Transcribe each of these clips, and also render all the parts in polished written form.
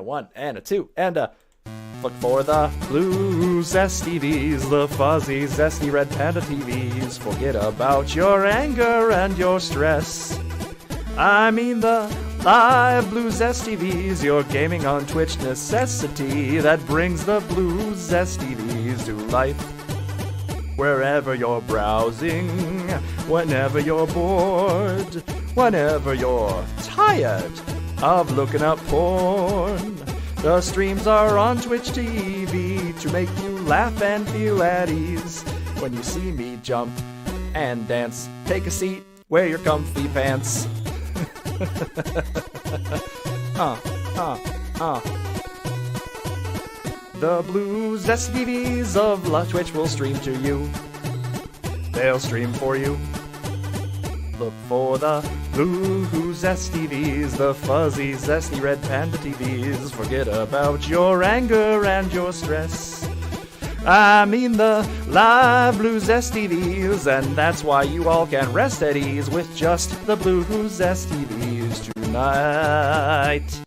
A one and a two and a... Look for the blue zesty V's, the fuzzy zesty red panda TVs. Forget about your anger and your stress. I mean the live blue zesty V's, your gaming on Twitch necessity that brings the blue zesty V's to life. Wherever you're browsing, whenever you're bored, whenever you're tired of looking up porn. The streams are on Twitch TV to make you laugh and feel at ease. When you see me jump and dance, take a seat, wear your comfy pants. The blue zesty TVs of Twitch will stream to you. They'll stream for you. Look for the blue zesty TVs, the fuzzy zesty red panda TVs. Forget about your anger and your stress. I mean the live blue zesty TVs, and that's why you all can rest at ease with just the blue zesty TVs tonight.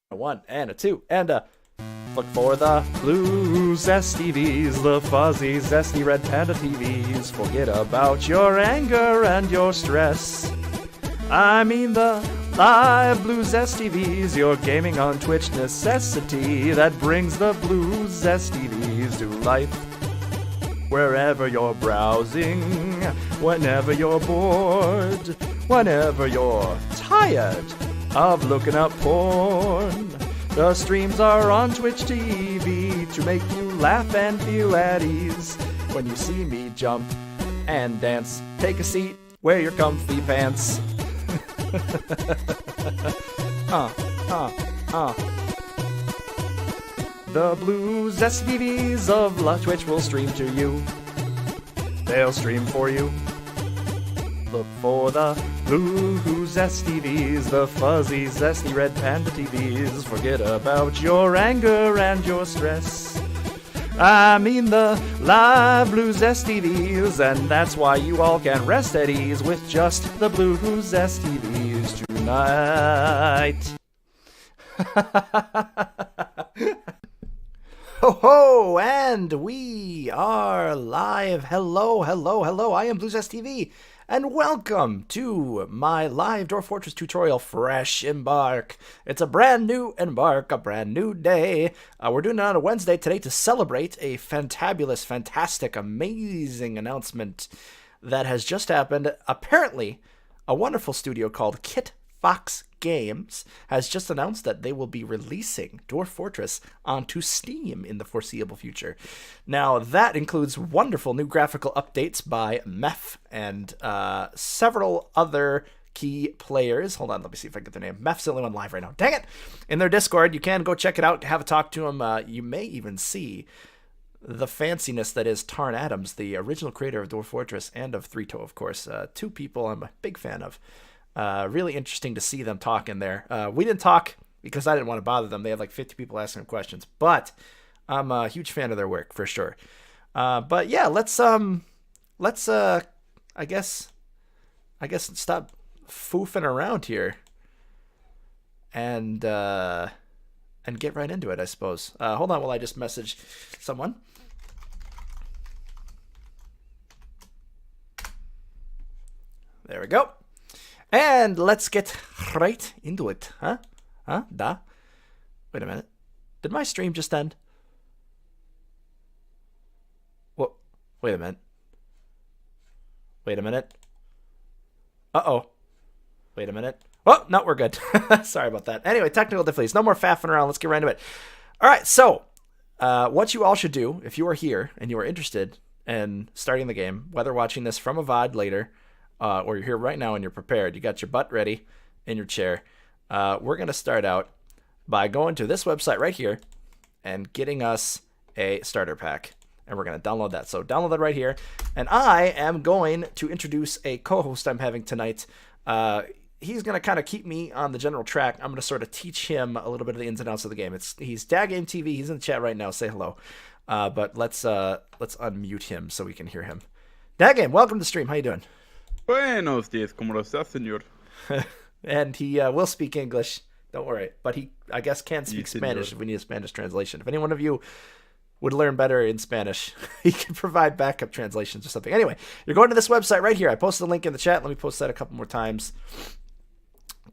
A one and a two and a... Look for the blue zesty V's, the fuzzy zesty red panda TVs. Forget about your anger and your stress. I mean the live blue zesty V's, your gaming on Twitch necessity that brings the blue zesty V's to life. Wherever you're browsing, whenever you're bored, whenever you're tired of looking up porn. The streams are on Twitch TV to make you laugh and feel at ease. When you see me jump and dance, take a seat, wear your comfy pants. The blue zesty TVs of Twitch will stream to you. They'll stream for you. Look for the blue zesty TVs, the fuzzy zesty red panda TVs. Forget about your anger and your stress. I mean the live blue zesty TVs, and that's why you all can rest at ease with just the blue zesty TVs tonight. Ho ho, and we are live. Hello, hello, hello. I am Blue Zest TV. And welcome to my live Dwarf Fortress tutorial, Fresh Embark. It's a brand new Embark, a brand new day. We're doing it on a Wednesday today to celebrate a fantabulous, fantastic, amazing announcement that has just happened. Apparently, a wonderful studio called Kit Fox Games has just announced that they will be releasing Dwarf Fortress onto Steam in the foreseeable future. Now, that includes wonderful new graphical updates by Meph and several other key players. Hold on, let me see if I can get their name. Meph's the only one live right now. Dang it! In their Discord, you can go check it out, have a talk to them. You may even see the fanciness that is Tarn Adams, the original creator of Dwarf Fortress and of Three Toe, of course. Two people I'm a big fan of. Really interesting to see them talk in there. We didn't talk because I didn't want to bother them. They had like 50 people asking them questions, but I'm a huge fan of their work for sure. But yeah, let's I guess stop foofing around here and get right into it, I suppose. Hold on while I just message someone. There we go. And let's get right into it, huh? Da? Wait a minute. Did my stream just end? What? Wait a minute. Wait a minute. Uh-oh. Wait a minute. Oh, no, we're good. Sorry about that. Anyway, technical difficulties. No more faffing around. Let's get right into it. All right, so what you all should do, if you are here and you are interested in starting the game, whether watching this from a VOD later, or you're here right now and you're prepared, you got your butt ready in your chair, we're going to start out by going to this website right here and getting us a starter pack. And we're going to download that. So download that right here. And I am going to introduce a co-host I'm having tonight. He's going to kind of keep me on the general track. I'm going to sort of teach him a little bit of the ins and outs of the game. He's Dagame TV. He's in the chat right now. Say hello. But let's unmute him so we can hear him. Dagame, welcome to the stream. How you doing? Buenos días, ¿cómo está, señor? And he will speak English. Don't worry. But he, I guess, can Sí, speak Spanish señor. if we need a Spanish translation. If any one of you would learn better in Spanish, he can provide backup translations or something. Anyway, you're going to this website right here. I posted the link in the chat. Let me post that a couple more times.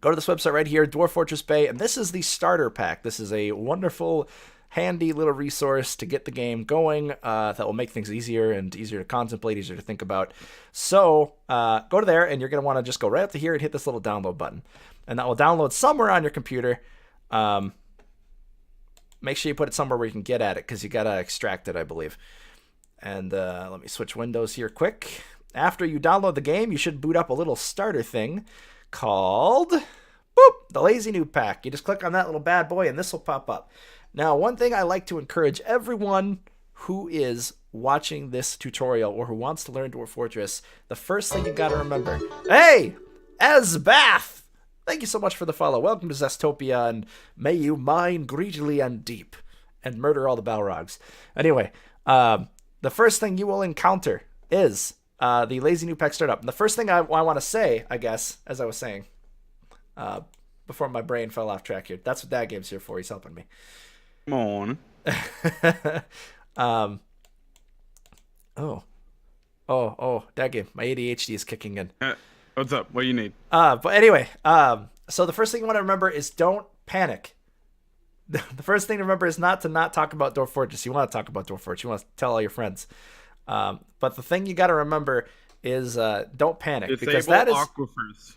Go to this website right here, Dwarf Fortress Bay, and this is the starter pack. This is a wonderful, handy little resource to get the game going that will make things easier and easier to contemplate, easier to think about. So go to there, and you're going to want to just go right up to here and hit this little download button. And that will download somewhere on your computer. Make sure you put it somewhere where you can get at it, because you got to extract it, I believe. And let me switch windows here quick. After you download the game, you should boot up a little starter thing called the Lazy Noob Pack. You just click on that little bad boy and this will pop up. Now, one thing I like to encourage everyone who is watching this tutorial or who wants to learn Dwarf Fortress, the first thing you got to remember. Hey, Ezbath! Thank you so much for the follow. Welcome to Zestopia, and may you mine greedily and deep and murder all the Balrogs. Anyway, the first thing you will encounter is the Lazy Noob Pack startup. And the first thing I want to say, I guess, as I was saying, before my brain fell off track here, that's what Dad Game's here for. He's helping me. Come on. Dad Game, my ADHD is kicking in. What's up? What do you need? But anyway, so the first thing you want to remember is don't panic. The first thing to remember is not talk about Dwarf Fortress. You want to talk about Dwarf Fortress. You want to tell all your friends. But the thing you got to remember is don't panic. Disable because that is aquifers.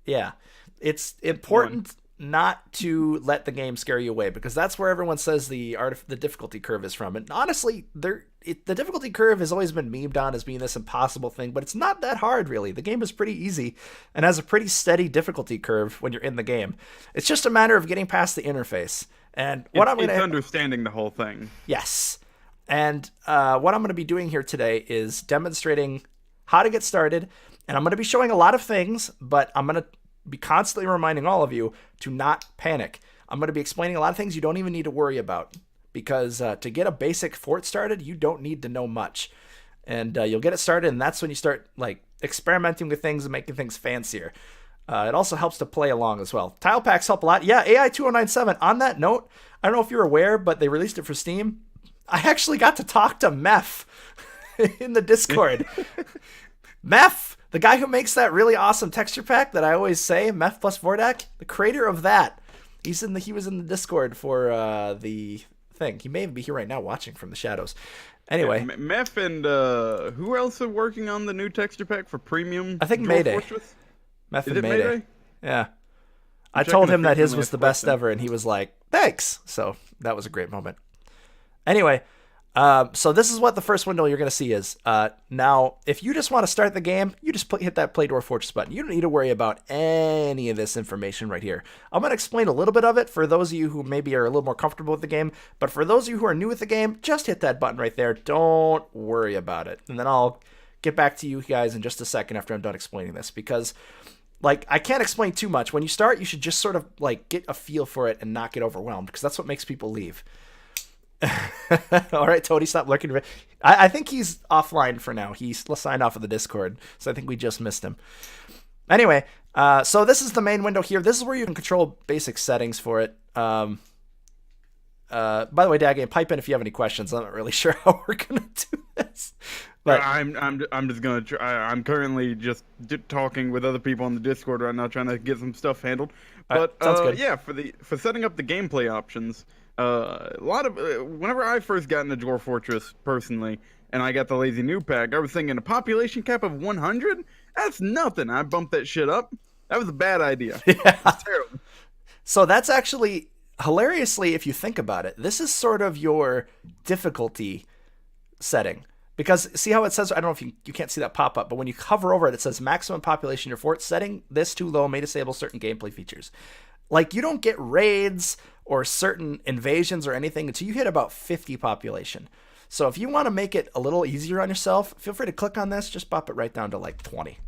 Yeah, it's important not to let the game scare you away, because that's where everyone says the difficulty curve is from. And honestly, the difficulty curve has always been memed on as being this impossible thing, but it's not that hard, really. The game is pretty easy and has a pretty steady difficulty curve when you're in the game. It's just a matter of getting past the interface. And It's understanding the whole thing. Yes. And what I'm going to be doing here today is demonstrating how to get started. And I'm going to be showing a lot of things, but I'm going to be constantly reminding all of you to not panic. I'm going to be explaining a lot of things you don't even need to worry about, because to get a basic fort started, you don't need to know much. And you'll get it started, and that's when you start like experimenting with things and making things fancier. It also helps to play along as well. Tile packs help a lot. Yeah, AI 2097. On that note, I don't know if you're aware, but they released it for Steam. I actually got to talk to Meph in the Discord. Meph, the guy who makes that really awesome texture pack that I always say, Meph plus Vordak, the creator of that. He was in the Discord for the thing. He may even be here right now watching from the shadows. Anyway. Yeah, Meph and who else are working on the new texture pack for premium? I think Dwarf Mayday. Fortress? Meph Is and it Mayday. Mayday? Yeah. I'm I told checking him the that his frequently was asked the best question. ever, and he was like, thanks. So that was a great moment. Anyway, so this is what the first window you're going to see is. Now, if you just want to start the game, you just hit that Play Dwarf Fortress button. You don't need to worry about any of this information right here. I'm going to explain a little bit of it for those of you who maybe are a little more comfortable with the game. But for those of you who are new with the game, just hit that button right there. Don't worry about it. And then I'll get back to you guys in just a second after I'm done explaining this, because like I can't explain too much. When you start, you should just sort of like get a feel for it and not get overwhelmed, because that's what makes people leave. All right, Tony, stop looking. I think he's offline for now. He's signed off of the Discord, so I think we just missed him. Anyway, so this is the main window here. This is where you can control basic settings for it. By the way, Daggame, pipe in if you have any questions. I'm not really sure how we're gonna do this. But I'm just gonna try. I'm currently just talking with other people on the Discord right now, trying to get some stuff handled. But sounds good. yeah, for setting up the gameplay options, a lot of whenever I first got into Dwarf Fortress personally, and I got the Lazy Noob Pack, I was thinking a population cap of 100. That's nothing. I bumped that shit up. That was a bad idea. Yeah. It's terrible. So that's actually hilariously, if you think about it, this is sort of your difficulty setting. Because see how it says, I don't know if you can't see that pop up, but when you hover over it, it says maximum population your fort setting. This too low may disable certain gameplay features. Like you don't get raids or certain invasions or anything until you hit about 50 population. So if you want to make it a little easier on yourself, feel free to click on this, just pop it right down to like 20.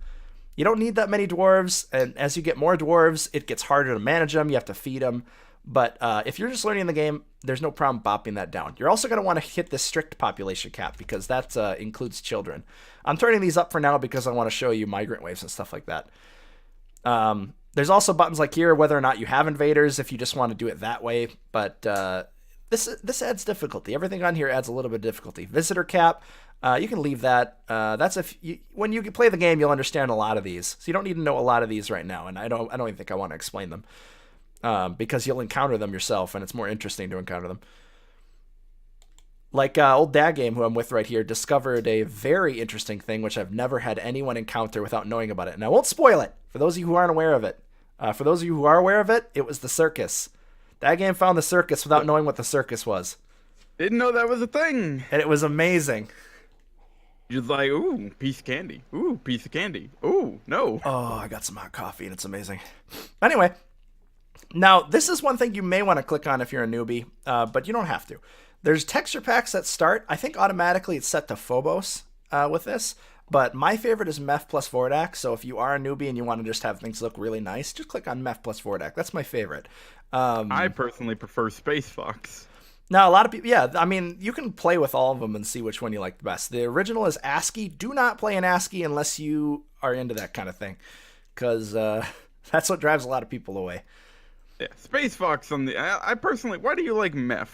You don't need that many dwarves, and as you get more dwarves, it gets harder to manage them. You have to feed them. But if you're just learning the game, there's no problem bopping that down. You're also going to want to hit this strict population cap because that includes children. I'm turning these up for now because I want to show you migrant waves and stuff like that. There's also buttons like here, whether or not you have invaders, if you just want to do it that way. But this adds difficulty. Everything on here adds a little bit of difficulty. Visitor cap, you can leave that. That's when you play the game, you'll understand a lot of these. So you don't need to know a lot of these right now, and I don't even think I want to explain them. Because you'll encounter them yourself, and it's more interesting to encounter them. Like old Dad Game, who I'm with right here, discovered a very interesting thing which I've never had anyone encounter without knowing about it. And I won't spoil it for those of you who aren't aware of it. For those of you who are aware of it, it was the circus. Dad Game found the circus without knowing what the circus was. Didn't know that was a thing. And it was amazing. You're like, ooh, piece of candy. Ooh, piece of candy. Ooh, no. Oh, I got some hot coffee, and it's amazing. Anyway. Now, this is one thing you may want to click on if you're a newbie, but you don't have to. There's texture packs that start. I think automatically it's set to Phobos with this, but my favorite is Meph plus Vordak, so if you are a newbie and you want to just have things look really nice, just click on Meph plus Vordak. That's my favorite. I personally prefer Space Fox. Now, a lot of people, yeah, I mean, you can play with all of them and see which one you like the best. The original is ASCII. Do not play in ASCII unless you are into that kind of thing, because that's what drives a lot of people away. Yeah, Space Fox on the. I personally, why do you like Meph?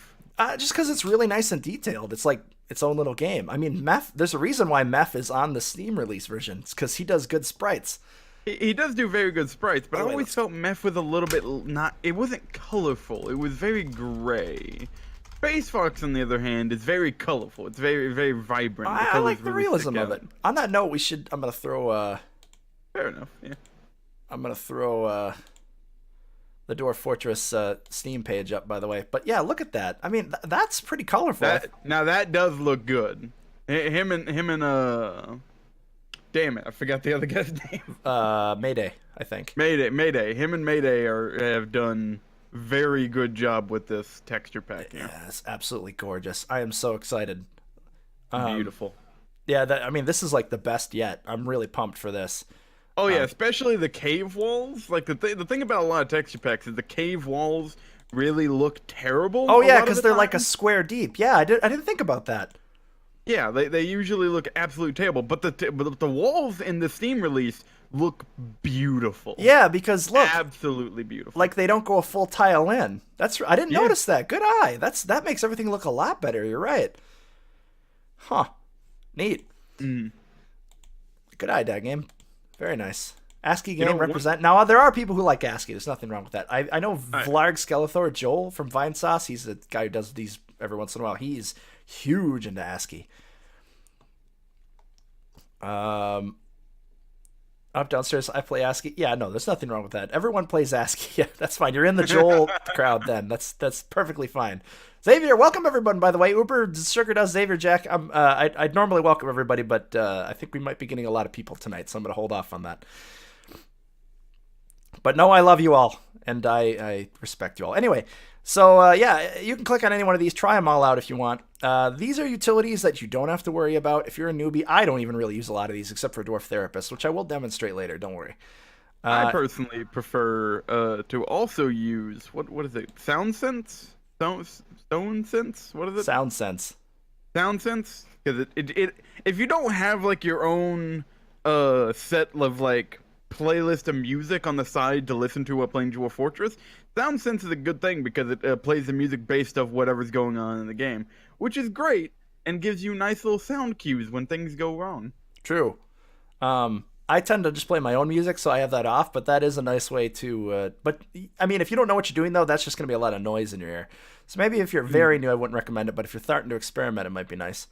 Just because it's really nice and detailed. It's like its own little game. I mean, Meph. There's a reason why Meph is on the Steam release version. It's because he does good sprites. He does do very good sprites, but I always felt Meph was a little bit not. It wasn't colorful. It was very gray. Space Fox, on the other hand, is very colorful. It's very, very vibrant. I like the realism of it. On that note, I'm gonna throw. Fair enough. Yeah. I'm gonna throw. The Dwarf Fortress Steam page up, by the way. But yeah, look at that. I mean, that's pretty colorful. Now that does look good. Him and damn it, I forgot the other guy's name. Mayday, I think. Mayday. Him and Mayday have done very good job with this texture pack. Yeah, it's absolutely gorgeous. I am so excited. Beautiful. Yeah, I mean, this is like the best yet. I'm really pumped for this. Oh yeah, especially the cave walls. Like the thing about a lot of texture packs is the cave walls really look terrible. Oh yeah, because they're like a square deep. Yeah, I didn't think about that. Yeah, they usually look absolutely terrible, but the walls in the Steam release look beautiful. Yeah, because look, absolutely beautiful. Like they don't go a full tile in. I didn't notice that. Good eye. That makes everything look a lot better. You're right. Huh. Neat. Mm. Good eye, Dad Game. Very nice. ASCII game represent. Now, there are people who like ASCII. There's nothing wrong with that. I know Vlarg Skeletor, Joel from Vinesauce. He's the guy who does these every once in a while. He's huge into ASCII. Up downstairs, I play ASCII. Yeah, no, there's nothing wrong with that. Everyone plays ASCII. Yeah, that's fine. You're in the Joel crowd then. That's perfectly fine. Xavier, welcome everyone, by the way. Uber Sugar does Xavier Jack. I'd normally welcome everybody, but I think we might be getting a lot of people tonight, so I'm going to hold off on that. But no, I love you all, and I respect you all. Anyway, so yeah, you can click on any one of these. Try them all out if you want. These are utilities that you don't have to worry about. If you're a newbie, I don't even really use a lot of these except for Dwarf Therapist, which I will demonstrate later. Don't worry. I personally prefer to also use, what is it? Sound Sense? Stone Sense? What is it? Sound Sense. Sound Sense? Because it if you don't have like your own set of like playlist of music on the side to listen to while playing Dwarf Fortress, Sound Sense is a good thing because it plays the music based off whatever's going on in the game, which is great and gives you nice little sound cues when things go wrong. True. I tend to just play my own music, so I have that off, but that is a nice way to... but, I mean, if you don't know what you're doing, though, that's just going to be a lot of noise in your ear. So maybe if you're very new, I wouldn't recommend it, but if you're starting to experiment, it might be nice.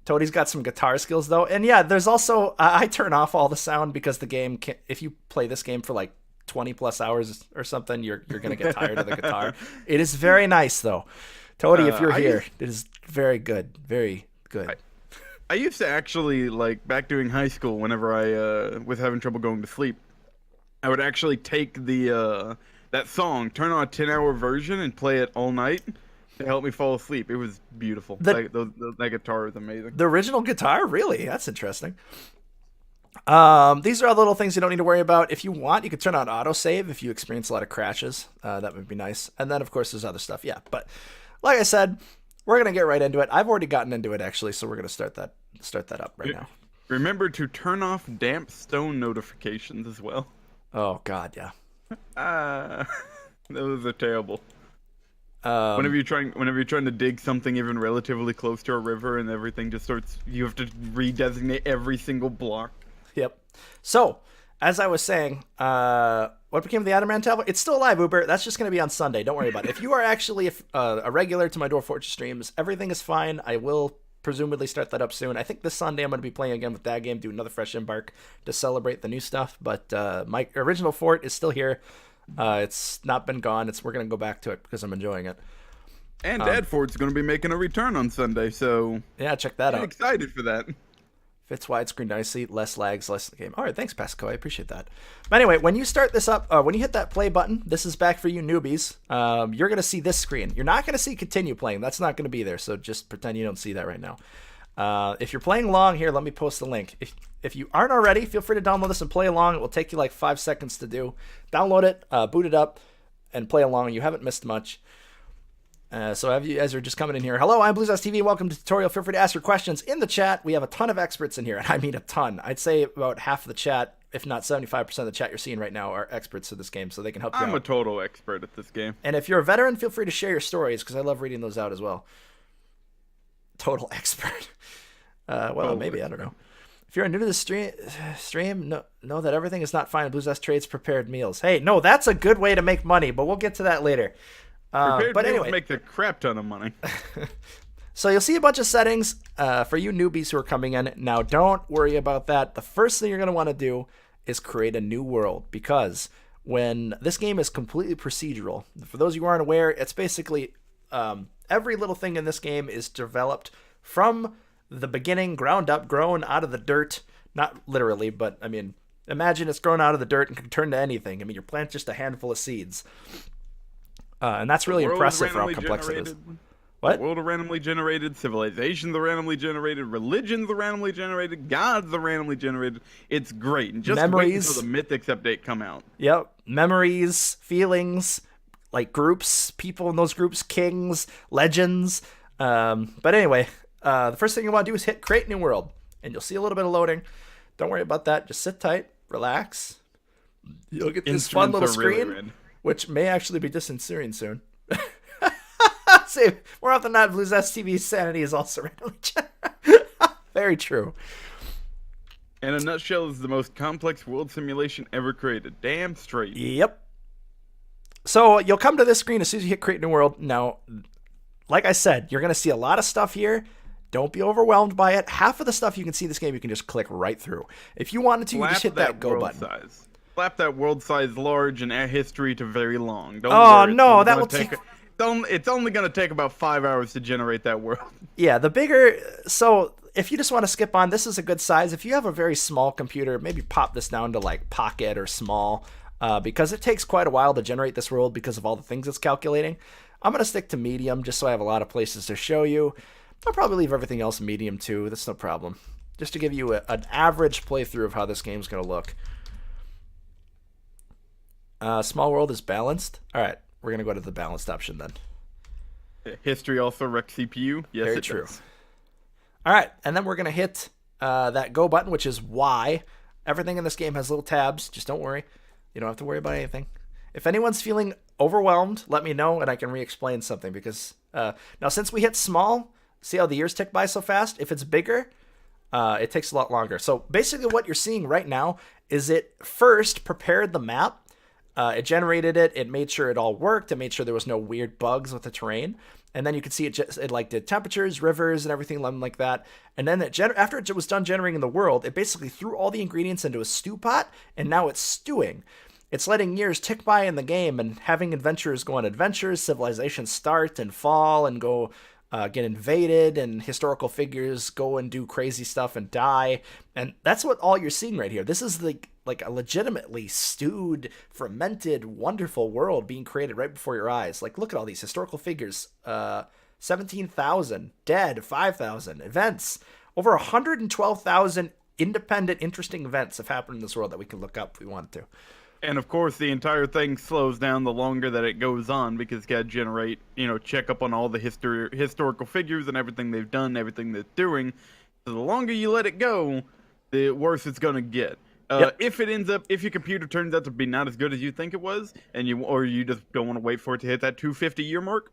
Toadie's got some guitar skills, though. And yeah, there's also... I turn off all the sound because the game... if you play this game for, like, 20-plus hours or something, you're going to get tired of the guitar. It is very nice, though. Toadie, if you're here, it is very good. Very good. I used to actually, like, back during high school, whenever I was having trouble going to sleep, I would actually take the that song, turn on a 10-hour version, and play it all night to help me fall asleep. It was beautiful. That guitar is amazing. The original guitar? Really? That's interesting. These are all little things you don't need to worry about. If you want, you could turn on autosave if you experience a lot of crashes. That would be nice. And then, of course, there's other stuff. Yeah, but like I said, we're gonna get right into it. I've already gotten into it actually, so we're gonna start that up right now. Remember to turn off damp stone notifications as well. Oh God, yeah. Ah, those are terrible. Um, Whenever you're trying to dig something even relatively close to a river and everything just starts, you have to redesignate every single block. Yep. So, as I was saying, what became of the Adamant Tablet? It's still alive, Uber. That's just going to be on Sunday. Don't worry about it. If you are actually a regular to my Dwarf Fortress streams, everything is fine. I will presumably start that up soon. I think this Sunday I'm going to be playing again with that game, do another fresh embark to celebrate the new stuff. But my original fort is still here. It's not been gone. We're going to go back to it because I'm enjoying it. And Dad Fort's going to be making a return on Sunday, so yeah, check that I'm out. excited for that. Fits widescreen nicely, less lags, less the game. All right, thanks, Pasco. I appreciate that. But anyway, when you start this up, when you hit that play button, this is back for you newbies. You're going to see this screen. You're not going to see continue playing. That's not going to be there, so just pretend you don't see that right now. If you're playing along here, let me post the link. If you aren't already, feel free to download this and play along. It will take you like 5 seconds to do. Download it, boot it up, and play along. You haven't missed much. So if you guys are just coming in here, hello, I'm BlueStars welcome to the tutorial. Feel free to ask your questions in the chat. We have a ton of experts in here, and I mean a ton. I'd say about half of the chat, if not 75% of the chat you're seeing right now, are experts of this game, so they can help you out. I'm a total expert at this game. And if you're a veteran, feel free to share your stories, because I love reading those out as well. Total expert. Maybe, I don't know. If you're new to the stream, know that everything is not fine. BlueStars trades prepared meals. Hey, no, that's a good way to make money, but we'll get to that later. But anyway, make the crap ton of money. So you'll see a bunch of settings for you newbies who are coming in. Now, don't worry about that. The first thing you're going to want to do is create a new world, because when this game is completely procedural, for those of you who aren't aware, it's basically every little thing in this game is developed from the beginning, ground up, grown out of the dirt. Not literally, but I mean, imagine it's grown out of the dirt and can turn to anything. I mean, your plant's just a handful of seeds. And that's really impressive for how complex it is. What? The world are randomly generated, civilizations are randomly generated, religions are randomly generated, gods are randomly generated. It's great. And just wait until the Mythics update come out. Yep. Memories, feelings, like groups, people in those groups, kings, legends. But anyway, the first thing you want to do is hit Create New World. And you'll see a little bit of loading. Don't worry about that. Just sit tight, relax. You'll get this fun little screen. Really, which may actually be disappearing soon. See, more often than not, BlueStars sanity is also randomly generated. Very true. In a nutshell, is the most complex world simulation ever created. Damn straight. Yep. So you'll come to this screen as soon as you hit Create New World. Now, like I said, you're going to see a lot of stuff here. Don't be overwhelmed by it. Half of the stuff you can see in this game, you can just click right through. If you wanted to, you just hit that go button. Size. Slap that world size large and add history to very long. Don't worry, no, that will take... It's only going to take about 5 hours to generate that world. Yeah, the bigger... So, if you just want to skip on, this is a good size. If you have a very small computer, maybe pop this down to, like, pocket or small, because it takes quite a while to generate this world because of all the things it's calculating. I'm going to stick to medium just so I have a lot of places to show you. I'll probably leave everything else medium, too. That's no problem. Just to give you an average playthrough of how this game's going to look. Small world is balanced. All right, we're going to go to the balanced option then. History also wrecks CPU. Yes, very true. Does. All right, and then we're going to hit that go button, which is Y. Everything in this game has little tabs. Just don't worry. You don't have to worry about anything. If anyone's feeling overwhelmed, let me know, and I can re-explain something. Because now, since we hit small, see how the years tick by so fast? If it's bigger, it takes a lot longer. So basically what you're seeing right now is it first prepared the map. It generated it. It made sure it all worked. It made sure there was no weird bugs with the terrain. And then you could see it like did temperatures, rivers, and everything like that. And then after it was done generating the world, it basically threw all the ingredients into a stew pot, and now it's stewing. It's letting years tick by in the game and having adventurers go on adventures, civilizations start and fall and go get invaded, and historical figures go and do crazy stuff and die. And that's what all you're seeing right here. This is like a legitimately stewed, fermented, wonderful world being created right before your eyes. Like, look at all these historical figures. 17,000 dead, 5,000 events, over 112,000 independent, interesting events have happened in this world that we can look up if we wanted to. And of course, the entire thing slows down the longer that it goes on because it's got to generate, check up on all the historical figures and everything they've done, everything they're doing. So the longer you let it go, the worse it's gonna get. Yep. If your computer turns out to be not as good as you think it was, and you just don't want to wait for it to hit that 250 year mark,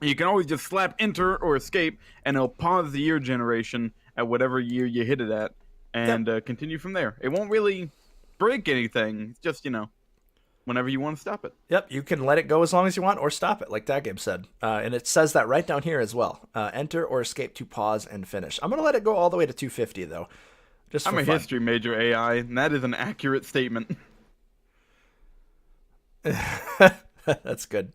you can always just slap enter or escape, and it'll pause the year generation at whatever year you hit it at, and continue from there. It won't really break anything. It's just, whenever you want to stop it. Yep, you can let it go as long as you want or stop it, like that game said. And it says that right down here as well. Enter or escape to pause and finish. I'm going to let it go all the way to 250, though. Just I'm a history major, AI, and that is an accurate statement. That's good.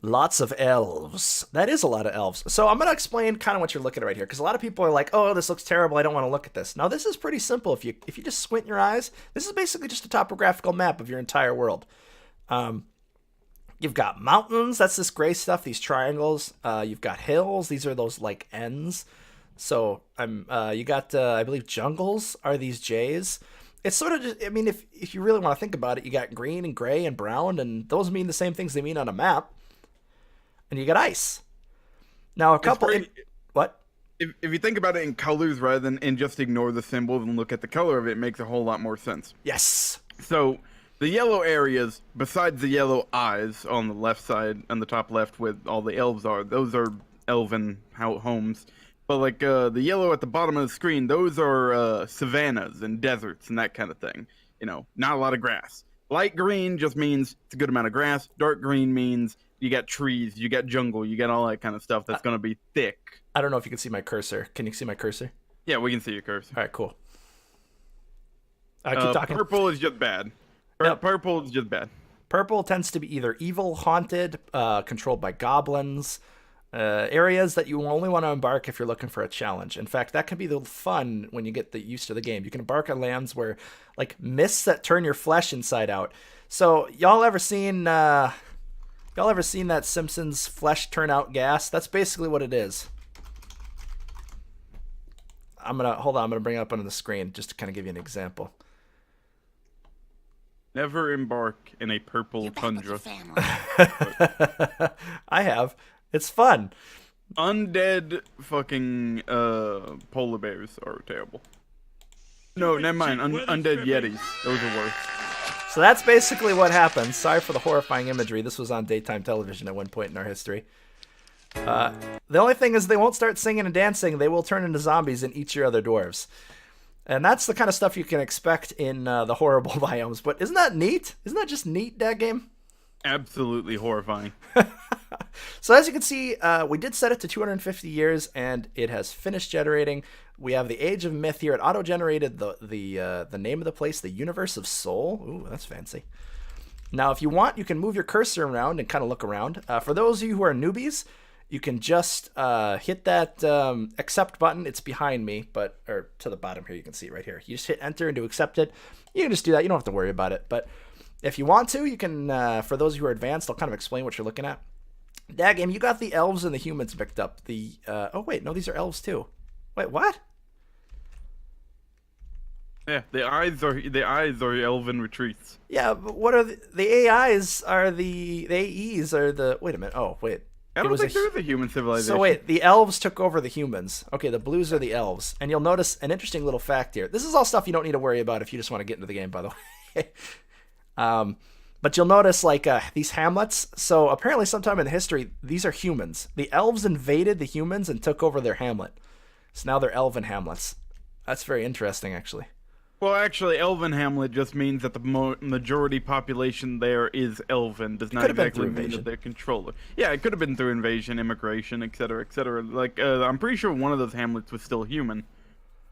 Lots of elves. That is a lot of elves. So I'm going to explain kind of what you're looking at right here, because a lot of people are like, oh, this looks terrible, I don't want to look at this. Now, this is pretty simple. If you just squint your eyes, this is basically just a topographical map of your entire world. You've got mountains, that's this gray stuff, these triangles. You've got hills, these are those like N's. So you got, I believe, jungles are these J's. It's sort of just, I mean, if you really want to think about it, you got green and gray and brown, and those mean the same things they mean on a map. And you got ice. Now, what? If you think about it in colors rather than in just ignore the symbols and look at the color of it, it makes a whole lot more sense. Yes. So the yellow areas, besides the yellow eyes on the left side, on the top left where all the elves are, those are elven homes. But like the yellow at the bottom of the screen, those are savannas and deserts and that kind of thing. Not a lot of grass. Light green just means it's a good amount of grass. Dark green means you got trees, you got jungle, you got all that kind of stuff that's going to be thick. I don't know if you can see my cursor. Can you see my cursor? Yeah, we can see your cursor. All right, cool. Keep talking. Purple is just bad. Yep. Purple is just bad. Purple tends to be either evil, haunted, controlled by goblins, areas that you only want to embark if you're looking for a challenge. In fact, that can be the fun when you get used to the game. You can embark on lands where, like, mists that turn your flesh inside out. So, y'all ever seen that Simpsons flesh turn out gas? That's basically what it is. I'm gonna bring it up on the screen just to kind of give you an example. Never embark in a purple tundra. I have. It's fun. Undead fucking polar bears are terrible. No, never mind. Undead yetis. Those are worse. So that's basically what happens. Sorry for the horrifying imagery. This was on daytime television at one point in our history. The only thing is they won't start singing and dancing. They will turn into zombies and eat your other dwarves. And that's the kind of stuff you can expect in the horrible biomes. But isn't that neat? Isn't that just neat, that game? Absolutely horrifying. So as you can see, we did set it to 250 years, and it has finished generating. We have the Age of Myth here. It auto-generated the name of the place, the Universe of Soul. Ooh, that's fancy. Now, if you want, you can move your cursor around and kind of look around. For those of you who are newbies, you can just hit that accept button. It's behind me, or to the bottom here. You can see it right here. You just hit enter and to accept it. You can just do that. You don't have to worry about it. But if you want to, you can, for those who are advanced, I'll kind of explain what you're looking at. Daggame, you got the elves and the humans mixed up. Oh, wait, no, these are elves too. Wait, what? Yeah, the eyes are elven retreats. Yeah, but what are the AIs? Are the AEs? Are the wait a minute? Oh, wait. I don't think there is a human civilization. So wait, the elves took over the humans. Okay, the blues are the elves, and you'll notice an interesting little fact here. This is all stuff you don't need to worry about if you just want to get into the game, by the way. But you'll notice, like, these hamlets. So apparently sometime in history, these are humans. The elves invaded the humans and took over their hamlet. So now they're elven hamlets. That's very interesting, actually. Well, actually, elven hamlet just means that the majority population there is elven. Does not exactly mean that they're controller. Yeah, it could have been through invasion, immigration, etc., etc. Like, I'm pretty sure one of those hamlets was still human.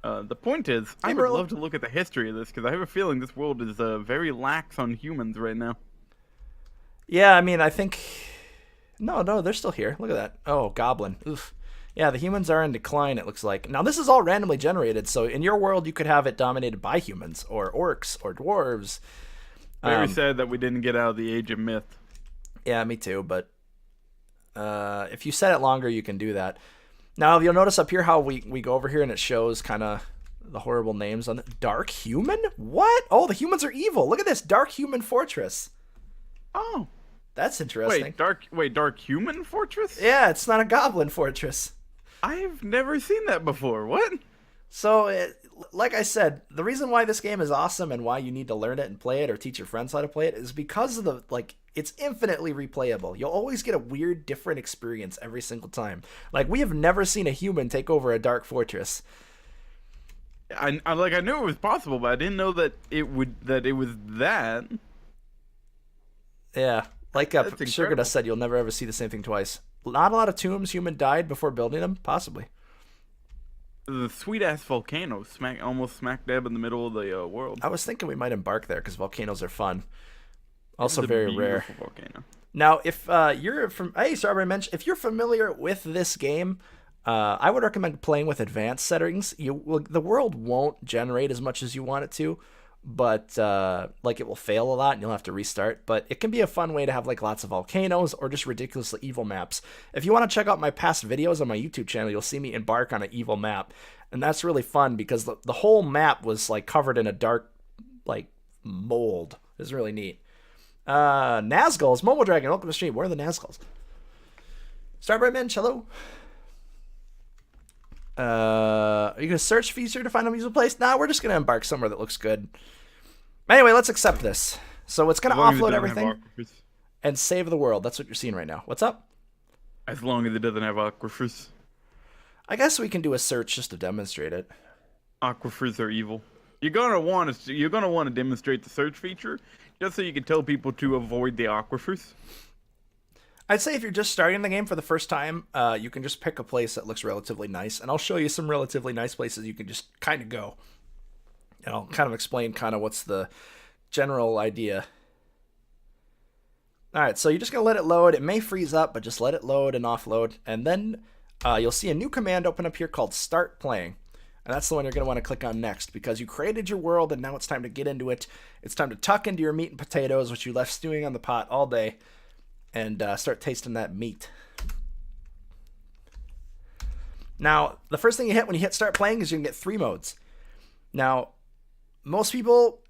The point is, I would love to look at the history of this, because I have a feeling this world is very lax on humans right now. Yeah, I mean, I think... No, they're still here. Look at that. Oh, goblin. Oof. Yeah, the humans are in decline, it looks like. Now, this is all randomly generated, so in your world, you could have it dominated by humans, or orcs, or dwarves. Very sad that we didn't get out of the Age of Myth. Yeah, me too, but if you set it longer, you can do that. Now, you'll notice up here how we go over here and it shows kind of the horrible names on it. Dark Human? What? Oh, the humans are evil. Look at this. Dark Human Fortress. Oh. That's interesting. Dark Human Fortress? Yeah, it's not a goblin fortress. I've never seen that before. What? So, like I said, the reason why this game is awesome and why you need to learn it and play it or teach your friends how to play it is because of the, like, it's infinitely replayable. You'll always get a weird, different experience every single time. Like, we have never seen a human take over a dark fortress. I knew it was possible, but I didn't know that it was that. Yeah. Like Sugarda said, you'll never ever see the same thing twice. Not a lot of tombs human died before building them? Possibly. The sweet-ass volcano, almost smack dab in the middle of the world. I was thinking we might embark there, because volcanoes are fun. Also very rare. Volcano. Now, if you're from... Hey, Strawberry Mensch, if you're familiar with this game, I would recommend playing with advanced settings. The world won't generate as much as you want it to, but like it will fail a lot and you'll have to restart. But it can be a fun way to have like lots of volcanoes or just ridiculously evil maps. If you want to check out my past videos on my YouTube channel, you'll see me embark on an evil map, and that's really fun because the whole map was like covered in a dark like mold. It's really neat. Nazguls, Momo Dragon, welcome to the stream. Where are the Nazguls? Starbright Mensch, hello. Are you gonna search feature to find a usable place? Nah, we're just gonna embark somewhere that looks good. Anyway, let's accept this. So it's gonna offload everything and save the world. That's what you're seeing right now. What's up? As long as it doesn't have aquifers. I guess we can do a search just to demonstrate it. Aquifers are evil. You're gonna want to demonstrate the search feature just so you can tell people to avoid the aquifers. I'd say if you're just starting the game for the first time, you can just pick a place that looks relatively nice, and I'll show you some relatively nice places you can just kind of go. And I'll kind of explain kind of what's the general idea. All right, so you're just going to let it load. It may freeze up, but just let it load and offload. And then you'll see a new command open up here called Start Playing. And that's the one you're going to want to click on next because you created your world, and now it's time to get into it. It's time to tuck into your meat and potatoes, which you left stewing on the pot all day, and start tasting that meat. Now, the first thing you hit when you hit Start Playing is you can get 3 modes. Now, most people...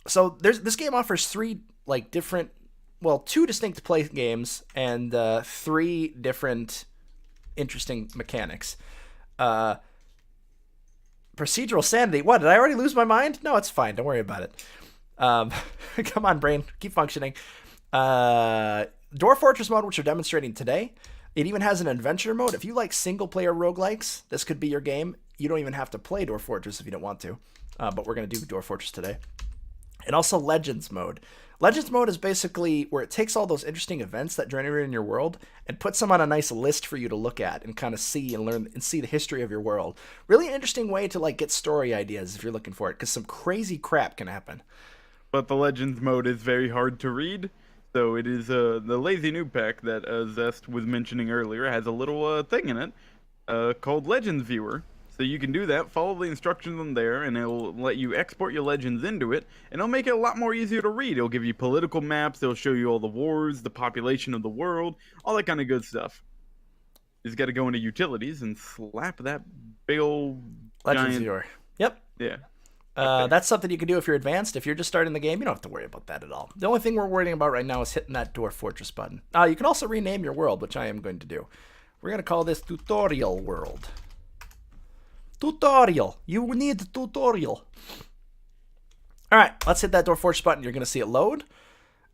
So, this game offers 3, like, different... Well, 2 distinct play games and 3 different interesting mechanics. Procedural sanity. What, did I already lose my mind? No, it's fine. Don't worry about it. Come on, brain. Keep functioning. Dwarf Fortress mode, which we're demonstrating today. It even has an adventure mode. If you like single-player roguelikes, this could be your game. You don't even have to play Dwarf Fortress if you don't want to. But we're going to do Dwarf Fortress today. And also Legends mode. Legends mode is basically where it takes all those interesting events that generate in your world and puts them on a nice list for you to look at and kind of see and learn and see the history of your world. Really interesting way to like get story ideas if you're looking for it, because some crazy crap can happen. But the Legends mode is very hard to read. So it is the Lazy Noob Pack that Zest was mentioning earlier has a little thing in it called Legends Viewer. So you can do that, follow the instructions on there, and it'll let you export your legends into it, and it'll make it a lot more easier to read. It'll give you political maps, it'll show you all the wars, the population of the world, all that kind of good stuff. You just got to go into utilities and slap that big old Legends Viewer. Yep. Yeah. That's something you can do if you're advanced. If you're just starting the game, you don't have to worry about that at all. The only thing we're worrying about right now is hitting that Dwarf Fortress button. You can also rename your world, which I am going to do. We're going to call this Tutorial World. Tutorial. You need a tutorial. All right, let's hit that Dwarf Fortress button. You're going to see it load.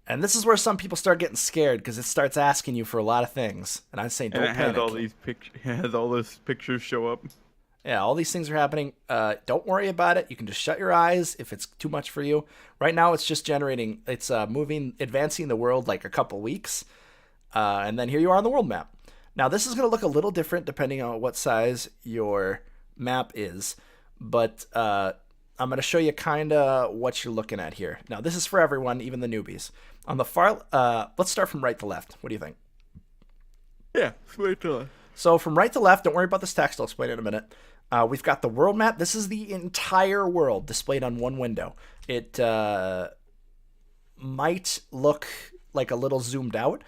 And this is where some people start getting scared because it starts asking you for a lot of things. And I say don't panic. It has all those pictures show up. Yeah, all these things are happening. Don't worry about it. You can just shut your eyes if it's too much for you. Right now, it's just generating. It's advancing the world like a couple weeks. And then here you are on the world map. Now, this is going to look a little different depending on what size your map is. But I'm going to show you kind of what you're looking at here. Now, this is for everyone, even the newbies. On the far, let's start from right to left. What do you think? Yeah, right to left. So from right to left, don't worry about this text. I'll explain it in a minute. We've got the world map. This is the entire world displayed on one window. It might look like a little zoomed out.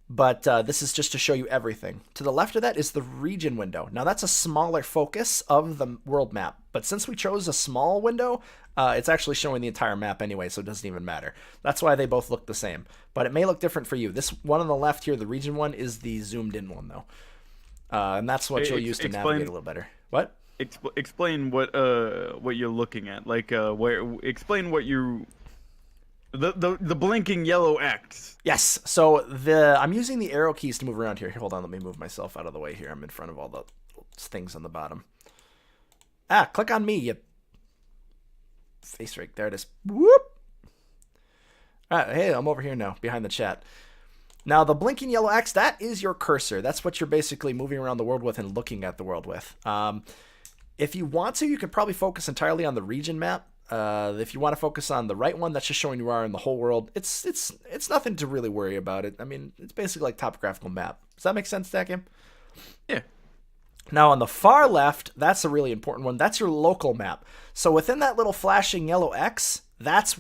But this is just to show you everything. To the left of that is the region window. Now that's a smaller focus of the world map. But since we chose a small window, it's actually showing the entire map anyway, so it doesn't even matter. That's why they both look the same. But it may look different for you. This one on the left here, the region one, is the zoomed in one though. And that's what you'll use to navigate a little better. What? Explain what you're looking at. Like explain what you the blinking yellow X. Yes. So I'm using the arrow keys to move around here. Hold on, let me move myself out of the way here. I'm in front of all the things on the bottom. Click on me, you face rig. There it is. Whoop. All right, hey, I'm over here now, behind the chat. Now, the blinking yellow X, that is your cursor. That's what you're basically moving around the world with and looking at the world with. If you want to, you could probably focus entirely on the region map. If you want to focus on the right one, that's just showing you are in the whole world. It's nothing to really worry about it. I mean, it's basically like topographical map. Does that make sense, Dakim? Yeah. Now, on the far left, that's a really important one. That's your local map. So within that little flashing yellow X, that's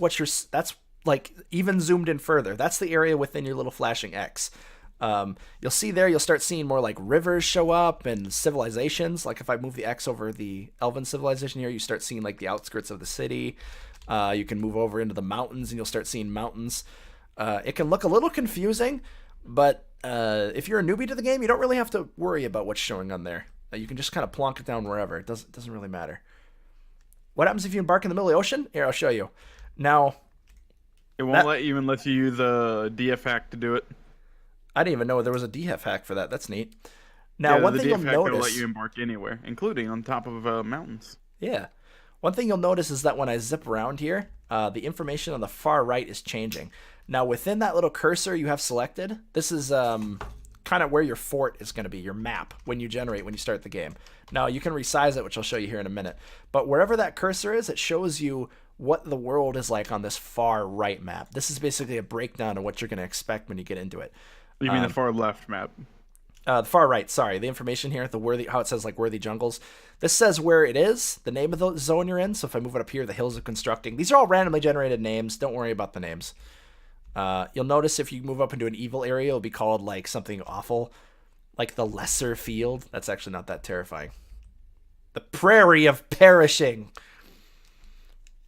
like even zoomed in further. That's the area within your little flashing X. You'll see there, you'll start seeing more like rivers show up and civilizations. Like if I move the X over the Elven civilization here, you start seeing like the outskirts of the city. You can move over into the mountains and you'll start seeing mountains. It can look a little confusing, but if you're a newbie to the game, you don't really have to worry about what's showing on there. You can just kind of plonk it down wherever. It doesn't really matter. What happens if you embark in the middle of the ocean? Here, I'll show you. Now, it won't let you unless you use a DF hack to do it. I didn't even know there was a DF hack for that. That's neat. Now, one thing you'll notice... will let you embark anywhere, including on top of mountains. Yeah. One thing you'll notice is that when I zip around here, the information on the far right is changing. Now, within that little cursor you have selected, this is kind of where your fort is going to be, your map, when you start the game. Now, you can resize it, which I'll show you here in a minute. But wherever that cursor is, it shows you what the world is like on this far right map. This is basically a breakdown of what you're going to expect when you get into it. You mean the far left map? The far right, sorry. The information here, how it says like worthy jungles. This says where it is, the name of the zone you're in. So if I move it up here, the hills of constructing. These are all randomly generated names. Don't worry about the names. You'll notice if you move up into an evil area, it'll be called like something awful, like the Lesser Field. That's actually not that terrifying. The Prairie of Perishing.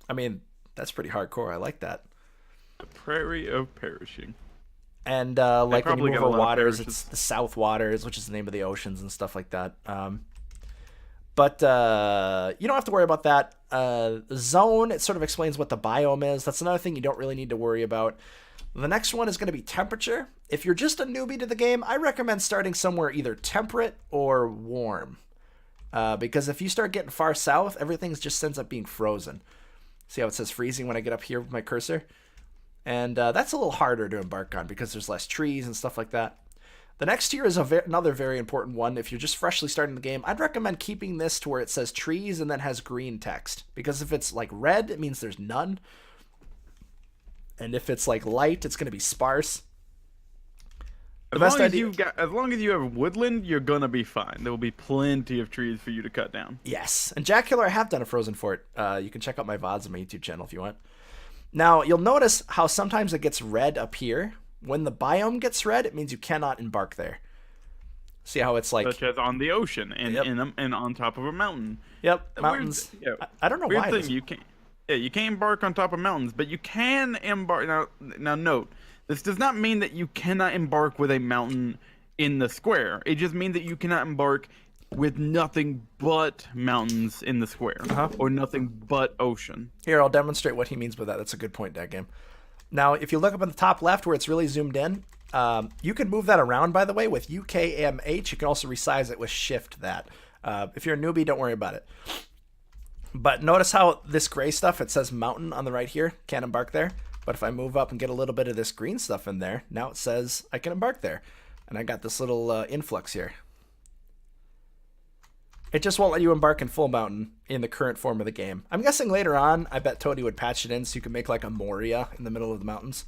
I mean, that's pretty hardcore. I like that. The Prairie of Perishing. And like when you move over waters, it's the South Waters, which is the name of the oceans and stuff like that. But you don't have to worry about that. The zone, it sort of explains what the biome is. That's another thing you don't really need to worry about. The next one is going to be temperature. If you're just a newbie to the game, I recommend starting somewhere either temperate or warm. Because if you start getting far south, everything just ends up being frozen. See how it says freezing when I get up here with my cursor? And that's a little harder to embark on because there's less trees and stuff like that. The next tier is another very important one. If you're just freshly starting the game, I'd recommend keeping this to where it says trees and then has green text. Because if it's like red, it means there's none. And if it's like light, it's going to be sparse. As long as you have woodland, you're going to be fine. There will be plenty of trees for you to cut down. Yes. And Jack Killer, I have done a frozen fort. You can check out my VODs on my YouTube channel if you want. Now, you'll notice how sometimes it gets red up here. When the biome gets red, it means you cannot embark there. See how it's like... Such as on the ocean and on top of a mountain. Yep, mountains. I don't know why. Weird thing, you can't embark on top of mountains, but you can embark... Now note, this does not mean that you cannot embark with a mountain in the square. It just means that you cannot embark with nothing but mountains in the square. Or nothing but ocean. Here, I'll demonstrate what he means by that. That's a good point, that game. Now, if you look up at the top left where it's really zoomed in, you can move that around, by the way, with UKMH. You can also resize it with Shift that. If you're a newbie, don't worry about it. But notice how this gray stuff, it says mountain on the right here. Can't embark there. But if I move up and get a little bit of this green stuff in there, now it says I can embark there. And I got this little influx here. It just won't let you embark in full mountain in the current form of the game. I'm guessing later on, I bet Toady would patch it in so you can make like a Moria in the middle of the mountains.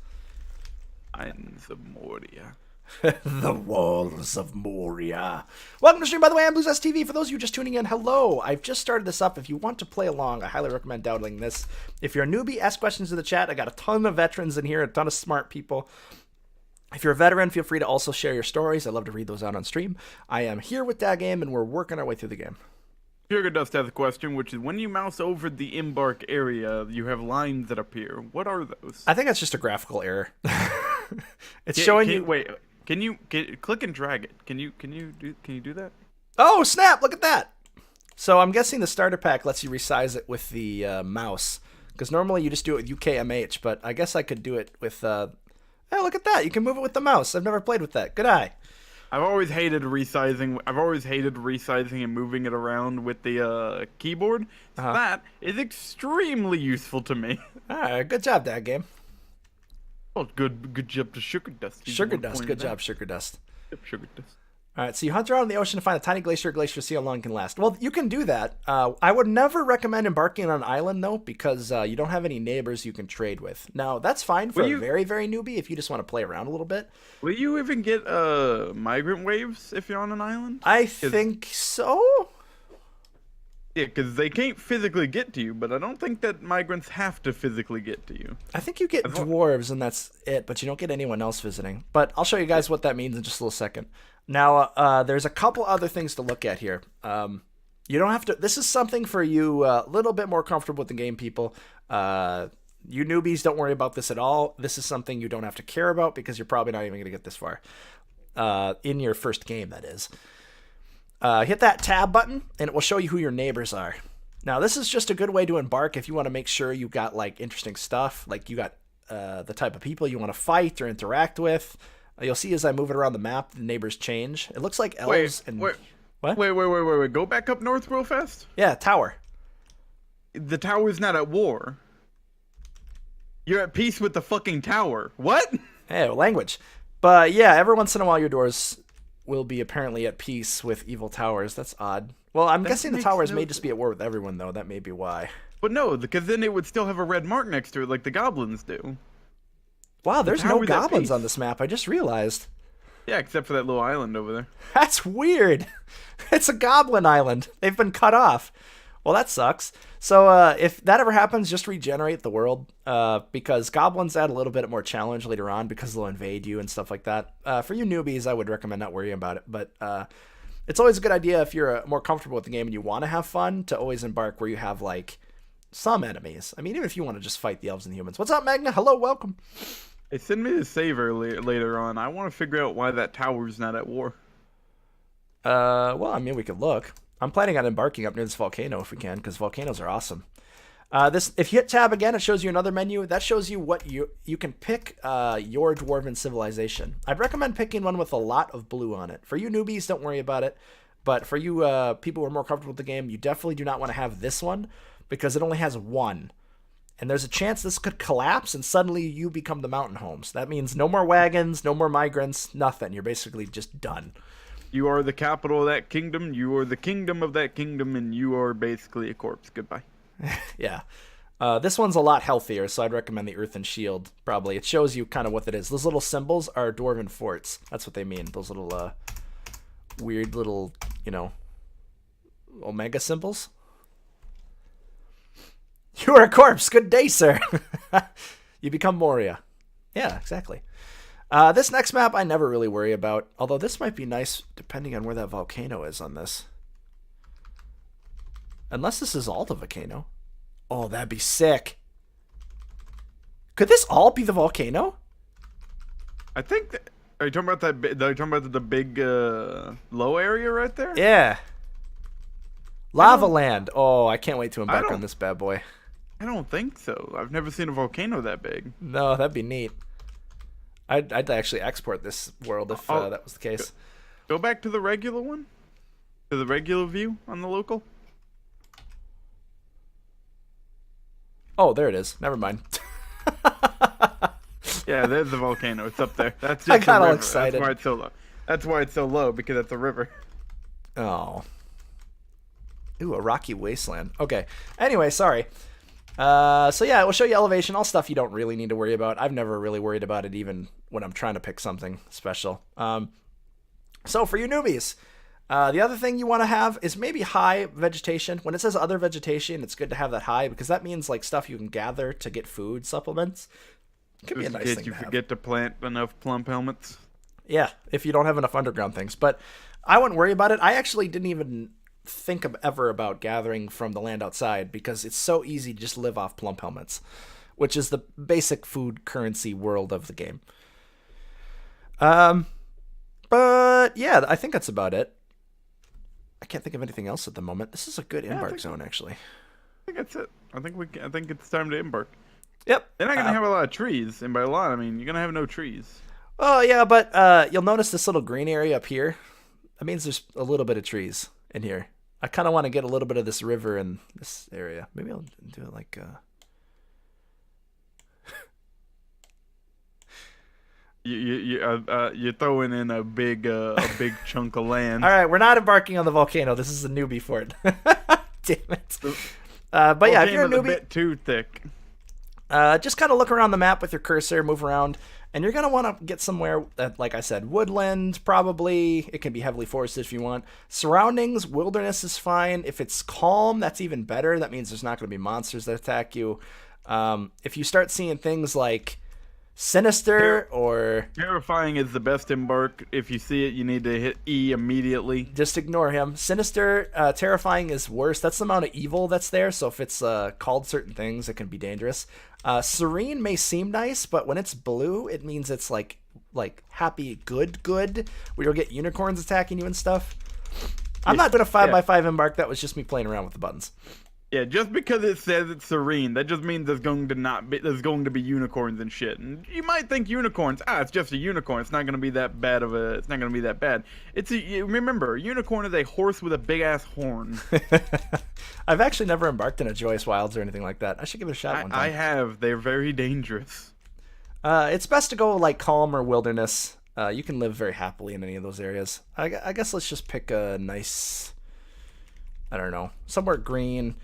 The Moria. The walls of Moria. Welcome to the stream, by the way. I'm BluesSTV. For those of you just tuning in, hello. I've just started this up. If you want to play along, I highly recommend downloading this. If you're a newbie, ask questions in the chat. I got a ton of veterans in here, a ton of smart people. If you're a veteran, feel free to also share your stories. I love to read those out on stream. I am here with that game, and we're working our way through the game. Sugar Dust has a question, which is when you mouse over the EMBARK area, you have lines that appear. What are those? I think that's just a graphical error. It's showing you. Wait, can you click and drag it? Can you do that? Oh snap! Look at that. So I'm guessing the starter pack lets you resize it with the mouse, because normally you just do it with UKMH, but I guess I could do it with. Hey, look at that! You can move it with the mouse. I've never played with that. Good eye. I've always hated resizing. I've always hated resizing and moving it around with the keyboard. So that is extremely useful to me. All right, good job, that game. Oh, good job to Sugar Dust. Sugar Dust, good job, Sugar Dust. Yep, Sugar Dust. All right, so you hunt around in the ocean to find a tiny glacier to see how long it can last. Well, you can do that. I would never recommend embarking on an island, though, because you don't have any neighbors you can trade with. Now, that's fine for a very, very newbie if you just want to play around a little bit. Will you even get migrant waves if you're on an island? I think so. Yeah, because they can't physically get to you, but I don't think that migrants have to physically get to you. I think you get dwarves, and that's it, but you don't get anyone else visiting. But I'll show you guys what that means in just a little second. Now, there's a couple other things to look at here. You don't have to. This is something for you a little bit more comfortable with the game, people. You newbies, don't worry about this at all. This is something you don't have to care about because you're probably not even going to get this far in your first game, that is. Hit that tab button, and it will show you who your neighbors are. Now, this is just a good way to embark if you want to make sure you got like interesting stuff, like you got the type of people you want to fight or interact with. You'll see as I move it around the map, the neighbors change. It looks like elves Wait. What? Wait. Go back up north real fast. Yeah, tower. The tower's not at war. You're at peace with the fucking tower. What? Hey, language. But yeah, every once in a while your doors will be apparently at peace with evil towers. That's odd. Well, I'm guessing the towers may just be at war with everyone, though. That may be why. But no, because then it would still have a red mark next to it like the goblins do. Wow, there's no goblins on this map. I just realized. Yeah, except for that little island over there. That's weird. It's a goblin island. They've been cut off. Well, that sucks. So if that ever happens, just regenerate the world because goblins add a little bit more challenge later on because they'll invade you and stuff like that. For you newbies, I would recommend not worrying about it. But it's always a good idea if you're more comfortable with the game and you want to have fun to always embark where you have like some enemies. I mean, even if you want to just fight the elves and the humans. What's up, Magna? Hello, welcome. Hey, send me the save later on. I want to figure out why that tower's not at war. Well, I mean, we could look. I'm planning on embarking up near this volcano if we can, because volcanoes are awesome. If you hit tab again, it shows you another menu. That shows you what you can pick your dwarven civilization. I'd recommend picking one with a lot of blue on it. For you newbies, don't worry about it. But for you people who are more comfortable with the game, you definitely do not want to have this one because it only has one. And there's a chance this could collapse and suddenly you become the mountain homes. That means no more wagons, no more migrants, nothing. You're basically just done. You are the capital of that kingdom, you are the kingdom of that kingdom, and you are basically a corpse. Goodbye. Yeah. This one's a lot healthier, so I'd recommend the Earthen Shield, probably. It shows you kind of what it is. Those little symbols are dwarven forts. That's what they mean. Those little, weird little, omega symbols. You are a corpse. Good day, sir. You become Moria. Yeah, exactly. This next map I never really worry about, although this might be nice depending on where that volcano is on this. Unless this is all the volcano. Oh, that'd be sick. Could this all be the volcano? I think that, are you talking about that? Are you talking about the big low area right there? Yeah. Lava Land. Oh, I can't wait to embark on this bad boy. I don't think so. I've never seen a volcano that big. No, that'd be neat. I'd actually export this world if that was the case. Go back to the regular one? To the regular view on the local? Oh, there it is. Never mind. Yeah, there's the volcano. It's up there. That's just I got all excited. That's why it's so low. That's why it's so low, because it's a river. Oh. Ooh, a rocky wasteland. Okay. Anyway, sorry. So yeah, it will show you elevation, all stuff you don't really need to worry about. I've never really worried about it even when I'm trying to pick something special. So for you newbies, the other thing you want to have is maybe high vegetation. When it says other vegetation, it's good to have that high because that means like stuff you can gather to get food supplements. Could be a Just in nice case thing you to have. forget to plant enough plump helmets. Yeah, if you don't have enough underground things. But I wouldn't worry about it. I actually didn't even think of ever about gathering from the land outside because it's so easy to just live off plump helmets, which is the basic food currency world of the game. But yeah, I think that's about it. I can't think of anything else at the moment. This is a good embark zone, actually. I think that's it. I think it's time to embark. Yep. They're not gonna have a lot of trees, and by a lot I mean you're gonna have no trees. Oh yeah, but you'll notice this little green area up here. That means there's a little bit of trees in here. I kind of want to get a little bit of this river in this area. Maybe I'll do it like. You're throwing in a big chunk of land. All right, we're not embarking on the volcano. This is a newbie fort. Damn it. But yeah, if you're a newbie, a bit too thick. just kind of look around the map with your cursor, move around, and you're gonna want to get somewhere that, like I said, woodland probably. It can be heavily forested if you want. Surroundings, wilderness is fine. If it's calm, that's even better. That means there's not gonna be monsters that attack you. If you start seeing things like sinister or Terrifying is the best embark. If you see it, you need to hit E immediately. just ignore him. Sinister, terrifying is worse. That's the amount of evil that's there. So if it's called certain things, it can be dangerous. Serene may seem nice, but when it's blue, it means it's like happy, good, where you'll get unicorns attacking you and stuff. I'm not doing a 5x5 embark. That was just me playing around with the buttons. Yeah, just because it says it's serene, that just means there's going to be unicorns and shit. And you might think unicorns, it's just a unicorn. It's not going to be that bad It's not going to be that bad. Remember, a unicorn is a horse with a big ass horn. I've actually never embarked in a Joyous Wilds or anything like that. I should give it a shot one time. I have. They're very dangerous. It's best to go like calm or wilderness. You can live very happily in any of those areas. I guess let's just pick a nice, I don't know, somewhere green.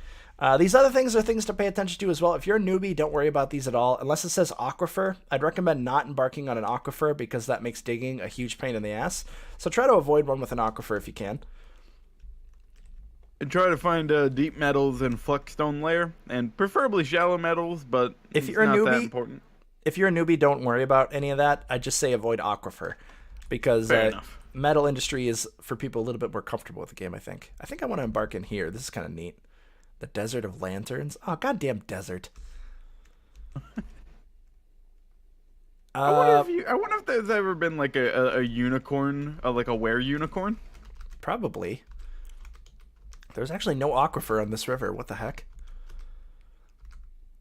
These other things are things to pay attention to as well. If you're a newbie, don't worry about these at all. Unless it says aquifer, I'd recommend not embarking on an aquifer because that makes digging a huge pain in the ass. So try to avoid one with an aquifer if you can. And try to find deep metals and flexstone layer, and preferably shallow metals, but if you're not a newbie, that important. If you're a newbie, don't worry about any of that. I just say avoid aquifer because metal industry is for people a little bit more comfortable with the game, I think. I think I want to embark in here. This is kind of neat. The Desert of Lanterns. Oh, goddamn desert. I wonder if there's ever been like a unicorn, like a were unicorn. Probably. There's actually no aquifer on this river. What the heck?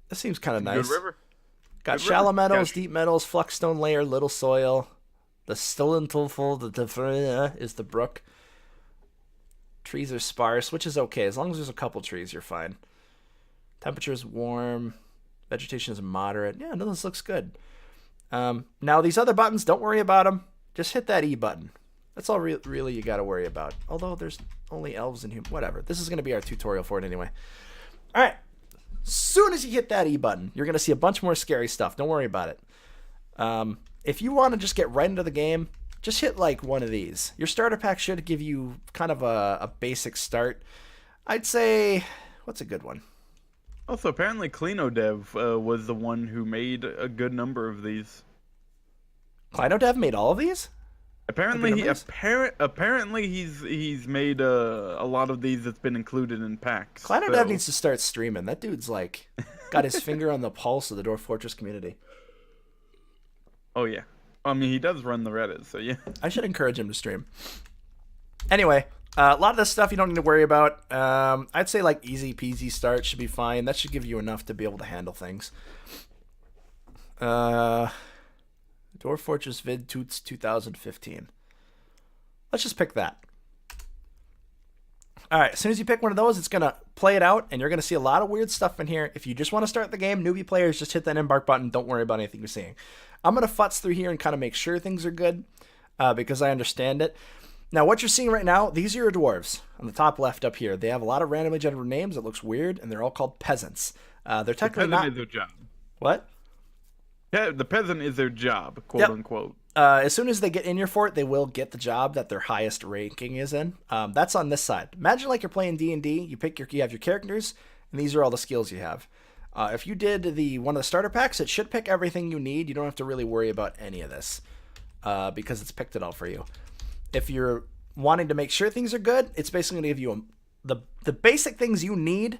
This seems kind of nice. Good river. Got shallow metals, deep metals, flexstone layer, little soil. The Stillentilful is the brook. Trees are sparse, which is okay. As long as there's a couple trees, you're fine. Temperature is warm. Vegetation is moderate. Yeah, no, this looks good. Now, these other buttons, don't worry about them. Just hit that E button. That's all really you got to worry about. Although there's only elves and humans. Whatever. This is going to be our tutorial for it anyway. All right. Soon as you hit that E button, you're going to see a bunch more scary stuff. Don't worry about it. If you want to just get right into the game, just hit like one of these. Your starter pack should give you kind of a basic start. I'd say, what's a good one? Also, apparently ClinoDev was the one who made a good number of these. ClinoDev made all of these? Apparently, he's made a lot of these that's been included in packs. ClinoDev needs to start streaming. That dude's like got his finger on the pulse of the Dwarf Fortress community. Oh yeah. I mean, he does run the Reddit, so yeah. I should encourage him to stream. Anyway, a lot of this stuff you don't need to worry about. I'd say like easy peasy start should be fine. That should give you enough to be able to handle things. Dwarf Fortress Vid Toots 2015. Let's just pick that. All right, as soon as you pick one of those, it's going to play it out, and you're going to see a lot of weird stuff in here. If you just want to start the game, newbie players, just hit that embark button. Don't worry about anything you're seeing. I'm going to futz through here and kind of make sure things are good because I understand it. Now, what you're seeing right now, these are your dwarves on the top left up here. They have a lot of randomly generated names. It looks weird, and they're all called peasants. They're technically not... is their job. What? Yeah, the peasant is their job, quote unquote. As soon as they get in your fort, they will get the job that their highest ranking is in. That's on this side. Imagine like you're playing D&D. You have your characters, and these are all the skills you have. If you did one of the starter packs, it should pick everything you need. You don't have to really worry about any of this because it's picked it all for you. If you're wanting to make sure things are good, it's basically going to give you the basic things you need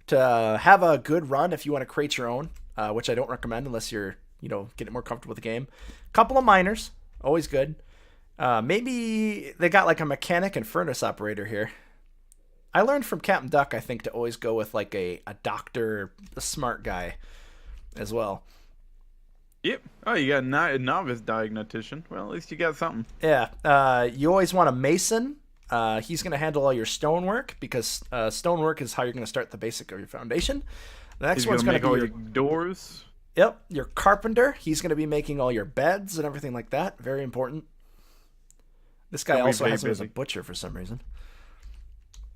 to have a good run if you want to create your own, which I don't recommend unless you're, getting more comfortable with the game. Couple of miners, always good. Maybe they got like a mechanic and furnace operator here. I learned from Captain Duck, I think, to always go with like a doctor, a smart guy as well. Yep. Oh, you got a novice diagnostician. Well, at least you got something. Yeah. You always want a mason. He's going to handle all your stonework because stonework is how you're going to start the basic of your foundation. The next one's going to be all your doors. Yep. Your carpenter. He's going to be making all your beds and everything like that. Very important. This guy also has him as a butcher for some reason.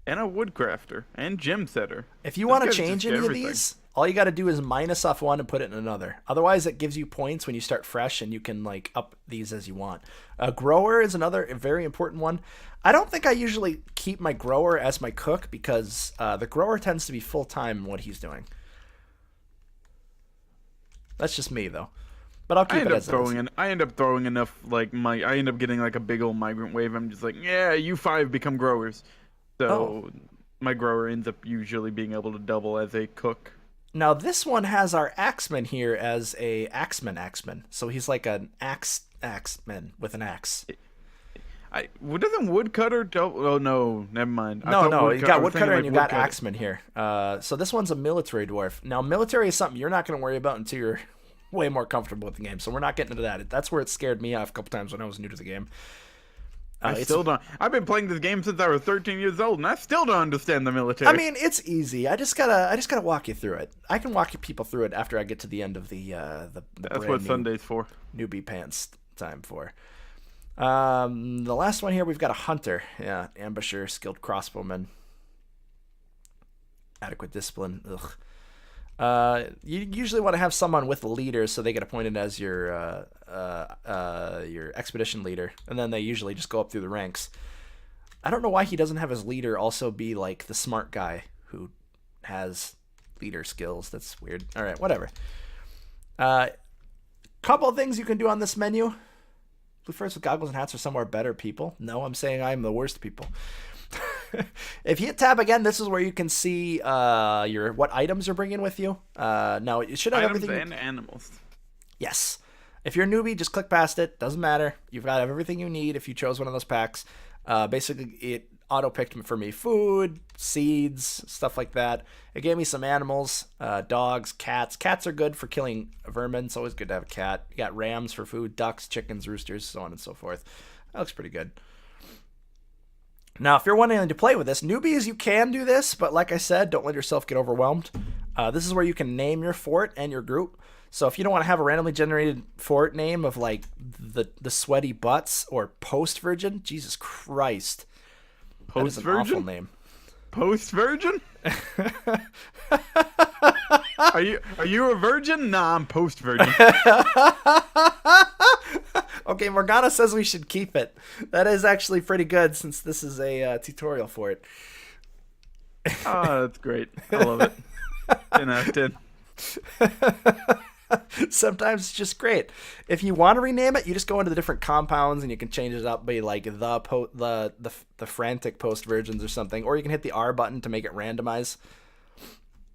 And a woodcrafter and gem setter. If you want to change any of these, all you got to do is minus off one and put it in another. Otherwise, it gives you points when you start fresh, and you can like up these as you want. A grower is another very important one. I don't think I usually keep my grower as my cook because the grower tends to be full time in what he's doing. That's just me though. But I'll keep it as it is. I end up throwing enough I end up getting like a big old migrant wave. I'm just like, yeah, you 5 become growers. So my grower ends up usually being able to double as a cook. Now this one has our axeman here as a axeman. So he's like an axeman with an axe. Doesn't woodcutter double? Oh no, never mind. No, you got woodcutter and you got axeman here. So this one's a military dwarf. Now military is something you're not going to worry about until you're way more comfortable with the game. So we're not getting into that. That's where it scared me off a couple times when I was new to the game. I still don't. I've been playing this game since I was 13 years old, and I still don't understand the military. I mean, it's easy. I just gotta walk you through it. I can walk you people through it after I get to the end of the That's what Sunday's for. Newbie pants time for. The last one here, we've got a hunter. Yeah, ambusher, skilled crossbowman, adequate discipline. Ugh. You usually want to have someone with the leader, so they get appointed as your expedition leader, and then they usually just go up through the ranks. I don't know why he doesn't have his leader also be like the smart guy who has leader skills. That's weird. All right, whatever. Couple of things you can do on this menu. Blue First with goggles and hats are somewhere better people. No, I'm saying I'm the worst people. If you hit tab again, this is where you can see what items you're bringing with you. Now it should have items everything. And animals. Yes. If you're a newbie, just click past it. Doesn't matter. You've got everything you need if you chose one of those packs. Basically, it auto-picked for me food, seeds, stuff like that. It gave me some animals, dogs, cats. Cats are good for killing vermin. It's always good to have a cat. You got rams for food, ducks, chickens, roosters, so on and so forth. That looks pretty good. Now, if you're wanting to play with this, newbies, you can do this, but like I said, don't let yourself get overwhelmed. This is where you can name your fort and your group. So if you don't want to have a randomly generated fort name of like the sweaty butts or post virgin, Jesus Christ, post virgin, that is an awful name. Post virgin. Are you a virgin? Nah, I'm post virgin. Okay, Morgana says we should keep it. That is actually pretty good since this is a tutorial for it. Oh, that's great. I love it. 10 out of 10. Sometimes it's just great. If you want to rename it, you just go into the different compounds and you can change it up by like the frantic post virgins or something, or you can hit the R button to make it randomize.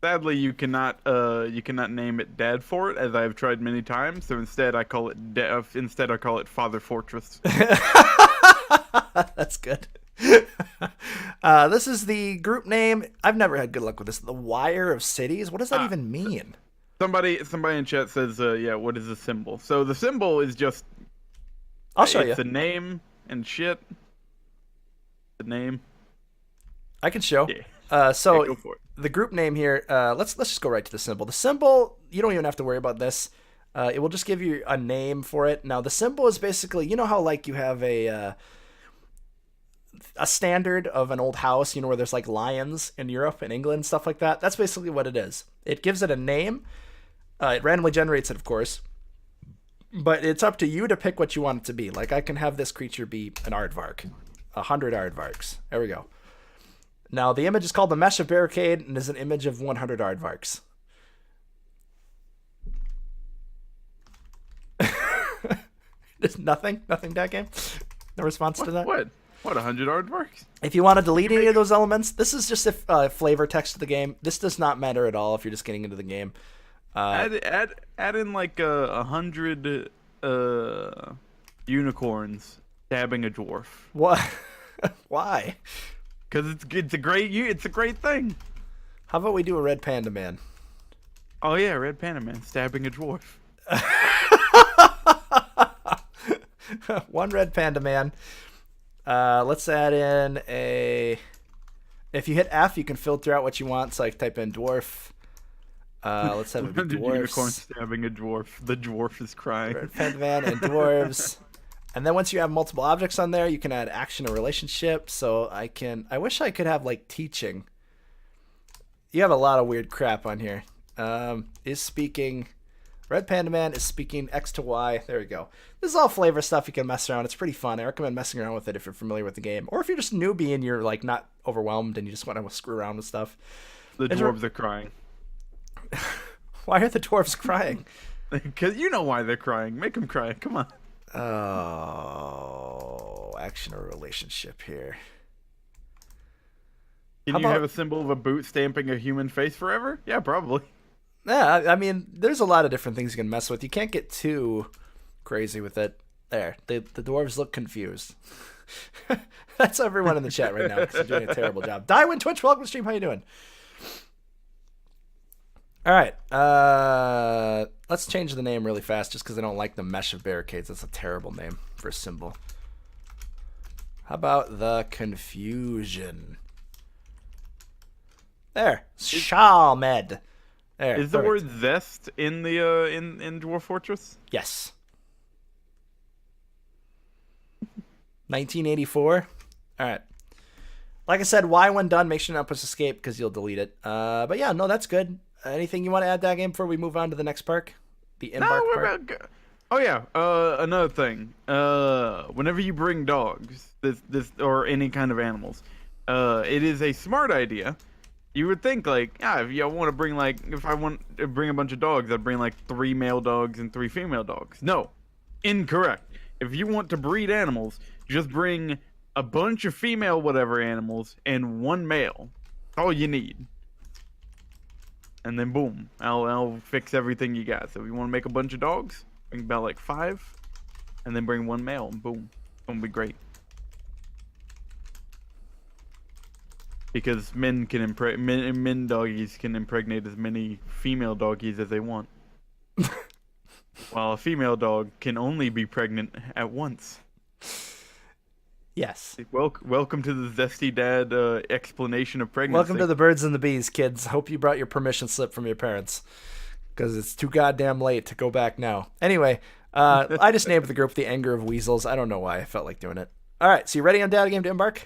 Sadly, you cannot name it Dad Fort, as I have tried many times. So instead, I call it Father Fortress. That's good. This is the group name. I've never had good luck with this. The Wire of Cities. What does that even mean? Somebody in chat says, what is the symbol? So the symbol is just... I'll show you. It's a name and shit. The name. I can show. Yeah. So the group name here, let's just go right to the symbol. The symbol, you don't even have to worry about this. It will just give you a name for it. Now the symbol is basically, you know how like you have a standard of an old house, where there's like lions in Europe and England, stuff like that. That's basically what it is. It gives it a name. It randomly generates it, of course. But it's up to you to pick what you want it to be. Like I can have this creature be an aardvark. 100 aardvarks. There we go. Now, the image is called the Mesh of Barricade and is an image of 100 aardvarks. Just nothing that game. No response to that. What? 100 aardvarks? If you want to delete any of those elements, this is just a flavor text of the game. This does not matter at all if you're just getting into the game. Add in like 100 unicorns stabbing a dwarf. What? Why? Because it's a great thing. How about we do a red panda man? Oh yeah, red panda man stabbing a dwarf. One red panda man. Let's add in a. If you hit F, you can filter out what you want. So like type in dwarf. Let's have it be dwarves. Unicorn stabbing a dwarf. The dwarf is crying. Red panda man and dwarves. And then once you have multiple objects on there, you can add action or relationship. So I wish I could have like teaching. You have a lot of weird crap on here. Is speaking. Red Panda Man is speaking X to Y. There we go. This is all flavor stuff you can mess around. It's pretty fun. I recommend messing around with it if you're familiar with the game. Or if you're just a newbie and you're like not overwhelmed and you just want to screw around with stuff. The dwarves are crying. Why are the dwarves crying? Because you know why they're crying. Make them cry. Come on. Oh, action or relationship here. Can you have a symbol of a boot stamping a human face forever? Yeah, probably. Yeah, I mean, there's a lot of different things you can mess with. You can't get too crazy with it. There, the dwarves look confused. That's everyone in the chat right now because they're doing a terrible job. Dywin Twitch, welcome to stream. How you doing? All right, let's change the name really fast just because I don't like the mesh of barricades. That's a terrible name for a symbol. How about the confusion? There, Shalmed. There, is the word zest in the in Dwarf Fortress? Yes. 1984. All right. Like I said, Y when done, make sure not push escape because you'll delete it. But yeah, no, that's good. Anything you want to add to that game before we move on to the next park? The EMBARK park? Oh yeah. Another thing. Whenever you bring dogs, this or any kind of animals, it is a smart idea. You would think like, if you want to bring if I want to bring a bunch of dogs, I'd bring like 3 male dogs and 3 female dogs. No, incorrect. If you want to breed animals, just bring a bunch of female whatever animals and 1 male. That's all you need. And then boom, I'll fix everything you got. So if you want to make a bunch of dogs, bring about like 5, and then bring 1 male, and boom, it'll be great. Because men doggies can impregnate as many female doggies as they want. While a female dog can only be pregnant at once. Yes. Welcome to the Zesty Dad explanation of pregnancy. Welcome to the birds and the bees, kids. Hope you brought your permission slip from your parents. Because it's too goddamn late to go back now. Anyway, I just named the group The Anger of Weasels. I don't know why I felt like doing it. All right, so you ready on Data Game to EMBARK?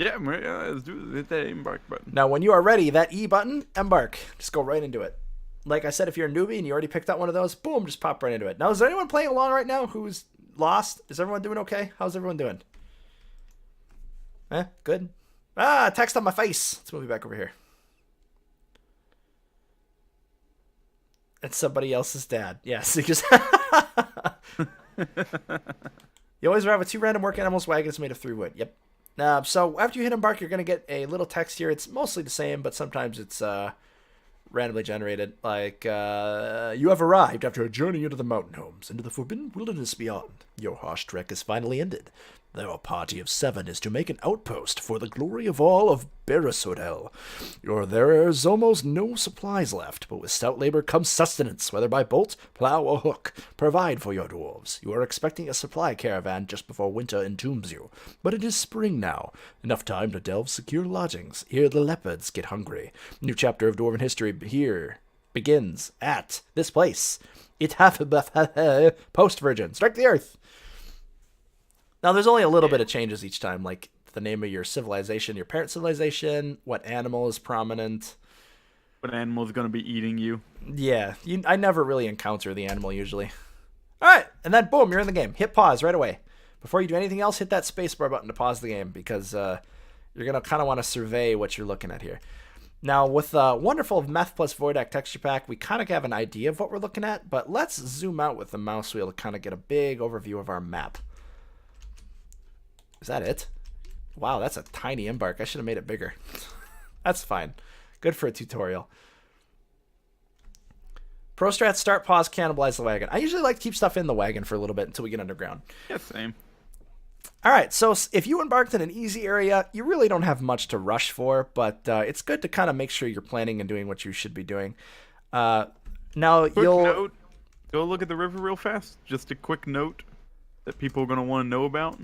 Yeah, let's hit that EMBARK button. Now, when you are ready, that E button, EMBARK. Just go right into it. Like I said, if you're a newbie and you already picked out one of those, boom, just pop right into it. Now, is there anyone playing along right now who's lost? Is everyone doing okay? How's everyone doing? Good. Text on my face. Let's move you back over here. It's somebody else's dad. Yes. You always arrive with 2 random work animals. Wagons made of 3 wood. Yep. So after you hit EMBARK, you're going to get a little text here. It's mostly the same, but sometimes it's randomly generated. Like, you have arrived after a journey into the mountain homes, into the forbidden wilderness beyond. Your harsh trek is finally ended. Our party of 7 is to make an outpost for the glory of all of Beresodel. There is almost no supplies left, but with stout labor comes sustenance, whether by bolt, plow, or hook. Provide for your dwarves. You are expecting a supply caravan just before winter entombs you. But it is spring now. Enough time to delve secure lodgings. Here the leopards get hungry. New chapter of Dwarven history here begins at this place. It hath post-virgin. Strike the earth. Now, there's only a little bit of changes each time, like the name of your civilization, your parent civilization, what animal is prominent. What animal is going to be eating you. Yeah, I never really encounter the animal usually. All right, and then boom, you're in the game. Hit pause right away. Before you do anything else, hit that spacebar button to pause the game because you're going to kind of want to survey what you're looking at here. Now, with wonderful Meth plus Voidac texture pack, we kind of have an idea of what we're looking at, but let's zoom out with the mouse wheel to kind of get a big overview of our map. Is that it? Wow, that's a tiny EMBARK. I should have made it bigger. That's fine. Good for a tutorial. Pro strats, start, pause, cannibalize the wagon. I usually like to keep stuff in the wagon for a little bit until we get underground. Yeah, same. All right, so if you embarked in an easy area, you really don't have much to rush for, but it's good to kind of make sure you're planning and doing what you should be doing. Now, quick note, go look at the river real fast. Just a quick note that people are going to want to know about.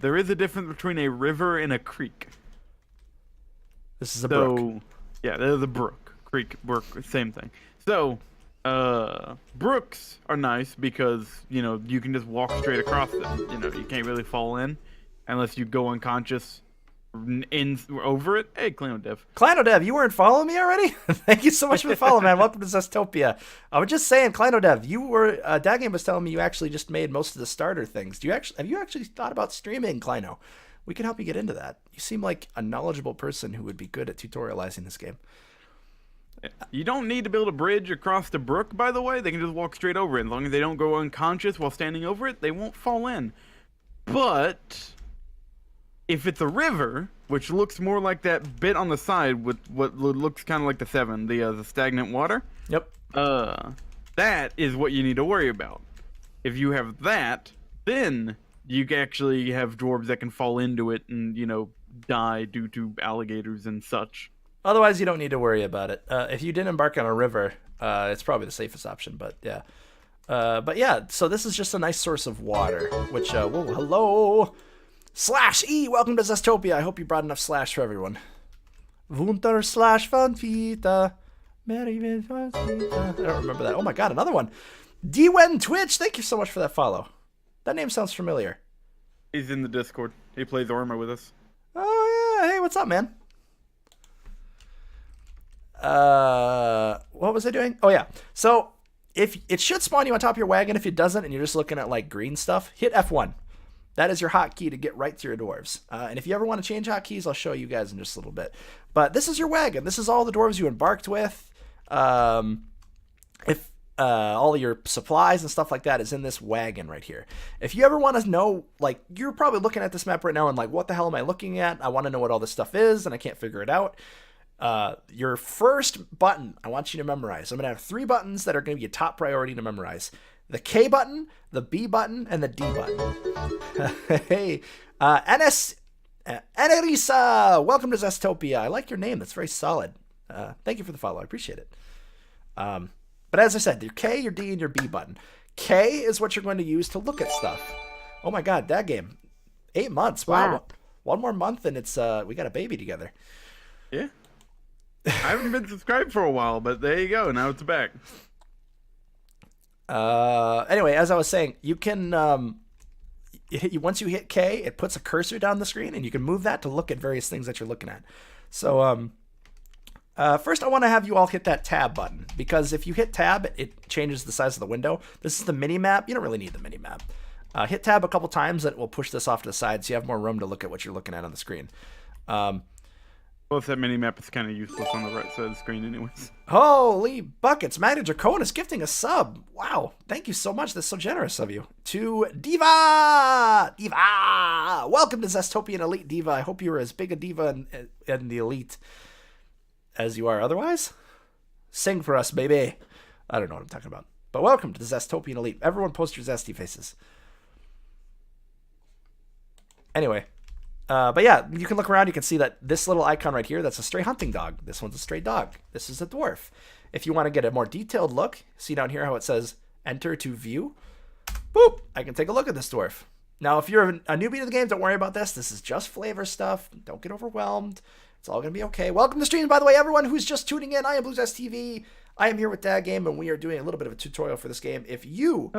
There is a difference between a river and a creek. This is a brook. Yeah, there's a brook. Creek, brook, same thing. So, brooks are nice because, you know, you can just walk straight across them. You know, you can't really fall in unless you go unconscious over it. Hey, Clinodev. Clinodev, you weren't following me already? Thank you so much for the follow, man. Welcome to Zestopia. I was just saying, Clinodev, you were, Dagame was telling me you actually just made most of the starter things. Have you actually thought about streaming, Clino? We can help you get into that. You seem like a knowledgeable person who would be good at tutorializing this game. You don't need to build a bridge across the brook, by the way. They can just walk straight over it. As long as they don't go unconscious while standing over it, they won't fall in. But if it's a river, which looks more like that bit on the side with what looks kind of like the 7, the stagnant water. Yep. That is what you need to worry about. If you have that, then you actually have dwarves that can fall into it and, you know, die due to alligators and such. Otherwise, you don't need to worry about it. If you didn't embark on a river, it's probably the safest option, but yeah. But yeah, so this is just a nice source of water, which, whoa, hello! Slash E, welcome to Zestopia. I hope you brought enough slash for everyone. Wunter slash van Vita. Merry van Vita. I don't remember that. Oh my god, another one. Dwen Twitch, thank you so much for that follow. That name sounds familiar. He's in the Discord. He plays Arma with us. Oh yeah, hey, what's up, man? What was I doing? Oh yeah. So if it should spawn you on top of your wagon, if it doesn't and you're just looking at like green stuff, hit F1. That is your hotkey to get right to your dwarves. And if you ever want to change hotkeys, I'll show you guys in just a little bit. But this is your wagon. This is all the dwarves you embarked with. If all your supplies and stuff like that is in this wagon right here. If you ever want to know, like, you're probably looking at this map right now and like, what the hell am I looking at? I want to know what all this stuff is and I can't figure it out. Your first button, I want you to memorize. I'm going to have 3 buttons that are going to be your top priority to memorize. The K button, the B button, and the D button. Hey, Enerisa, welcome to Zestopia. I like your name. That's very solid. Thank you for the follow. I appreciate it. But as I said, your K, your D, and your B button. K is what you're going to use to look at stuff. Oh my god, that game. 8 months. Wow. One more month and it's we got a baby together. Yeah. I haven't been subscribed for a while, but there you go. Now it's back. Anyway, as I was saying, you can once you hit K, it puts a cursor down the screen, and you can move that to look at various things that you're looking at. So, first I want to have you all hit that tab button, because if you hit tab, it changes the size of the window. This is the mini map. You don't really need the mini map. Hit tab a couple times, and it will push this off to the side, so you have more room to look at what you're looking at on the screen. Plus, that mini-map is kind of useless on the right side of the screen anyways. Holy buckets. Magna Draconis gifting a sub. Wow. Thank you so much. That's so generous of you. To Diva! Diva! Welcome to Zestopian Elite, Diva. I hope you're as big a diva in the Elite as you are otherwise. Sing for us, baby. I don't know what I'm talking about. But welcome to the Zestopian Elite. Everyone post your zesty faces. Anyway. But yeah, you can look around. You can see that this little icon right here, that's a stray hunting dog. This one's a stray dog. This is a dwarf. If you want to get a more detailed look, see down here how it says enter to view. Boop! I can take a look at this dwarf. Now, if you're a newbie to the game, don't worry about this. This is just flavor stuff. Don't get overwhelmed. It's all going to be okay. Welcome to the stream, by the way, everyone who's just tuning in. I am Blues TV. I am here with Dad Game, and we are doing a little bit of a tutorial for this game. If you...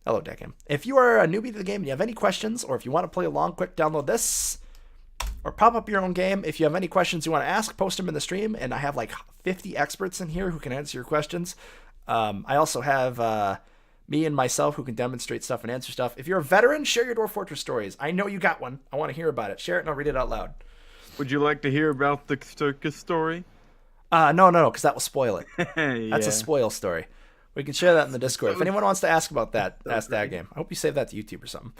Hello, Deckham. If you are a newbie to the game and you have any questions, or if you want to play along, quick download this, or pop up your own game. If you have any questions you want to ask, post them in the stream, and I have like 50 experts in here who can answer your questions. I also have me and myself who can demonstrate stuff and answer stuff. If you're a veteran, share your Dwarf Fortress stories. I know you got one. I want to hear about it. Share it and I'll read it out loud. Would you like to hear about the circus story? No, because that will spoil it. That's a Yeah. spoil story. We can share that in the Discord. If So, anyone wants to ask about that, so ask that great. game. I hope you save that to YouTube or something.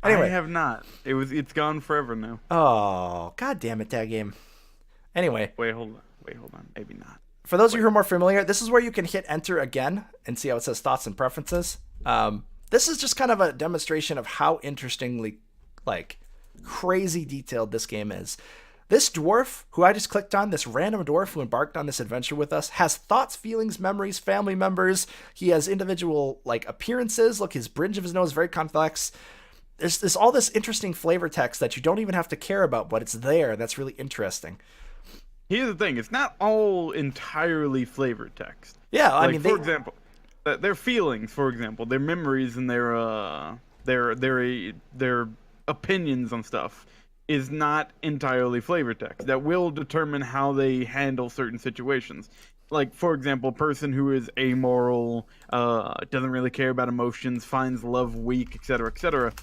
I Anyway. have not. It's gone forever now. Oh, god damn it, that game. Anyway, Wait, hold on. Wait, hold on. Maybe not. for those of you who are more familiar, this is where you can hit enter again and see how it says thoughts and preferences. This is just kind of a demonstration of how interestingly, like, crazy detailed this game is. This dwarf, who I just clicked on, this random dwarf who embarked on this adventure with us, has thoughts, feelings, memories, family members. He has individual, like, appearances. Look, his bridge of his nose is very complex. There's all this interesting flavor text that you don't even have to care about, but it's there. That's really interesting. Here's the thing: it's not all entirely flavor text. Yeah, I Like, mean, for example, their feelings, for example, their memories and their opinions on stuff is not entirely flavor text. That will determine how they handle certain situations. Like, for example, a person who is amoral, doesn't really care about emotions, finds love weak, etc., etc.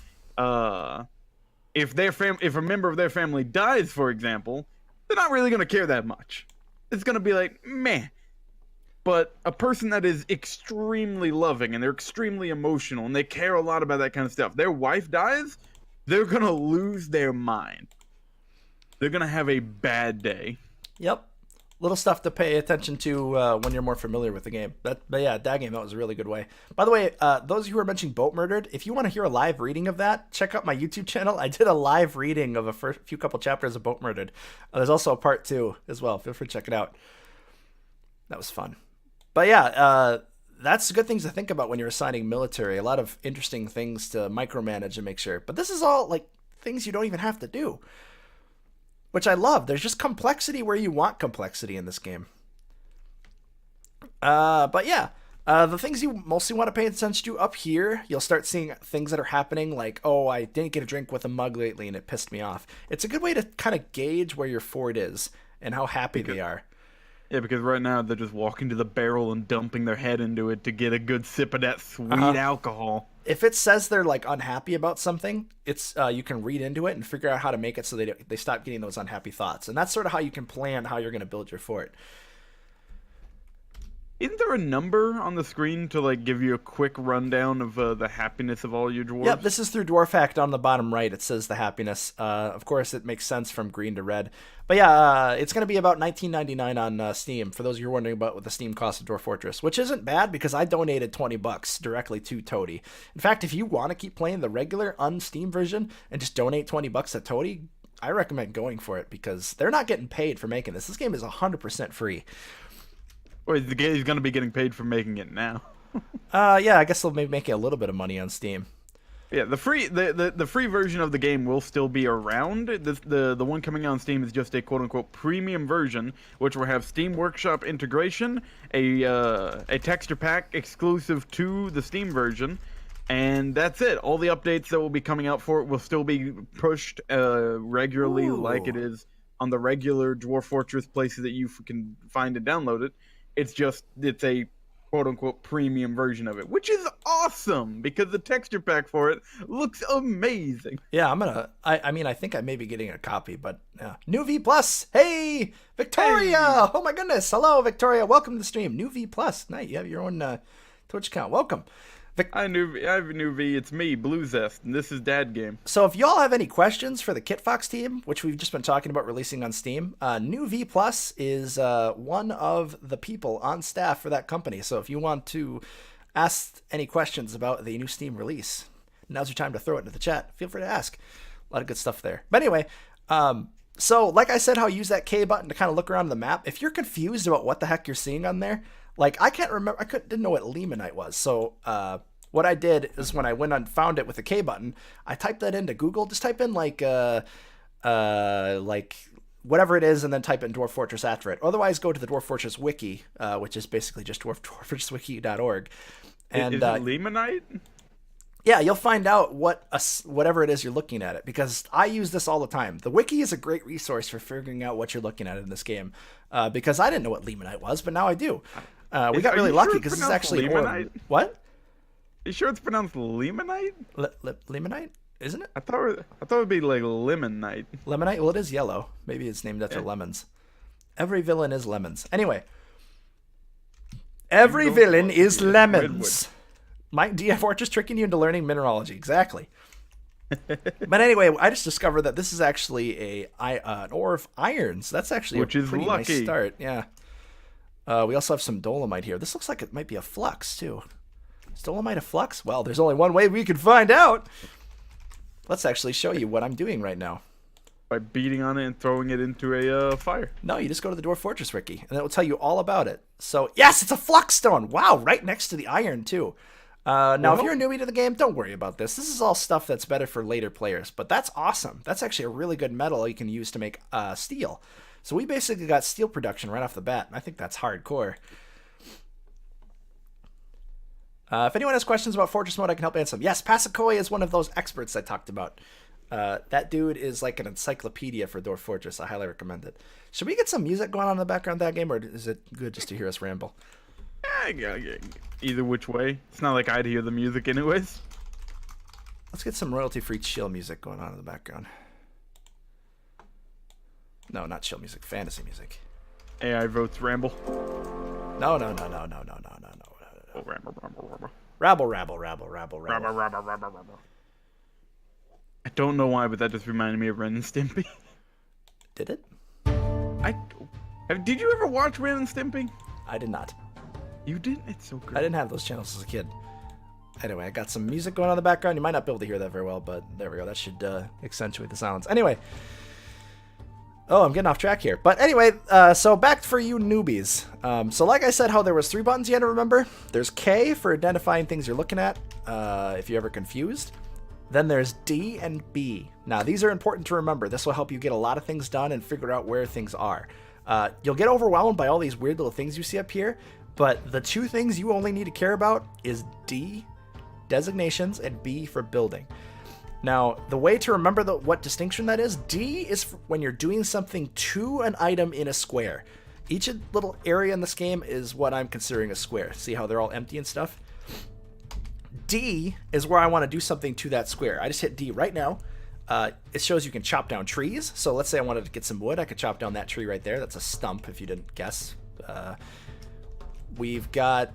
If if a member of their family dies, for example, they're not really gonna care that much. It's gonna be like, meh. But a person that is extremely loving and they're extremely emotional and they care a lot about that kind of stuff, their wife dies, they're gonna lose their mind. They're gonna have a bad day. yep. Little stuff to pay attention to when you're more familiar with the game. But yeah, that game, that was a really good way. By the way, those of you who are mentioning Boat Murdered, if you want to hear a live reading of that, check out my YouTube channel. I did a live reading of a few couple chapters of Boat Murdered. There's also a part 2 as well. Feel free to check it out. That was fun. But yeah, that's good things to think about when you're assigning military. A lot of interesting things to micromanage and make sure. But this is all like things you don't even have to do, which I love. There's just complexity where you want complexity in this game. But yeah, the things you mostly want to pay attention to up here, you'll start seeing things that are happening like, oh, I didn't get a drink with a mug lately and it pissed me off. It's a good way to kind of gauge where your fort is and how happy they are. Yeah, because right now they're just walking to the barrel and dumping their head into it to get a good sip of that sweet alcohol. If it says they're like unhappy about something, it's you can read into it and figure out how to make it so they stop getting those unhappy thoughts. And that's sort of how you can plan how you're going to build your fort. Isn't there a number on the screen to like give you a quick rundown of the happiness of all your dwarves? Yep, this is through Dwarf Hack on the bottom right. It says the happiness. Of course, it makes sense from green to red. But yeah, it's going to be about $19.99 on Steam, for those of you who are wondering about what the Steam cost of Dwarf Fortress, which isn't bad because I donated $20 directly to Toady. In fact, if you want to keep playing the regular un-Steam version and just donate $20 to Toady, I recommend going for it because they're not getting paid for making this. This game is 100% free. Or he's going to be getting paid for making it now. Yeah, I guess they'll maybe make a little bit of money on Steam. Yeah, the free version of the game will still be around. The one coming out on Steam is just a quote unquote premium version, which will have Steam Workshop integration, a texture pack exclusive to the Steam version, and that's it. All the updates that will be coming out for it will still be pushed regularly, like it is on the regular Dwarf Fortress places that you can find and download it. It's a quote-unquote premium version of it, which is awesome because the texture pack for it looks amazing. Yeah, I mean, I think I may be getting a copy, but yeah. New V Plus! Hey! Victoria! Hey! Oh my goodness! Hello, Victoria! Welcome to the stream. New V Plus. Nice, you have your own Twitch account. Welcome. I have a new V. It's me, Blue Zest, and this is Dad Game. So if y'all have any questions for the Kit Fox team, which we've just been talking about releasing on Steam, New V Plus is one of the people on staff for that company. So if you want to ask any questions about the new Steam release, now's your time to throw it into the chat. Feel free to ask. A lot of good stuff there. But anyway, so like I said, how I use that K button to kind of look around the map. If you're confused about what the heck you're seeing on there, like I can't remember, didn't know what Limonite was. So what I did is when I went and found it with the K button, I typed that into Google. Just type in like whatever it is, and then type in Dwarf Fortress after it. Otherwise, go to the Dwarf Fortress wiki, which is basically just dwarffortresswiki.org. And is it Limonite? yeah, you'll find out whatever it is you're looking at it, because I use this all the time. The wiki is a great resource for figuring out what you're looking at in this game, because I didn't know what Limonite was, but now I do. We got really lucky because this is actually Limonite? what? You sure it's pronounced Limonite? Limonite? Isn't it? I thought it would be like Lemon Knight. Lemonite? Well, it is yellow. Maybe it's named after lemons. Every villain is lemons. Anyway. Every villain is lemons. Might DF Fortress tricking you into learning mineralogy. Exactly. But anyway, I just discovered that this is actually an ore of irons. That's actually Which a is pretty lucky. nice start. Yeah. We also have some dolomite here. This looks like it might be a flux, too. Is dolomite a flux? Well, there's only one way we can find out. Let's actually show you what I'm doing right now. By beating on it and throwing it into a fire. No, you just go to the Dwarf Fortress Wiki, and it will tell you all about it. So, yes, it's a flux stone. Wow, right next to the iron, too. Now, if you're a newbie to the game, don't worry about this. This is all stuff that's better for later players, but that's awesome. That's actually a really good metal you can use to make steel. So we basically got steel production right off the bat, and I think that's hardcore. If anyone has questions about Fortress mode, I can help answer them. Yes, Pasakoi is one of those experts I talked about. That dude is like an encyclopedia for Dwarf Fortress. I highly recommend it. Should we get some music going on in the background of that game, or is it good just to hear us ramble? Yeah, either which way. It's not like I'd hear the music anyways. Let's get some royalty-free chill music going on in the background. No, not chill music. Fantasy music. AI votes ramble. No. Oh, ramble. Rabble. I don't know why, but that just reminded me of Ren and Stimpy. Did it? Did you ever watch Ren and Stimpy? I did not. You didn't? It's so good. I didn't have those channels as a kid. Anyway, I got some music going on in the background. You might not be able to hear that very well, but there we go. That should accentuate the silence. Anyway. Oh, I'm getting off track here. But anyway, so back for you newbies. So like I said, how there was 3 buttons you had to remember. There's K for identifying things you're looking at, if you're ever confused. Then there's D and B. Now, these are important to remember. This will help you get a lot of things done and figure out where things are. You'll get overwhelmed by all these weird little things you see up here, but the 2 things you only need to care about is D, designations, and B for building. Now, the way to remember what distinction that is, D is when you're doing something to an item in a square. Each little area in this game is what I'm considering a square. See how they're all empty and stuff? D is where I want to do something to that square. I just hit D right now. It shows you can chop down trees. So let's say I wanted to get some wood. I could chop down that tree right there. That's a stump if you didn't guess. We've got...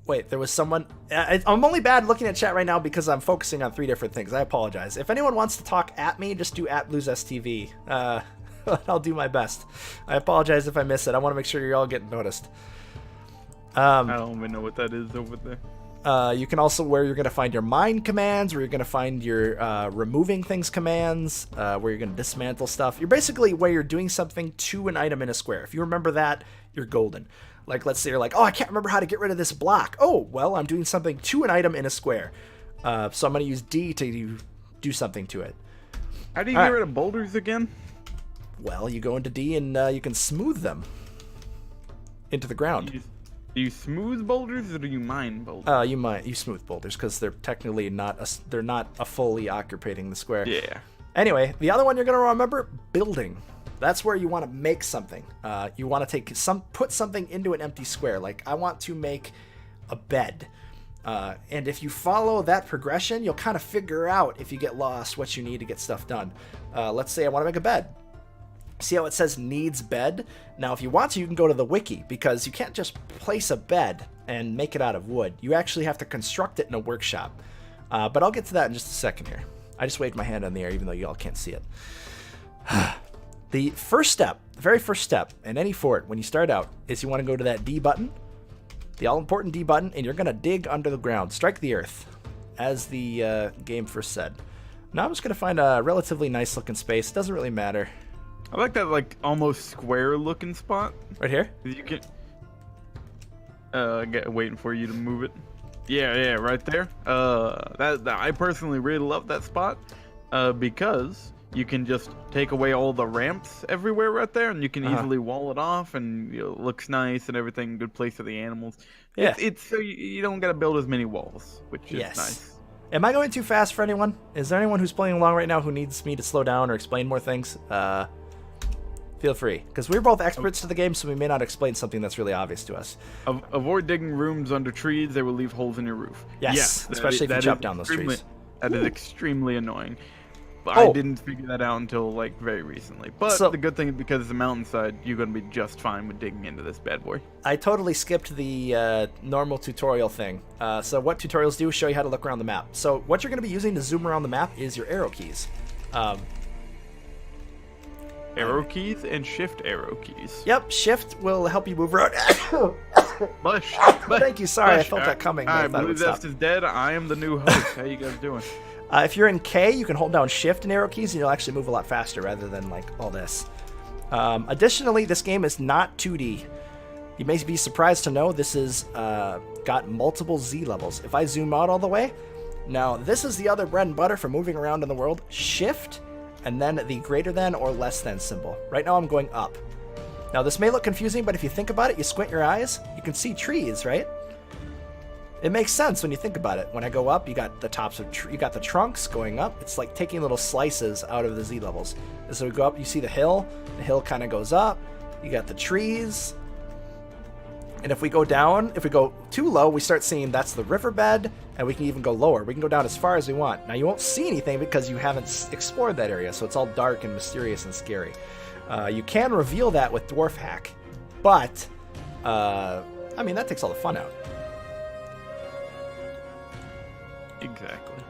Wait, there was someone... I'm only bad looking at chat right now because I'm focusing on 3 different things. I apologize. If anyone wants to talk at me, just do @BluesSTV. I'll do my best. I apologize if I miss it. I want to make sure you're all getting noticed. I don't even know what that is over there. You can also where you're going to find your mine commands, where you're going to find your removing things commands, where you're going to dismantle stuff. You're basically where you're doing something to an item in a square. If you remember that, you're golden. Like, let's say you're like, oh, I can't remember how to get rid of this block. Oh, well, I'm doing something to an item in a square. So I'm going to use D to do something to it. How do you get rid of boulders again? Well, you go into D and you can smooth them into the ground. Do you smooth boulders or do you mine boulders? You smooth boulders because they're technically not a fully occupying the square. Yeah. Anyway, the other one you're gonna remember, building. That's where you want to make something. You want to put something into an empty square. Like I want to make a bed. And if you follow that progression, you'll kind of figure out if you get lost what you need to get stuff done. Let's say I want to make a bed. See how it says needs bed? Now, if you want to, you can go to the wiki because you can't just place a bed and make it out of wood. You actually have to construct it in a workshop. But I'll get to that in just a second here. I just waved my hand in the air even though you all can't see it. The very first step in any fort when you start out is you want to go to that D button, the all-important D button, and you're going to dig under the ground, strike the earth, as the game first said. Now I'm just going to find a relatively nice-looking space. It doesn't really matter. I like that like almost square-looking spot. Right here? You can... waiting for you to move it. Yeah, right there. I personally really love that spot because you can just take away all the ramps everywhere right there, and you can easily wall it off, and it looks nice and everything. Good place for the animals. Yeah, it's so you don't gotta build as many walls, which is nice. Am I going too fast for anyone? Is there anyone who's playing along right now who needs me to slow down or explain more things? Feel free, because we're both experts to the game, so we may not explain something that's really obvious to us. Avoid digging rooms under trees; they will leave holes in your roof. Yes, especially if you chop down those trees. That is extremely annoying. But Oh. I didn't figure that out until like very recently. But So- the good thing is because it's a mountainside, you're gonna be just fine with digging into this bad boy. I totally skipped the normal tutorial thing. So what tutorials do is show you how to look around the map. So what you're going to be using to zoom around the map is your arrow keys. Arrow keys and shift arrow keys. Yep, shift will help you move around. Bush. Thank you, sorry, I felt that coming. I Alright, thought it Blue would stop. Zest is dead. I am the new host. How you guys doing? If you're in K, you can hold down shift and arrow keys, and you'll actually move a lot faster rather than like all this. Additionally, this game is not 2D. You may be surprised to know this is got multiple Z levels. If I zoom out all the way, now this is the other bread and butter for moving around in the world. Shift, and then the greater than or less than symbol. Right now I'm going up. Now this may look confusing, but if you think about it, you squint your eyes, you can see trees, right? It makes sense when you think about it. When I go up, you got the tops of you got the trunks going up. It's like taking little slices out of the Z levels. And so we go up, you see the hill kind of goes up. You got the trees. And if we go down, if we go too low, we start seeing that's the riverbed, and we can even go lower. We can go down as far as we want. Now, you won't see anything because you haven't explored that area, so it's all dark and mysterious and scary. You can reveal that with Dwarf Hack, but, I mean, that takes all the fun out. Exactly.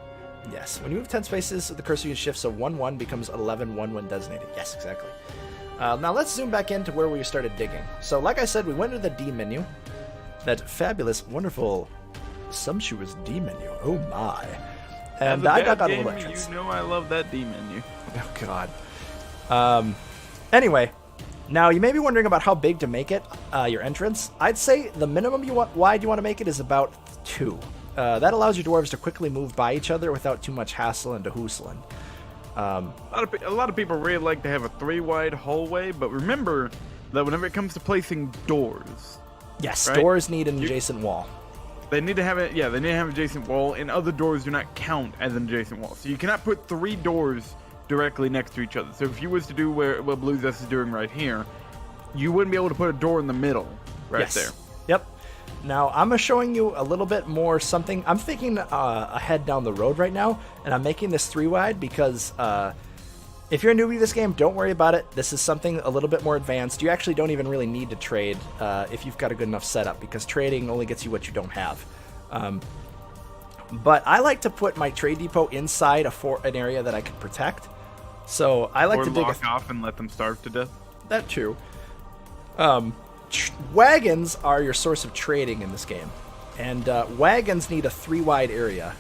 Yes, when you move 10 spaces, the cursor you shift, so 1-1 becomes 11-1 when designated. Yes, exactly. Now let's zoom back into where we started digging. So like I said, we went to the D menu. That fabulous, wonderful, sumptuous D menu. Oh my. And I got a little entrance. You know I love that D menu. Oh god. Anyway, now you may be wondering about how big to make it, your entrance. I'd say the minimum wide you want to make it is about 2. That allows your dwarves to quickly move by each other without too much hassle and hoosling. A lot of people really like to have a 3-wide hallway, but remember that whenever it comes to placing doors, yes, right? Doors need an adjacent wall. they need to have it. Yeah, they need to have an adjacent wall, and other doors do not count as an adjacent wall. So you cannot put 3 doors directly next to each other. So if you was to do what Blue Zest is doing right here, you wouldn't be able to put a door in the middle right there. Yep. Now, I'm showing you a little bit more something. I'm thinking ahead down the road right now, and I'm making this 3-wide because if you're a newbie to this game, don't worry about it. This is something a little bit more advanced. You actually don't even really need to trade if you've got a good enough setup, because trading only gets you what you don't have. But I like to put my trade depot inside an area that I can protect. So I like Or to dig lock off and let them starve to death. that too. Wagons are your source of trading in this game, and wagons need a 3-wide area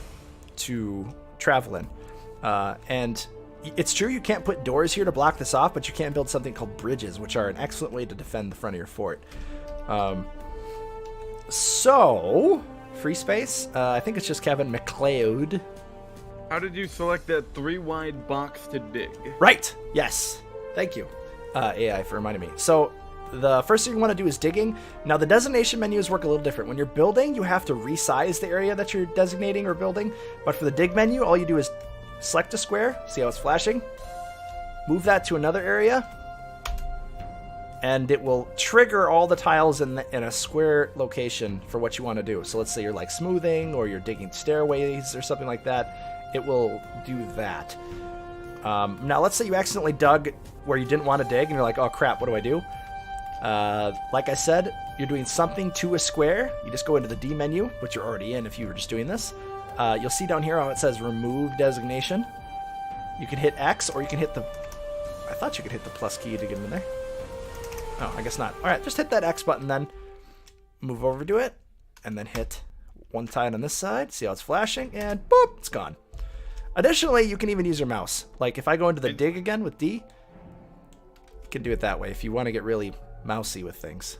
to travel in. And it's true you can't put doors here to block this off, but you can build something called bridges, which are an excellent way to defend the front of your fort. So, free space. I think it's just Kevin McLeod. How did you select that 3-wide box to dig? Right. Yes. Thank you, AI, for reminding me. So the first thing you want to do is digging. Now, the designation menus work a little different. When you're building, you have to resize the area that you're designating or building. But for the dig menu, all you do is select a square. See how it's flashing? Move that to another area, and it will trigger all the tiles in a square location for what you want to do. So let's say you're like smoothing, or you're digging stairways or something like that. It will do that. Now, let's say you accidentally dug where you didn't want to dig, and you're like, oh crap, what do I do? Like I said, you're doing something to a square. You just go into the D menu, which you're already in if you were just doing this. You'll see down here how it says remove designation. You can hit X, or you can hit the... I thought you could hit the plus key to get in there. Oh, I guess not. Alright, just hit that X button then. Move over to it, and then hit one tile on this side. See how it's flashing, and boop, it's gone. Additionally, you can even use your mouse. Like if I go into the dig again with D, you can do it that way if you want to get really mousy with things.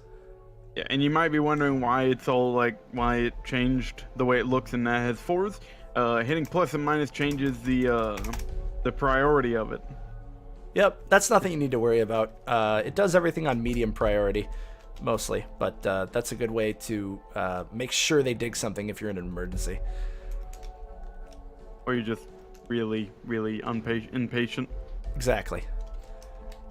Yeah, and you might be wondering why it's all like why it changed the way it looks and that has 4s. Hitting plus and minus changes the priority of it. Yep, that's nothing you need to worry about. It does everything on medium priority, mostly, but that's a good way to make sure they dig something if you're in an emergency. Or you're just really, really impatient. Exactly.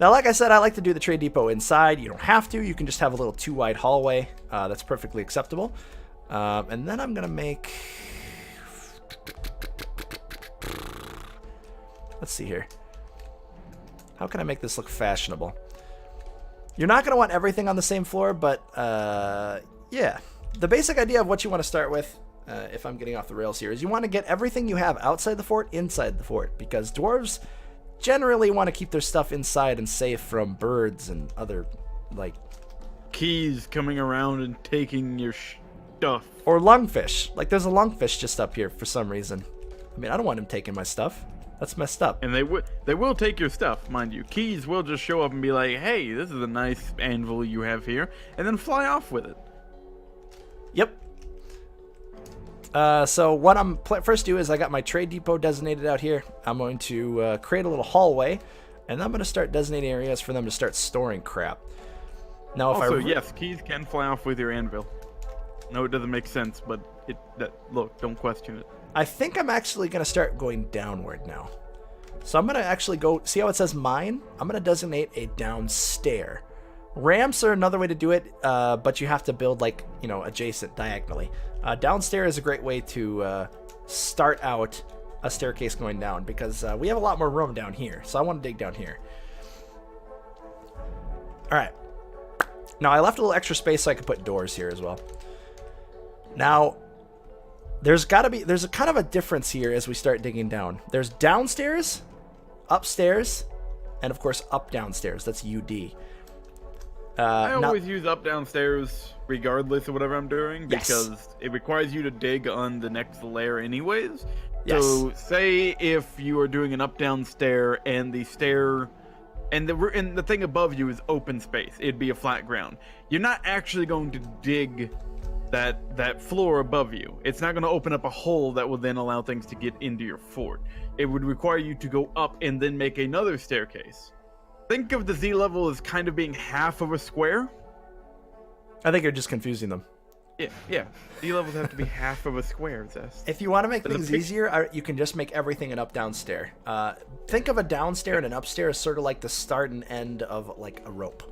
Now, like I said, I like to do the trade depot inside. You don't have to. You can just have a little 2-wide hallway. That's perfectly acceptable. And then I'm going to make... Let's see here. How can I make this look fashionable? You're not going to want everything on the same floor, but yeah. The basic idea of what you want to start with, if I'm getting off the rails here, is you want to get everything you have outside the fort inside the fort, because dwarves generally want to keep their stuff inside and safe from birds and other, like... keys coming around and taking your stuff. Or lungfish. Like, there's a lungfish just up here for some reason. I mean, I don't want him taking my stuff. That's messed up. And they will take your stuff, mind you. Keys will just show up and be like, hey, this is a nice anvil you have here, and then fly off with it. Yep. So what I'm first do is I got my trade depot designated out here. I'm going to create a little hallway, and I'm going to start designating areas for them to start storing crap. Now, if also, yes, keys can fly off with your anvil. No, it doesn't make sense, but look, don't question it. I think I'm actually going to start going downward now. So I'm going to actually go, see how it says mine? I'm going to designate a downstair. Ramps are another way to do it, but you have to build, like, you know, adjacent diagonally. Downstairs is a great way to start out a staircase going down, because we have a lot more room down here. So I want to dig down here. All right. Now, I left a little extra space so I could put doors here as well. Now, there's a kind of a difference here as we start digging down. There's downstairs, upstairs, and of course up downstairs. That's UD. I always use up downstairs regardless of whatever I'm doing, because it requires you to dig on the next layer anyways. Yes. So say if you are doing an up down stair and the stair and the thing above you is open space, it'd be a flat ground. You're not actually going to dig that floor above you. It's not going to open up a hole that will then allow things to get into your fort. It would require you to go up and then make another staircase. Think of the Z level as kind of being half of a square. I think you're just confusing them. Yeah. Z levels have to be half of a square, Zest. If you want to make things easier, you can just make everything an up-down stair. Think of a down stair and an up stair as sort of like the start and end of, like, a rope.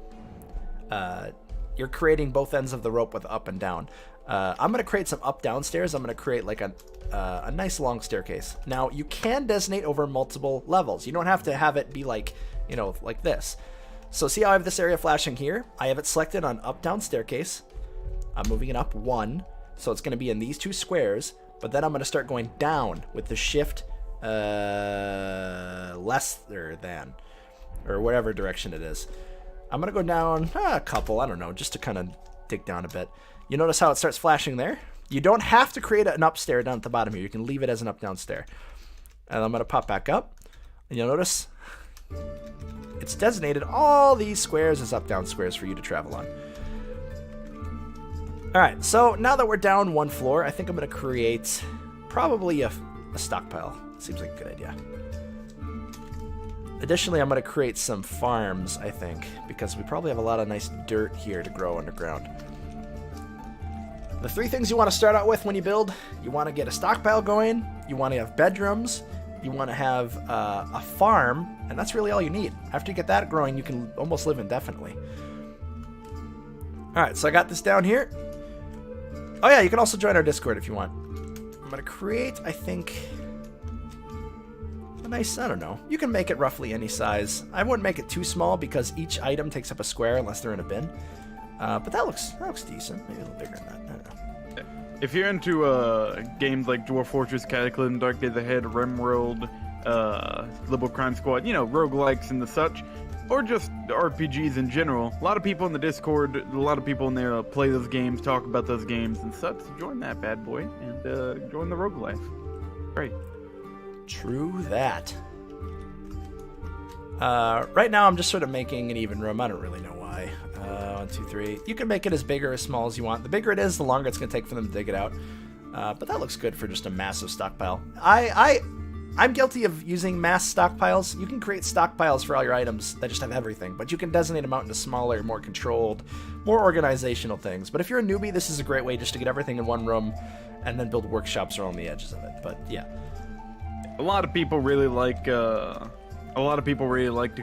You're creating both ends of the rope with up and down. I'm going to create some up-down stairs. I'm going to create, like, a nice long staircase. Now, you can designate over multiple levels. You don't have to have it be like, you know, like this. So see how I have this area flashing here? I have it selected on up-down staircase. I'm moving it up 1, so it's going to be in these 2 squares, but then I'm going to start going down with the shift lesser than, or whatever direction it is. I'm going to go down a couple, I don't know, just to kind of dig down a bit. You notice how it starts flashing there? You don't have to create an up stair down at the bottom here. You can leave it as an up-down stair. And I'm going to pop back up, and you'll notice it's designated all these squares as up-down squares for you to travel on. Alright, so now that we're down 1 floor, I think I'm going to create probably a stockpile. Seems like a good idea. Additionally, I'm going to create some farms, I think, because we probably have a lot of nice dirt here to grow underground. The 3 things you want to start out with when you build: you want to get a stockpile going, you want to have bedrooms, you want to have a farm, and that's really all you need. After you get that growing, you can almost live indefinitely. Alright, so I got this down here. Oh yeah, you can also join our Discord if you want. I'm going to create, I think, a nice, I don't know. You can make it roughly any size. I wouldn't make it too small because each item takes up a square unless they're in a bin. But that looks decent. Maybe a little bigger than that. I don't know. If you're into games like Dwarf Fortress, Cataclysm, Dark Days Ahead, Rimworld, Liberal Crime Squad, you know, roguelikes and the such, or just RPGs in general, a lot of people in the Discord, a lot of people in there play those games, talk about those games and such. So join that bad boy and join the roguelife. Great. True that. Right now I'm just sort of making an even room. I don't really know why. 1, 2, 3. You can make it as big or as small as you want. The bigger it is, the longer it's going to take for them to dig it out. But that looks good for just a massive stockpile. I'm guilty of using mass stockpiles. You can create stockpiles for all your items that just have everything, but you can designate them out into smaller, more controlled, more organizational things. But if you're a newbie, this is a great way just to get everything in one room and then build workshops around the edges of it. But yeah. A lot of people really like to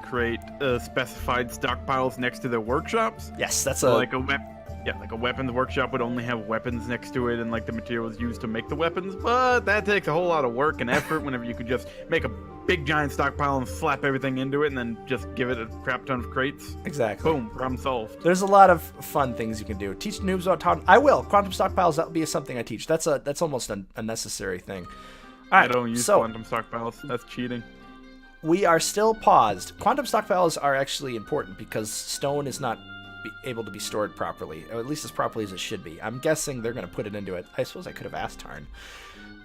create specified stockpiles next to their workshops. Yes, that's like Yeah, like a weapons workshop would only have weapons next to it and like the materials used to make the weapons, but that takes a whole lot of work and effort whenever you could just make a big giant stockpile and slap everything into it and then just give it a crap ton of crates. Exactly. Boom, problem solved. There's a lot of fun things you can do. Teach noobs about I will. Quantum stockpiles, that'll be something I teach. That's almost a necessary thing. All right, I don't use quantum stockpiles. That's cheating. We are still paused. Quantum stockpiles are actually important because stone is not able to be stored properly, or at least as properly as it should be. I'm guessing they're going to put it into it. I suppose I could have asked Tarn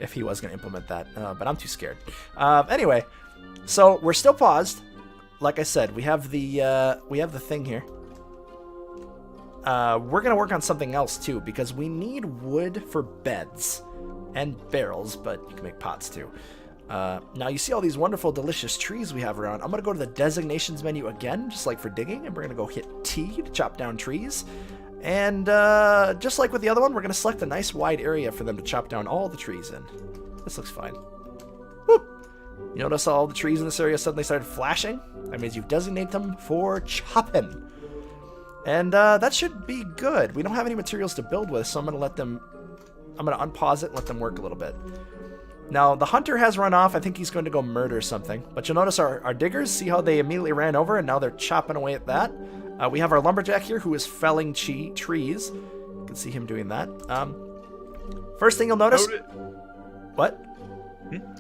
if he was going to implement that, but I'm too scared. Anyway, so we're still paused. Like I said, we have the thing here. We're going to work on something else too, because we need wood for beds and barrels, but you can make pots too. Now you see all these wonderful, delicious trees we have around. I'm going to go to the designations menu again, just like for digging, and we're going to go hit T to chop down trees. And just like with the other one, we're going to select a nice wide area for them to chop down all the trees in. This looks fine. Whoop! You notice all the trees in this area suddenly started flashing? That means you designate them for chopping. And that should be good. We don't have any materials to build with, so I'm going to unpause it and let them work a little bit. Now, the hunter has run off. I think he's going to go murder something. But you'll notice our diggers, see how they immediately ran over, and now they're chopping away at that. We have our lumberjack here who is felling trees. You can see him doing that. First thing you'll notice... What?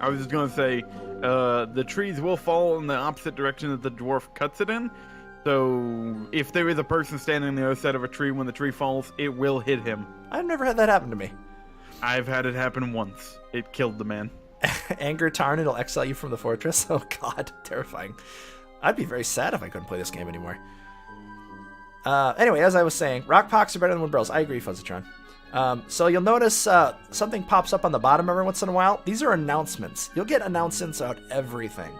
I was just going to say, the trees will fall in the opposite direction that the dwarf cuts it in. So, if there is a person standing on the other side of a tree when the tree falls, it will hit him. I've never had that happen to me. I've had it happen once. It killed the man. Anger Tarn, it'll exile you from the fortress. Oh god, terrifying. I'd be very sad if I couldn't play this game anymore. Anyway, as I was saying, rock pox are better than wood barrels. I agree, Fuzzatron. So you'll notice something pops up on the bottom every once in a while. These are announcements. You'll get announcements about everything.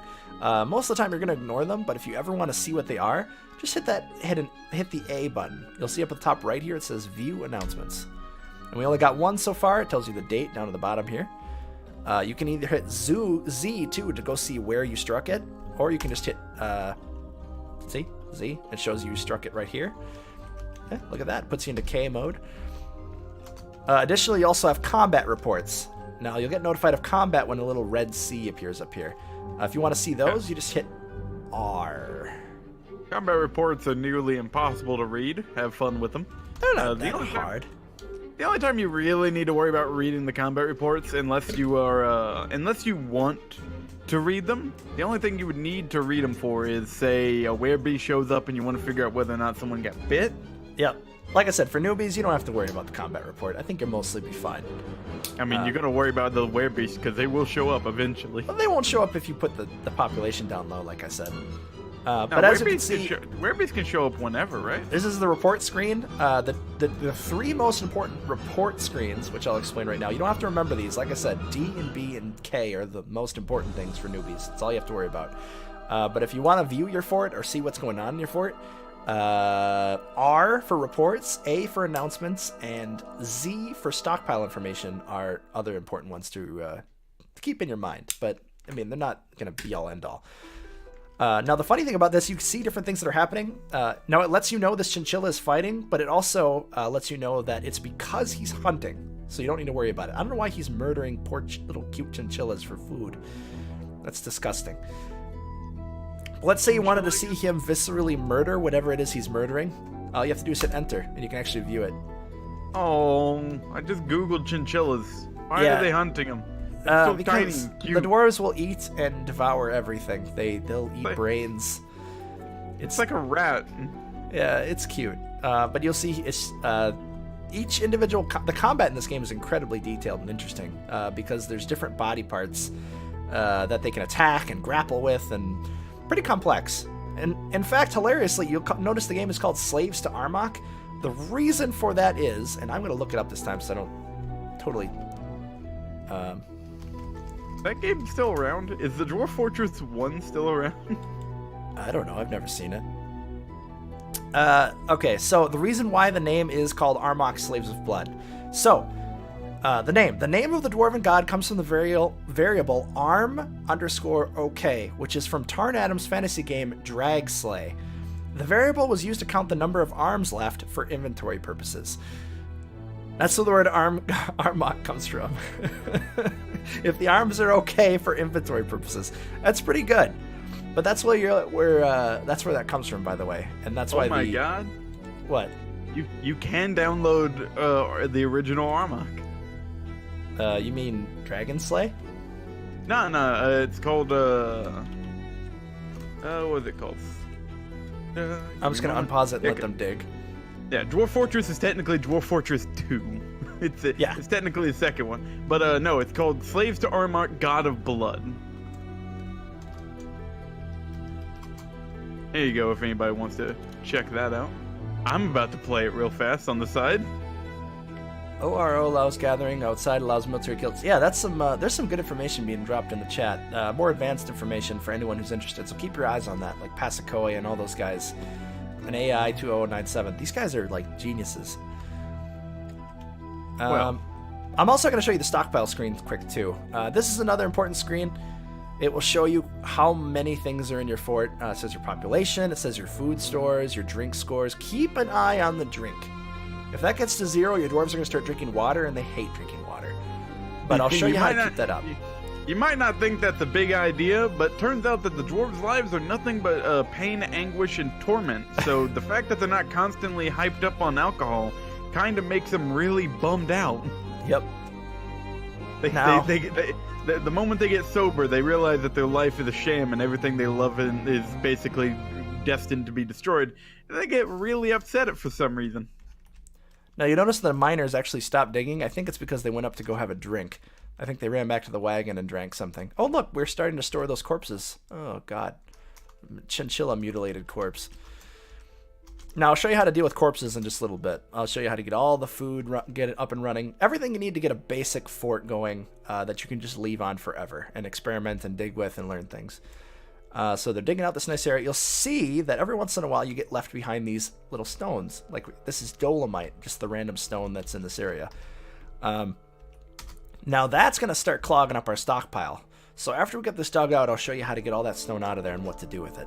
Most of the time you're going to ignore them, but if you ever want to see what they are, just hit the A button. You'll see up at the top right here it says View Announcements. And we only got one so far. It tells you the date down at the bottom here. You can either hit Z too to go see where you struck it, or you can just hit Z. It shows you struck it right here. Okay, look at that. Puts you into K mode. Additionally, you also have combat reports. Now, you'll get notified of combat when a little red C appears up here. If you want to see those, you just hit R. Combat reports are nearly impossible to read. Have fun with them. They're not that hard. The only time you really need to worry about reading the combat reports, unless you want to read them, the only thing you would need to read them for is, say, a werebeast shows up and you want to figure out whether or not someone got bit. Yep. Like I said, for newbies, you don't have to worry about the combat report. I think you'll mostly be fine. I mean, you're going to worry about the werebeast because they will show up eventually. Well, they won't show up if you put the population down low, like I said. But as you can see, werebeast can show up whenever, right? This is the report screen. The three most important report screens, which I'll explain right now. You don't have to remember these. Like I said, D and B and K are the most important things for newbies. That's all you have to worry about. But if you want to view your fort or see what's going on in your fort, R for reports, A for announcements, and Z for stockpile information are other important ones to keep in your mind. But, I mean, they're not going to be all end all. Now, the funny thing about this, you can see different things that are happening. Now, it lets you know this chinchilla is fighting, but it also lets you know that it's because he's hunting. So you don't need to worry about it. I don't know why he's murdering poor little cute chinchillas for food. That's disgusting. Let's say you wanted to see him viscerally murder whatever it is he's murdering. All you have to do is hit enter, and you can actually view it. Oh, I just googled chinchillas. Why are they hunting them? So because tiny, cute. The dwarves will eat and devour everything. They'll eat brains. It's like a rat. Yeah, it's cute. But you'll see it's each individual. The combat in this game is incredibly detailed and interesting because there's different body parts that they can attack and grapple with, and pretty complex. And in fact, hilariously, you'll notice the game is called Slaves to Armok. The reason for that is, and I'm going to look it up this time so I don't totally. That game's still around? Is the Dwarf Fortress 1 still around? I don't know. I've never seen it. Okay, so the reason why the name is called Armok Slaves of Blood. So, the name of the dwarven god comes from the variable arm_OK, which is from Tarn Adams' fantasy game Dragslay. The variable was used to count the number of arms left for inventory purposes. That's where the word armok comes from. If the arms are okay for inventory purposes, that's pretty good. But that's that's where that comes from, by the way, and that's why. Oh my god! What? You can download the original armok. You mean Dragon Slay? No, it's called what is it called? I'm just gonna unpause it and let them dig. Yeah, Dwarf Fortress is technically Dwarf Fortress 2. It's technically the second one. But no, it's called Slaves to Armok, God of Blood. There you go, if anybody wants to check that out. I'm about to play it real fast on the side. ORO allows gathering, outside allows military kills. Yeah, that's there's some good information being dropped in the chat. More advanced information for anyone who's interested, so keep your eyes on that, like Pasakoi and all those guys. And AI 20097. These guys are like geniuses. Well, I'm also going to show you the stockpile screen quick too. This is another important screen. It will show you how many things are in your fort. It says your population, it says your food stores, your drink scores. Keep an eye on the drink. If that gets to 0, your dwarves are going to start drinking water, and they hate drinking water. But I'll show you how to keep that up. You might not think that's a big idea, but turns out that the dwarves' lives are nothing but pain, anguish, and torment. So the fact that they're not constantly hyped up on alcohol kind of makes them really bummed out. Yep. The moment they get sober, they realize that their life is a sham and everything they love is basically destined to be destroyed. And they get really upset for some reason. Now, you notice the miners actually stopped digging. I think it's because they went up to go have a drink. I think they ran back to the wagon and drank something. Oh, look, we're starting to store those corpses. Oh, God. Chinchilla mutilated corpse. Now, I'll show you how to deal with corpses in just a little bit. I'll show you how to get all the food, get it up and running. Everything you need to get a basic fort going that you can just leave on forever and experiment and dig with and learn things. So they're digging out this nice area. You'll see that every once in a while you get left behind these little stones. Like, this is dolomite, just the random stone that's in this area. Now that's going to start clogging up our stockpile. So after we get this dug out, I'll show you how to get all that stone out of there and what to do with it.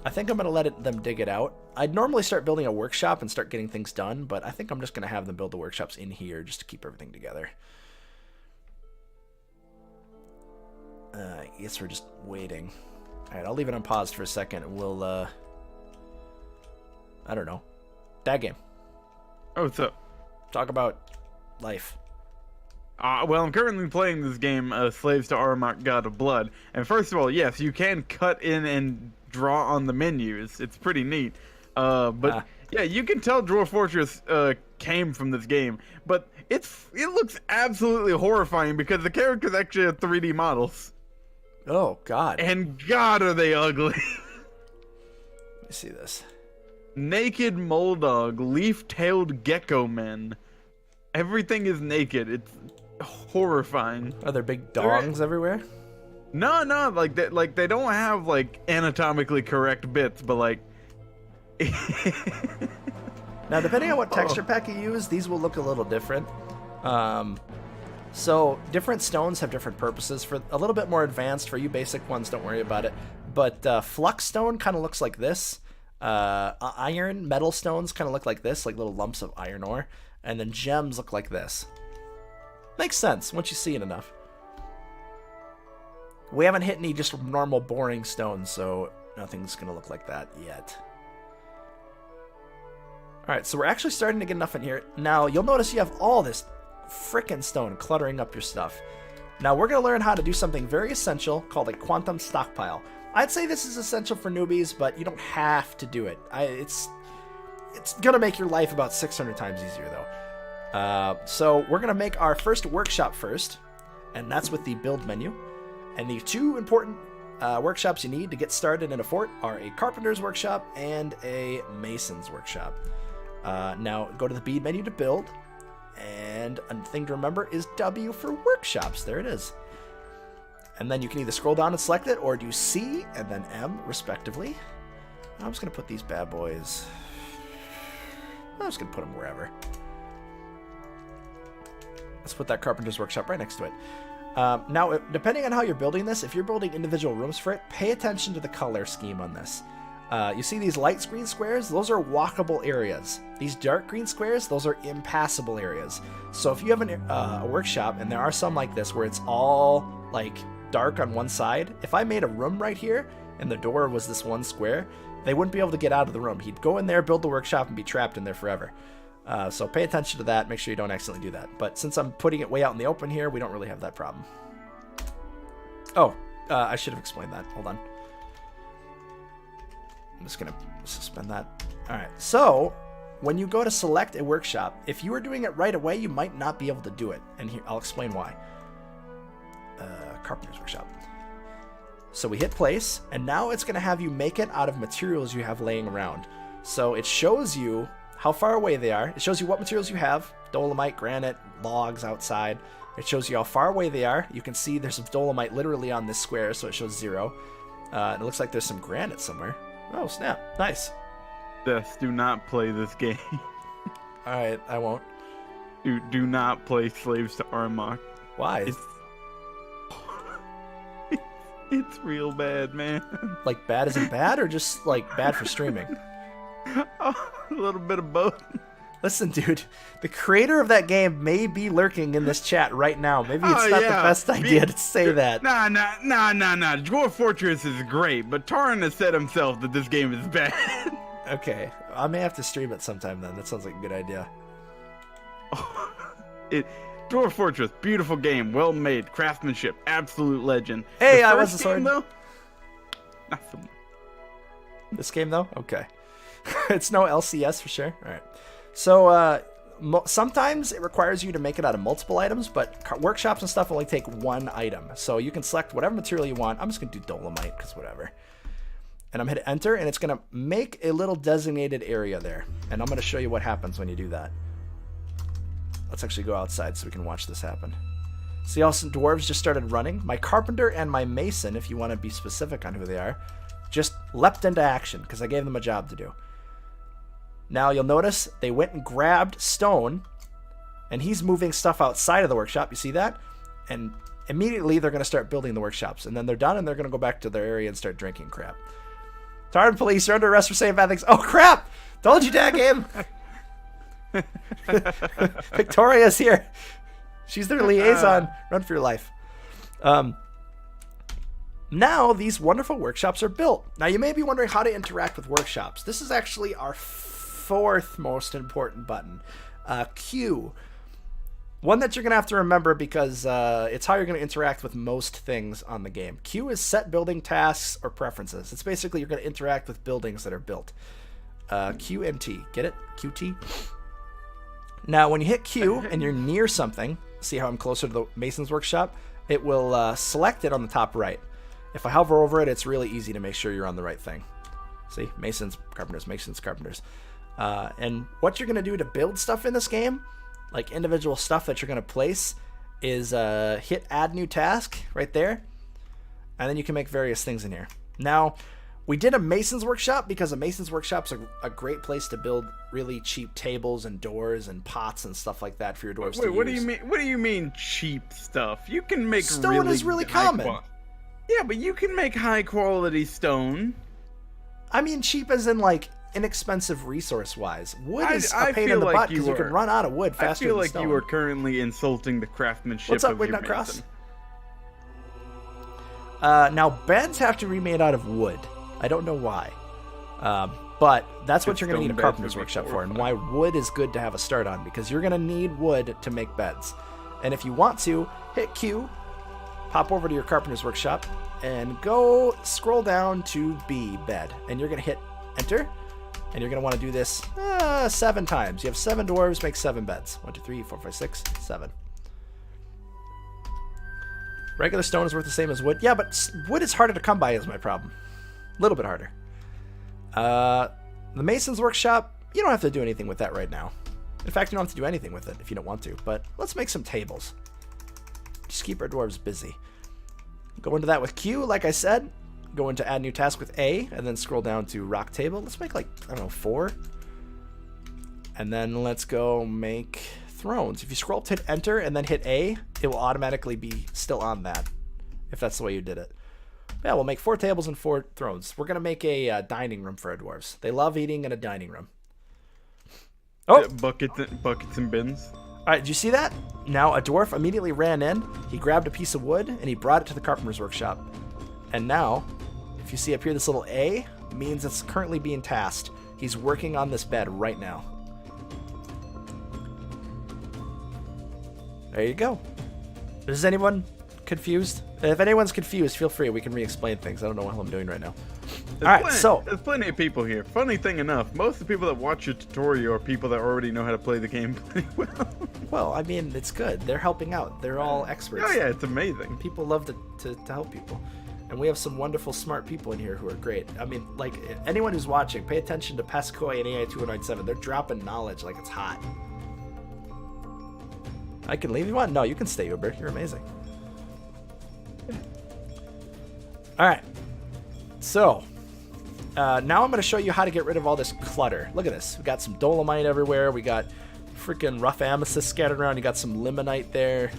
I think I'm going to let them dig it out. I'd normally start building a workshop and start getting things done, but I think I'm just going to have them build the workshops in here just to keep everything together. I guess we're just waiting. Alright, I'll leave it on pause for a second and we'll, I don't know. That game. Oh, what's up? Talk about life. Well, I'm currently playing this game, Slaves to Armok, God of Blood. And first of all, yes, you can cut in and draw on the menus. It's pretty neat. Yeah, you can tell Dwarf Fortress came from this game. But it looks absolutely horrifying because the characters actually are 3D models. Oh, God. And God, are they ugly. Let me see this. Naked Moldog, leaf-tailed gecko men. Everything is naked. It's horrifying. Are there big dongs everywhere? No, like they don't have like anatomically correct bits, but like. Now, depending on what texture pack you use, these will look a little different. So different stones have different purposes. For a little bit more advanced, for you basic ones, don't worry about it. But flux stone kind of looks like this. Iron metal stones kind of look like this, like little lumps of iron ore. And then gems look like this. Makes sense once you see it enough. We haven't hit any just normal boring stones, so nothing's going to look like that yet. Alright, so we're actually starting to get enough in here. Now, you'll notice you have all this frickin' stone cluttering up your stuff. Now, we're going to learn how to do something very essential called a quantum stockpile. I'd say this is essential for newbies, but you don't have to do it. It's going to make your life about 600 times easier, though. So we're going to make our first workshop first, and that's with the build menu. And the two important workshops you need to get started in a fort are a carpenter's workshop and a mason's workshop. Now, go to the bead menu to build, and a thing to remember is W for workshops. There it is. And then you can either scroll down and select it, or do C and then M, respectively. I'm just going to put these bad boys... I'm just going to put them wherever. Let's put that carpenter's workshop right next to it. Now, depending on how you're building this, if you're building individual rooms for it, pay attention to the color scheme on this. You see these light green squares? Those are walkable areas. These dark green squares, those are impassable areas. So if you have a workshop, and there are some like this where it's all like dark on one side, if I made a room right here and the door was this one square, they wouldn't be able to get out of the room. He'd go in there, build the workshop, and be trapped in there forever. So pay attention to that. Make sure you don't accidentally do that. But since I'm putting it way out in the open here, we don't really have that problem. Oh, I should have explained that. Hold on. I'm just going to suspend that. All right. So when you go to select a workshop, if you were doing it right away, you might not be able to do it. And here, I'll explain why. Carpenter's workshop. So we hit place, and now it's going to have you make it out of materials you have laying around. So it shows you how far away they are. It shows you what materials you have: dolomite, granite, logs outside. It shows you how far away they are. You can see there's some dolomite literally on this square, so it shows 0. And it looks like there's some granite somewhere. Oh, snap. Nice. Death, do not play this game. All right, I won't. Do not play Slaves to Armok. Why? It's real bad, man. Like bad as in bad, or just like bad for streaming? Oh, a little bit of both. Listen, dude, the creator of that game may be lurking in this chat right now. Maybe it's not the best idea to say that. Nah. Dwarf Fortress is great, but Taran has said himself that this game is bad. Okay, I may have to stream it sometime then. That sounds like a good idea. Dwarf Fortress, beautiful game, well made, craftsmanship, absolute legend. Hey, the I first was a sword. game, though, nothing. This game though, okay. It's no LCS for sure. All right. So sometimes it requires you to make it out of multiple items, but workshops and stuff only take one item. So you can select whatever material you want. I'm just gonna do dolomite because whatever. And I'm gonna hit enter, and it's gonna make a little designated area there. And I'm gonna show you what happens when you do that. Let's actually go outside so we can watch this happen. See how some dwarves just started running? My carpenter and my mason, if you want to be specific on who they are, just leapt into action because I gave them a job to do. Now you'll notice they went and grabbed stone, and he's moving stuff outside of the workshop. You see that? And immediately they're going to start building the workshops, and then they're done, and they're going to go back to their area and start drinking crap. Taran police, you're under arrest for saying bad things. Oh crap! Told you, dad game. Victoria's here. She's their liaison. Run for your life. Now these wonderful workshops are built. Now you may be wondering how to interact with workshops. This is actually our fourth most important button. Q. One that you're going to have to remember because it's how you're going to interact with most things on the game. Q is set building tasks or preferences. It's basically you're going to interact with buildings that are built. Q and T. Get it? QT? Now, when you hit Q and you're near something, see how I'm closer to the Mason's workshop? It will select it on the top right. If I hover over it, it's really easy to make sure you're on the right thing. See? Masons, carpenters, Masons, carpenters. And what you're going to do to build stuff in this game, like individual stuff that you're going to place, is hit Add New Task right there. And then you can make various things in here. Now, we did a Mason's Workshop because a Mason's Workshop's a great place to build really cheap tables and doors and pots and stuff like that for your dwarves to use. What do you mean? What do you mean cheap stuff? You can make stone is really common. Yeah, but you can make high quality stone. I mean cheap as in like inexpensive resource wise. Wood is a pain in the butt because you can run out of wood faster than stone. I feel like you are currently insulting the craftsmanship What's up, of your Wignut Cross? mason. Now beds have to be made out of wood. I don't know why. But that's what you're going to need a carpenter's workshop for, and why wood is good to have a start on, because you're going to need wood to make beds. And if you want to, hit Q, pop over to your carpenter's workshop, and go scroll down to B, bed. And you're going to hit enter, and you're going to want to do this 7 times. You have 7 dwarves, make 7 beds. 1, 2, 3, 4, 5, 6, 7. Regular stone is worth the same as wood. Yeah, but wood is harder to come by is my problem. A little bit harder. The Mason's Workshop, you don't have to do anything with that right now. In fact, you don't have to do anything with it if you don't want to. But let's make some tables. Just keep our dwarves busy. Go into that with Q, like I said. Go into Add New Task with A, and then scroll down to Rock Table. Let's make like, I don't know, 4. And then let's go make thrones. If you scroll up to hit Enter and then hit A, it will automatically be still on that, if that's the way you did it. Yeah, we'll make 4 tables and 4 thrones. We're going to make a dining room for our dwarves. They love eating in a dining room. Oh! Buckets and bins. All right, did you see that? Now a dwarf immediately ran in. He grabbed a piece of wood, and he brought it to the carpenter's workshop. And now, if you see up here, this little A means it's currently being tasked. He's working on this bed right now. There you go. Is anyone confused? If anyone's confused, feel free. We can re-explain things. I don't know what I'm doing right now. There's plenty of people here. Funny thing enough, most of the people that watch your tutorial are people that already know how to play the game pretty well. Well, I mean, it's good. They're helping out. They're all experts. Oh yeah, it's amazing. People love to help people. And we have some wonderful, smart people in here who are great. I mean, like, anyone who's watching, pay attention to Pescoy and AI2097. They're dropping knowledge like it's hot. I can leave if you want? No, you can stay, Uber. You're amazing. All right. So, now I'm going to show you how to get rid of all this clutter. Look at this. We got some dolomite everywhere. We got freaking rough amethyst scattered around. You got some limonite there.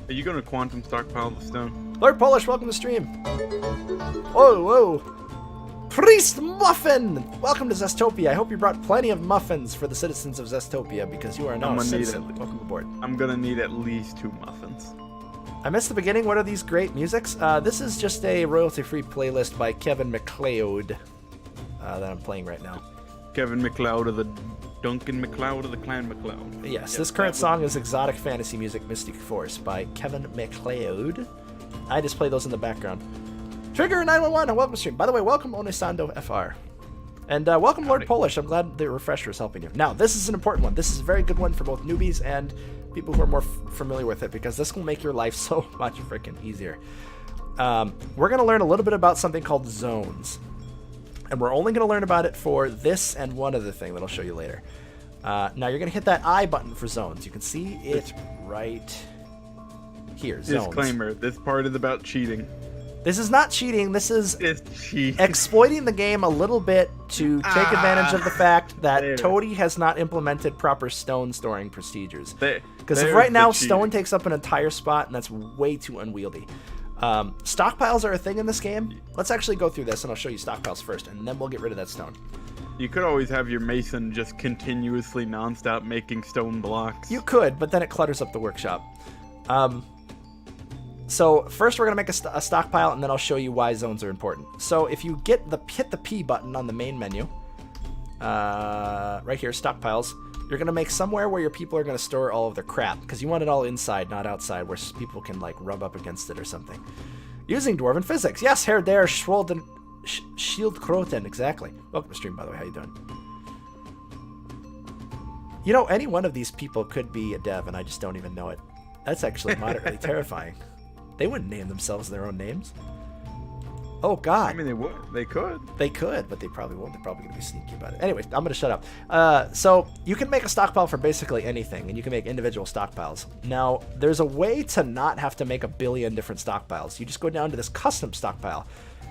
Are you going to quantum stockpile the stone? Lord Polish, welcome to the stream. Whoa, whoa. Priest Muffin! Welcome to Zestopia. I hope you brought plenty of muffins for the citizens of Zestopia because you are now a citizen. Welcome aboard. I'm going to need at least 2 muffins. I missed the beginning. What are these great musics? This is just a royalty-free playlist by Kevin MacLeod that I'm playing right now. Kevin MacLeod of the Duncan MacLeod of the Clan MacLeod. Yes, this current song is Exotic Fantasy Music Mystic Force by Kevin MacLeod. I just play those in the background. Trigger 911, welcome to stream. By the way, welcome Onisando FR. And welcome Lord Polish. I'm glad the refresher is helping you. Now, this is an important one. This is a very good one for both newbies and people who are more familiar with it because this will make your life so much freaking easier. We're going to learn a little bit about something called zones. And we're only going to learn about it for this and one other thing that I'll show you later. Now, you're going to hit that I button for zones. You can see it right here. Zones. Disclaimer, this part is about cheating. This is not cheating. This is exploiting the game a little bit to take advantage of the fact that Toady has not implemented proper stone storing procedures. Because right now, stone takes up an entire spot, and that's way too unwieldy. Stockpiles are a thing in this game. Let's actually go through this, and I'll show you stockpiles first, and then we'll get rid of that stone. You could always have your mason just continuously nonstop making stone blocks. You could, but then it clutters up the workshop. So first we're going to make a stockpile, and then I'll show you why zones are important. So if you hit the P button on the main menu, right here, stockpiles, you're going to make somewhere where your people are going to store all of their crap, because you want it all inside, not outside, where people can like rub up against it or something. Using Dwarven physics. Yes, Herr der Schwolden Schildkroten, exactly. Welcome to stream, by the way. How you doing? You know, any one of these people could be a dev, and I just don't even know it. That's actually moderately terrifying. They wouldn't name themselves their own names. Oh, God. I mean, they would. They could. They could, but they probably won't. They're probably going to be sneaky about it. Anyway, I'm going to shut up. So you can make a stockpile for basically anything, and you can make individual stockpiles. Now, there's a way to not have to make a billion different stockpiles. You just go down to this custom stockpile.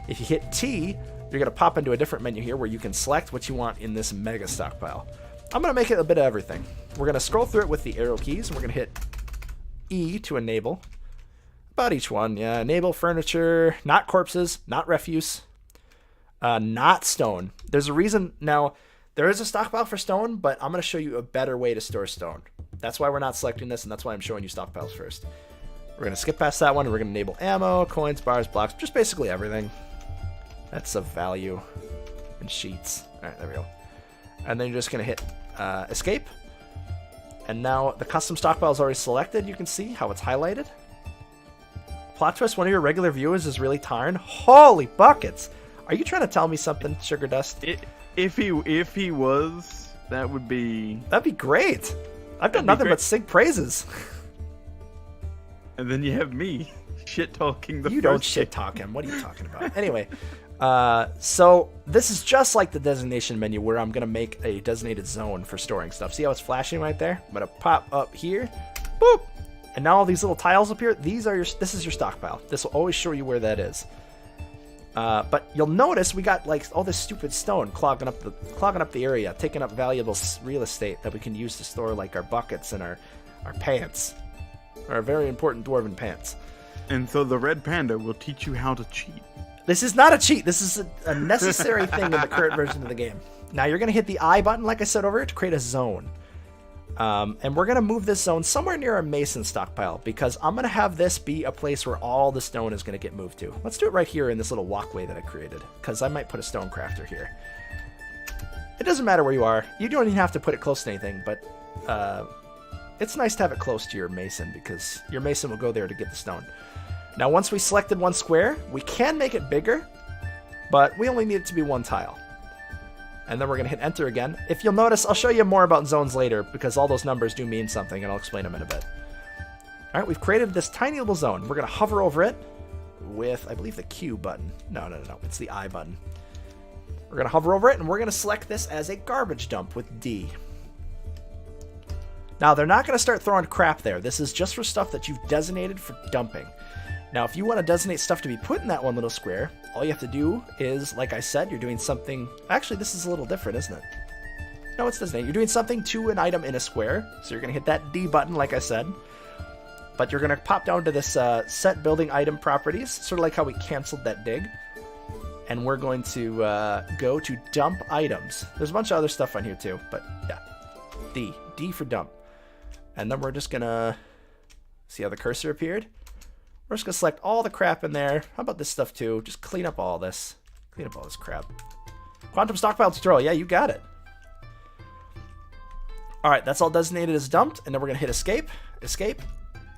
If you hit T, you're going to pop into a different menu here where you can select what you want in this mega stockpile. I'm going to make it a bit of everything. We're going to scroll through it with the arrow keys, and we're going to hit E to enable. About each one, yeah. Enable furniture, not corpses, not refuse, not stone. There's a reason. Now, there is a stockpile for stone, but I'm going to show you a better way to store stone. That's why we're not selecting this, and that's why I'm showing you stockpiles first. We're going to skip past that one, and we're going to enable ammo, coins, bars, blocks, just basically everything. That's of value. And sheets. All right, there we go. And then you're just going to hit escape. And now the custom stockpile is already selected. You can see how it's highlighted. Plot twist, one of your regular viewers is really Tarn. Holy buckets! Are you trying to tell me something, Sugar Dust? If he was, that would be... That'd be great! I've done nothing but sing praises. And then you have me shit-talking the You don't shit-talk him. What are you talking about? Anyway, so this is just like the designation menu where I'm going to make a designated zone for storing stuff. See how it's flashing right there? I'm going to pop up here. Boop! And now all these little tiles up here, this is your stockpile. This will always show you where that is. But you'll notice we got like all this stupid stone clogging up the area, taking up valuable real estate that we can use to store like our buckets and our pants. Our very important dwarven pants. And so the red panda will teach you how to cheat. This is not a cheat. This is a necessary thing in the current version of the game. Now you're going to hit the I button, like I said, over here to create a zone. And we're going to move this zone somewhere near a mason stockpile because I'm going to have this be a place where all the stone is going to get moved to. Let's do it right here in this little walkway that I created because I might put a stone crafter here. It doesn't matter where you are. You don't even have to put it close to anything, but it's nice to have it close to your mason because your mason will go there to get the stone. Now, once we selected one square, we can make it bigger, but we only need it to be one tile. And then we're going to hit enter again. If you'll notice, I'll show you more about zones later because all those numbers do mean something, and I'll explain them in a bit. All right, we've created this tiny little zone. We're going to hover over it with, I believe, the Q button. No, it's the I button. We're going to hover over it, and we're going to select this as a garbage dump with D. Now, they're not going to start throwing crap there. This is just for stuff that you've designated for dumping. Now, if you want to designate stuff to be put in that one little square, all you have to do is, like I said, you're doing something... Actually, this is a little different, isn't it? No, it's designated. You're doing something to an item in a square, so you're going to hit that D button, like I said. But you're going to pop down to this set building item properties, sort of like how we canceled that dig. And we're going to go to dump items. There's a bunch of other stuff on here, too, but yeah. D for dump. And then we're just going to... See how the cursor appeared? We're just going to select all the crap in there. How about this stuff too? Just clean up all this. Clean up all this crap. Quantum stockpile tutorial. Yeah, you got it. All right, that's all designated as dumped. And then we're going to hit escape. Escape.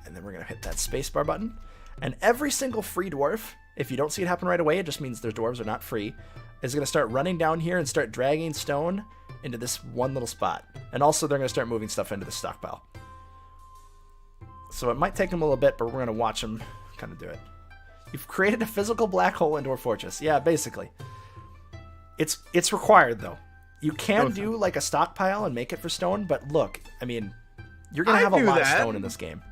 And then we're going to hit that spacebar button. And every single free dwarf, if you don't see it happen right away, it just means their dwarves are not free, is going to start running down here and start dragging stone into this one little spot. And also they're going to start moving stuff into the stockpile. So it might take them a little bit, but we're going to watch them kind of do it. You've created a physical black hole in Dwarf Fortress. Yeah, basically. It's required, though. You can do like a stockpile and make it for stone, but look, I mean, you're going to have a lot of stone in this game.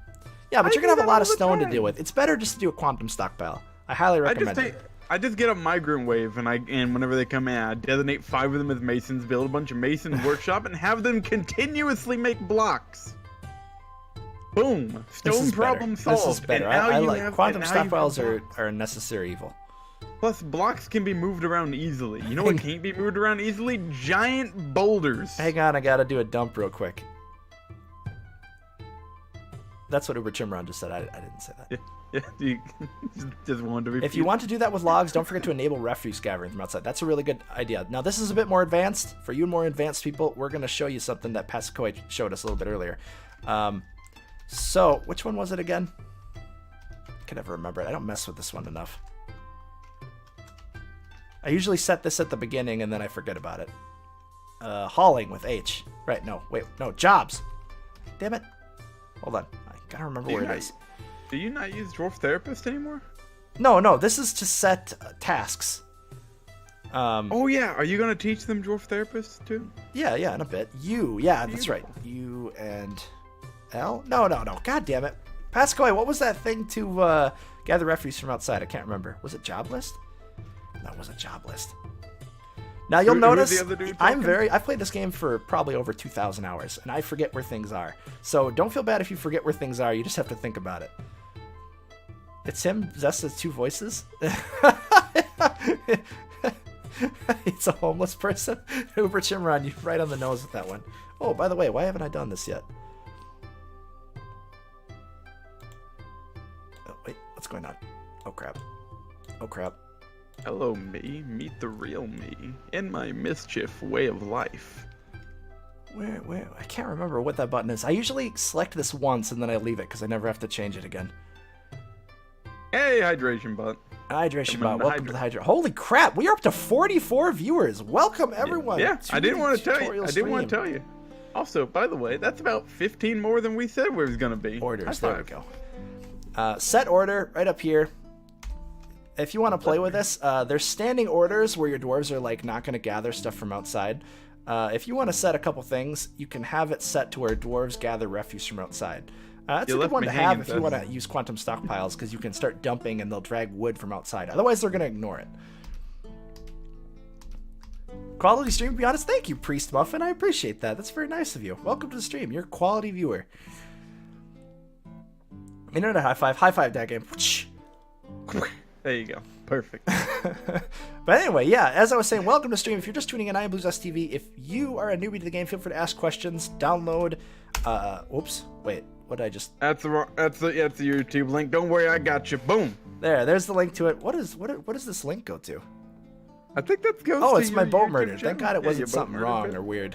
Yeah, but you're going to have a lot of stone to deal with. It's better just to do a quantum stockpile. I highly recommend it. I just get a migrant wave, and whenever they come in, I designate 5 of them as masons, build a bunch of masons workshop, and have them continuously make blocks. Boom! Stone problem solved. This is better. I like quantum stockpiles are a necessary evil. Plus, blocks can be moved around easily. You know what can't be moved around easily? Giant boulders. Hang on, I gotta do a dump real quick. That's what Uber Chimron just said. I didn't say that. Yeah, you just wanted to repeat. If you want to do that with logs, don't forget to enable refuse gathering from outside. That's a really good idea. Now, this is a bit more advanced. For you more advanced people, we're going to show you something that Pascoy showed us a little bit earlier. So, which one was it again? I can never remember it. I don't mess with this one enough. I usually set this at the beginning and then I forget about it. Hauling with H. Right, no, wait, no, jobs. Damn it. Hold on. I gotta remember where it is. Do you not use Dwarf Therapist anymore? No, this is to set tasks. Oh yeah, are you gonna teach them Dwarf Therapist too? Yeah, in a bit. That's right. U and L? No. God damn it. Pascoy, what was that thing to gather refuse from outside? I can't remember. Was it job list? That was a job list. Now you'll notice I've played this game for probably over 2,000 hours, and I forget where things are. So don't feel bad if you forget where things are. You just have to think about it. It's him. Zest has 2 voices. It's a homeless person. Uber Chimron, you're right on the nose with that one. Oh, by the way, why haven't I done this yet? Oh, wait, what's going on? Oh, crap. Hello, me. Meet the real me. In my mischief way of life. Where? I can't remember what that button is. I usually select this once and then I leave it because I never have to change it again. Hey, hydration bot. Hydration bot. Welcome to the hydration. Holy crap! We are up to 44 viewers. Welcome everyone. Yeah, I didn't want to tell you. Also, by the way, that's about 15 more than we said we was gonna be. Orders. There we go. Set order right up here. If you want to play with this, there's standing orders where your dwarves are like not going to gather stuff from outside. If you want to set a couple things, you can have it set to where dwarves gather refuse from outside. That's a good one to have if you want to use quantum stockpiles, because you can start dumping and they'll drag wood from outside. Otherwise, they're going to ignore it. Quality stream, to be honest. Thank you, Priest Muffin. I appreciate that. That's very nice of you. Welcome to the stream. You're a quality viewer. Internet high five. High five that game. There you go. Perfect. But anyway, yeah, as I was saying, welcome to stream. If you're just tuning in, I am Blues TV. If you are a newbie to the game, feel free to ask questions. Download. Whoops. Wait. What did I just? That's the YouTube link. Don't worry, I got you. Boom. There's the link to it. What does this link go to? I think that goes. Oh, to it's my boat YouTube murder. channel. Thank God it wasn't your boat something murder wrong bit. or weird.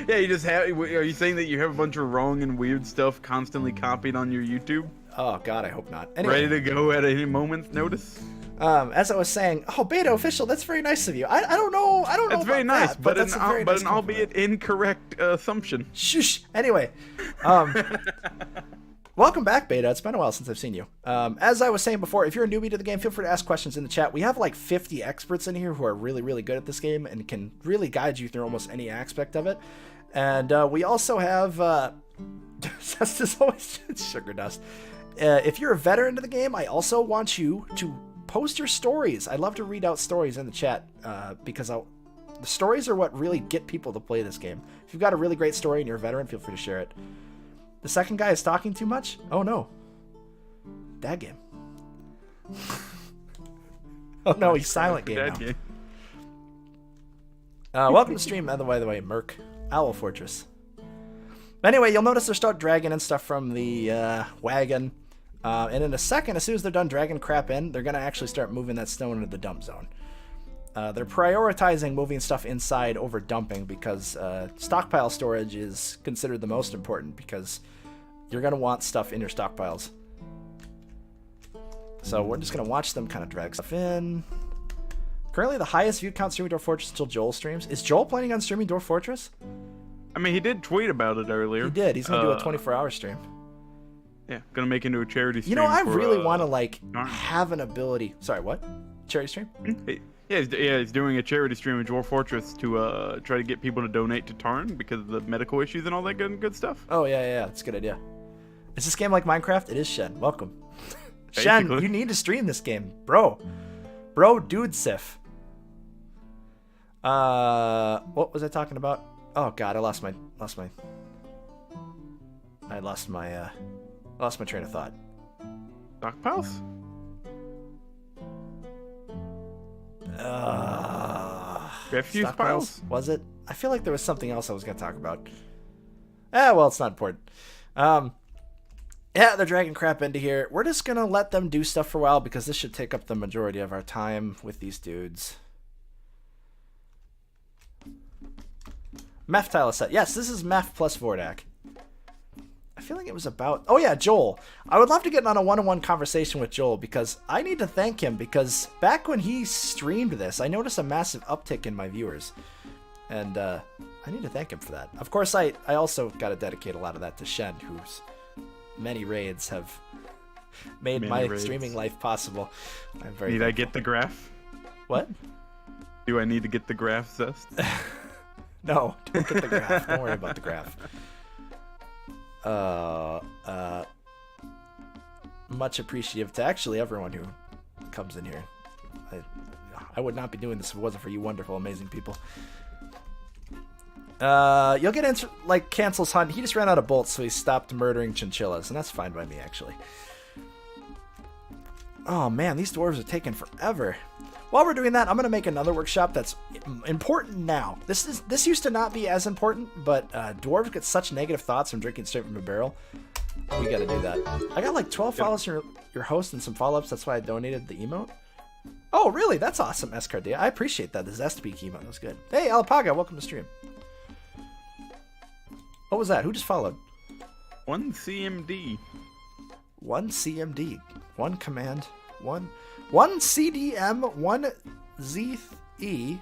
Yeah, you just have. Are you saying that you have a bunch of wrong and weird stuff constantly copied on your YouTube, Oh God, I hope not. Anyway, ready to go at any moment's notice? as I was saying, Beta official, that's very nice of you. I don't know. That's very about nice, that, but that's a very nice an albeit incorrect assumption. Shush. Anyway, welcome back, Beta. It's been a while since I've seen you. As I was saying before, if you're a newbie to the game, feel free to ask questions in the chat. We have like 50 experts in here who are really, really good at this game and can really guide you through almost any aspect of it. And we also have dust is always sugar dust. If you're a veteran to the game, I also want you to post your stories. I love to read out stories in the chat because the stories are what really get people to play this game. If you've got a really great story and you're a veteran, feel free to share it. The second guy is talking too much? Oh no. Dad game. Oh no, he's silent game Dad now. game. Welcome to stream, by the way, Merc. Owl Fortress. Anyway, you'll notice they start dragging in stuff from the wagon. And in a second, as soon as they're done dragging crap in, they're going to actually start moving that stone into the dump zone. They're prioritizing moving stuff inside over dumping because stockpile storage is considered the most important because you're going to want stuff in your stockpiles. So we're just going to watch them kind of drag stuff in. Currently, the highest view count streaming Dwarf Fortress until Joel streams. Is Joel planning on streaming Dwarf Fortress? I mean, he did tweet about it earlier. He did. He's going to do a 24-hour stream. Yeah, gonna make into a charity stream. You know, I for, really want to, like, Narn. have an ability. Sorry, what? Charity stream? He's doing a charity stream in Dwarf Fortress to try to get people to donate to Tarn because of the medical issues and all that good stuff. Oh, yeah. That's a good idea. Is this game like Minecraft? It is, Shen. Welcome. Shen, you need to stream this game. Bro, dude, Sif. What was I talking about? Oh, God, I lost my train of thought. Stockpiles? Refuse Stockpiles? piles? Was it? I feel like there was something else I was going to talk about. Well, it's not important. Yeah, they're dragging crap into here. We're just going to let them do stuff for a while because this should take up the majority of our time with these dudes. Meth tile is set. Yes, this is Meth plus Vordak. I feel like it was about... Oh, yeah, Joel. I would love to get on a one-on-one conversation with Joel because I need to thank him because back when he streamed this, I noticed a massive uptick in my viewers. And I need to thank him for that. Of course, I also got to dedicate a lot of that to Shen, whose many raids have made my streaming life possible. I'm very Need thankful. I get the graph? What? Do I need to get the graph, Zest? No, don't get the graph. Don't worry about the graph. Much appreciative to actually everyone who comes in here. I would not be doing this if it wasn't for you wonderful, amazing people. You'll get cancels hunt. He just ran out of bolts, so he stopped murdering chinchillas, and that's fine by me, actually. Oh man, these dwarves are taking forever. While we're doing that, I'm gonna make another workshop that's important now. This used to not be as important, but dwarves get such negative thoughts from drinking straight from a barrel. We gotta do that. I got like 12 follows from your host and some follow-ups. That's why I donated the emote. Oh, really? That's awesome, Escardia. I appreciate that. The Zestpeak emote. That was good. Hey, Alpaga, welcome to stream. What was that? Who just followed? 1 CMD. 1 CMD. 1 command. 1 CDM. 1 ZE.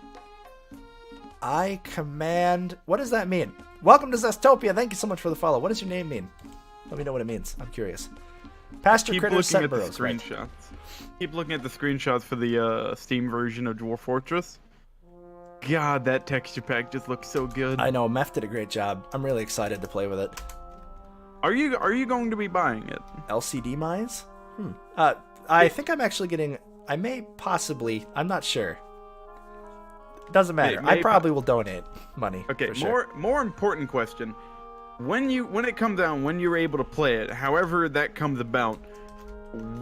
I command. What does that mean? Welcome to Zestopia. Thank you so much for the follow. What does your name mean? Let me know what it means. I'm curious. Pasture Critters Set Burrows. Keep looking at the screenshots. Keep looking at the screenshots for the Steam version of Dwarf Fortress. God, that texture pack just looks so good. I know, Meth did a great job. I'm really excited to play with it. Are you going to be buying it? LCD mines? I think I'm actually getting... I may possibly... I'm not sure. Doesn't matter. I probably will donate money. Okay, for sure. more important question. When it comes out, when you're able to play it, however that comes about,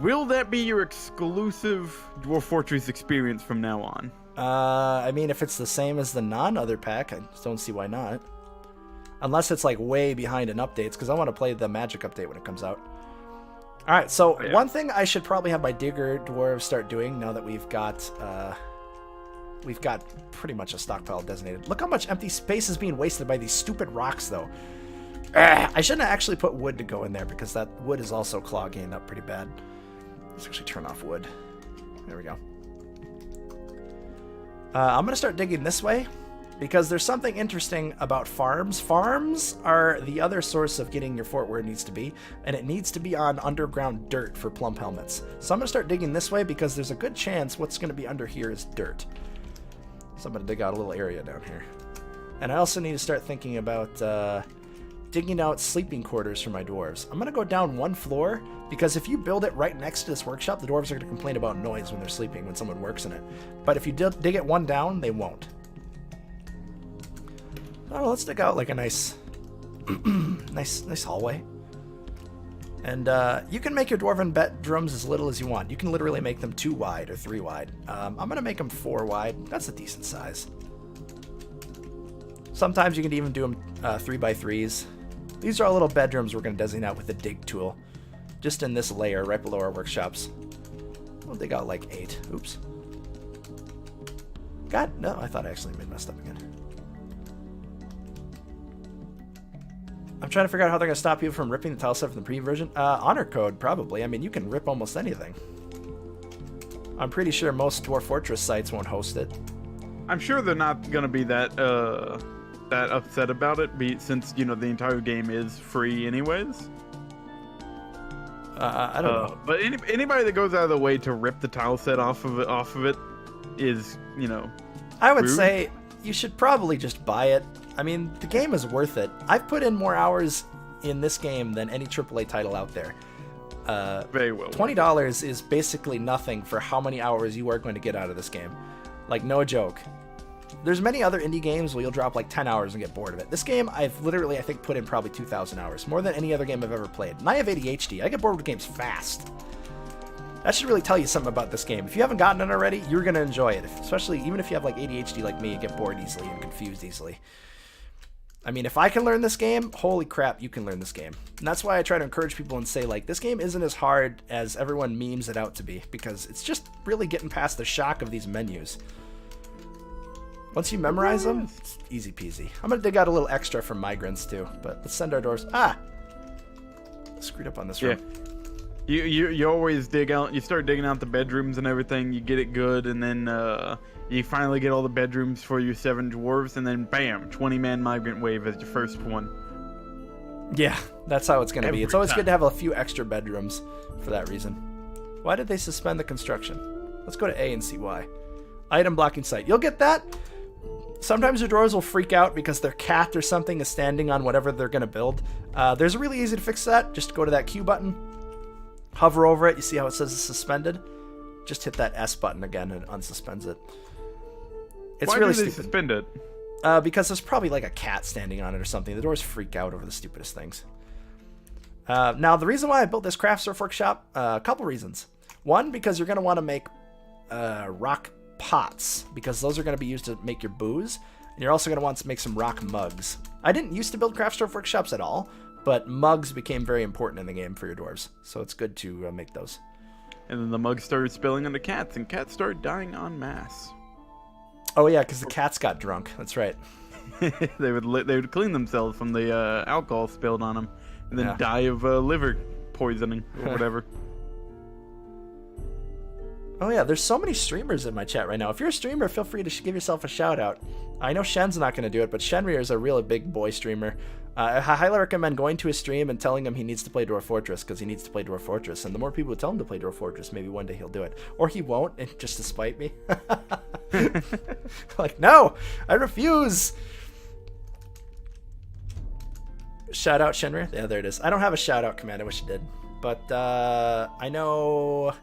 Will that be your exclusive Dwarf Fortress experience from now on? I mean, if it's the same as the non-other pack, I just don't see why not. Unless it's like way behind in updates, because I want to play the Magic update when it comes out. All right, so one thing I should probably have my digger dwarves start doing now that we've got pretty much a stockpile designated. Look how much empty space is being wasted by these stupid rocks, though. I shouldn't have actually put wood to go in there because that wood is also clogging up pretty bad. Let's actually turn off wood. There we go. I'm going to start digging this way because there's something interesting about farms. Farms are the other source of getting your fort where it needs to be, and it needs to be on underground dirt for plump helmets. So I'm going to start digging this way because there's a good chance what's going to be under here is dirt. So I'm going to dig out a little area down here. And I also need to start thinking about digging out sleeping quarters for my dwarves. I'm going to go down one floor because if you build it right next to this workshop, the dwarves are going to complain about noise when they're sleeping when someone works in it. But if you dig it one down, they won't. Oh, let's dig out like a nice nice hallway. And you can make your dwarven bedrooms as little as you want. You can literally make them 2 wide or 3 wide. I'm going to make them 4 wide. That's a decent size. Sometimes you can even do them 3x3s. These are all little bedrooms we're going to designate with the dig tool. Just in this layer right below our workshops. We'll dig out like 8. Oops. God, no, I thought I actually messed up again. I'm trying to figure out how they're going to stop people from ripping the tile set from the preview version. Honor code, probably. I mean, you can rip almost anything. I'm pretty sure most Dwarf Fortress sites won't host it. I'm sure they're not going to be that upset about it, since, you know, the entire game is free anyways. I don't know. But anybody that goes out of the way to rip the tile set off of it is, you know, I would rude. say you should probably just buy it. I mean, the game is worth it. I've put in more hours in this game than any AAA title out there. Very well. $20 is basically nothing for how many hours you are going to get out of this game. Like, no joke. There's many other indie games where you'll drop like 10 hours and get bored of it. This game, I've literally, I think, put in probably 2,000 hours. More than any other game I've ever played. And I have ADHD. I get bored with games fast. That should really tell you something about this game. If you haven't gotten it already, you're going to enjoy it. Especially, even if you have like ADHD like me and get bored easily and confused easily. I mean, if I can learn this game, holy crap, you can learn this game. And that's why I try to encourage people and say, like, this game isn't as hard as everyone memes it out to be. Because it's just really getting past the shock of these menus. Once you memorize them, it's easy peasy. I'm going to dig out a little extra from migrants, too. But let's send our doors. Ah! Screwed up on this room. You always dig out, you start digging out the bedrooms and everything, you get it good, and then you finally get all the bedrooms for your 7 dwarves, and then bam, 20-man migrant wave as your first one. Yeah, that's how it's going to be. It's always time. good to have a few extra bedrooms for that reason. Why did they suspend the construction? Let's go to A and see why. Item blocking site. You'll get that. Sometimes your dwarves will freak out because their cat or something is standing on whatever they're going to build. There's a really easy to fix that. Just go to that Q button. Hover over it. You see how it says it's suspended? Just hit that S button again and it unsuspends it. It's Why really do they stupid. suspend it? Because there's probably like a cat standing on it or something. The dwarves freak out over the stupidest things. Now, the reason why I built this craft surf workshop, a couple reasons. One, because you're going to want to make rock pots, because those are going to be used to make your booze. And you're also going to want to make some rock mugs. I didn't used to build craft surf workshops at all, but mugs became very important in the game for your dwarves. So it's good to make those. And then the mugs started spilling onto cats, and cats started dying en masse. Oh yeah, because the cats got drunk. That's right. they would clean themselves from the alcohol spilled on them, and then die of liver poisoning or whatever. Oh yeah, there's so many streamers in my chat right now. If you're a streamer, feel free to give yourself a shout out. I know Shen's not going to do it, but Shenrir is a really big boy streamer. I highly recommend going to his stream and telling him he needs to play Dwarf Fortress, because he needs to play Dwarf Fortress. And the more people who tell him to play Dwarf Fortress, maybe one day he'll do it. Or he won't, and just to spite me. Like, no, I refuse. Shout out Shenrir. Yeah, there it is. I don't have a shout out command. I wish I did. But I know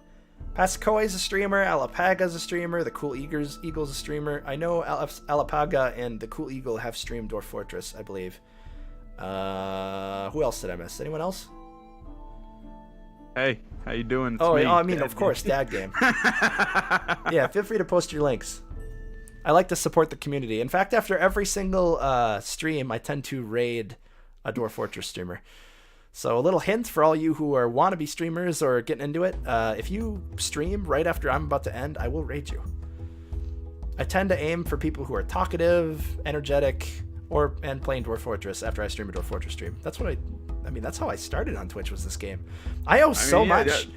Pascoe is a streamer. Alapaga is a streamer. The Cool Eagle's a streamer. I know Alapaga and the Cool Eagle have streamed Dwarf Fortress, I believe. Who else did I miss? Anyone else? Hey, How you doing? It's Oh, me, I mean, Dad of course, Dad Game. Game. Yeah, feel free to post your links. I like to support the community. In fact, after every single stream, I tend to raid a Dwarf Fortress streamer. So a little hint for all you who are wannabe streamers or getting into it, if you stream right after I'm about to end, I will raid you. I tend to aim for people who are talkative, energetic, and playing Dwarf Fortress after I stream a Dwarf Fortress stream. That's what I mean, that's how I started on Twitch, was this game. I owe so much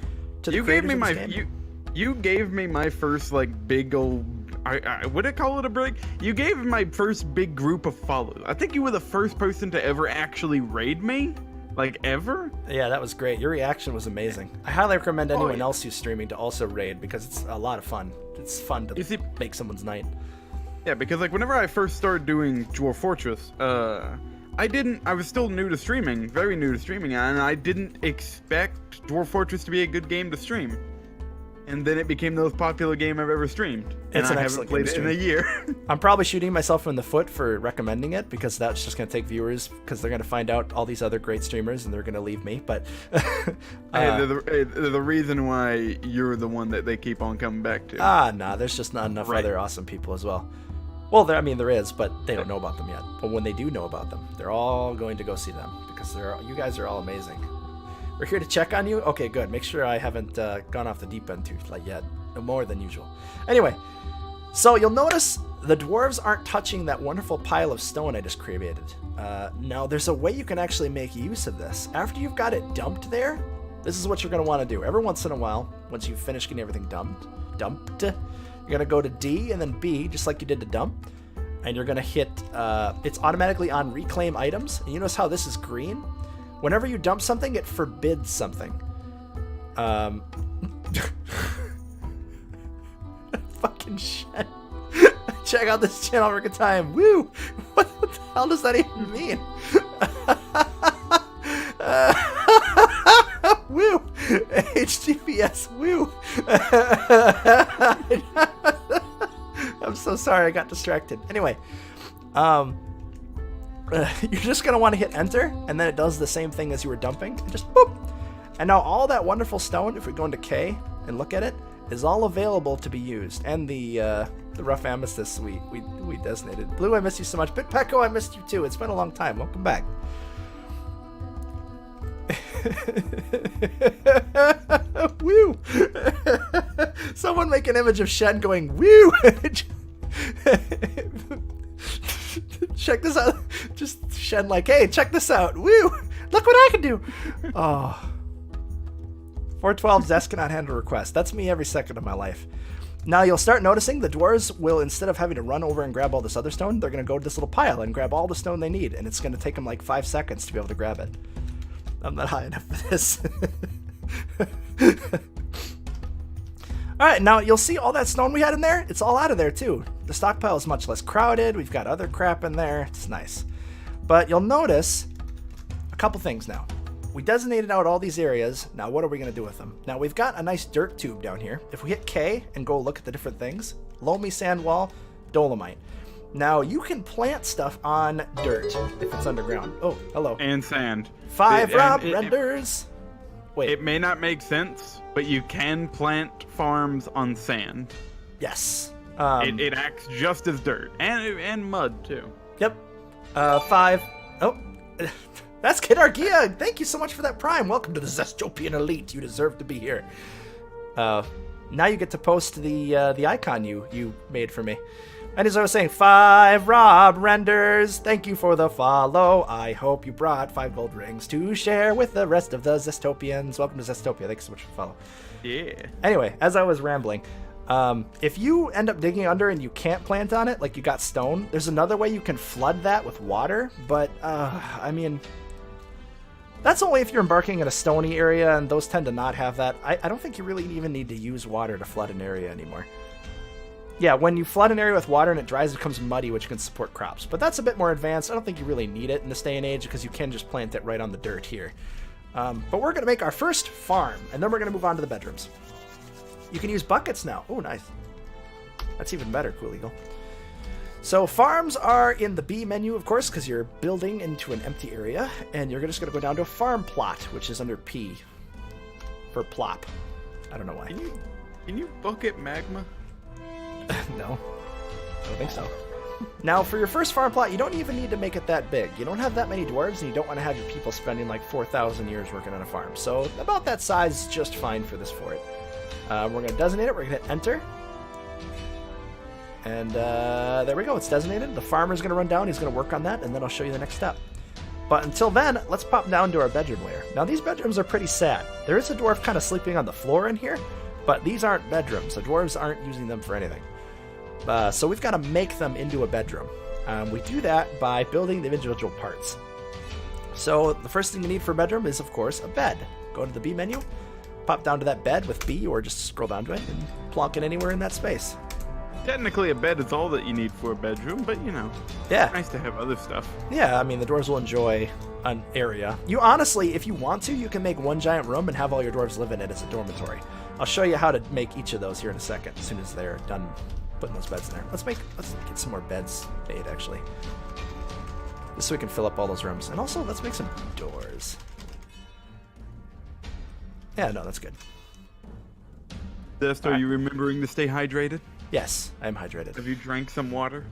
to the creators of this game. You gave me my first like big old, I would I call it a break? You gave me my first big group of followers. I think you were the first person to ever actually raid me, like ever. Yeah, that was great. Your reaction was amazing. I highly recommend anyone else who's streaming to also raid, because it's a lot of fun. It's fun to make someone's night. Yeah, because like whenever I first started doing Dwarf Fortress, I was still new to streaming, very new to streaming, and I didn't expect Dwarf Fortress to be a good game to stream. And then it became the most popular game I've ever streamed. And I haven't played it in a year. I'm probably shooting myself in the foot for recommending it, because that's just going to take viewers, because they're going to find out all these other great streamers and they're going to leave me. But they're the reason why you're the one that they keep on coming back to. Nah, there's just not enough other awesome people as well. Well, there is, but they don't know about them yet. But when they do know about them, they're all going to go see them, because you guys are all amazing. We're here to check on you. Okay, good. Make sure I haven't gone off the deep end too yet. More than usual. Anyway, so you'll notice the dwarves aren't touching that wonderful pile of stone I just created. Now, there's a way you can actually make use of this. After you've got it dumped there, this is what you're going to want to do. Every once in a while, once you've finished getting everything dumped, you're going to go to D and then B, just like you did to dump. And you're going to hit, it's automatically on reclaim items. And you notice how this is green? Whenever you dump something, it forbids something. Fucking shit. Check out this channel every time. Woo! What the hell does that even mean? Woo! HTTPS. Woo! I'm so sorry, I got distracted. Anyway, you're just going to want to hit enter, and then it does the same thing as you were dumping. Just boop. And now all that wonderful stone, if we go into K and look at it, is all available to be used. And the rough amethyst we designated. Blue, I miss you so much. Bitpecco, I missed you too. It's been a long time. Welcome back. Woo! Someone make an image of Shen going woo! Check this out. Just Shen like, hey, check this out. Woo! Look what I can do. Oh. 412 Zest cannot handle requests. That's me every second of my life. Now you'll start noticing the dwarves will, instead of having to run over and grab all this other stone, they're going to go to this little pile and grab all the stone they need, and it's going to take them like 5 seconds to be able to grab it. I'm not high enough for this. Alright, now you'll see all that stone we had in there. It's all out of there too. The stockpile is much less crowded. We've got other crap in there. It's nice. But you'll notice a couple things now. We designated out all these areas. Now what are we going to do with them? Now we've got a nice dirt tube down here. If we hit K and go look at the different things, loamy sand wall, dolomite. Now you can plant stuff on dirt if it's underground. Oh, hello. And sand. 5 Rob renders. Wait. It may not make sense, but you can plant farms on sand. Yes. It acts just as dirt and mud too. Yep. 5. Oh. That's Kid Argia. Thank you so much for that prime. Welcome to the Zestopian Elite. You deserve to be here. Now you get to post the icon you made for me. And as I was saying, 5 Rob renders. Thank you for the follow. I hope you brought 5 gold rings to share with the rest of the Zestopians. Welcome to Zestopia. Thanks so much for the follow. Yeah. Anyway, as I was rambling, if you end up digging under and you can't plant on it, like you got stone, there's another way you can flood that with water. But, I mean, that's only if you're embarking in a stony area, and those tend to not have that. I don't think you really even need to use water to flood an area anymore. Yeah, when you flood an area with water and it dries, it becomes muddy, which can support crops. But that's a bit more advanced. I don't think you really need it in this day and age, because you can just plant it right on the dirt here. But we're going to make our first farm, and then we're going to move on to the bedrooms. You can use buckets now. Oh, nice. That's even better, Cool Eagle. So farms are in the B menu, of course, because you're building into an empty area, and you're just going to go down to a farm plot, which is under P. for plop. I don't know why. Can you bucket magma? No, I don't think so. Now, for your first farm plot, you don't even need to make it that big. You don't have that many dwarves, and you don't want to have your people spending like 4,000 years working on a farm. So about that size is just fine for this fort. We're going to designate it. We're going to hit enter. And there we go. It's designated. The farmer's going to run down. He's going to work on that, and then I'll show you the next step. But until then, let's pop down to our bedroom layer. Now, these bedrooms are pretty sad. There is a dwarf kind of sleeping on the floor in here, but these aren't bedrooms. The dwarves aren't using them for anything. So we've got to make them into a bedroom. We do that by building the individual parts. So the first thing you need for a bedroom is, of course, a bed. Go to the B menu, pop down to that bed with B, or just scroll down to it and plonk it anywhere in that space. Technically, a bed is all that you need for a bedroom, but you know, yeah, it's nice to have other stuff. Yeah, I mean, the dwarves will enjoy an area. You honestly, if you want to, you can make one giant room and have all your dwarves live in it as a dormitory. I'll show you how to make each of those here in a second, as soon as they're done putting those beds in there. Let's get some more beds made, actually, just so we can fill up all those rooms. And also, let's make some doors. Yeah, no, that's good. Dest, are you remembering to stay hydrated? Yes, I am hydrated. Have you drank some water?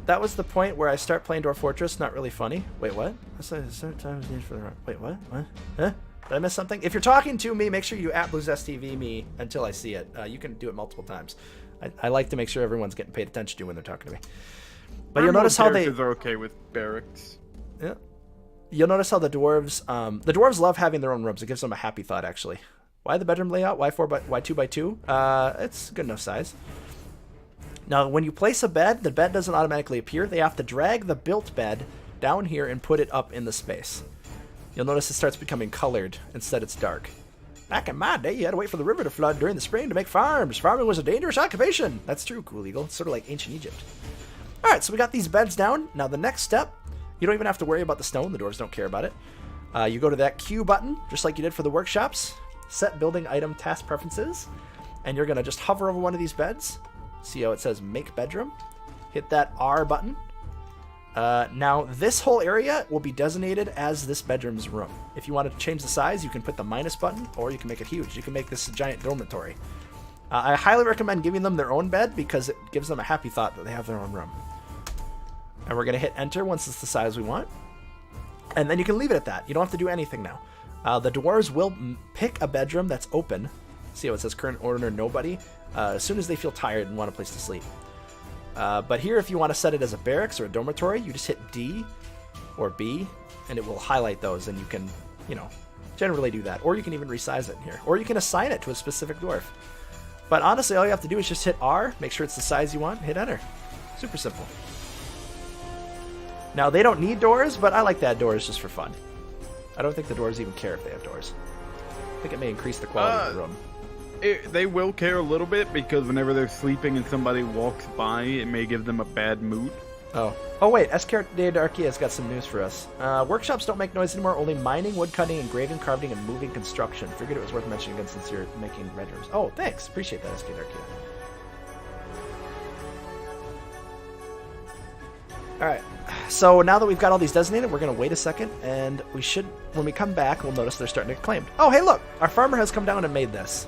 That was the point where I start playing Dwarf Fortress. Not really funny. Wait, what? Sometimes needed for the run. Wait, what? What? Huh? Did I miss something? If you're talking to me, make sure you @BluesSTV me until I see it. You can do it multiple times. I like to make sure everyone's getting paid attention to when they're talking to me. But you'll notice how they are okay with barracks. Yeah. You'll notice how the dwarves love having their own rooms. It gives them a happy thought, actually. Why the bedroom layout? Why 2x2? It's good enough size. Now, when you place a bed, the bed doesn't automatically appear. They have to drag the built bed down here and put it up in the space. You'll notice it starts becoming colored. Instead, it's dark. Back in my day, you had to wait for the river to flood during the spring to make farms. Farming was a dangerous occupation. That's true, Cool Eagle. It's sort of like ancient Egypt. All right, so we got these beds down. Now, the next step, you don't even have to worry about the stone. The dwarves don't care about it. You go to that Q button, just like you did for the workshops. Set building item task preferences, and you're going to just hover over one of these beds. See how it says make bedroom? Hit that R button. Now this whole area will be designated as this bedroom's room. If you want to change the size, you can put the minus button, or you can make it huge. You can make this a giant dormitory. I highly recommend giving them their own bed because it gives them a happy thought that they have their own room. And we're going to hit enter once it's the size we want. And then you can leave it at that. You don't have to do anything now. The dwarves will pick a bedroom that's open. See how it says current owner nobody? As soon as they feel tired and want a place to sleep. But here, if you want to set it as a barracks or a dormitory, you just hit D or B, and it will highlight those, and you can, generally do that. Or you can even resize it in here. Or you can assign it to a specific dwarf. But honestly, all you have to do is just hit R, make sure it's the size you want, hit enter. Super simple. Now, they don't need doors, but I like to add doors just for fun. I don't think the dwarves even care if they have doors. I think it may increase the quality of the room. They will care a little bit because whenever they're sleeping and somebody walks by, it may give them a bad mood. Oh, wait, Escardia has got some news for us. Workshops don't make noise anymore, only mining, woodcutting, engraving, carving, and moving construction. Figured it was worth mentioning again since you're making bedrooms. Oh, thanks. Appreciate that, Escardia. Alright, so now that we've got all these designated, we're going to wait a second, and we should, when we come back, we'll notice they're starting to get claimed. Oh, hey, look! Our farmer has come down and made this.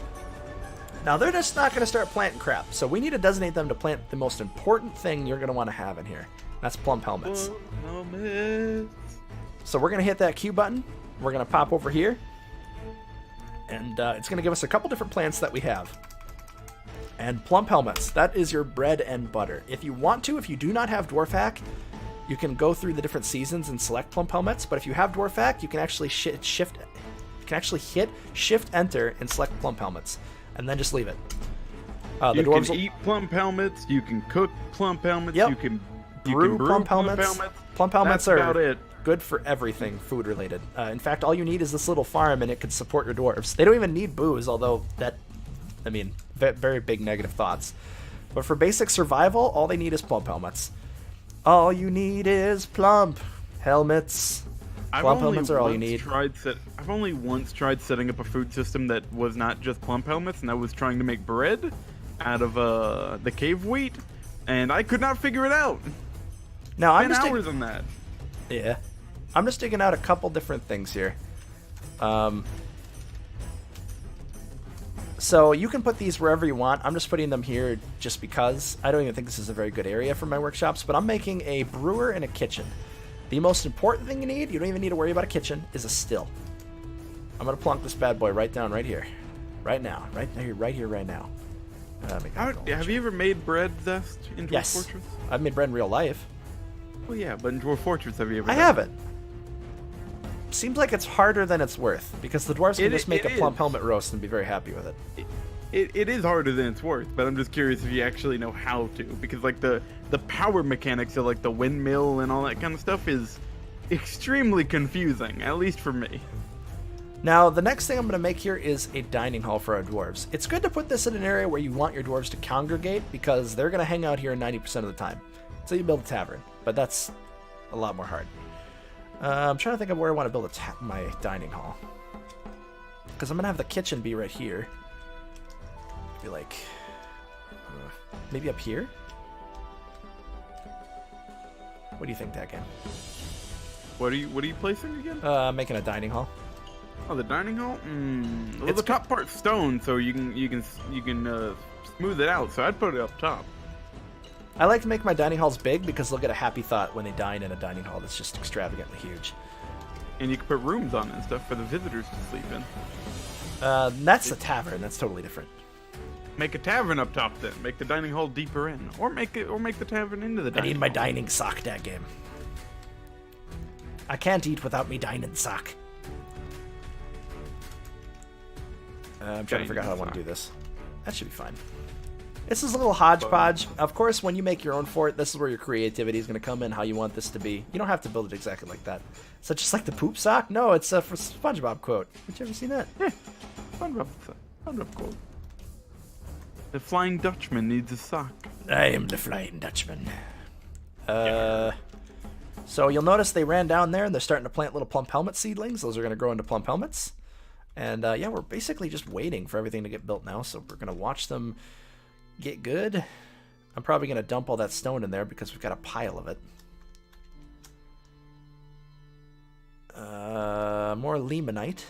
Now, they're just not going to start planting crap, so we need to designate them to plant the most important thing you're going to want to have in here. That's plum helmets. So we're going to hit that Q button. We're going to pop over here, and it's going to give us a couple different plants that we have. And plum helmets, that is your bread and butter. If you want to, if you do not have Dwarf Hack, you can go through the different seasons and select plum helmets. But if you have Dwarf Hack, you can actually hit Shift Enter and select plum helmets, and then just leave it. You can eat plum helmets. You can cook plum helmets. Yep. You can brew plum helmets. Plum helmets are about it. Good for everything food related. In fact, all you need is this little farm, and it can support your dwarves. They don't even need booze, although that, very big negative thoughts. But for basic survival, all they need is plump helmets. All you need is plump helmets. Plump helmets are all you need. I've only once tried setting up a food system that was not just plump helmets, and I was trying to make bread out of the cave wheat, and I could not figure it out. Now I'm 10 just hours on that. Yeah, I'm just digging out a couple different things here. So you can put these wherever you want. I'm just putting them here just because. I don't even think this is a very good area for my workshops, but I'm making a brewer and a kitchen. The most important thing you need, you don't even need to worry about a kitchen, is a still. I'm going to plunk this bad boy right down right here. Right now. Right here, right now. Have you ever made bread, Zest, in Dwarf Fortress? I've made bread in real life. Oh yeah, but in Dwarf Fortress, have you ever I haven't. Seems like it's harder than it's worth, because the dwarves can just make a plump helmet roast and be very happy with it. It is harder than it's worth, but I'm just curious if you actually know how to, because like the power mechanics of like the windmill and all that kind of stuff is extremely confusing, at least for me. Now, the next thing I'm going to make here is a dining hall for our dwarves. It's good to put this in an area where you want your dwarves to congregate, because they're going to hang out here 90% of the time. So you build a tavern, but that's a lot more hard. I'm trying to think of where I want to build my dining hall. Because I'm going to have the kitchen be right here. Be like... maybe up here? What do you think, that game? What are you placing again? Making a dining hall. Oh, the dining hall? Well, the top part's stone, so you can smooth it out. So I'd put it up top. I like to make my dining halls big because they'll get a happy thought when they dine in a dining hall that's just extravagantly huge. And you can put rooms on it and stuff for the visitors to sleep in. That's a tavern. That's totally different. Make a tavern up top then. Make the dining hall deeper in, or make the tavern into the dining hall. I need my dining sock that game. I can't eat without me dining sock. I'm trying to figure out how I want to do this. That should be fine. This is a little hodgepodge. Of course, when you make your own fort, this is where your creativity is going to come in, how you want this to be. You don't have to build it exactly like that. So just like the poop sock? No, it's a SpongeBob quote. Did you ever see that? Yeah, SpongeBob quote. The Flying Dutchman needs a sock. I am the Flying Dutchman. So you'll notice they ran down there and they're starting to plant little plump helmet seedlings. Those are going to grow into plump helmets. And yeah, we're basically just waiting for everything to get built now. So we're going to watch them get good. I'm probably going to dump all that stone in there because we've got a pile of it. More Lehmanite.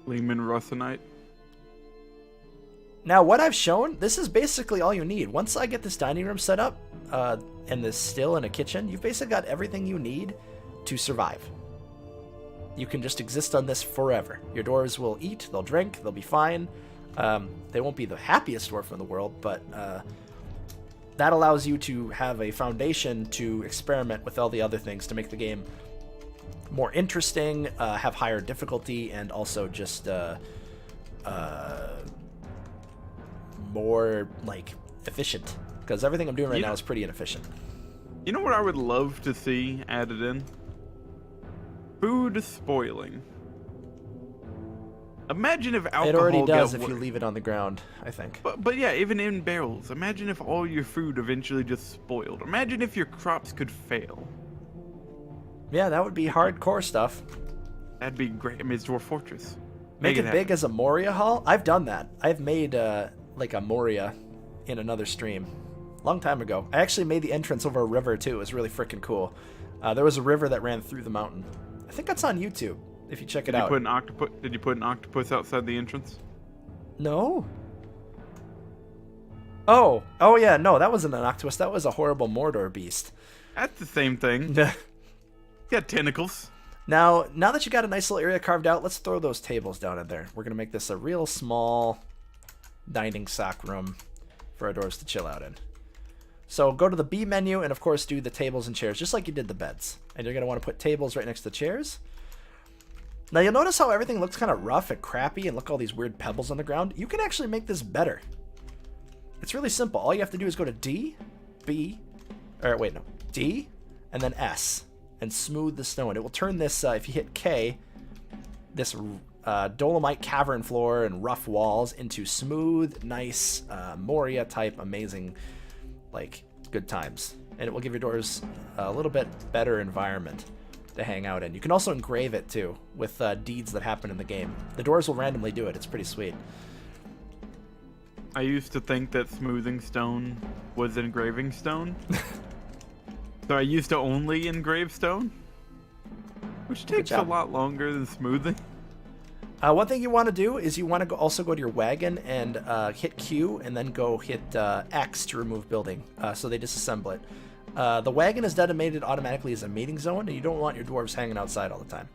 Lehman Russenite. Now, what I've shown, this is basically all you need. Once I get this dining room set up, and this still in a kitchen, you've basically got everything you need to survive. You can just exist on this forever. Your dwarves will eat, they'll drink, they'll be fine. They won't be the happiest dwarf in the world, but that allows you to have a foundation to experiment with all the other things to make the game more interesting, have higher difficulty, and also just more like efficient. Because everything I'm doing right now is pretty inefficient. You know what I would love to see added in? Food spoiling. Imagine if alcohol... It already does if you leave it on the ground, I think. But yeah, even in barrels. Imagine if all your food eventually just spoiled. Imagine if your crops could fail. Yeah, that would be hardcore stuff. That'd be great. I mean, it's Dwarf Fortress. Make it big as a Moria Hall? I've done that. I've made like a Moria in another stream. Long time ago. I actually made the entrance over a river too. It was really freaking cool. There was a river that ran through the mountain. I think that's on YouTube, if you check it out. Did you put an octopus outside the entrance? No. Oh yeah, no, that wasn't an octopus. That was a horrible Mordor beast. That's the same thing. Got tentacles. Now that you got a nice little area carved out, let's throw those tables down in there. We're going to make this a real small dining sock room for our dwarves to chill out in. So go to the B menu and, of course, do the tables and chairs, just like you did the beds. And you're going to want to put tables right next to the chairs. Now, you'll notice how everything looks kind of rough and crappy, and look at all these weird pebbles on the ground. You can actually make this better. It's really simple. All you have to do is go to D, B, or wait, no, D, and then S, and smooth the stone. It will turn this, if you hit K, this dolomite cavern floor and rough walls into smooth, nice, Moria-type, amazing, like, good times. And it will give your dwarves a little bit better environment to hang out in. You can also engrave it, too, with deeds that happen in the game. The dwarves will randomly do it. It's pretty sweet. I used to think that smoothing stone was engraving stone. So I used to only engrave stone, which takes a lot longer than smoothing. One thing you want to do is you want to also go to your wagon and hit Q and then go hit X to remove building, so they disassemble it. The wagon is designated automatically as a meeting zone, and you don't want your dwarves hanging outside all the time.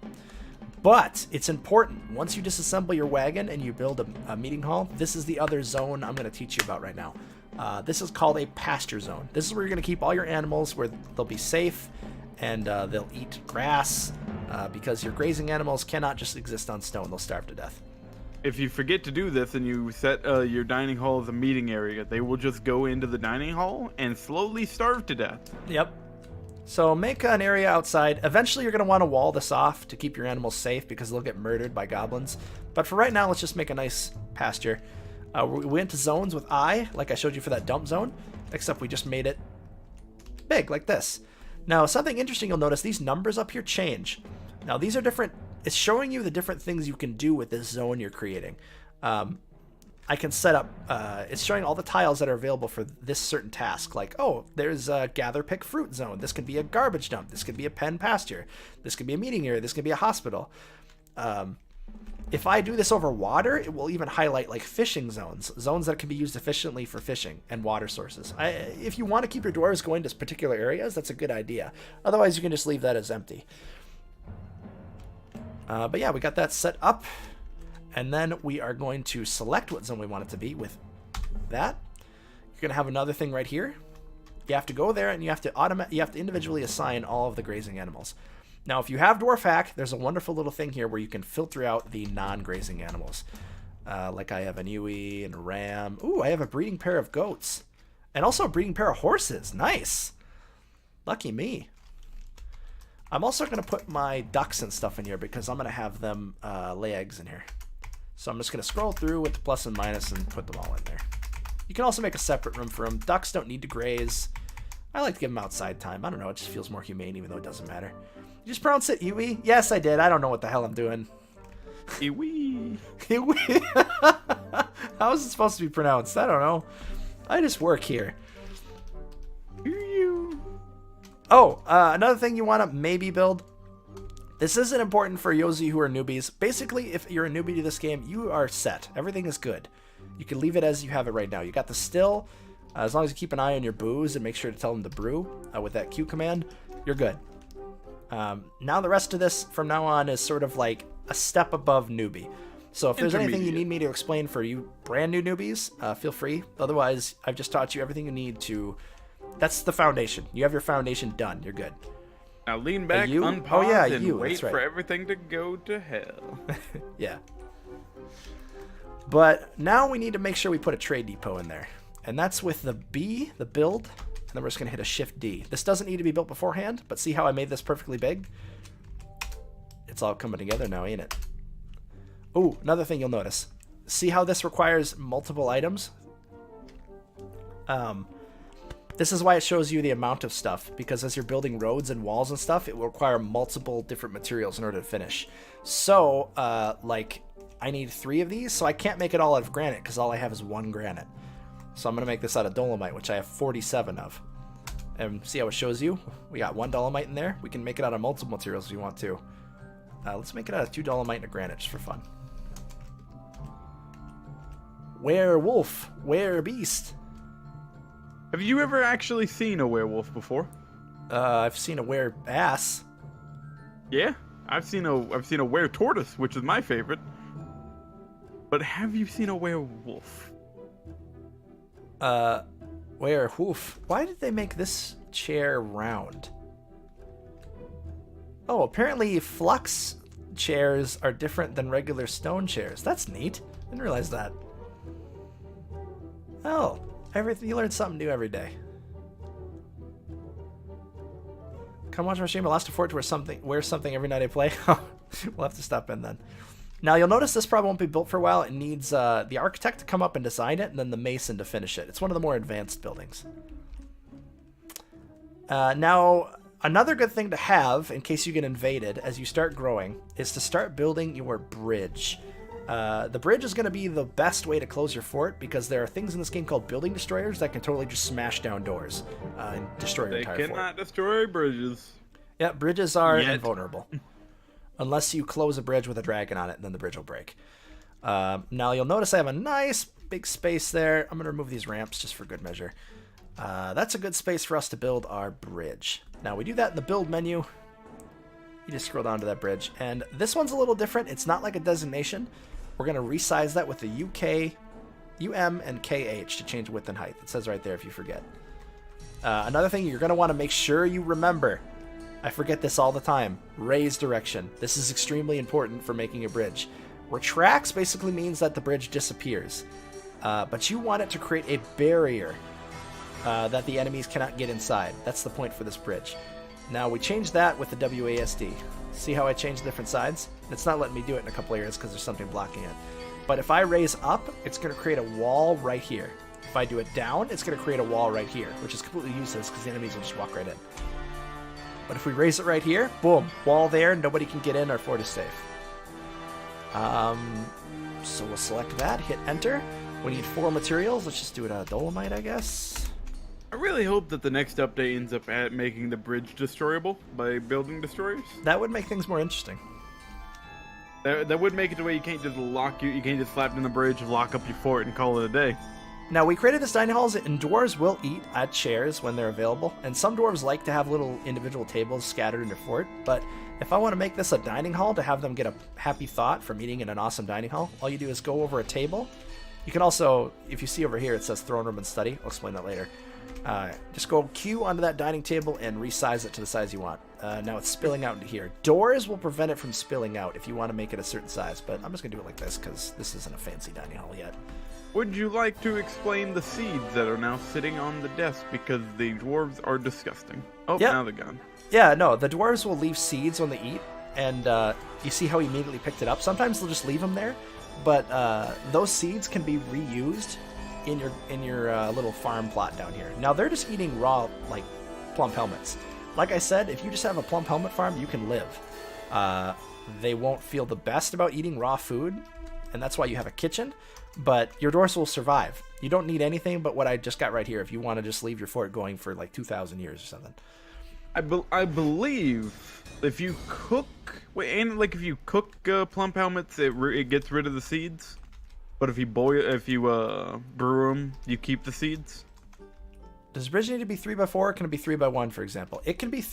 But it's important. Once you disassemble your wagon and you build a meeting hall, this is the other zone I'm going to teach you about right now. This is called a pasture zone. This is where you're going to keep all your animals, where they'll be safe and they'll eat grass, because your grazing animals cannot just exist on stone. They'll starve to death. If you forget to do this and you set your dining hall as a meeting area, they will just go into the dining hall and slowly starve to death. Yep. So make an area outside. Eventually you're going to want to wall this off to keep your animals safe because they'll get murdered by goblins. But for right now, let's just make a nice pasture. We went to zones with I, like I showed you for that dump zone, except we just made it big, like this. Now, something interesting you'll notice, these numbers up here change. Now, these are different. It's showing you the different things you can do with this zone you're creating. I can set up, it's showing all the tiles that are available for this certain task. Like, oh, there's a gather pick fruit zone. This could be a garbage dump. This could be a pen pasture. This could be a meeting area. This could be a hospital. If I do this over water, it will even highlight like fishing zones that can be used efficiently for fishing and water sources. If you want to keep your dwarves going to particular areas, that's a good idea. Otherwise, you can just leave that as empty. But yeah, we got that set up. And then we are going to select what zone we want it to be with that. You're going to have another thing right here. You have to go there and you have to individually assign all of the grazing animals. Now, if you have Dwarf Hack, there's a wonderful little thing here where you can filter out the non-grazing animals. Like I have an Ewe and a ram. Ooh, I have a breeding pair of goats. And also a breeding pair of horses. Nice. Lucky me. I'm also going to put my ducks and stuff in here because I'm going to have them lay eggs in here. So I'm just going to scroll through with the plus and minus and put them all in there. You can also make a separate room for them. Ducks don't need to graze. I like to give them outside time. I don't know, it just feels more humane even though it doesn't matter. You just pronounce it Ewe? Yes, I did. I don't know what the hell I'm doing. Ewe. Ewe. How is it supposed to be pronounced? I don't know. I just work here. Oh, another thing you want to maybe build. This isn't important for Yozi who are newbies. Basically, if you're a newbie to this game, you are set. Everything is good. You can leave it as you have it right now. You got the still. As long as you keep an eye on your booze and make sure to tell them to brew with that Q command, you're good. Now the rest of this from now on is sort of like a step above newbie. So if there's anything you need me to explain for you brand new newbies, feel free. Otherwise, I've just taught you everything you need to. That's the foundation. You have your foundation done. You're good. Now lean back, unpause, and wait right. for everything to go to hell. Yeah. But now we need to make sure we put a trade depot in there. And that's with the B, the build, and then we're just going to hit a Shift D. This doesn't need to be built beforehand, but see how I made this perfectly big? It's all coming together now, ain't it? Oh, another thing you'll notice. See how this requires multiple items? This is why it shows you the amount of stuff, because as you're building roads and walls and stuff, it will require multiple different materials in order to finish. So, like, I need 3 of these, so I can't make it all out of granite, because all I have is 1 granite. So I'm going to make this out of dolomite, which I have 47 of. And see how it shows you? We got 1 dolomite in there. We can make it out of multiple materials if you want to. Let's make it out of 2 dolomite and a granite, just for fun. Werewolf, beast. Have you ever actually seen a werewolf before? I've seen a were-ass. Yeah, I've seen a were-tortoise, which is my favorite. But have you seen a werewolf? Werewolf. Why did they make this chair round? Oh, apparently flux chairs are different than regular stone chairs. That's neat. Didn't realize that. Oh. You learn something new every day. Come watch my stream. I lost a fort to wear something every night I play. We'll have to stop in then. Now you'll notice this probably won't be built for a while. It needs the architect to come up and design it, and then the mason to finish it. It's one of the more advanced buildings. Now, another good thing to have in case you get invaded as you start growing is to start building your bridge. The bridge is going to be the best way to close your fort because there are things in this game called building destroyers that can totally just smash down doors and destroy your entire fort. They cannot destroy bridges. Yeah, bridges are invulnerable. unless you close a bridge with a dragon on it, and then the bridge will break. Now you'll notice I have a nice big space there. I'm going to remove these ramps just for good measure. That's a good space for us to build our bridge. Now we do that in the build menu. You just scroll down to that bridge. And this one's a little different. It's not like a designation. We're going to resize that with the UK, UM, and KH to change width and height. It says right there if you forget. Another thing you're going to want to make sure you remember. I forget this all the time. Raise direction. This is extremely important for making a bridge. Retracts basically means that the bridge disappears. But you want it to create a barrier that the enemies cannot get inside. That's the point for this bridge. Now we change that with the WASD. See how I changed the different sides? It's not letting me do it in a couple areas because there's something blocking it. But if I raise up, it's going to create a wall right here. If I do it down, it's going to create a wall right here, which is completely useless because the enemies will just walk right in. But if we raise it right here, boom, wall there, nobody can get in, our fort is safe. So we'll select that, hit enter. We need 4 materials. Let's just do it out of dolomite, I guess. I really hope that the next update ends up at making the bridge destroyable by building destroyers. That would make things more interesting. That would make it the way you can't just you can't just slap in the bridge, lock up your fort, and call it a day. Now, we created this dining halls, and dwarves will eat at chairs when they're available, and some dwarves like to have little individual tables scattered in their fort, but if I want to make this a dining hall to have them get a happy thought from eating in an awesome dining hall, all you do is go over a table. You can also, if you see over here, it says throne room and study. I'll explain that later. Just go Q onto that dining table and resize it to the size you want. Now it's spilling out into here. Doors will prevent it from spilling out if you want to make it a certain size, but I'm just going to do it like this because this isn't a fancy dining hall yet. Would you like to explain the seeds that are now sitting on the desk because the dwarves are disgusting? Oh, yep. Now they're gone. Yeah, no, the dwarves will leave seeds when they eat, and you see how he immediately picked it up? Sometimes they'll just leave them there, but those seeds can be reused in your little farm plot down here. Now, they're just eating raw, like, plump helmets. Like I said, if you just have a plump helmet farm, you can live. They won't feel the best about eating raw food, and that's why you have a kitchen, but your dwarves will survive. You don't need anything but what I just got right here if you want to just leave your fort going for like 2,000 years or something. I believe if you cook, if you cook plump helmets, it gets rid of the seeds. But if you brew them, you keep the seeds. Does bridge need to be 3x4 or can it be 3x1, for example? It can be.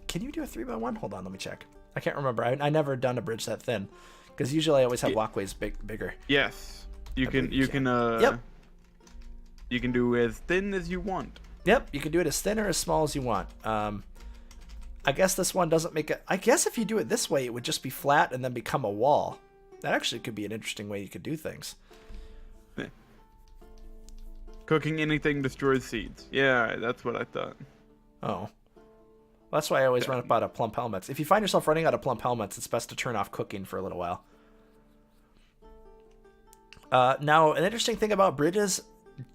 Can you do a 3x1? Hold on, let me check. I can't remember. I never done a bridge that thin because usually I always have walkways bigger. Yes. You can Yep. You can do as thin as you want. Yep, you can do it as thin or as small as you want. I guess this one doesn't make it. I guess if you do it this way, it would just be flat and then become a wall. That actually could be an interesting way you could do things. Cooking anything destroys seeds. Yeah, that's what I thought. Oh. That's why I always run up out of plump helmets. If you find yourself running out of plump helmets, it's best to turn off cooking for a little while. Now, an interesting thing about bridges,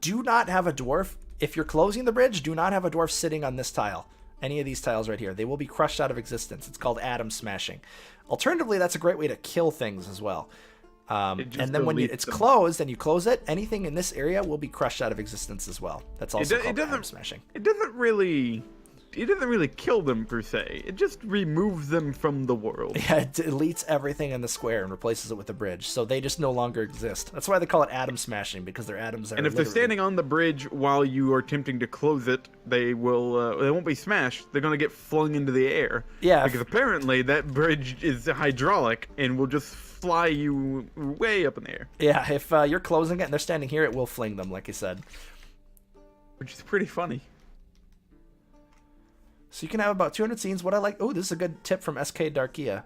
do not have a dwarf. If you're closing the bridge, do not have a dwarf sitting on this tile. Any of these tiles right here. They will be crushed out of existence. It's called atom smashing. Alternatively, that's a great way to kill things as well. And then when it's closed and you close it, anything in this area will be crushed out of existence as well. That's also called atom smashing. It doesn't really kill them per se. It just removes them from the world. Yeah, it deletes everything in the square and replaces it with a bridge. So they just no longer exist. That's why they call it atom smashing, because their atoms are. And if they're standing on the bridge while you are attempting to close it, they won't be smashed. They're gonna get flung into the air. Yeah. Because apparently that bridge is hydraulic and will just fly you way up in the air. Yeah, if you're closing it and they're standing here, it will fling them, like you said. Which is pretty funny. So you can have about 200 seeds. What I like, this is a good tip from SK Darkia.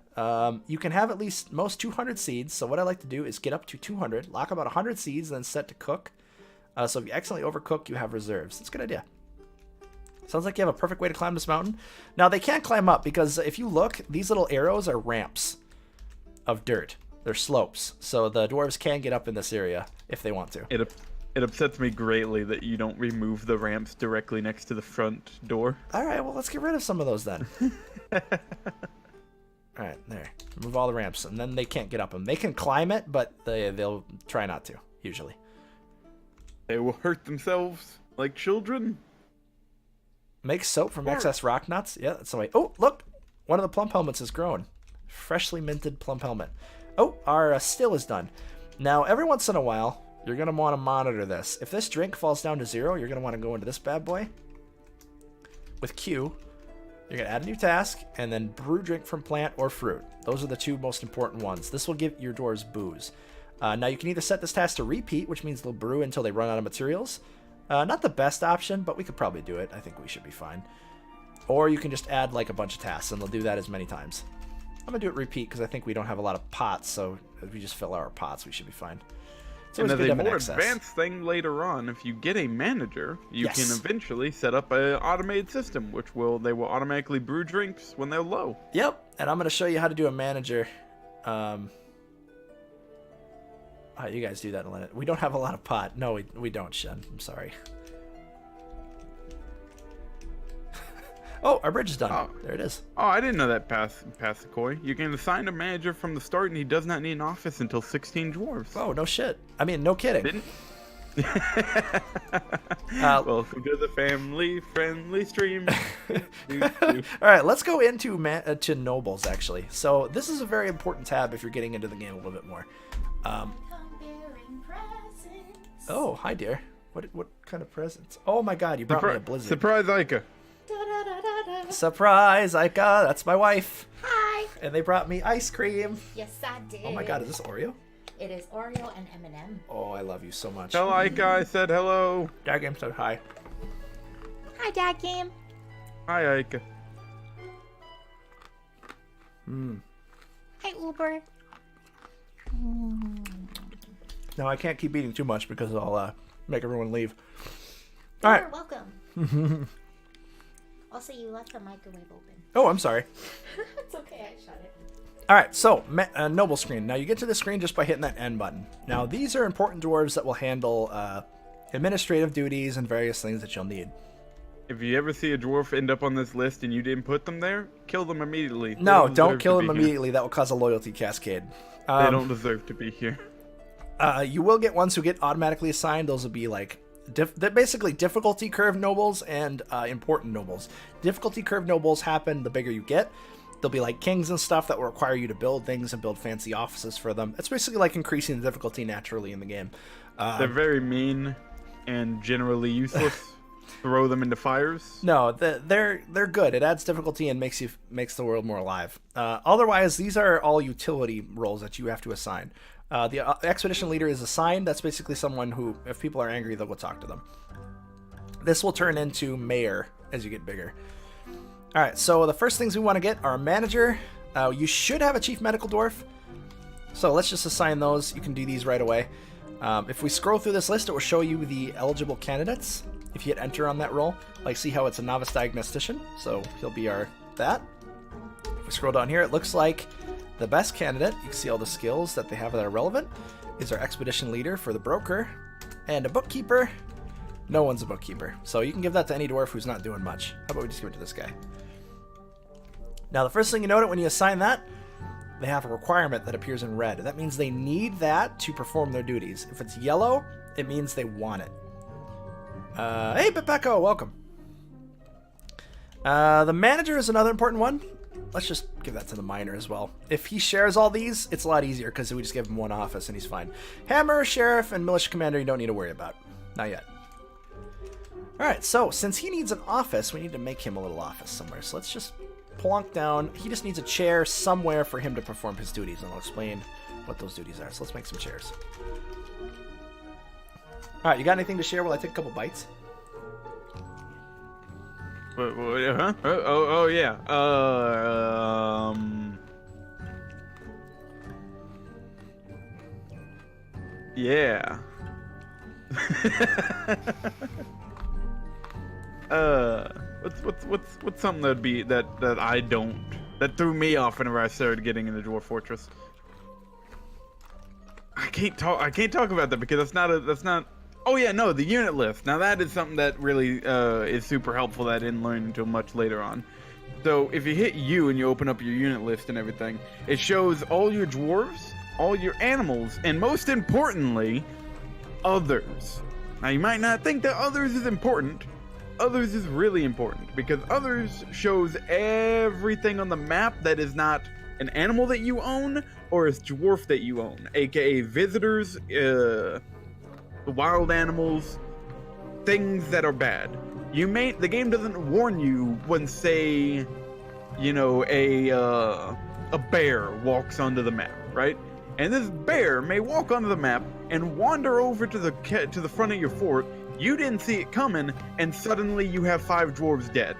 You can have at least most 200 seeds. So what I like to do is get up to 200, lock about 100 seeds, and then set to cook. So if you accidentally overcook, you have reserves. That's a good idea. Sounds like you have a perfect way to climb this mountain. Now they can't climb up because if you look, these little arrows are ramps of dirt. They're slopes. So the dwarves can get up in this area if they want to. It upsets me greatly that you don't remove the ramps directly next to the front door. All right, well, let's get rid of some of those then. All right, there. Remove all the ramps, and then they can't get up them. They can climb it, but they'll try not to, usually. They will hurt themselves like children. Make soap from excess rock nuts? Yeah, that's the way. Oh, look! One of the plump helmets has grown. Freshly minted plump helmet. Oh, our still is done. Now, every once in a while, you're going to want to monitor this. If this drink falls down to 0, you're going to want to go into this bad boy. With Q, you're going to add a new task, and then brew drink from plant or fruit. Those are the 2 most important ones. This will give your dwarves booze. Now, you can either set this task to repeat, which means they'll brew until they run out of materials. Not the best option, but we could probably do it. I think we should be fine. Or you can just add like a bunch of tasks, and they'll do that as many times. I'm going to do it repeat because I think we don't have a lot of pots, so if we just fill our pots, we should be fine. And as a more advanced thing later on, if you get a manager, you can eventually set up an automated system, which they will automatically brew drinks when they're low. Yep, and I'm going to show you how to do a manager. You guys do that in a minute. We don't have a lot of pot. No, we don't, Shen. I'm sorry. Oh, our bridge is done. Oh. There it is. Oh, I didn't know that past the koi. You can assign a manager from the start, and he does not need an office until 16 dwarves. Oh, no shit. I mean, no kidding. Didn't? Welcome to the family-friendly stream. All right, let's go into to nobles, actually. So this is a very important tab if you're getting into the game a little bit more. Oh, hi, dear. What kind of presents? Oh, my God, you brought me a blizzard. Surprise, Ica. Surprise, Ica. That's my wife. Hi. And they brought me ice cream. Yes, I did. Oh, my God, is this Oreo? It is Oreo and M&M. Oh, I love you so much. Tell Ica I said hello. Dad Game said hi. Hi, Dad Game. Hi, Ica. Hi, Uber. No, I can't keep eating too much because I'll make everyone leave. All right. You're welcome. Also, you left the microwave open. Oh, I'm sorry. It's okay, I shut it. All right, so noble screen. Now you get to the screen just by hitting that N button. Now these are important dwarves that will handle administrative duties and various things that you'll need. If you ever see a dwarf end up on this list and you didn't put them there, kill them immediately. No, don't kill them immediately. That will cause a loyalty cascade. They don't deserve to be here. You will get ones who get automatically assigned. Those will be like they're basically difficulty curve nobles and important nobles. Difficulty curve nobles happen the bigger you get. They'll be like kings and stuff that will require you to build things and build fancy offices for them. It's basically like increasing the difficulty naturally in the game. They're very mean and generally useless. Throw them into fires. No, they're good. It adds difficulty and makes the world more alive. Otherwise, these are all utility roles that you have to assign. The expedition leader is assigned. That's basically someone who, if people are angry, they'll go talk to them. This will turn into mayor as you get bigger. All right, so the first things we want to get are a manager. You should have a chief medical dwarf. So let's just assign those. You can do these right away. If we scroll through this list, it will show you the eligible candidates. If you hit enter on that role, like see how it's a novice diagnostician. So he'll be that. If we scroll down here, it looks like the best candidate, you can see all the skills that they have that are relevant, is our expedition leader for the broker, and a bookkeeper. No one's a bookkeeper, so you can give that to any dwarf who's not doing much. How about we just give it to this guy? Now, the first thing you note when you assign that, they have a requirement that appears in red. That means they need that to perform their duties. If it's yellow, it means they want it. Hey, Pepeko, welcome. The manager is another important one. Let's just give that to the miner as well. If he shares all these, it's a lot easier because we just give him one office and he's fine. Hammer, sheriff, and militia commander you don't need to worry about. Not yet. Alright, so since he needs an office, we need to make him a little office somewhere. So let's just plonk down. He just needs a chair somewhere for him to perform his duties, and I'll explain what those duties are. So let's make some chairs. Alright, you got anything to share while I take a couple bites? Huh? Oh, yeah. Yeah. What's something that'd be that I don't that threw me off whenever I started getting into Dwarf Fortress? I can't talk about that because that's not. Oh yeah, no, the unit list. Now that is something that really is super helpful that I didn't learn until much later on. So if you hit U and you open up your unit list and everything, it shows all your dwarves, all your animals, and most importantly, others. Now you might not think that others is important. Others is really important because others shows everything on the map that is not an animal that you own or a dwarf that you own, aka visitors, wild animals, things that are bad. The game doesn't warn you when, say, you know, a bear walks onto the map, right? And this bear may walk onto the map and wander over to the front of your fort. You didn't see it coming, and suddenly you have 5 dwarves dead.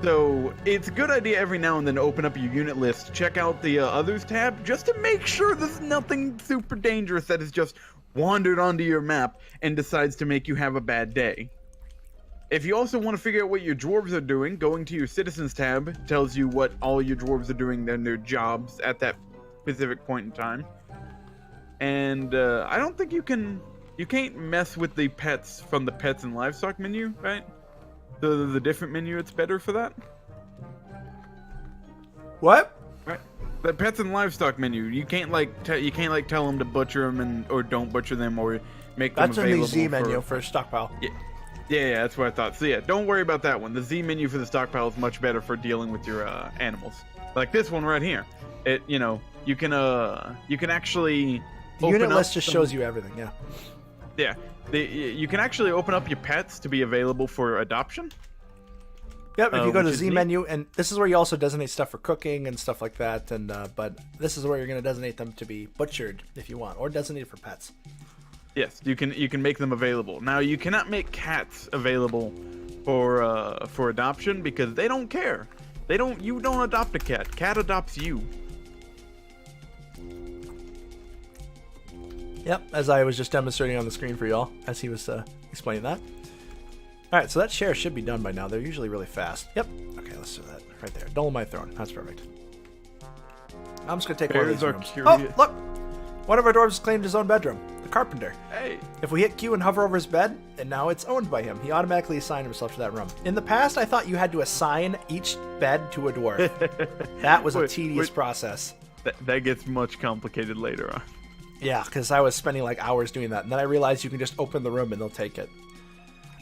So it's a good idea every now and then to open up your unit list, check out the others tab, just to make sure there's nothing super dangerous that has just wandered onto your map and decides to make you have a bad day. If you also want to figure out what your dwarves are doing, going to your citizens tab tells you what all your dwarves are doing in their jobs at that specific point in time. And I don't think you can't mess with the pets from the pets and livestock menu, right? The different menu, it's better for that. What? Right. The pets and livestock menu, you can't tell them to butcher them or don't butcher them or make them available. That's in the Z menu for stockpile. Yeah, that's what I thought. So yeah, don't worry about that one. The Z menu for the stockpile is much better for dealing with your animals. Like this one right here. You can actually the unit list just shows you everything. Yeah. Yeah. You can actually open up your pets to be available for adoption. Yep, if you go to the Z menu, and this is where you also designate stuff for cooking and stuff like that, and but this is where you're going to designate them to be butchered if you want, or designate for pets. Yes, you can make them available. Now you cannot make cats available for adoption because they don't care. You don't adopt a cat. Cat adopts you. Yep, as I was just demonstrating on the screen for y'all as he was explaining that. Alright, so that share should be done by now. They're usually really fast. Yep. Okay, let's do that. Right there. Dolomite Throne. That's perfect. I'm just going to take one of these rooms. Oh, look! One of our dwarves claimed his own bedroom. The carpenter. Hey! If we hit Q and hover over his bed, and now it's owned by him. He automatically assigned himself to that room. In the past, I thought you had to assign each bed to a dwarf. That was a tedious process. That gets much complicated later on. Yeah, because I was spending like hours doing that, and then I realized you can just open the room and they'll take it.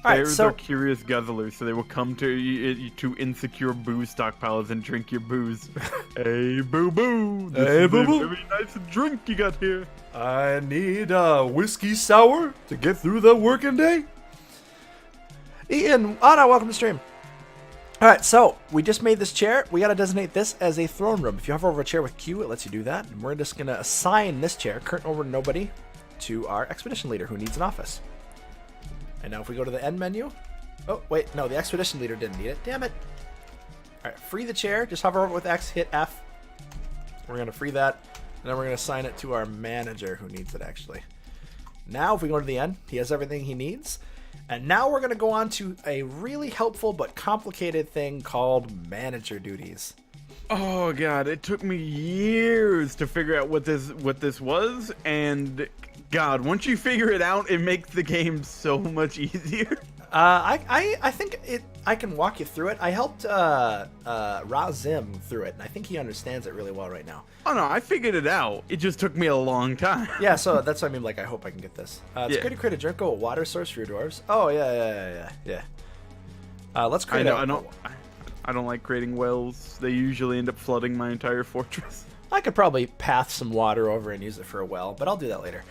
Bears are curious guzzlers, so they will come to you to insecure booze stockpiles and drink your booze. Hey, boo-boo! Hey, boo-boo! Very nice drink you got here. I need a whiskey sour to get through the working day. Ian, Anna, welcome to stream. Alright, so we just made this chair. We got to designate this as a throne room. If you hover over a chair with Q, it lets you do that. And we're just going to assign this chair, current over nobody, to our expedition leader who needs an office. And now if we go to the end menu. Oh, wait, no, the expedition leader didn't need it. Damn it. Alright, free the chair. Just hover over it with X, hit F. We're going to free that. And then we're going to assign it to our manager who needs it, actually. Now, if we go to the end, he has everything he needs. And now we're going to go on to a really helpful but complicated thing called manager duties. Oh god, it took me years to figure out what this was, and god, once you figure it out, it makes the game so much easier. I think I can walk you through it. I helped Razim through it, and I think he understands it really well right now. Oh no, I figured it out. It just took me a long time. Yeah, so that's what I mean. Like, I hope I can get this. It's great to create a drink, a water source for your dwarves. Oh yeah. Let's create. I don't like creating wells. They usually end up flooding my entire fortress. I could probably path some water over and use it for a well, but I'll do that later.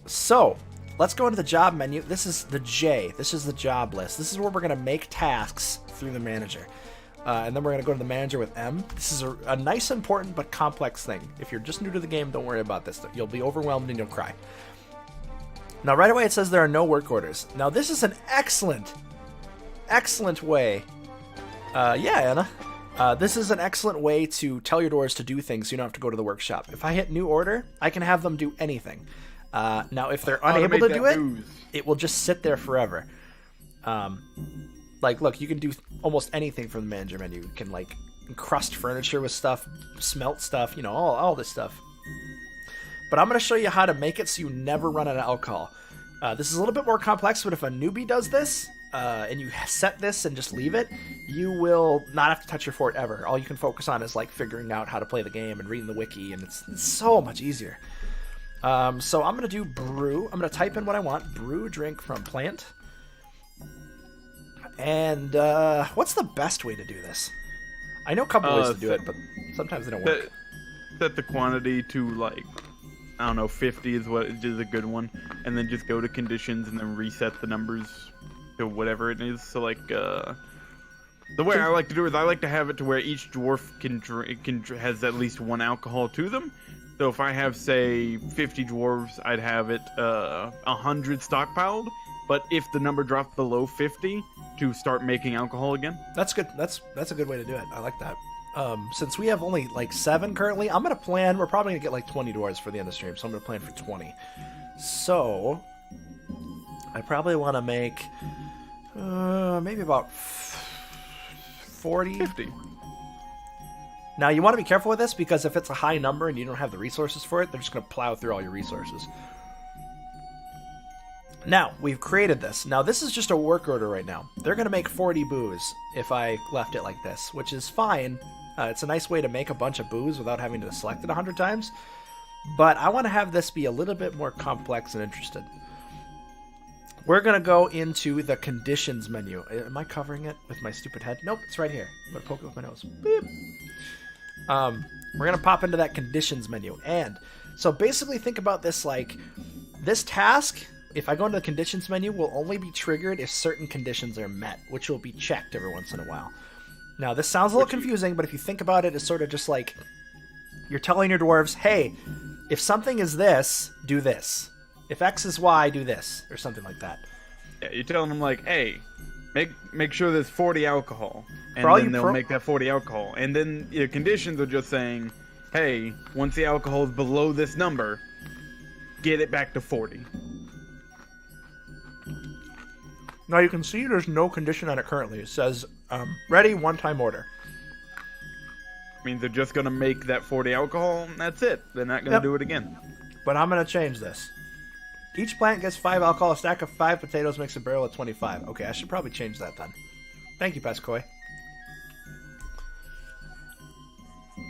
So let's go into the job menu. This is the J. This is the job list. This is where we're going to make tasks through the manager. And then we're going to go to the manager with M. This is a nice, important, but complex thing. If you're just new to the game, don't worry about this. You'll be overwhelmed and you'll cry. Now, right away, it says there are no work orders. Now, this is an excellent way. Yeah, Anna. This is an excellent way to tell your dwarves to do things so you don't have to go to the workshop. If I hit new order, I can have them do anything. Now, if they're unable to do it, it will just sit there forever. Like, look, you can do almost anything from the manager menu. You can, like, encrust furniture with stuff, smelt stuff, you know, all this stuff. But I'm going to show you how to make it so you never run out of alcohol. This is a little bit more complex, but if a newbie does this, and you set this and just leave it, you will not have to touch your fort ever. All you can focus on is, like, figuring out how to play the game and reading the wiki, and it's so much easier. So I'm going to do brew. I'm going to type in what I want. Brew drink from plant. And what's the best way to do this? I know a couple ways to do it, but sometimes they don't work. Set the quantity to like, I don't know, 50 is a good one, and then just go to conditions and then reset the numbers to whatever it is. So like, the way I like to do it is I like to have it to where each dwarf has at least 1 alcohol to them. So if I have, say, 50 dwarves, I'd have it 100 stockpiled. But if the number drops below 50, to start making alcohol again. That's good. That's a good way to do it. I like that. Since we have only like 7 currently, I'm gonna plan. We're probably gonna get like 20 dwarves for the end of the stream, so I'm gonna plan for 20. So I probably want to make maybe about 40. 50. Now, you want to be careful with this, because if it's a high number and you don't have the resources for it, they're just going to plow through all your resources. Now, we've created this. Now, this is just a work order right now. They're going to make 40 booze if I left it like this, which is fine. It's a nice way to make a bunch of booze without having to select it 100 times. But I want to have this be a little bit more complex and interesting. We're going to go into the conditions menu. Am I covering it with my stupid head? Nope, it's right here. I'm going to poke it with my nose. Beep. We're going to pop into that conditions menu. And so basically think about this like, this task, if I go into the conditions menu, will only be triggered if certain conditions are met, which will be checked every once in a while. Now, this sounds a little confusing, but if you think about it, it's sort of just like, you're telling your dwarves, hey, if something is this, do this. If X is Y, do this, or something like that. Yeah, you're telling them like, hey, make sure there's 40 alcohol, and then they'll make that 40 alcohol. And then your conditions are just saying, hey, once the alcohol is below this number, get it back to 40. Now you can see there's no condition on it currently. It says, ready, one-time order. Means they're just going to make that 40 alcohol, and that's it. They're not going to do it again. But I'm going to change this. Each plant gets 5 alcohol. A stack of 5 potatoes makes a barrel of 25. Okay, I should probably change that then. Thank you, Pescoy.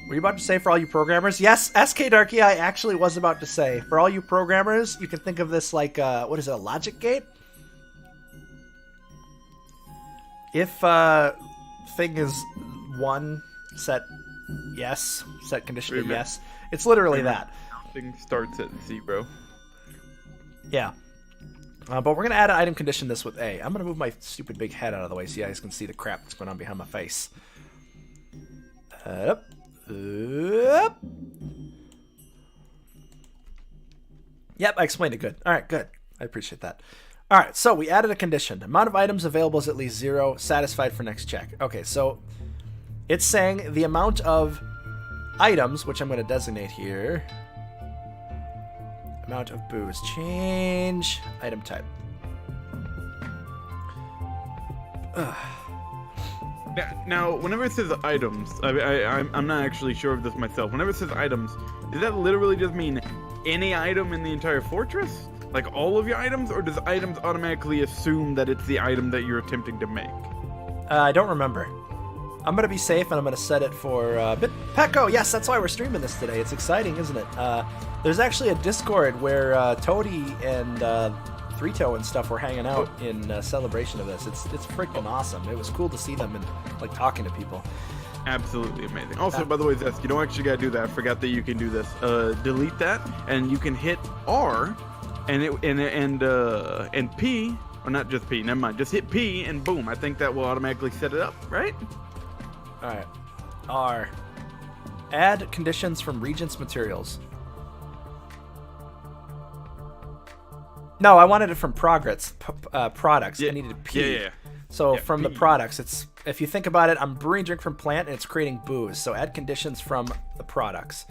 Were you about to say for all you programmers? Yes, SK Darky, I actually was about to say. For all you programmers, you can think of this like, what is it, a logic gate? If thing is 1, set yes, set condition to yes. It's literally that. Thing starts at 0. Yeah. But we're going to add an item condition this with A. I'm going to move my stupid big head out of the way so you guys can see the crap that's going on behind my face. Up. Up. Yep, I explained it good. All right, good. I appreciate that. All right, so we added a condition. Amount of items available is at least 0. Satisfied for next check. Okay, so it's saying the amount of items, which I'm going to designate here. Amount of booze. Change item type. Now, whenever it says items, I'm not actually sure of this myself. Whenever it says items, does that literally just mean any item in the entire fortress? Like all of your items? Or does items automatically assume that it's the item that you're attempting to make? I don't remember. I'm going to be safe, and I'm going to set it for Pecco. Yes, that's why we're streaming this today. It's exciting, isn't it? There's actually a Discord where Toady and Three-Toe and stuff were hanging out in celebration of this. It's freaking awesome. It was cool to see them and like talking to people. Absolutely amazing. Also, by the way, Zest, you don't actually got to do that. I forgot that you can do this. Delete that, and you can hit R, and P, or not just P. Never mind. Just hit P, and boom. I think that will automatically set it up, right? All right. R. Add conditions from Regent's materials. No, I wanted it from products. Yeah. I needed a P. Yeah. So Yeah, from the P. products, it's, if you think about it, I'm brewing drink from plant and it's creating booze. So add conditions from the products.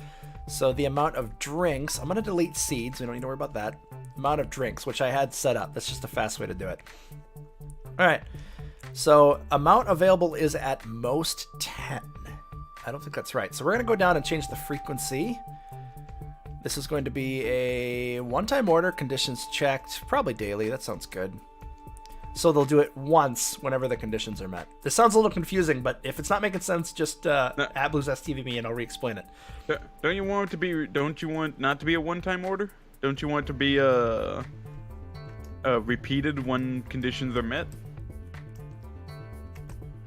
So the amount of drinks, I'm going to delete seeds. We don't need to worry about that. Amount of drinks, which I had set up. That's just a fast way to do it. All right. So amount available is at most 10. I don't think that's right. So we're going to go down and change the frequency. This is going to be a one-time order, conditions checked, probably daily. That sounds good. So they'll do it once whenever the conditions are met. This sounds a little confusing, but if it's not making sense, just add Blues STV me and I'll re-explain it. Don't you want it to be? Don't you want not to be a one-time order? Don't you want it to be repeated when conditions are met?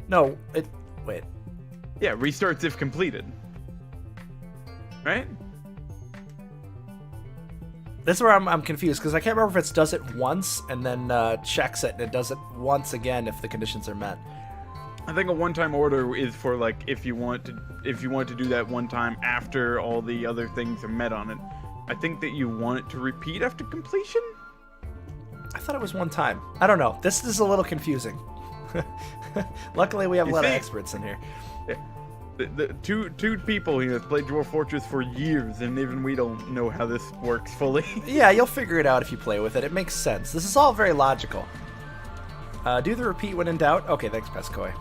No, wait. Yeah, restarts if completed. Right? This is where I'm confused, because I can't remember if it does it once and then checks it, and it does it once again if the conditions are met. I think a one-time order is for like if you want to do that one time after all the other things are met on it. I think that you want it to repeat after completion. I thought it was one time. I don't know. This is a little confusing. Luckily, we have a lot of experts in here. The two people here have played Dwarf Fortress for years, and even we don't know how this works fully. Yeah, you'll figure it out if you play with it. It makes sense. This is all very logical. Do the repeat when in doubt. Okay, thanks, Pescoy.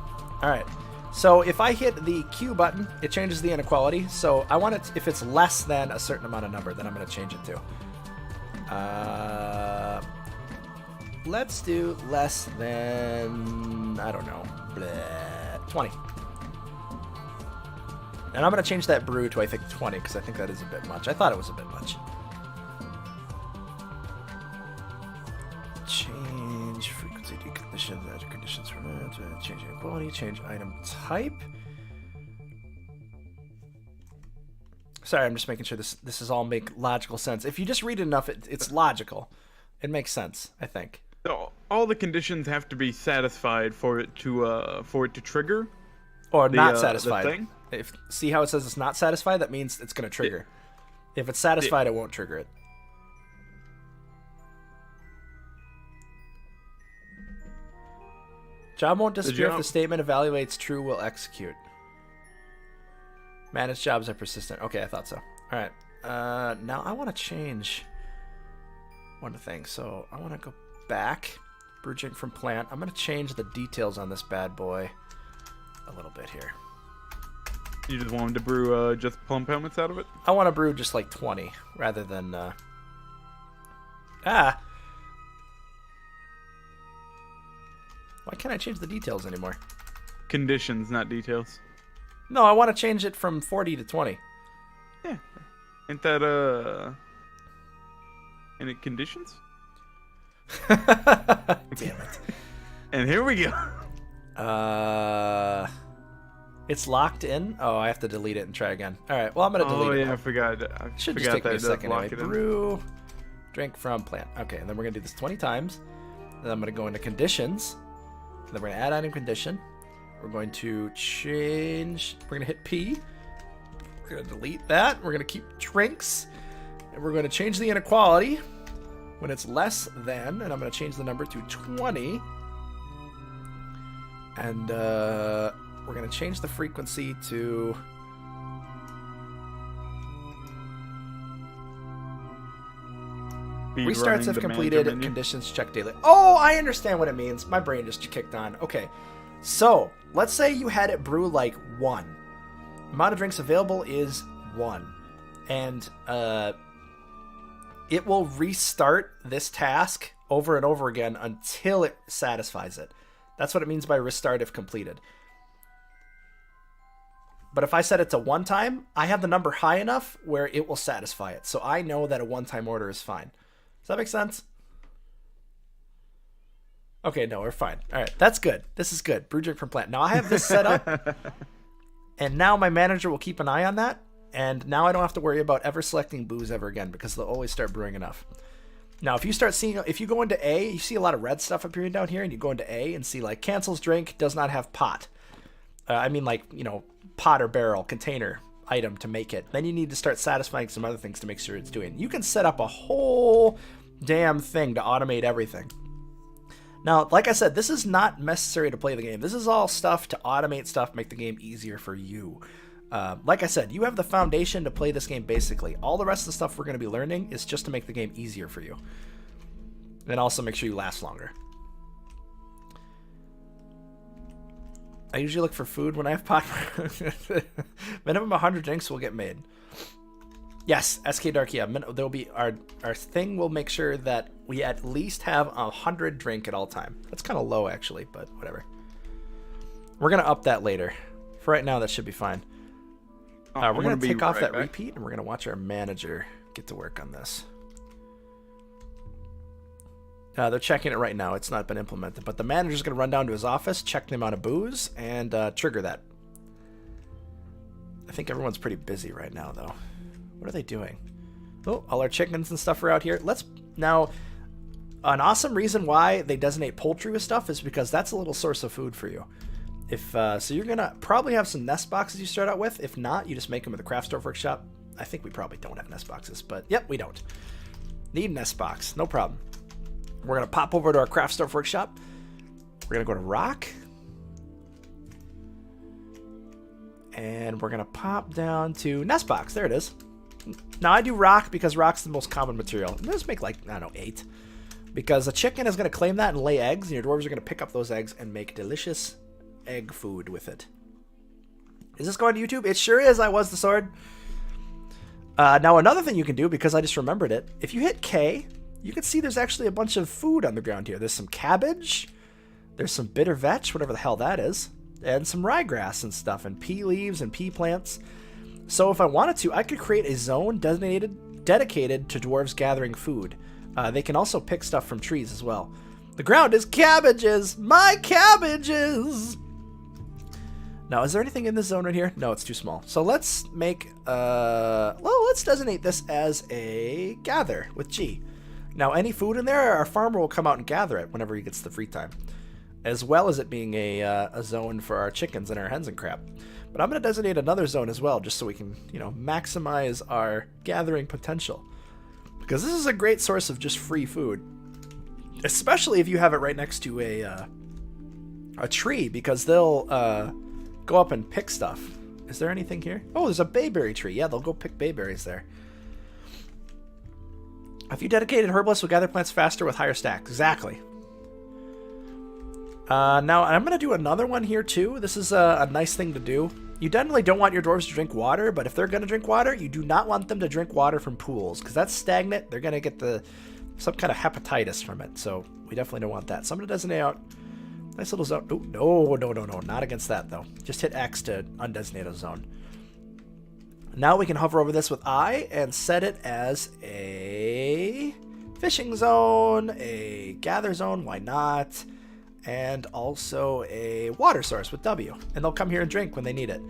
All right. So if I hit the Q button, it changes the inequality. So I want it, if it's less than a certain amount of number, then I'm going to change it to. Let's do less than, I don't know, 20. And I'm going to change that brew to, I think, 20, because I think that is a bit much. I thought it was a bit much. Change frequency, deconditions, add conditions from it, change inequality, change item type. Sorry, I'm just making sure this is all make logical sense. If you just read it enough, it's logical. It makes sense, I think. So all the conditions have to be satisfied for it to trigger. Or not the satisfied. thing? See how it says it's not satisfied? That means it's going to trigger. If it's satisfied, it won't trigger it. Job won't disappear if the statement evaluates true will execute. Managed jobs are persistent. Okay, I thought so. All right. Now I want to change one thing. So I want to go back. Brew drink from plant. I'm going to change the details on this bad boy a little bit here. You just want him to brew just plum helmets out of it? I want to brew just like 20 rather than... Why can't I change the details anymore? Conditions, not details. No, I want to change it from 40 to 20. Yeah. Ain't that, any conditions? Damn it. And here we go. It's locked in? Oh, I have to delete it and try again. All right, well, I'm going to delete it. Oh, yeah, I forgot. Should just take me a second anyway. Brew, drink from plant. Okay, and then we're going to do this 20 times. Then I'm going to go into conditions. And then we're going to add item condition. We're going to change. We're going to hit P. We're going to delete that. We're going to keep drinks. And we're going to change the inequality when it's less than. And I'm going to change the number to 20. And we're going to change the frequency to... Restarts if completed, conditions check daily. Oh, I understand what it means. My brain just kicked on. Okay, so let's say you had it brew like 1. Amount of drinks available is 1. And it will restart this task over and over again until it satisfies it. That's what it means by restart if completed. But if I set it to 1 time, I have the number high enough where it will satisfy it. So I know that a 1-time order is fine. Does that make sense? Okay, no, we're fine. All right, that's good. This is good. Brew drink from plant. Now I have this set up, and now my manager will keep an eye on that, and now I don't have to worry about ever selecting booze ever again because they'll always start brewing enough. Now, if you start seeing, if you go into A, you see a lot of red stuff appearing down here, and you go into A and see like cancels drink, does not have pot. I mean like, you know, pot or barrel, container, item to make it. Then you need to start satisfying some other things to make sure it's doing. You can set up a whole damn thing to automate everything. Now, like I said, this is not necessary to play the game. This is all stuff to automate stuff, make the game easier for you. Like I said, you have the foundation to play this game basically. All the rest of the stuff we're going to be learning is just to make the game easier for you. And also make sure you last longer. I usually look for food when I have pot. Minimum 100 drinks will get made. Yes, SK Dark, yeah. There'll be our thing will make sure that we at least have 100 drink at all time. That's kind of low actually, but whatever. We're gonna up that later. For right now, that should be fine. We're gonna take off that repeat, and we're gonna watch our manager get to work on this. They're checking it right now. It's not been implemented, but the manager's going to run down to his office, check the amount of booze, and trigger that. I think everyone's pretty busy right now, though. What are they doing? Oh, all our chickens and stuff are out here. Let's now. An awesome reason why they designate poultry with stuff is because that's a little source of food for you. If so, you're gonna probably have some nest boxes you start out with. If not, you just make them at the craft store workshop. I think we probably don't have nest boxes, but yep, we don't. Need nest box, no problem. We're gonna pop over to our craft store workshop. We're gonna go to rock. And we're going to pop down to nest box. There it is. Now, I do rock because rock's the most common material. Let's make, like, I don't know, 8. Because a chicken is going to claim that and lay eggs, and your dwarves are going to pick up those eggs and make delicious egg food with it. Is this going to YouTube? It sure is. I was the sword. Now, another thing you can do, because I just remembered it, if you hit K, you can see there's actually a bunch of food on the ground here. There's some cabbage. There's some bitter vetch, whatever the hell that is. And some ryegrass and stuff, and pea leaves and pea plants. So if I wanted to, I could create a zone dedicated to dwarves gathering food. They can also pick stuff from trees as well. The ground is cabbages! My cabbages! Now, is there anything in this zone right here? No, it's too small. So let's make, let's designate this as a gather with G. Now, any food in there, our farmer will come out and gather it whenever he gets the free time. As well as it being a zone for our chickens and our hens and crap. But I'm going to designate another zone as well, just so we can, maximize our gathering potential. Because this is a great source of just free food. Especially if you have it right next to a tree, because they'll go up and pick stuff. Is there anything here? Oh, there's a bayberry tree. Yeah, they'll go pick bayberries there. If you dedicated herbalists will gather plants faster with higher stacks. Exactly. Now, I'm going to do another one here, too. This is a nice thing to do. You definitely don't want your dwarves to drink water, but if they're going to drink water, you do not want them to drink water from pools, because that's stagnant. They're going to get some kind of hepatitis from it, so we definitely don't want that. So I'm going to designate out nice little zone. Oh, no, not against that, though. Just hit X to undesignate a zone. Now we can hover over this with I and set it as a fishing zone, a gather zone, why not? And also a water source with W. And they'll come here and drink when they need it.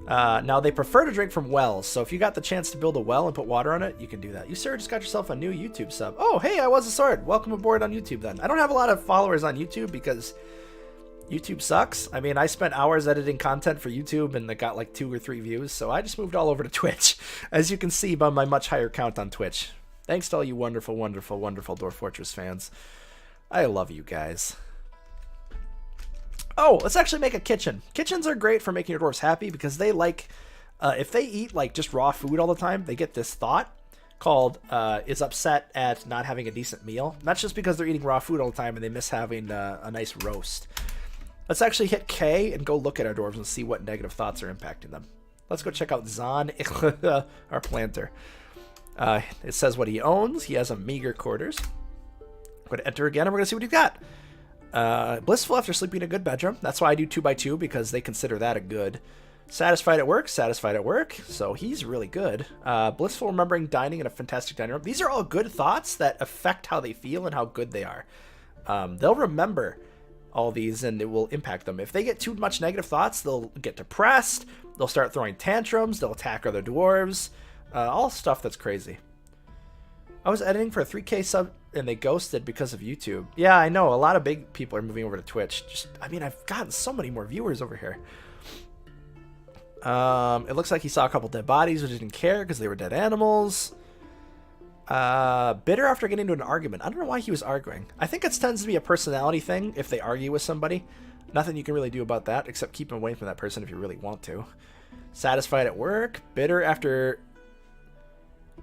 Now, they prefer to drink from wells, so if you got the chance to build a well and put water on it, you can do that. You, sir, just got yourself a new YouTube sub. Oh, hey, I was a sword. Welcome aboard on YouTube, then. I don't have a lot of followers on YouTube because YouTube sucks. I mean, I spent hours editing content for YouTube, and it got like 2 or 3 views, so I just moved all over to Twitch, as you can see by my much higher count on Twitch. Thanks to all you wonderful, wonderful, wonderful Dwarf Fortress fans. I love you guys. Oh, let's actually make a kitchen. Kitchens are great for making your dwarves happy because they like, if they eat like just raw food all the time, they get this thought called is upset at not having a decent meal. And that's just because they're eating raw food all the time and they miss having a nice roast. Let's actually hit K and go look at our dwarves and see what negative thoughts are impacting them. Let's go check out Zahn, our planter. It says what he owns. He has a meager quarters. We're going to enter again and we're going to see what he's got. Blissful after sleeping in a good bedroom. That's why I do 2x2, because they consider that a good. Satisfied at work. So he's really good. Blissful remembering dining in a fantastic dining room. These are all good thoughts that affect how they feel and how good they are. They'll remember all these and it will impact them. If they get too much negative thoughts, they'll get depressed. They'll start throwing tantrums. They'll attack other dwarves. All stuff that's crazy. I was editing for a 3K sub and they ghosted because of YouTube. Yeah, I know. A lot of big people are moving over to Twitch. I've gotten so many more viewers over here. It looks like he saw a couple dead bodies, but didn't care because they were dead animals. Bitter after getting into an argument. I don't know why he was arguing. I think it tends to be a personality thing if they argue with somebody. Nothing you can really do about that except keep them away from that person if you really want to. Satisfied at work. Bitter after...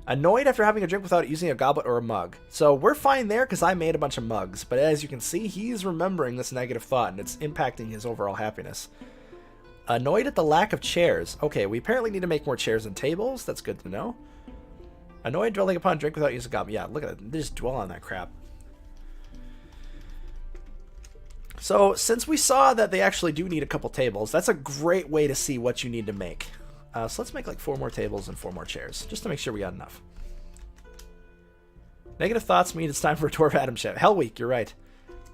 Annoyed after having a drink without using a goblet or a mug. So we're fine there because I made a bunch of mugs. But as you can see, he's remembering this negative thought and it's impacting his overall happiness. Annoyed at the lack of chairs. Okay, we apparently need to make more chairs and tables. That's good to know. Annoyed dwelling upon drink without using a goblet. Yeah, look at it. They just dwell on that crap. So since we saw that they actually do need a couple tables, that's a great way to see what you need to make. So let's make like 4 more tables and 4 more chairs, just to make sure we got enough. Negative thoughts mean it's time for a Dwarf Adam chat. Hell Week, you're right.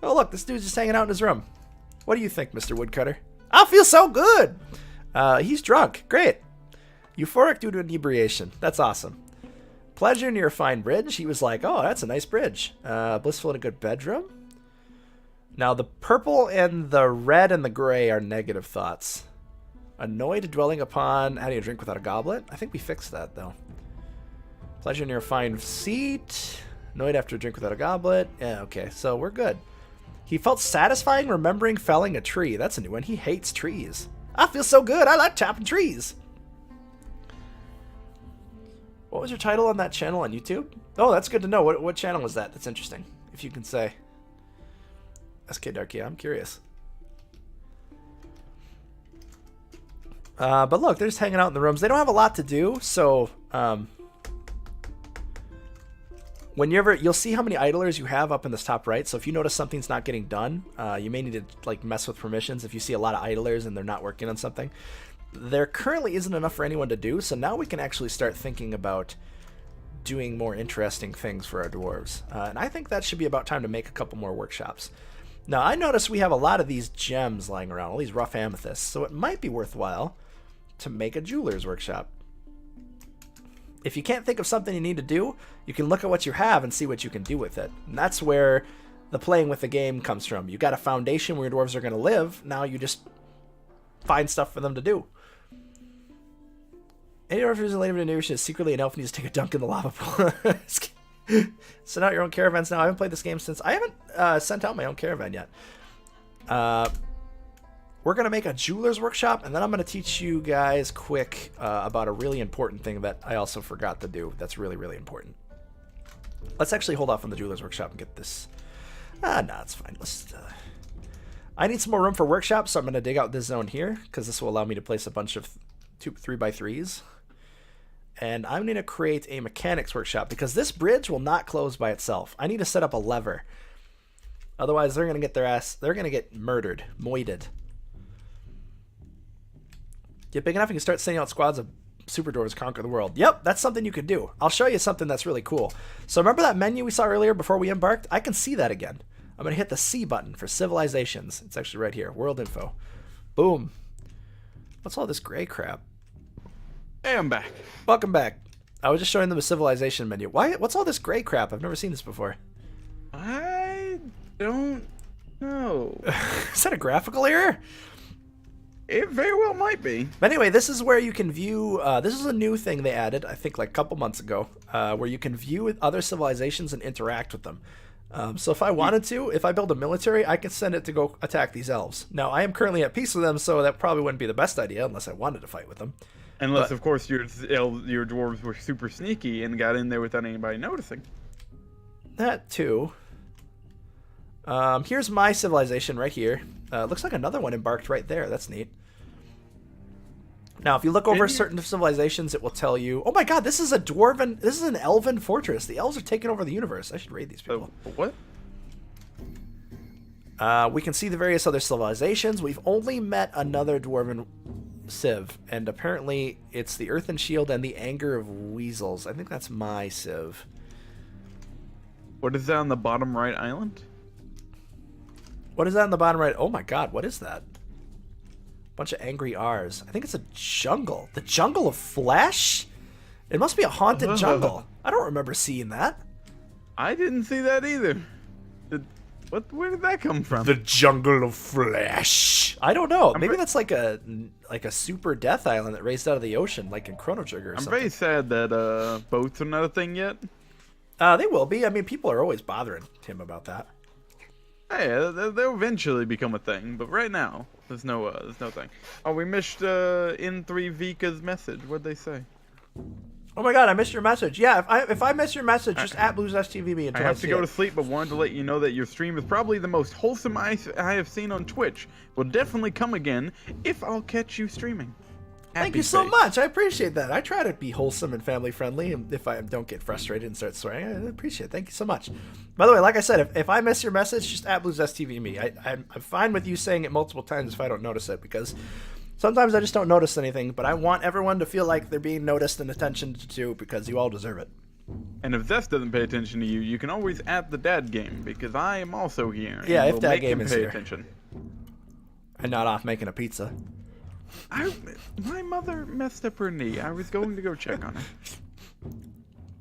Oh look, this dude's just hanging out in his room. What do you think, Mr. Woodcutter? I feel so good! He's drunk. Great. Euphoric due to inebriation. That's awesome. Pleasure near a fine bridge. He was like, oh, that's a nice bridge. Blissful in a good bedroom. Now, the purple and the red and the gray are negative thoughts. Annoyed dwelling upon how do you drink without a goblet? I think we fixed that, though. Pleasure near a fine seat. Annoyed after a drink without a goblet. Yeah, okay, so we're good. He felt satisfying remembering felling a tree. That's a new one. He hates trees. I feel so good. I like chopping trees. What was your title on that channel on YouTube? Oh, that's good to know. What channel was that? That's interesting. If you can say. SK Darky, I'm curious. But look, they're just hanging out in the rooms. They don't have a lot to do, so whenever you'll see how many idlers you have up in this top right. So if you notice something's not getting done, you may need to like mess with permissions. If you see a lot of idlers and they're not working on something, there currently isn't enough for anyone to do. So now we can actually start thinking about doing more interesting things for our dwarves. And I think that should be about time to make a couple more workshops. Now I notice we have a lot of these gems lying around, all these rough amethysts. So it might be worthwhile to make a jeweler's workshop. If you can't think of something you need to do, you can look at what you have and see what you can do with it. And that's where the playing with the game comes from. You got a foundation where your dwarves are going to live. Now you just find stuff for them to do. Any dwarf who's related to an is secretly an elf needs to take a dunk in the lava pool. Send out your own caravans now. I haven't played this game since... I haven't sent out my own caravan yet. We're going to make a jeweler's workshop, and then I'm going to teach you guys quick about a really important thing that I also forgot to do that's really, really important. Let's actually hold off on the jeweler's workshop and get this... no, it's fine. Let's... I need some more room for workshops, so I'm going to dig out this zone here, because this will allow me to place a bunch of 3x3s. And I'm going to create a mechanics workshop, because this bridge will not close by itself. I need to set up a lever. Otherwise, they're going to get their ass... They're going to get murdered. Moided. Get big enough, you can start sending out squads of super dwarves to conquer the world. Yep, that's something you could do. I'll show you something that's really cool. So remember that menu we saw earlier before we embarked? I can see that again. I'm going to hit the C button for civilizations. It's actually right here. World info. Boom. What's all this gray crap? Hey, I'm back. Welcome back. I was just showing them a civilization menu. What's all this gray crap? I've never seen this before. I don't know. Is that a graphical error? It very well might be. But anyway, this is where you can view... this is a new thing they added, I think like a couple months ago, where you can view other civilizations and interact with them. So if I wanted to, if I build a military, I could send it to go attack these elves. Now, I am currently at peace with them, so that probably wouldn't be the best idea unless I wanted to fight with them. Unless, of course, your dwarves were super sneaky and got in there without anybody noticing. That too. Here's my civilization right here. Looks like another one embarked right there. That's neat. Now, if you look over certain civilizations, it will tell you... Oh my god, this is a dwarven... This is an elven fortress. The elves are taking over the universe. I should raid these people. What? We can see the various other civilizations. We've only met another dwarven civ, and apparently it's the Earthen Shield and the Anger of Weasels. I think that's my civ. What is that on the bottom right island? What is that on the bottom right? Oh my god, what is that? Bunch of angry R's. I think it's a jungle. The Jungle of Flesh? It must be a haunted jungle. I don't remember seeing that. I didn't see that either. Where did that come from? The Jungle of Flesh. I don't know. Maybe that's like a super death island that raised out of the ocean, like in Chrono Trigger or something. I'm very sad that boats are not a thing yet. They will be. I mean, people are always bothering him about that. Hey, they'll eventually become a thing, but right now, there's no thing. Oh, we missed N3 Vika's message. What'd they say? Oh my god, I missed your message. Yeah, if I miss your message, just at BluesSTV me until I have to go to sleep, but wanted to let you know that your stream is probably the most wholesome I have seen on Twitch. Will definitely come again if I'll catch you streaming. Thank you so much. I appreciate that. I try to be wholesome and family friendly, and if I don't get frustrated and start swearing, I appreciate it. Thank you so much. By the way, like I said, if I miss your message, just at BluesSTV me. I'm fine with you saying it multiple times if I don't notice it, because sometimes I just don't notice anything, but I want everyone to feel like they're being noticed and attention to, because you all deserve it. And if Zest doesn't pay attention to you, you can always at the dad game, because I am also here. Yeah, and if will dad make game him is pay here. attention. And not off making a pizza. My mother messed up her knee. I was going to go check on her.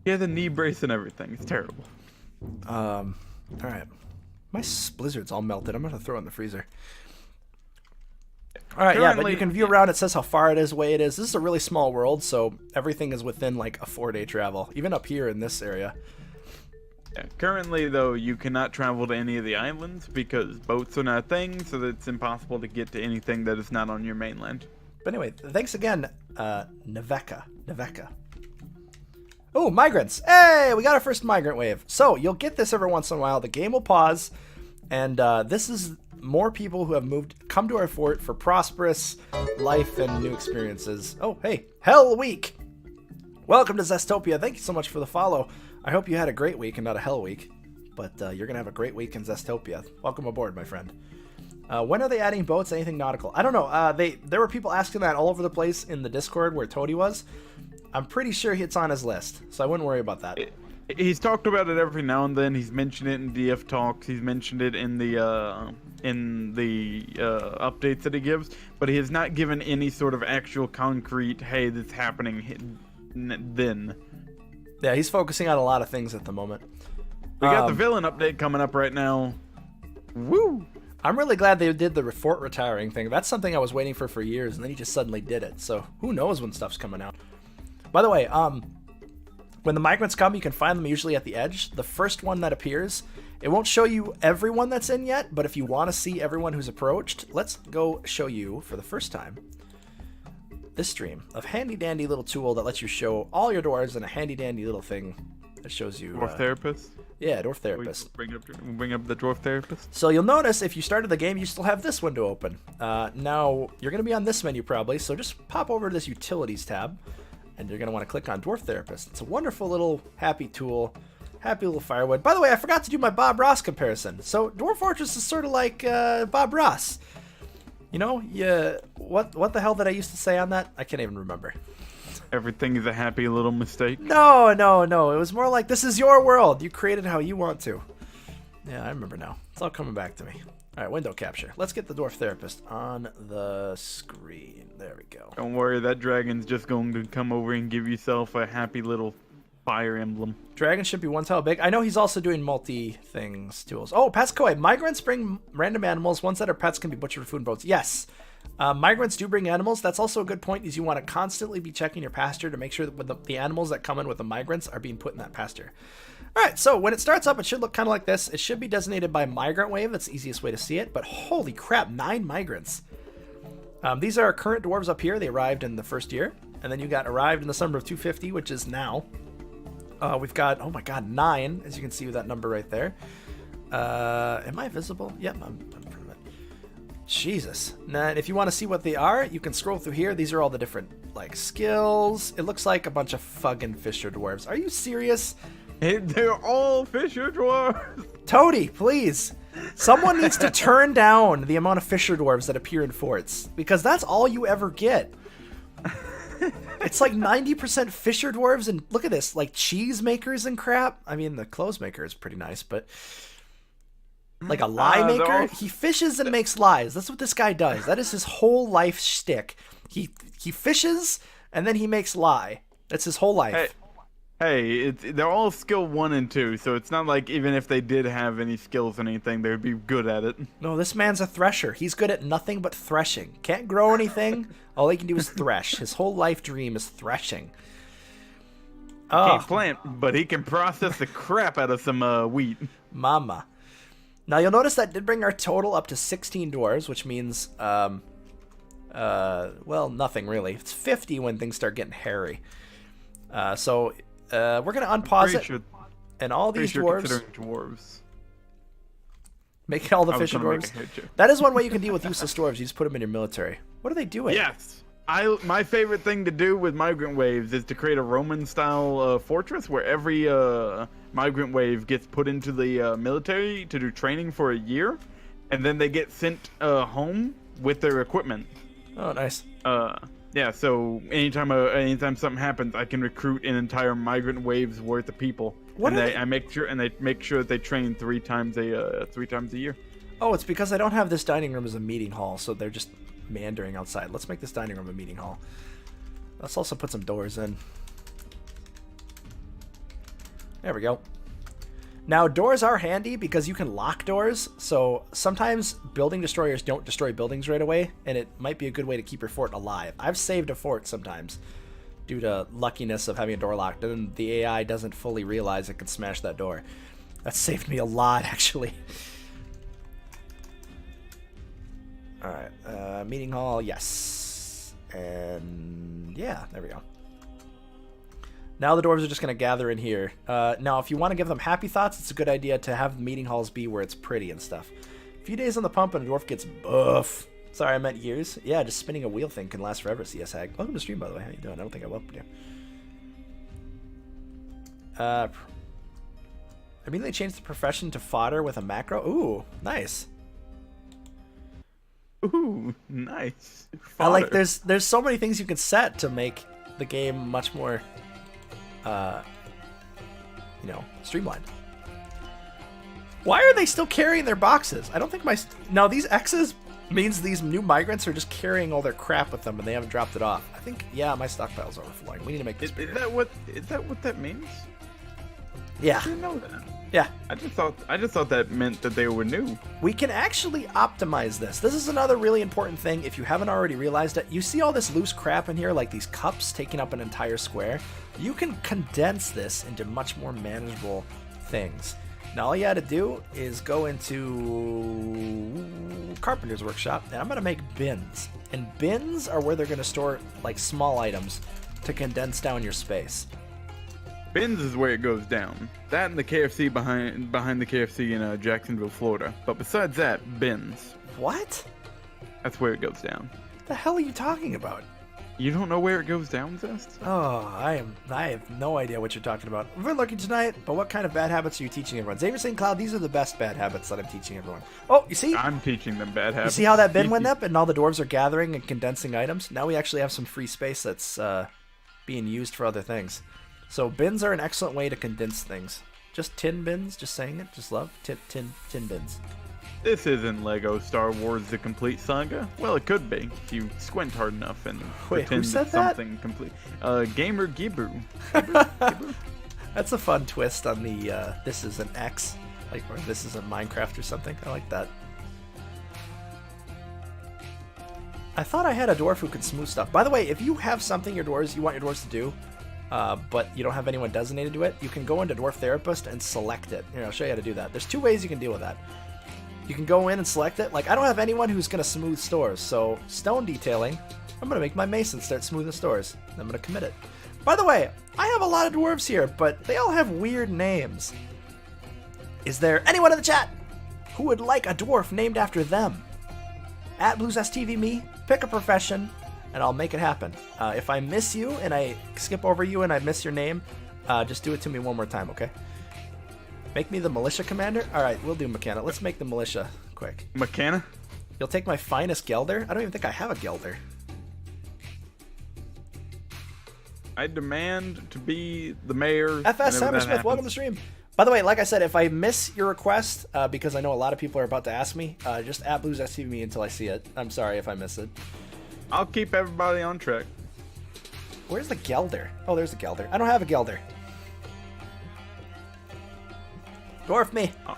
She had a knee brace and everything. It's terrible. All right. My Blizzard's all melted. I'm gonna throw it in the freezer. All right, yeah, but you can view around. It says how far it is, away it is. This is a really small world, so everything is within like a 4-day travel, even up here in this area. Yeah, currently, though, you cannot travel to any of the islands because boats are not a thing, so that it's impossible to get to anything that is not on your mainland. But anyway, thanks again, Neveka. Oh, migrants! Hey, we got our first migrant wave. So you'll get this every once in a while. The game will pause, and this is more people who have come to our fort for prosperous life and new experiences. Oh, hey, Hell Week! Welcome to Zestopia. Thank you so much for the follow. I hope you had a great week and not a hell week, but you're going to have a great week in Zestopia. Welcome aboard, my friend. When are they adding boats? Anything nautical? I don't know. There were people asking that all over the place in the Discord where Toady was. I'm pretty sure it's on his list, so I wouldn't worry about that. He's talked about it every now and then. He's mentioned it in DF Talks. He's mentioned it in the updates that he gives, but he has not given any sort of actual concrete, hey, this is happening then. Yeah, he's focusing on a lot of things at the moment. We got the villain update coming up right now. Woo! I'm really glad they did the fort retiring thing. That's something I was waiting for years, and then he just suddenly did it. So who knows when stuff's coming out. By the way, when the migrants come, you can find them usually at the edge. The first one that appears, it won't show you everyone that's in yet, but if you want to see everyone who's approached, let's go show you for the first time this stream of handy-dandy little tool that lets you show all your dwarves and a handy-dandy little thing that shows you... Dwarf Therapist? Yeah, Dwarf Therapist. Bring up the Dwarf Therapist. So you'll notice if you started the game, you still have this window open. Now, you're going to be on this menu probably, so just pop over to this Utilities tab, and you're going to want to click on Dwarf Therapist. It's a wonderful little happy tool, happy little firewood. By the way, I forgot to do my Bob Ross comparison. So Dwarf Fortress is sort of like Bob Ross. You know, what the hell did I used to say on that? I can't even remember. Everything is a happy little mistake. No. It was more like, this is your world. You create it how you want to. Yeah, I remember now. It's all coming back to me. All right, window capture. Let's get the Dwarf Therapist on the screen. There we go. Don't worry, that dragon's just going to come over and give yourself a happy little fire emblem. Dragon should be one tile big. I know he's also doing multi-things tools. Oh, Pascoe, migrants bring random animals. Ones that are pets can be butchered for food and boats. Yes. Migrants do bring animals. That's also a good point, is you want to constantly be checking your pasture to make sure that the animals that come in with the migrants are being put in that pasture. All right, so when it starts up, it should look kind of like this. It should be designated by migrant wave. That's the easiest way to see it. But holy crap, 9 migrants. These are our current dwarves up here. They arrived in the first year. And then you got arrived in the summer of 250, which is now. We've got, oh my god, 9, as you can see with that number right there. Am I visible? Yep, I'm pretty much. Jesus. Now, if you want to see what they are, you can scroll through here. These are all the different, like, skills. It looks like a bunch of fucking Fisher dwarves. Are you serious? They're all Fisher dwarves. Toady, please. Someone needs to turn down the amount of Fisher dwarves that appear in forts, because that's all you ever get. It's like 90% Fisher dwarves, and look at this, like cheese makers and crap. I mean, the clothes maker is pretty nice, but like a lie maker, he fishes and makes lies. That's what this guy does. That is his whole life shtick. He fishes and then he makes lie. That's his whole life. Hey, they're all skill 1 and 2, so it's not like even if they did have any skills or anything, they would be good at it. No, this man's a thresher. He's good at nothing but threshing. Can't grow anything. All he can do is thresh. His whole life dream is threshing. Can't plant, but he can process the crap out of some wheat. Mama. Now you'll notice that did bring our total up to 16 dwarves, which means, well, nothing really. It's 50 when things start getting hairy. So we're gonna unpause it, and all these dwarves. Make all the Fisher dwarves. That is one way you can deal with useless dwarves. You just put them in your military. What are they doing? Yes. My favorite thing to do with migrant waves is to create a Roman-style fortress where every migrant wave gets put into the military to do training for a year, and then they get sent home with their equipment. Oh, nice. Yeah, so anytime something happens, I can recruit an entire migrant wave's worth of people. I make sure that they train 3 times a year. Oh, it's because I don't have this dining room as a meeting hall, so they're just meandering outside. Let's make this dining room a meeting hall. Let's also put some doors in. There we go. Now, doors are handy because you can lock doors, so sometimes building destroyers don't destroy buildings right away, and it might be a good way to keep your fort alive. I've saved a fort sometimes due to luckiness of having a door locked, and the AI doesn't fully realize it can smash that door. That saved me a lot, actually. Alright, meeting hall, yes. And yeah, there we go. Now the dwarves are just going to gather in here. Now, if you want to give them happy thoughts, it's a good idea to have the meeting halls be where it's pretty and stuff. A few days on the pump and a dwarf gets buff. Sorry, I meant years. Yeah, just spinning a wheel thing can last forever, CS Hag. Welcome to the stream, by the way. How you doing? I don't think I welcomed you. Immediately change the profession to fodder with a macro. Ooh, nice. Ooh, nice. I like there's so many things you can set to make the game much more streamlined. Why are they still carrying their boxes? I don't think now these X's means these new migrants are just carrying all their crap with them and they haven't dropped it off. I think, yeah, my stockpile's overflowing. We need to make this bigger. Is that what that means? Yeah. I didn't know that. Yeah. I just thought that meant that they were new. We can actually optimize this. This is another really important thing. If you haven't already realized it, you see all this loose crap in here, like these cups taking up an entire square. You can condense this into much more manageable things. Now all you had to do is go into Carpenter's Workshop, and I'm going to make bins. And bins are where they're going to store like small items to condense down your space. Bins is where it goes down. That and the KFC behind the KFC in Jacksonville, Florida. But besides that, bins. What? That's where it goes down. What the hell are you talking about? You don't know where it goes down, Zest? Oh, I have no idea what you're talking about. We're looking tonight, but what kind of bad habits are you teaching everyone? Xavier St. Cloud, these are the best bad habits that I'm teaching everyone. Oh, you see? I'm teaching them bad habits. You see how that bin went up and all the dwarves are gathering and condensing items? Now we actually have some free space that's being used for other things. So bins are an excellent way to condense things. Just tin bins, just saying it, just love tin bins. This isn't Lego Star Wars: The Complete Saga. Well, it could be if you squint hard enough and pretend it's something complete. Gamer Gibber. That's a fun twist on the this is an X, like, or this is a Minecraft or something. I like that. I thought I had a dwarf who could smooth stuff. By the way, if you have something you want your dwarves to do, but you don't have anyone designated to it, you can go into Dwarf Therapist and select it. Here, I'll show you how to do that. There's two ways you can deal with that. You can go in and select it. Like, I don't have anyone who's going to smooth stores, so stone detailing, I'm going to make my mason start smoothing stores. I'm going to commit it. By the way, I have a lot of dwarves here, but they all have weird names. Is there anyone in the chat who would like a dwarf named after them? At BluesSTV me, pick a profession, and I'll make it happen. If I miss you and I skip over you and I miss your name, just do it to me one more time, okay? Make me the militia commander? Alright, we'll do Mechana. Let's make the militia quick. Mechana? You'll take my finest Gelder? I don't even think I have a Gelder. I demand to be the mayor. FS Hammersmith, welcome to the stream. By the way, like I said, if I miss your request, because I know a lot of people are about to ask me, just at BluesSTV me until I see it. I'm sorry if I miss it. I'll keep everybody on track. Where's the Gelder? Oh, there's the Gelder. I don't have a Gelder. Dwarf me. Oh.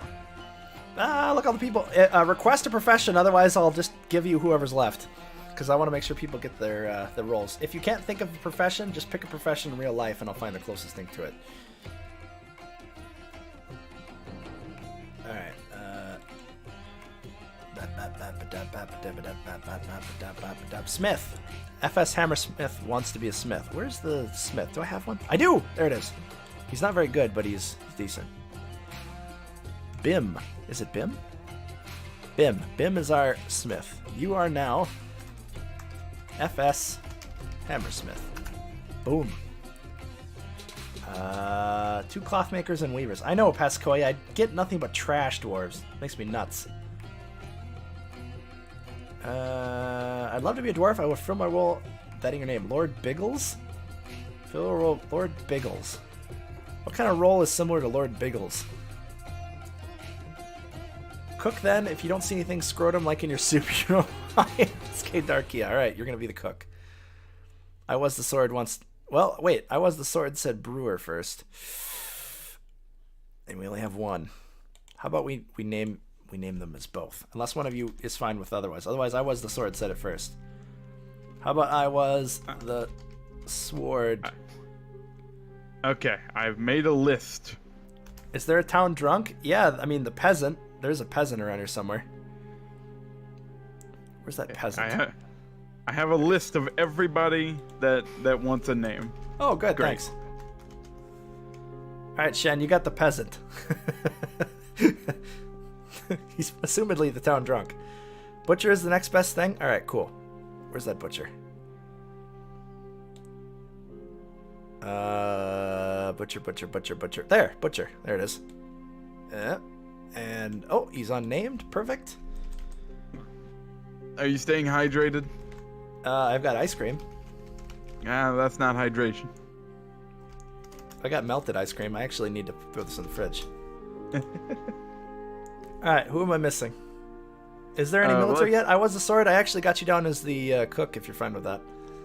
Look, all the people. Request a profession, otherwise I'll just give you whoever's left. Because I want to make sure people get their roles. If you can't think of a profession, just pick a profession in real life and I'll find the closest thing to it. Alright. Smith. FS Hammersmith wants to be a smith. Where's the smith? Do I have one? I do! There it is. He's not very good, but he's decent. Bim. Is it Bim? Bim. Bim is our smith. You are now FS Hammersmith. Boom. 2 cloth makers and weavers. I know, Pascoy. I get nothing but trash dwarves. Makes me nuts. I'd love to be a dwarf. I will fill my role. That your name, Lord Biggles. Fill a role, Lord Biggles. What kind of role is similar to Lord Biggles? Cook then. If you don't see anything scrotum like in your soup, you know why. SK Darkia. All right, you're gonna be the cook. I was the sword once. Well, wait. I was the sword. Said brewer first, and we only have one. How about we name them as both? Unless one of you is fine with otherwise. Otherwise, I was the sword. Said it first. How about I was the sword? Okay, I've made a list. Is there a town drunk? Yeah, I mean the peasant. There's a peasant around here somewhere. Where's that peasant? I have a list of everybody that wants a name. Oh, good, Great. thanks. All right, Shen, you got the peasant. He's assumedly the town drunk. Butcher is the next best thing? All right, cool. Where's that butcher? Butcher. There, butcher. There it is. And, oh, he's unnamed. Perfect. Are you staying hydrated? I've got ice cream. That's not hydration. I got melted ice cream. I actually need to throw this in the fridge. Alright, who am I missing? Is there any military yet? I was the sword. I actually got you down as the cook, if you're fine with that.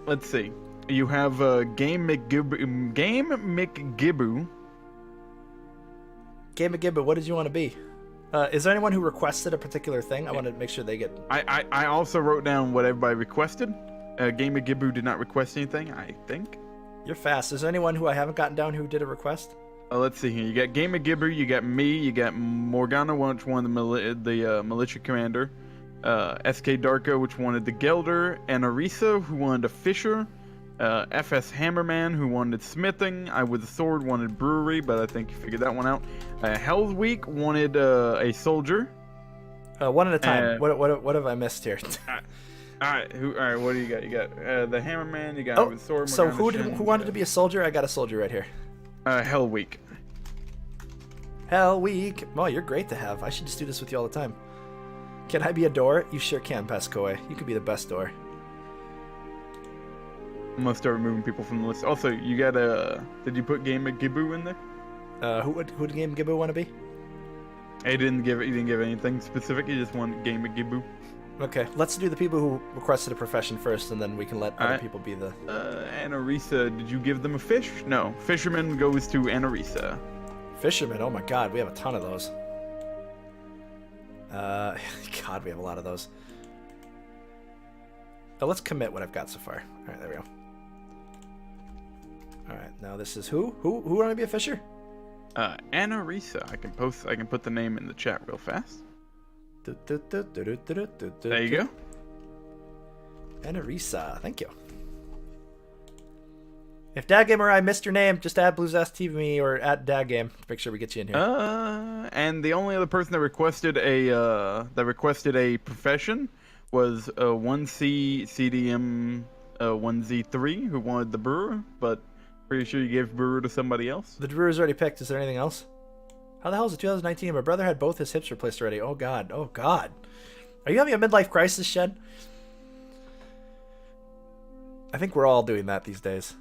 Let's see. You have Game McGibbo. Game McGibbo, what did you want to be? Is there anyone who requested a particular thing? I want to make sure they get... I also wrote down what everybody requested. Game McGibbo did not request anything, I think. You're fast. Is there anyone who I haven't gotten down who did a request? Let's see here. You got Game McGibbo, you got me, you got Morgana, which wanted the militia commander. SK Darko, which wanted the Gelder. Anarisa, who wanted a fisher. FS Hammerman, who wanted smithing. I with the sword wanted brewery, but I think you figured that one out. Hell's Week wanted a soldier. One at a time. What have I missed here? All right, what do you got? You got the Hammerman. You got with the sword. So who wanted to be a soldier? I got a soldier right here. Hell Week. Hell Week. Oh, you're great to have. I should just do this with you all the time. Can I be a door? You sure can, Pascoe. You could be the best door. I'm gonna start removing people from the list. Also, you got did you put Game McGibbo in there? Who did Game Gibbo want to be? He didn't give anything specific. He just wanted Game McGibbo. Okay, let's do the people who requested a profession first, and then we can let other people be the... Anarisa, did you give them a fish? No. Fisherman goes to Anarisa. Fisherman, oh my god, we have a ton of those. God, we have a lot of those. Oh, let's commit what I've got so far. Alright, there we go. Alright, now this is who? Who want to be a fisher? Anarisa. I can put the name in the chat real fast. There you go. Anarisa, thank you. If Dadgame or I missed your name, just add BluesSTV or at Dadgame to make sure we get you in here. And the only other person that requested a profession was 1C CDM 1Z3 who wanted the brewer, but pretty sure you gave brewer to somebody else. The brewer's already picked. Is there anything else? How the hell is it 2019? My brother had both his hips replaced already. Oh god. Oh god. Are you having a midlife crisis, Shed? I think we're all doing that these days.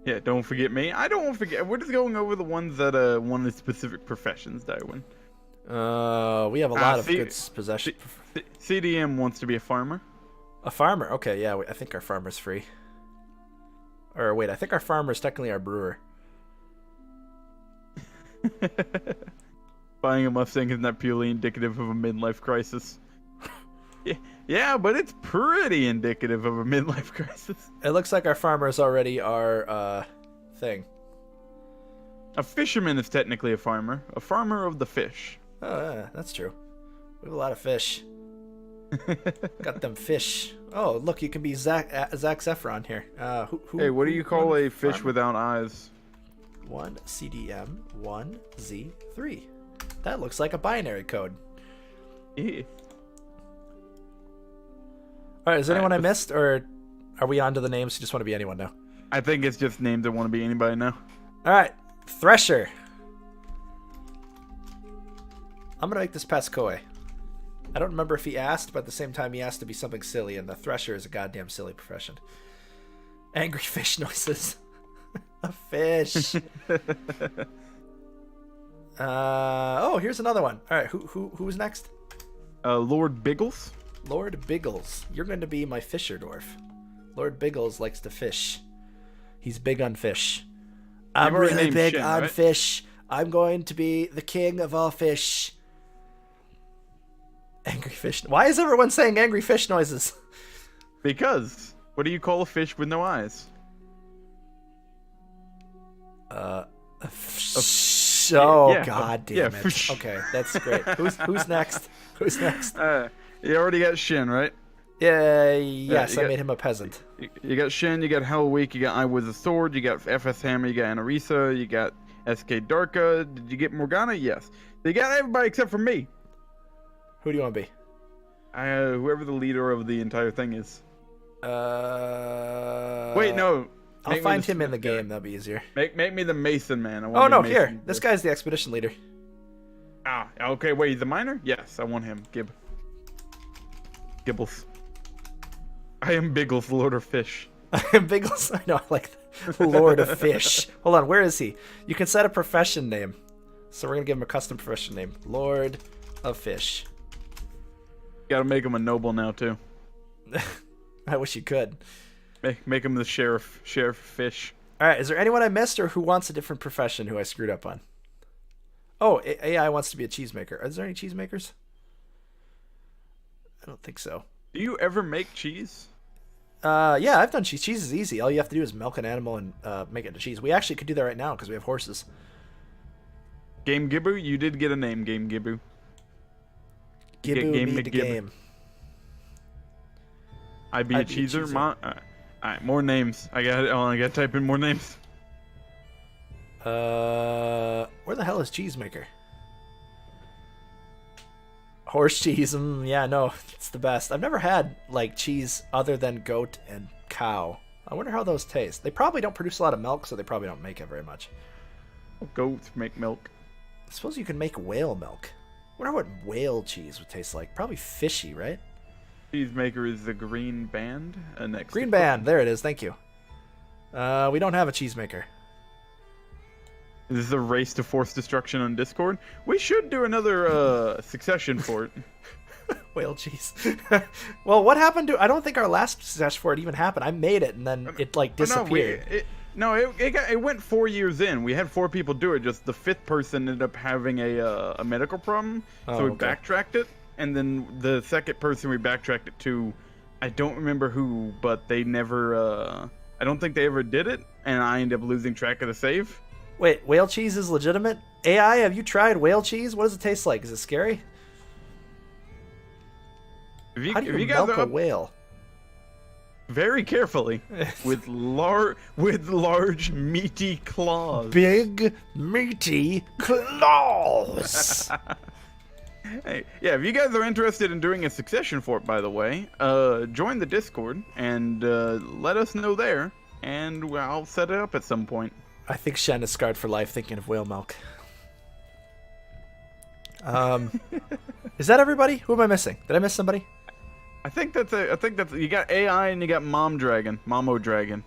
Yeah, don't forget me. I don't forget. We're just going over the ones that wanted specific professions, Darwin. We have a lot of good possession. CDM wants to be a farmer. A farmer? Okay, yeah. I think our farmer's free. Or wait, I think our farmer is technically our brewer. Buying a Mustang is not purely indicative of a midlife crisis. Yeah, but it's pretty indicative of a midlife crisis. It looks like our farmer is already our thing. A fisherman is technically a farmer. A farmer of the fish. Oh, yeah, that's true. We have a lot of fish. Got them fish. Oh, look, you can be Zach Efron here. Hey, what do you call a fish without eyes? 1 CDM 1 Z3. That looks like a binary code. Yeah. All right, is there anyone I missed, or are we on to the names? You just want to be anyone now? I think it's just names that want to be anybody now. All right, Thresher. I'm gonna make this Pascoe. I don't remember if he asked, but at the same time he asked to be something silly, and the Thresher is a goddamn silly profession. Angry fish noises. A fish. Oh, here's another one. All right, who's next? Lord Biggles. Lord Biggles. You're going to be my fisher dwarf. Lord Biggles likes to fish. He's big on fish. I'm already really named big Shin, on right? fish. I'm going to be the king of all fish. Angry fish. Why is everyone saying angry fish noises? Because what do you call a fish with no eyes? Oh, yeah. god damn Yeah, it. fish. Okay, that's great. Who's next? Who's next? You already got Shin, right? Yeah, yes, you I got- made him a peasant. You got Shin, you got Hell Week, you got I with a Sword, you got FS Hammer, you got Anarisa, you got SK Darka. Did you get Morgana? Yes. They got everybody except for me. Who do you want to be? Whoever the leader of the entire thing is. Wait, no. I'll Make me find the him in the Smith guy. game. That'll be easier. Make me the Mason man. I Oh want no, to be here. Mason. This guy's the expedition leader. Ah, okay. Wait, he's the miner? Yes, I want him. Gibbles. I am Biggles, Lord of Fish. Biggles. I know. I like that. Lord of Fish. Hold on. Where is he? You can set a profession name. So we're gonna give him a custom profession name. Lord of Fish. Gotta make him a noble now too. I wish you could. Make him the sheriff of fish. All right. Is there anyone I missed or who wants a different profession who I screwed up on? Oh, AI wants to be a cheesemaker. Is there any cheesemakers? I don't think so. Do you ever make cheese? Yeah, I've done cheese. Cheese is easy. All you have to do is milk an animal and make it into cheese. We actually could do that right now because we have horses. Game Gibbu, you did get a name, Game Gibbu. Get Gibbu game me the McGibbu. game. I be a cheeser. Alright, more names. I gotta type in more names. Where the hell is cheesemaker? Horse cheese. Yeah, no, it's the best. I've never had like cheese other than goat and cow. I wonder how those taste. They probably don't produce a lot of milk, so they probably don't make it very much. Goats make milk. I suppose you can make whale milk. I wonder what whale cheese would taste like. Probably fishy, right? Cheesemaker is the green band. Next Green band. There it is. Thank you. We don't have a cheesemaker. This is a race to force destruction on Discord. We should do another succession fort. Whale cheese. Well, what happened to? I don't think our last success for it even happened. I made it and then it like disappeared. It went 4 years in. We had 4 people do it. Just the 5th person ended up having a medical problem, so we backtracked it. And then the 2nd person we backtracked it to, I don't remember who, but they never. I don't think they ever did it, and I ended up losing track of the save. Wait, whale cheese is legitimate? AI, have you tried whale cheese? What does it taste like? Is it scary? How do you milk a whale? Very carefully, with large meaty claws. Big, meaty claws. Hey, yeah, if you guys are interested in doing a succession fort, by the way, join the Discord and let us know there, and I'll set it up at some point. I think Shen is scarred for life thinking of whale milk. Is that everybody? Who am I missing? Did I miss somebody? I think that's you got AI and you got Momo Dragon. Momo Dragon.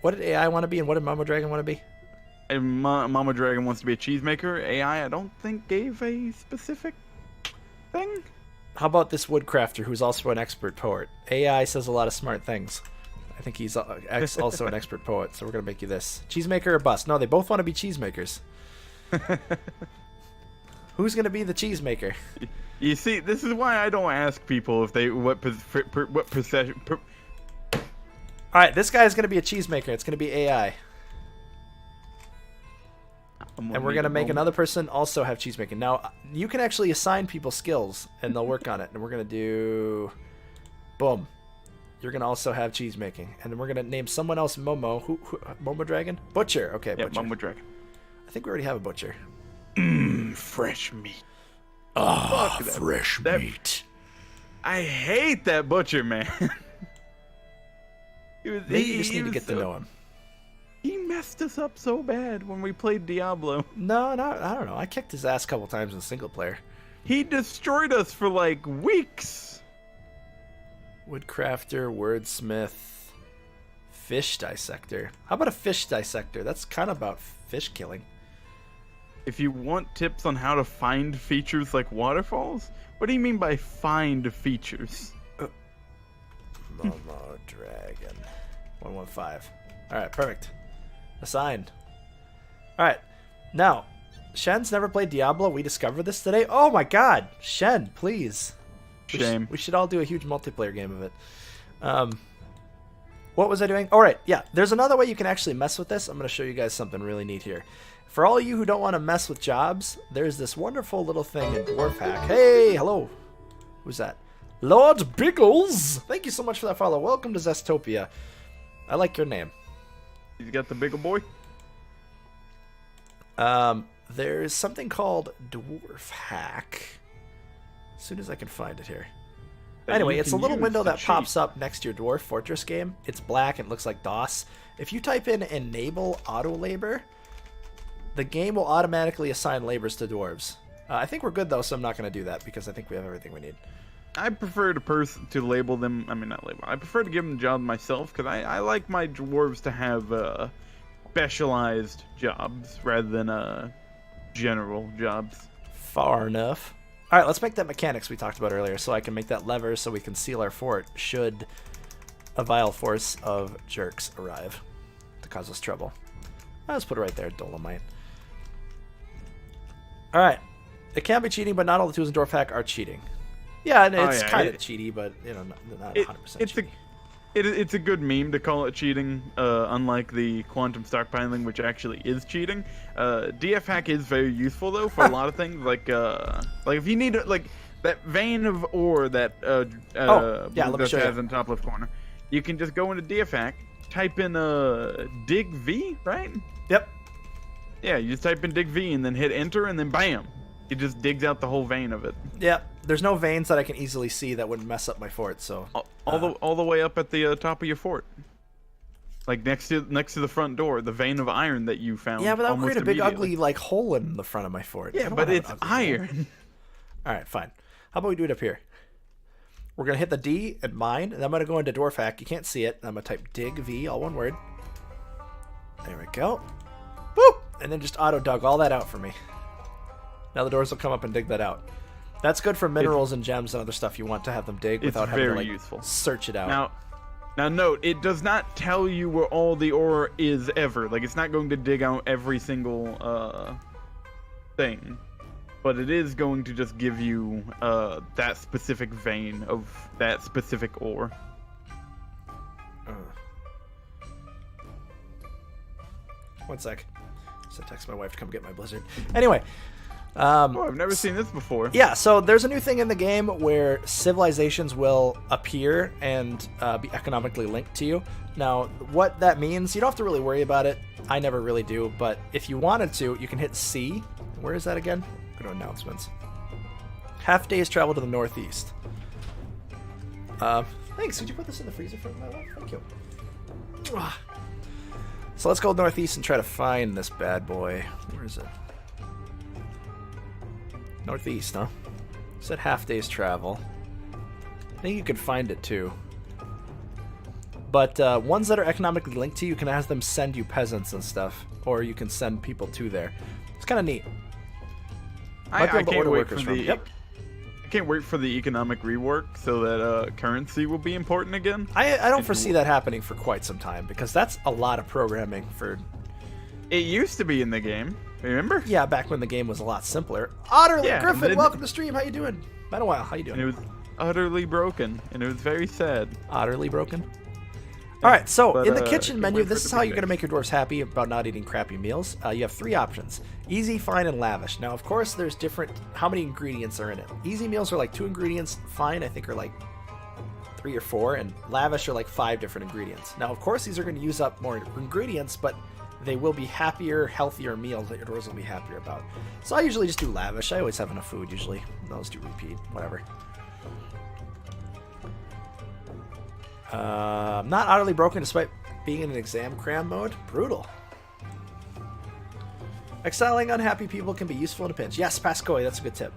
What did AI want to be and what did Momo Dragon want to be? And Momo Dragon wants to be a cheesemaker. AI, I don't think gave a specific thing. How about this woodcrafter who's also an expert poet? AI says a lot of smart things. I think he's also an expert poet, so we're going to make you this. Cheesemaker or bust? No, they both want to be cheesemakers. Who's going to be the cheesemaker? You see, this is why I don't ask people if they what procession. All right, this guy is going to be a cheesemaker. It's going to be AI. And we're going to make another person also have cheesemaking. Now, you can actually assign people skills, and they'll work on it. And we're going to do... Boom. You're going to also have cheesemaking. And then we're going to name someone else Momo. Who Momo Dragon? Butcher. Okay, Yeah, Butcher. Momo Dragon. I think we already have a Butcher. Fresh meat. Ah, Fuck fresh that- meat. I hate that Butcher, man. Maybe you just need to get to know him. He messed us up so bad when we played Diablo. No, I don't know. I kicked his ass a couple times in single player. He destroyed us for like weeks. Woodcrafter, wordsmith, fish dissector. How about a fish dissector? That's kind of about fish killing. if you want tips on how to find features like waterfalls, what do you mean by find features? Momo Dragon. 115. Alright, perfect. Assigned. Alright. Now, Shen's never played Diablo. We discovered this today. Oh my god! Shen, please. Shame. We should all do a huge multiplayer game of it. What was I doing? Alright, yeah. There's another way you can actually mess with this. I'm going to show you guys something really neat here. For all of you who don't want to mess with jobs, there's this wonderful little thing in Dwarf Hack. Hey, hello. Who's that? Lord Biggles! Thank you so much for that follow. Welcome to Zestopia. I like your name. You got the bigger boy? There's something called Dwarf Hack. As soon as I can find it here. Anyway, it's a little window that pops up next to your Dwarf Fortress game. It's black and it looks like DOS. If you type in Enable Auto Labor, the game will automatically assign labors to dwarves. I think we're good though, so I'm not going to do that because I think we have everything we need. I prefer to label them. I mean, not label. I prefer to give them jobs myself because I like my dwarves to have specialized jobs rather than general jobs. Far enough. All right, let's make that mechanics we talked about earlier, so I can make that lever so we can seal our fort should a vile force of jerks arrive to cause us trouble. Let's put it right there, Dolomite. All right, it can be cheating, but not all the tools in Dwarf Hack are cheating. Yeah, and it's kind of cheaty, but you know, not 100% cheating. It's a good meme to call it cheating, unlike the quantum stockpiling, which actually is cheating. DF hack is very useful though for a lot of things, like if you need like that vein of ore that that has in top left corner, you can just go into DF hack, type in dig V, right? Yep. Yeah, you just type in dig V and then hit enter, and then bam, it just digs out the whole vein of it. Yeah, there's no veins that I can easily see that would mess up my fort. So all the way up at the top of your fort, like next to the front door, the vein of iron that you found. Yeah, but that would create a big ugly like hole in the front of my fort. Yeah, but it's iron. All right, fine. How about we do it up here? We're gonna hit the D and mine, and I'm gonna go into Dwarf Hack. You can't see it. I'm gonna type dig V, all one word. There we go. Boop, and then just auto dug all that out for me. Now the doors will come up and dig that out. That's good for minerals and gems and other stuff you want to have them dig without having to like useful. Search it out. Now note, it does not tell you where all the ore is ever. Like, it's not going to dig out every single thing, but it is going to just give you that specific vein of that specific ore. One sec. So text my wife to come get my blizzard. Anyway. I've never seen this before. Yeah, so there's a new thing in the game where civilizations will appear and be economically linked to you. Now, what that means, you don't have to really worry about it. I never really do, but if you wanted to, you can hit C. Where is that again? Go to announcements. Half day's travel to the northeast. Thanks. Did you put this in the freezer for my wife? Thank you. So let's go northeast and try to find this bad boy. Where is it? Northeast, huh? Said half day's travel. I think you could find it too. But ones that are economically linked to you, can have them send you peasants and stuff, or you can send people to there. It's kind of neat. I can't wait for the. I can't wait for the economic rework so that currency will be important again. I don't foresee that happening for quite some time because that's a lot of programming for. It used to be in the game. Remember? Yeah, back when the game was a lot simpler. Utterly Griffin, welcome to stream. How you doing? Been a while. How you doing? And it was utterly broken, and it was very sad. Utterly broken? All right, so in the kitchen menu, this is how you're going to make your dwarves happy about not eating crappy meals. You have 3 options. Easy, fine, and lavish. Now, of course, there's different... How many ingredients are in it? Easy meals are like 2 ingredients. Fine, I think, are like 3 or 4. And lavish are like 5 different ingredients. Now, of course, these are going to use up more ingredients, but... they will be happier, healthier meals that your dwarves will be happier about. So I usually just do lavish. I always have enough food, usually. Those do repeat. Whatever. Not utterly broken despite being in an exam cram mode. Brutal. Exiling unhappy people can be useful in a pinch. Yes, Pascoy, that's a good tip.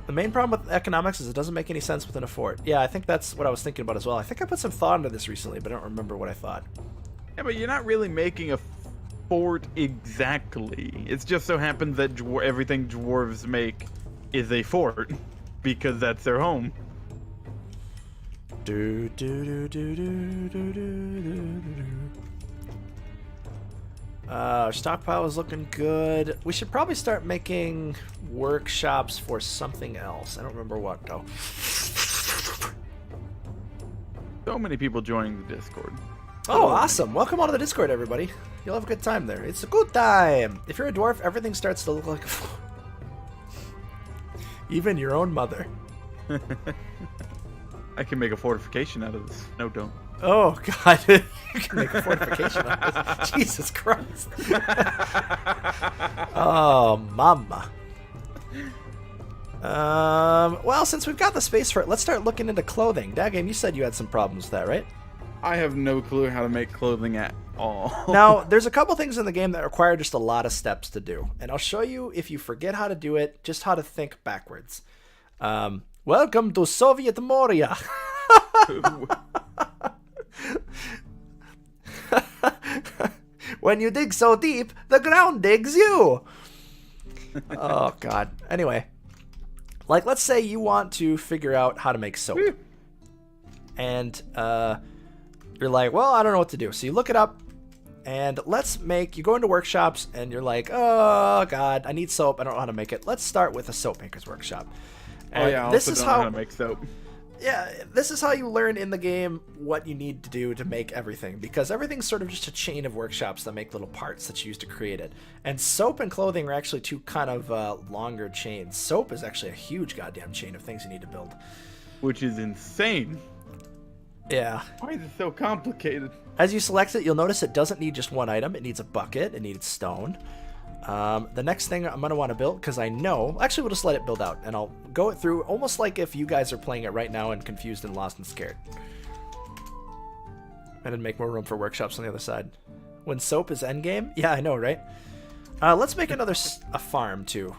The main problem with economics is it doesn't make any sense within a fort. Yeah, I think that's what I was thinking about as well. I think I put some thought into this recently, but I don't remember what I thought. Yeah, but you're not really making a fort exactly. It just so happens that everything dwarves make is a fort because that's their home. Do, do, do, do, do, do, do, do, do. Our stockpile is looking good. We should probably start making workshops for something else. I don't remember what, though. So many people joining the Discord. Oh, awesome. Welcome onto the Discord, everybody. You'll have a good time there. It's a good time. If you're a dwarf, everything starts to look like a... Even your own mother. I can make a fortification out of this. No, don't. Oh, God. You can make a fortification out of this. Jesus Christ. Oh, mama. Well, since we've got the space for it, let's start looking into clothing. Daggame, you said you had some problems with that, right? I have no clue how to make clothing at all. Now, there's a couple things in the game that require just a lot of steps to do. And I'll show you, if you forget how to do it, just how to think backwards. Welcome to Soviet Moria. When you dig so deep, the ground digs you. Oh, God. Anyway, like, let's say you want to figure out how to make soap. And you're like, well, I don't know what to do. So you look it up, and you go into workshops, and you're like, oh, God, I need soap. I don't know how to make it. Let's start with a soap maker's workshop. And oh, yeah, I this also is don't know how to make soap. Yeah, this is how you learn in the game what you need to do to make everything, because everything's sort of just a chain of workshops that make little parts that you use to create it. And soap and clothing are actually two kind of longer chains. Soap is actually a huge goddamn chain of things you need to build. Which is insane. Yeah. Why is it so complicated? As you select it, you'll notice it doesn't need just one item. It needs a bucket. It needs stone. The next thing I'm going to want to build, because I know... Actually, we'll just let it build out, and I'll go it through almost like if you guys are playing it right now and confused and lost and scared. And then make more room for workshops on the other side. When soap is endgame? Yeah, I know, right? Let's make a farm, too.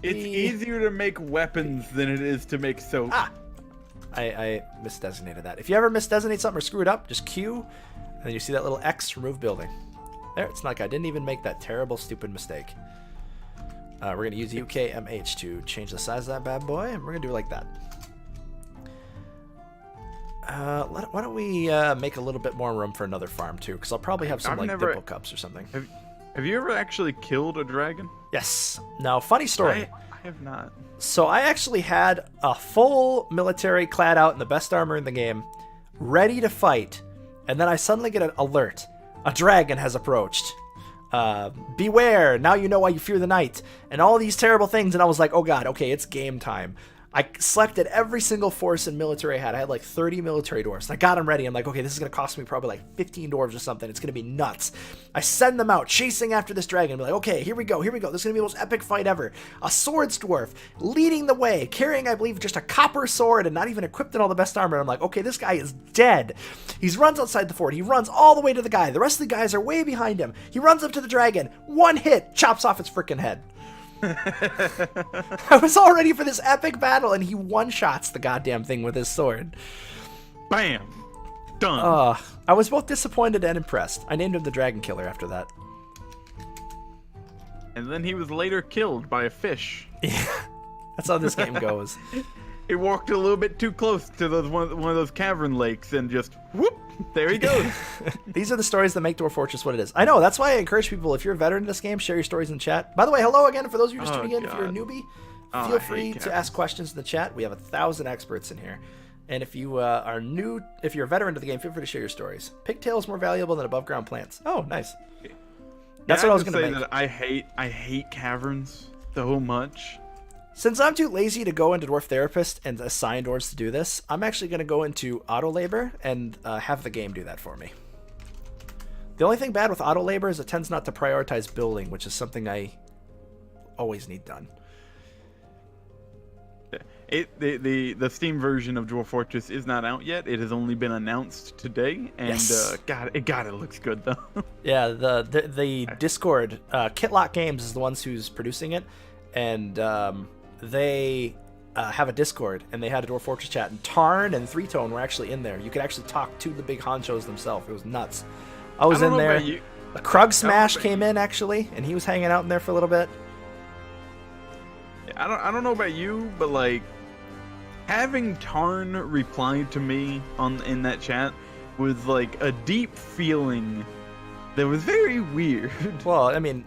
It's easier to make weapons than it is to make soap. Ah! I misdesignated that. If you ever misdesignate something or screw it up, just Q, and then you see that little X, remove building. There, it's not like I didn't even make that terrible, stupid mistake. We're going to use UKMH to change the size of that bad boy, and we're going to do it like that. Why don't we make a little bit more room for another farm, too, because I'll probably have some, dimple cups or something. Have you ever actually killed a dragon? Yes. Now, funny story. I have not. So I actually had a full military clad out in the best armor in the game, ready to fight, and then I suddenly get an alert. A dragon has approached. Beware, now you know why you fear the night. And all these terrible things, and I was like, oh god, okay, it's game time. I selected every single force and military I had. I had like 30 military dwarves. And I got them ready. I'm like, okay, this is going to cost me probably like 15 dwarves or something. It's going to be nuts. I send them out, chasing after this dragon. I'm like, okay, here we go. This is going to be the most epic fight ever. A swords dwarf leading the way, carrying, I believe, just a copper sword and not even equipped in all the best armor. And I'm like, okay, this guy is dead. He runs outside the fort. He runs all the way to the guy. The rest of the guys are way behind him. He runs up to the dragon. One hit, chops off its freaking head. I was all ready for this epic battle, and he one-shots the goddamn thing with his sword. Bam! Done. I was both disappointed and impressed. I named him the Dragon Killer after that. And then he was later killed by a fish. Yeah, that's how this game goes. He walked a little bit too close to one of those cavern lakes and just whoop, there he goes. These are the stories that make Dwarf Fortress what it is. I know, that's why I encourage people, if you're a veteran in this game, share your stories in the chat. By the way, hello again for those of you just tuning in. If you're a newbie, feel free to ask questions in the chat. We have 1,000 experts in here. And if you are new, if you're a veteran to the game, feel free to share your stories. Pigtail is more valuable than above ground plants. Oh, nice. That's what I was going to make. That I hate caverns so much. Since I'm too lazy to go into Dwarf Therapist and assign dwarves to do this, I'm actually going to go into auto labor and have the game do that for me. The only thing bad with auto labor is it tends not to prioritize building, which is something I always need done. The Steam version of Dwarf Fortress is not out yet. It has only been announced today, and yes. it looks good though. Yeah, the Discord, Kitlock Games is the ones who's producing it, and they have a Discord, and they had a Dwarf Fortress chat, and Tarn and Three Tone were actually in there. You could actually talk to the big honchos themselves. It was nuts. I was in there. Krug Smash came in actually, and he was hanging out in there for a little bit. I don't know about you, but like having Tarn reply to me in that chat was like a deep feeling that was very weird. Well, I mean,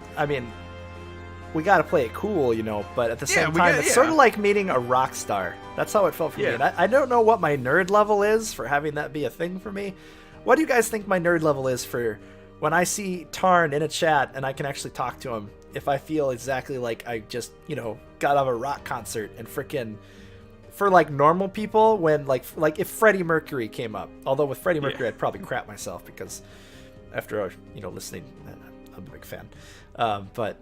we got to play it cool, you know, but at the same time, it's yeah. sort of like meeting a rock star. That's how it felt for me. And I don't know what my nerd level is for having that be a thing for me. What do you guys think my nerd level is for when I see Tarn in a chat and I can actually talk to him? If I feel exactly like I just, you know, got out of a rock concert and freaking, for like normal people, when like if Freddie Mercury came up, although with Freddie Mercury I'd probably crap myself because after, you know, listening, I'm a big fan. But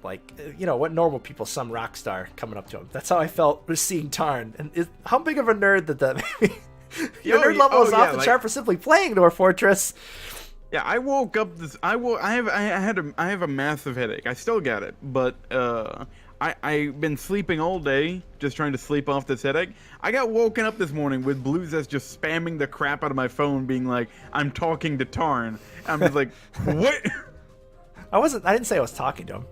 like, you know, what normal people, some rock star coming up to him. That's how I felt with seeing Tarn. And how big of a nerd that made me? Your nerd level is off the chart for simply playing Dwarf Fortress. Yeah, I woke up this. I have a massive headache. I still got it, but I've been sleeping all day, just trying to sleep off this headache. I got woken up this morning with Blues as just spamming the crap out of my phone, being like, "I'm talking to Tarn." I'm just like, "What?" I didn't say I was talking to him.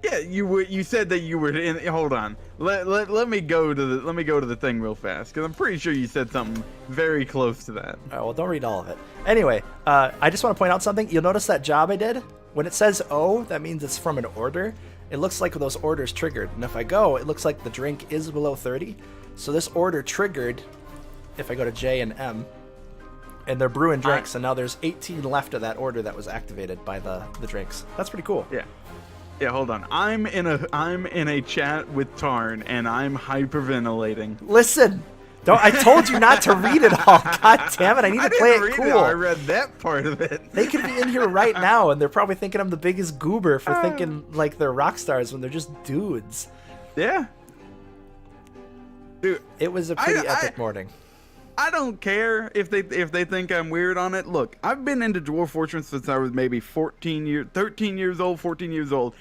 Yeah, you were. You said that you were in. Hold on. Let me go to the thing real fast, because I'm pretty sure you said something very close to that. All right, well, don't read all of it. Anyway, I just want to point out something. You'll notice that job I did. When it says O, that means it's from an order. It looks like those orders triggered, and if I go, it looks like the drink is below 30. So this order triggered. If I go to J and M, and they're brewing drinks, and now there's 18 left of that order that was activated by the drinks. That's pretty cool. Yeah. Yeah, hold on. I'm in a chat with Tarn, and I'm hyperventilating. Listen, I told you not to read it all. God damn it! I need to play it cool. I read that part of it. They could be in here right now, and they're probably thinking I'm the biggest goober for thinking like they're rock stars when they're just dudes. Yeah. Dude, it was a pretty epic morning. I don't care if they think I'm weird on it. Look, I've been into Dwarf Fortress since I was maybe 13 years old, 14 years old.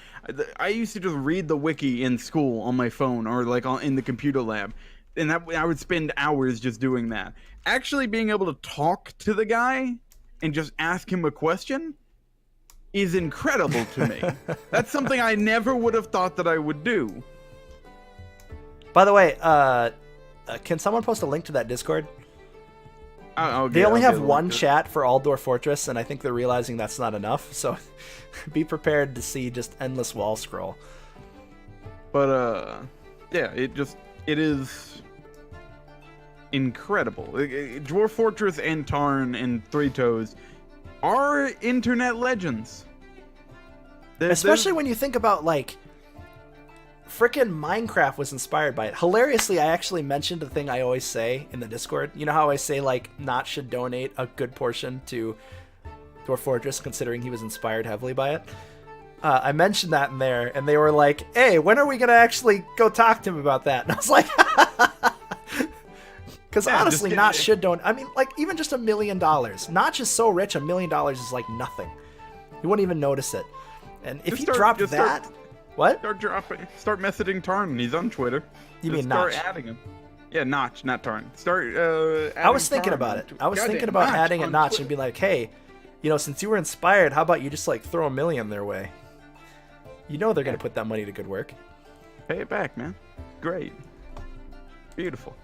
I used to just read the wiki in school on my phone or like in the computer lab. And I would spend hours just doing that. Actually being able to talk to the guy and just ask him a question is incredible to me. That's something I never would have thought that I would do. By the way, can someone post a link to that Discord? They only have one chat for all Dwarf Fortress, and I think they're realizing that's not enough. So be prepared to see just endless wall scroll. But yeah, it is incredible. Dwarf Fortress and Tarn and Three Toes are internet legends. Especially when you think about like frickin' Minecraft was inspired by it. Hilariously, I actually mentioned the thing I always say in the Discord. You know how I say, like, Notch should donate a good portion to Dwarf Fortress, considering he was inspired heavily by it? I mentioned that in there, and they were like, hey, when are we going to actually go talk to him about that? And I was like, because honestly, Notch should donate. I mean, like, even just $1 million. Notch is so rich, $1 million is like nothing. He wouldn't even notice it. And if he dropped that... What? Start messaging Tarn. He's on Twitter. You mean Notch? Start adding him. Yeah, Notch, not Tarn. Start. I was thinking about it. I was thinking about adding a Notch and be like, hey, you know, since you were inspired, how about you just like throw $1 million their way? You know they're gonna put that money to good work. Pay it back, man. Great. Beautiful.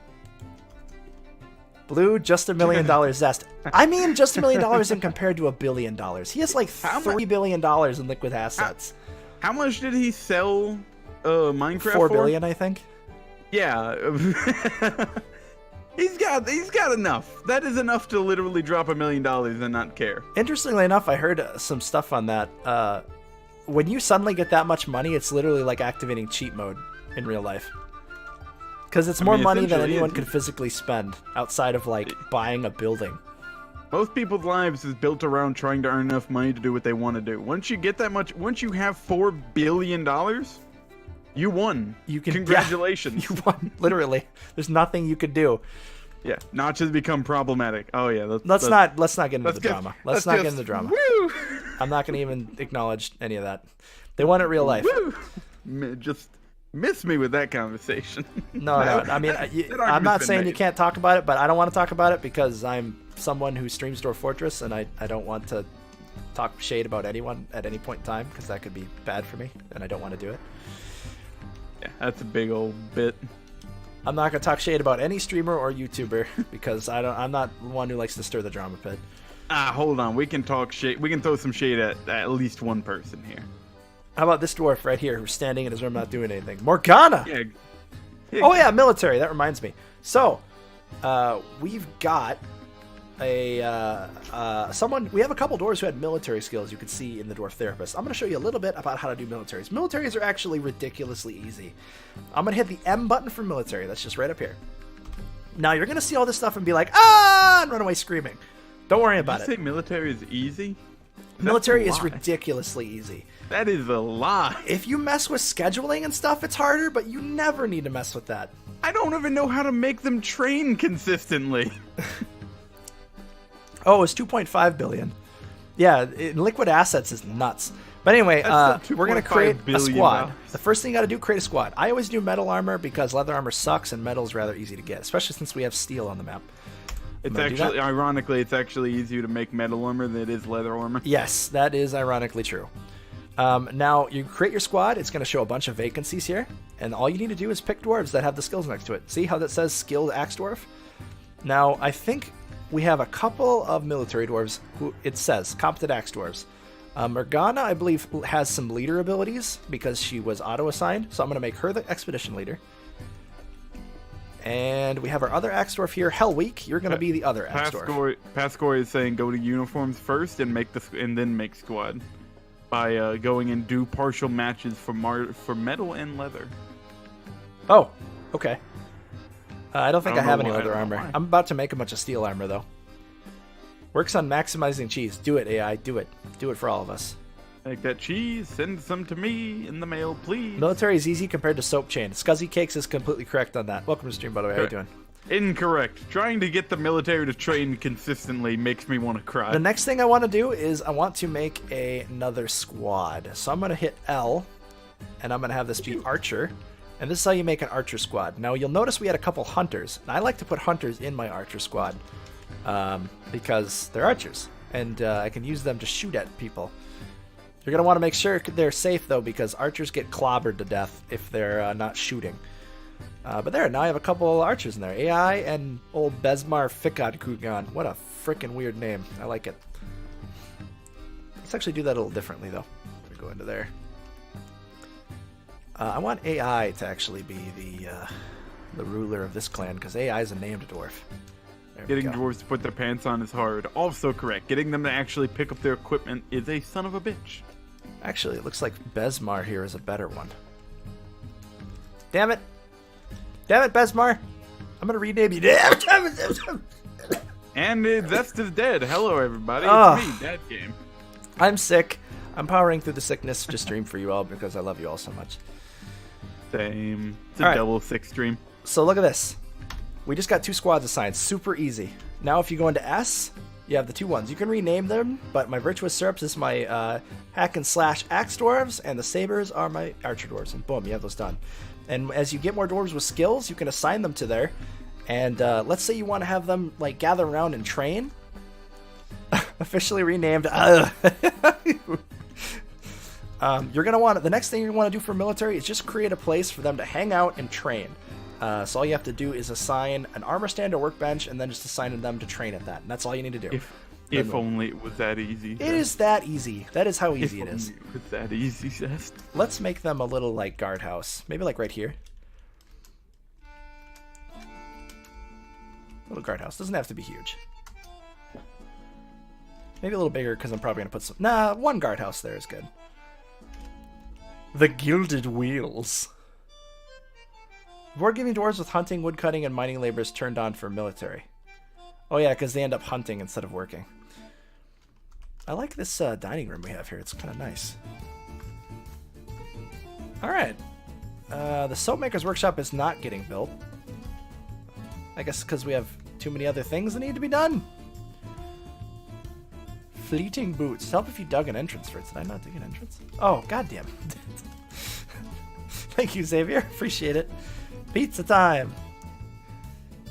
Blue, just $1 million zest. I mean, just $1 million in compared to $1 billion. He has like $3 billion in liquid assets. How much did he sell Minecraft for? $4 billion, I think. Yeah. he's got enough. That is enough to literally drop $1 million and not care. Interestingly enough, I heard some stuff on that. When you suddenly get that much money, it's literally like activating cheat mode in real life. Because it's more money than anyone could physically spend outside of like buying a building. Most people's lives is built around trying to earn enough money to do what they want to do. Once you get that much, once you have $4 billion, you won. Congratulations. Yeah, you won. Literally, there's nothing you could do. Yeah, Notch has become problematic. Oh yeah, let's not get into the drama. Let's not get into the drama. Woo! I'm not gonna even acknowledge any of that. They won it real life. Woo! Just miss me with that conversation. No. I mean, I'm not saying you can't talk about it, but I don't want to talk about it because I'm someone who streams Dwarf Fortress, and I don't want to talk shade about anyone at any point in time because that could be bad for me, and I don't want to do it. Yeah, that's a big old bit. I'm not gonna talk shade about any streamer or YouTuber because I'm not one who likes to stir the drama pit. Hold on. We can talk shade. We can throw some shade at least one person here. How about this dwarf right here who's standing in his room not doing anything? Morgana! Yeah. Oh yeah, military. That reminds me. So, we've got someone. We have a couple dwarves who had military skills. You can see in the Dwarf Therapist. I'm going to show you a little bit about how to do militaries. Militaries are actually ridiculously easy. I'm going to hit the M button for military. That's just right up here. Now you're going to see all this stuff and be like, ah, and run away screaming. Don't worry about Did you it. say military is easy? Military That's is a lie. ridiculously easy. That is a lie. If you mess with scheduling and stuff, it's harder, but you never need to mess with that. I don't even know how to make them train consistently. Oh, it's 2.5 billion. Yeah, liquid assets is nuts. But anyway, That's we're going to $2.5 create a billion. squad. The first thing you got to do, create a squad. I always do metal armor because leather armor sucks and metal is rather easy to get, especially since we have steel on the map. It's gonna do that. actually, ironically, it's actually easier to make metal armor than it is leather armor. Yes, that is ironically true. Now, you create your squad. It's going to show a bunch of vacancies here. And all you need to do is pick dwarves that have the skills next to it. See how that says skilled axe dwarf? Now, I think we have a couple of military dwarves who it says competent axe dwarves. Morgana, I believe, has some leader abilities because she was auto-assigned. So I'm going to make her the expedition leader. And we have our other axe dwarf here, Hellweek. You're going to be the other axe dwarf. Pascore is saying go to uniforms first and then make squad by going and do partial matches for metal and leather. Oh, okay. I don't think I I don't have know any why, I leather don't know armor. why. I'm about to make a bunch of steel armor, though. Works on maximizing cheese. Do it, AI. Do it. Do it for all of us. Take that cheese, send some to me in the mail, please. Military is easy compared to soap chain. Scuzzy Cakes is completely correct on that. Welcome to the stream, by the way. How you doing? Incorrect. Trying to get the military to train consistently makes me want to cry. The next thing I want to do is I want to make another squad. So I'm going to hit L, and I'm going to have this be Archer. And this is how you make an Archer squad. Now, you'll notice we had a couple Hunters. And I like to put Hunters in my Archer squad because they're Archers. And I can use them to shoot at people. You're going to want to make sure they're safe, though, because Archers get clobbered to death if they're not shooting. But there, now I have a couple Archers in there. AI and old Besmar Fikad Kugan. What a freaking weird name. I like it. Let's actually do that a little differently, though. We go into there. I want AI to actually be the ruler of this clan, because AI is a named dwarf. There we Getting go. dwarves to put their pants on is hard. Also correct. Getting them to actually pick up their equipment is a son of a bitch. Actually, it looks like Besmar here is a better one. Damn it! Damn it, Besmar! I'm gonna rename you. Damn it! And Zest is dead. Hello, everybody. Oh. It's me, Dad Game. I'm sick. I'm powering through the sickness to stream for you all because I love you all so much. Same. It's a All right. double 6 stream. So look at this. We just got 2 squads assigned. Super easy. Now if you go into S, you have the 2 ones. You can rename them, but my Virtuous Syrups is my hack and slash axe dwarves, and the Sabers are my archer dwarves. And boom, you have those done. And as you get more dwarves with skills, you can assign them to there. And let's say you want to have them like gather around and train. Officially renamed. You're gonna want the next thing you want to do for military is just create a place for them to hang out and train. So all you have to do is assign an armor stand or workbench, and then just assign them to train at that. And that's all you need to do. If only it was that easy. It is that easy. That is how easy it is. If only it was that easy, Zest. Let's make them a little like guardhouse. Maybe like right here. Little guardhouse. Doesn't have to be huge. Maybe a little bigger because I'm probably gonna put some. Nah, one guardhouse there is good. The Gilded Wheels. Board giving dwarves with hunting, woodcutting, and mining labors turned on for military. Oh yeah, because they end up hunting instead of working. I like this dining room we have here. It's kind of nice. All right. The Soapmaker's Workshop is not getting built. I guess because we have too many other things that need to be done. Fleeting Boots. Help if you dug an entrance first. Did I not dig an entrance? Oh, goddamn. Thank you, Xavier. Appreciate it. Pizza time.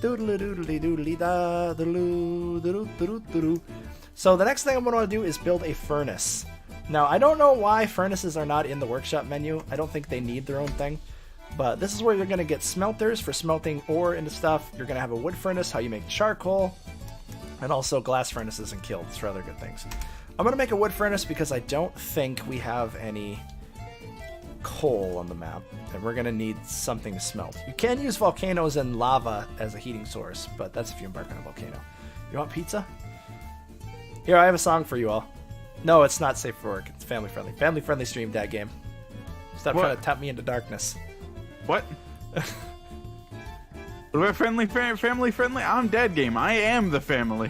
Doodly doodly doodly da doodloo doodoo doodoo doodoo. So the next thing I'm going to want to do is build a furnace. Now, I don't know why furnaces are not in the workshop menu. I don't think they need their own thing. But this is where you're going to get smelters for smelting ore into stuff. You're going to have a wood furnace, how you make charcoal, and also glass furnaces and kilns for other good things. I'm going to make a wood furnace because I don't think we have any coal on the map, and we're going to need something to smelt. You can use volcanoes and lava as a heating source, but that's if you embark on a volcano. You want pizza? Here, I have a song for you all. No, it's not safe for work. It's family friendly. Family friendly stream, dad game. Stop trying to tap me into darkness. What? We're family friendly. I'm dad game. I am the family.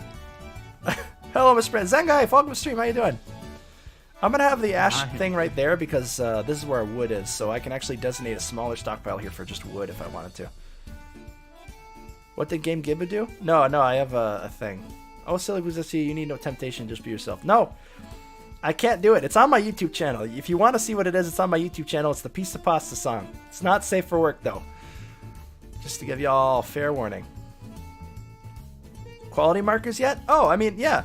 Hello, Mr. Brand. Zengai, welcome to stream. How you doing? I'm going to have the ash thing right there because this is where our wood is, so I can actually designate a smaller stockpile here for just wood if I wanted to. What did Game Gibba do? No, I have a thing. Oh, silly Buzzessi, you need no temptation, just be yourself. No, I can't do it. It's on my YouTube channel. If you want to see what it is, it's on my YouTube channel. It's the Pizza Pasta song. It's not safe for work, though. Just to give y'all fair warning. Quality markers yet? Oh, I mean, yeah.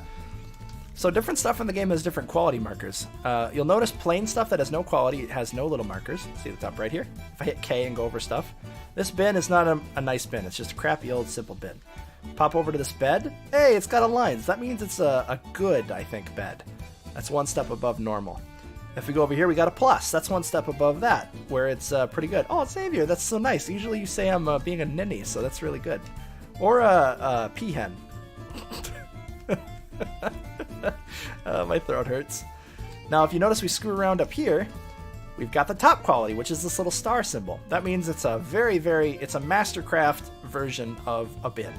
So different stuff in the game has different quality markers. You'll notice plain stuff that has no quality, it has no little markers. See the top right here? If I hit K and go over stuff. This bin is not a nice bin. It's just a crappy old simple bin. Pop over to this bed. Hey, it's got a line. That means it's a good, I think, bed. That's one step above normal. If we go over here, we got a plus. That's one step above that, where it's pretty good. Oh, Xavier, that's so nice. Usually you say I'm being a ninny, so that's really good. Or a peahen. My throat hurts. Now, if you notice we screw around up here, we've got the top quality, which is this little star symbol. That means it's a it's a Mastercraft version of a bin.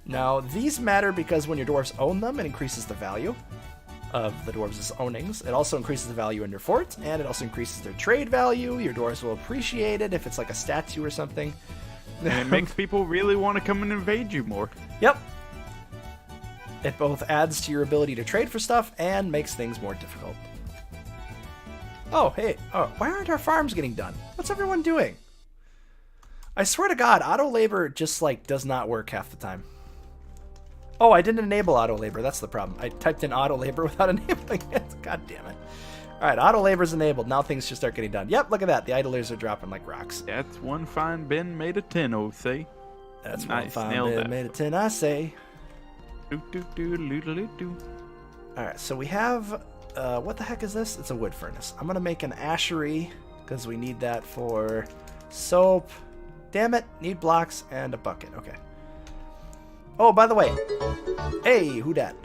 Now, these matter because when your dwarves own them, it increases the value of the dwarves' ownings. It also increases the value in your fort, and it also increases their trade value. Your dwarves will appreciate it if it's like a statue or something. And it makes people really want to come and invade you more. Yep. It both adds to your ability to trade for stuff and makes things more difficult. Oh, hey. Oh, why aren't our farms getting done? What's everyone doing? I swear to God, auto labor just does not work half the time. Oh, I didn't enable auto labor. That's the problem. I typed in auto labor without enabling it. God damn it. All right, auto labor's enabled. Now things should start getting done. Yep, look at that. The idlers are dropping like rocks. That's one fine bin made of tin, oh, say. That's nice. One fine bin made of tin, I say. All right, so we have, what the heck is this? It's a wood furnace. I'm going to make an ashery because we need that for soap. Damn it, need blocks and a bucket. Okay. Oh, by the way. Hey, who dat?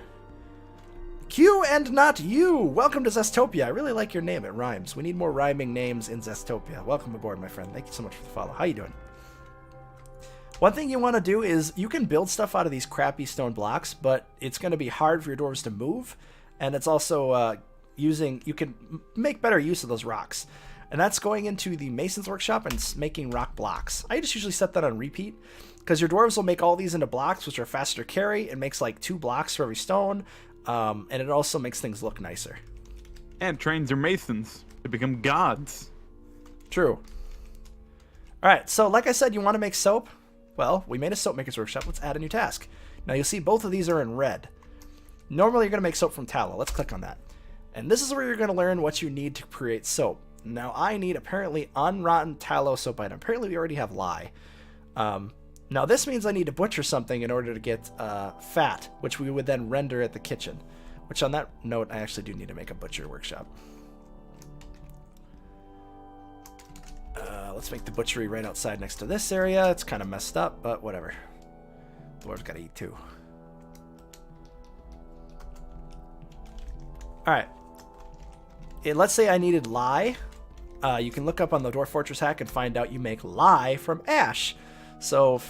Q and not you. Welcome to Zestopia. I really like your name. It rhymes. We need more rhyming names in Zestopia. Welcome aboard, my friend. Thank you so much for the follow. How you doing? One thing you want to do is you can build stuff out of these crappy stone blocks, but it's going to be hard for your dwarves to move, and it's also you can make better use of those rocks. And that's going into the Mason's Workshop and making rock blocks. I just usually set that on repeat, because your dwarves will make all these into blocks, which are faster to carry. It makes like 2 blocks for every stone, and it also makes things look nicer. And trains your masons to become gods. True. All right, so like I said, you want to make soap? Well, we made a soap maker's workshop. Let's add a new task. Now you'll see both of these are in red. Normally you're going to make soap from tallow. Let's click on that. And this is where you're going to learn what you need to create soap. Now I need apparently unrotten tallow soap item. Apparently we already have lye. Now this means I need to butcher something in order to get fat, which we would then render at the kitchen. Which on that note, I actually do need to make a butcher workshop. Let's make the butchery right outside next to this area. It's kind of messed up, but whatever. Dwarves gotta eat too. Alright. Let's say I needed lye. You can look up on the Dwarf Fortress hack and find out you make lye from ash. So,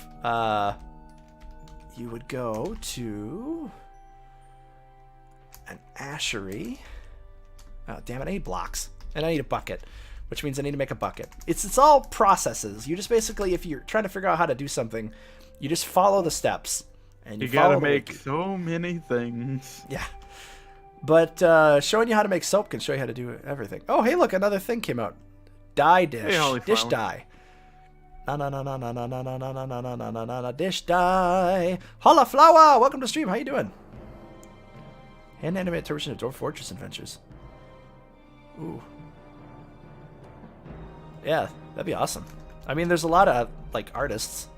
you would go to an ashery. Oh, damn it, I need blocks. And I need a bucket, which means I need to make a bucket. It's all processes. You just basically, if you're trying to figure out how to do something, you just follow the steps. And you gotta make so many things. Yeah. But showing you how to make soap can show you how to do everything. Oh, hey, look, another thing came out. Dye dish. Hey, dish dye. Dish dye. Holla flower, welcome to stream. How you doing? Hand-animated version of Dwarf Fortress Adventures. Ooh. Yeah, that'd be awesome. I mean, there's a lot of, like, artists.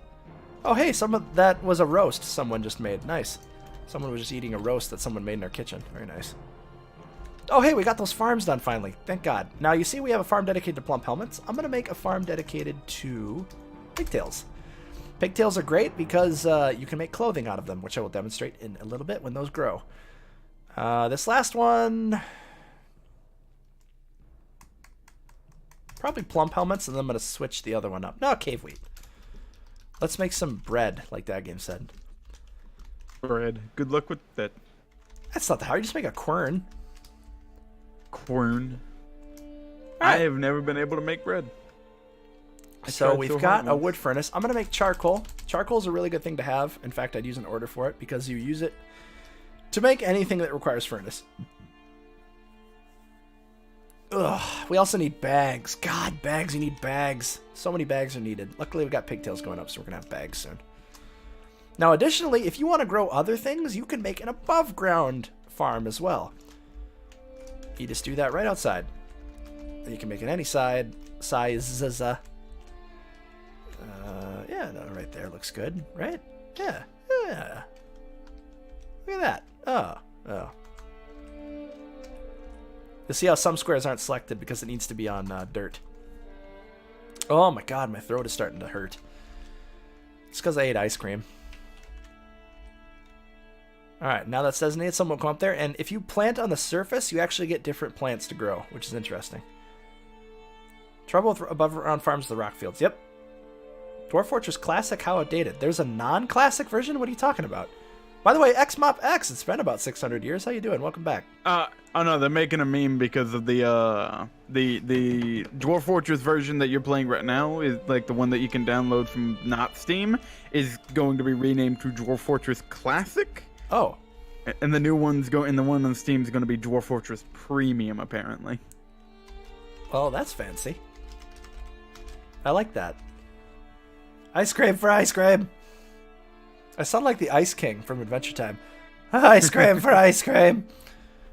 Oh, hey, some of that was a roast someone just made. Nice. Someone was just eating a roast that someone made in their kitchen. Very nice. Oh, hey, we got those farms done finally. Thank God. Now, you see we have a farm dedicated to plump helmets. I'm going to make a farm dedicated to pigtails. Pigtails are great because you can make clothing out of them, which I will demonstrate in a little bit when those grow. This last one... probably plump helmets, and then I'm going to switch the other one up. No, cave wheat. Let's make some bread, like that game said. Bread. Good luck with that. That's not that hard. You just make a quern. Quern. Right. I have never been able to make bread. So we've got a once. wood furnace. I'm going to make charcoal. Charcoal is a really good thing to have. In fact, I'd use an order for it because you use it to make anything that requires furnace. Ugh, we also need bags. God, bags, you need bags. So many bags are needed. Luckily, we've got pigtails going up, so we're going to have bags soon. Now, additionally, if you want to grow other things, you can make an above-ground farm as well. You just do that right outside. You can make it any size. Yeah, no, right there looks good, right? Yeah, yeah. Look at that. Oh. You see how some squares aren't selected because it needs to be on dirt. Oh my god, my throat is starting to hurt. It's because I ate ice cream. Alright, now that's designated, someone will come up there, and if you plant on the surface, you actually get different plants to grow, which is interesting. Trouble with above ground farms, the rock fields. Yep. Dwarf Fortress Classic, how outdated. There's a non-classic version? What are you talking about? By the way, XMOP X, it's been about 600 years. How you doing? Welcome back. Oh no, they're making a meme because of the Dwarf Fortress version that you're playing right now is like the one that you can download from not Steam is going to be renamed to Dwarf Fortress Classic. Oh. And the new one's the one on Steam is going to be Dwarf Fortress Premium apparently. Well, that's fancy. I like that. Ice cream for ice cream. I sound like the Ice King from Adventure Time. Ice cream for ice cream.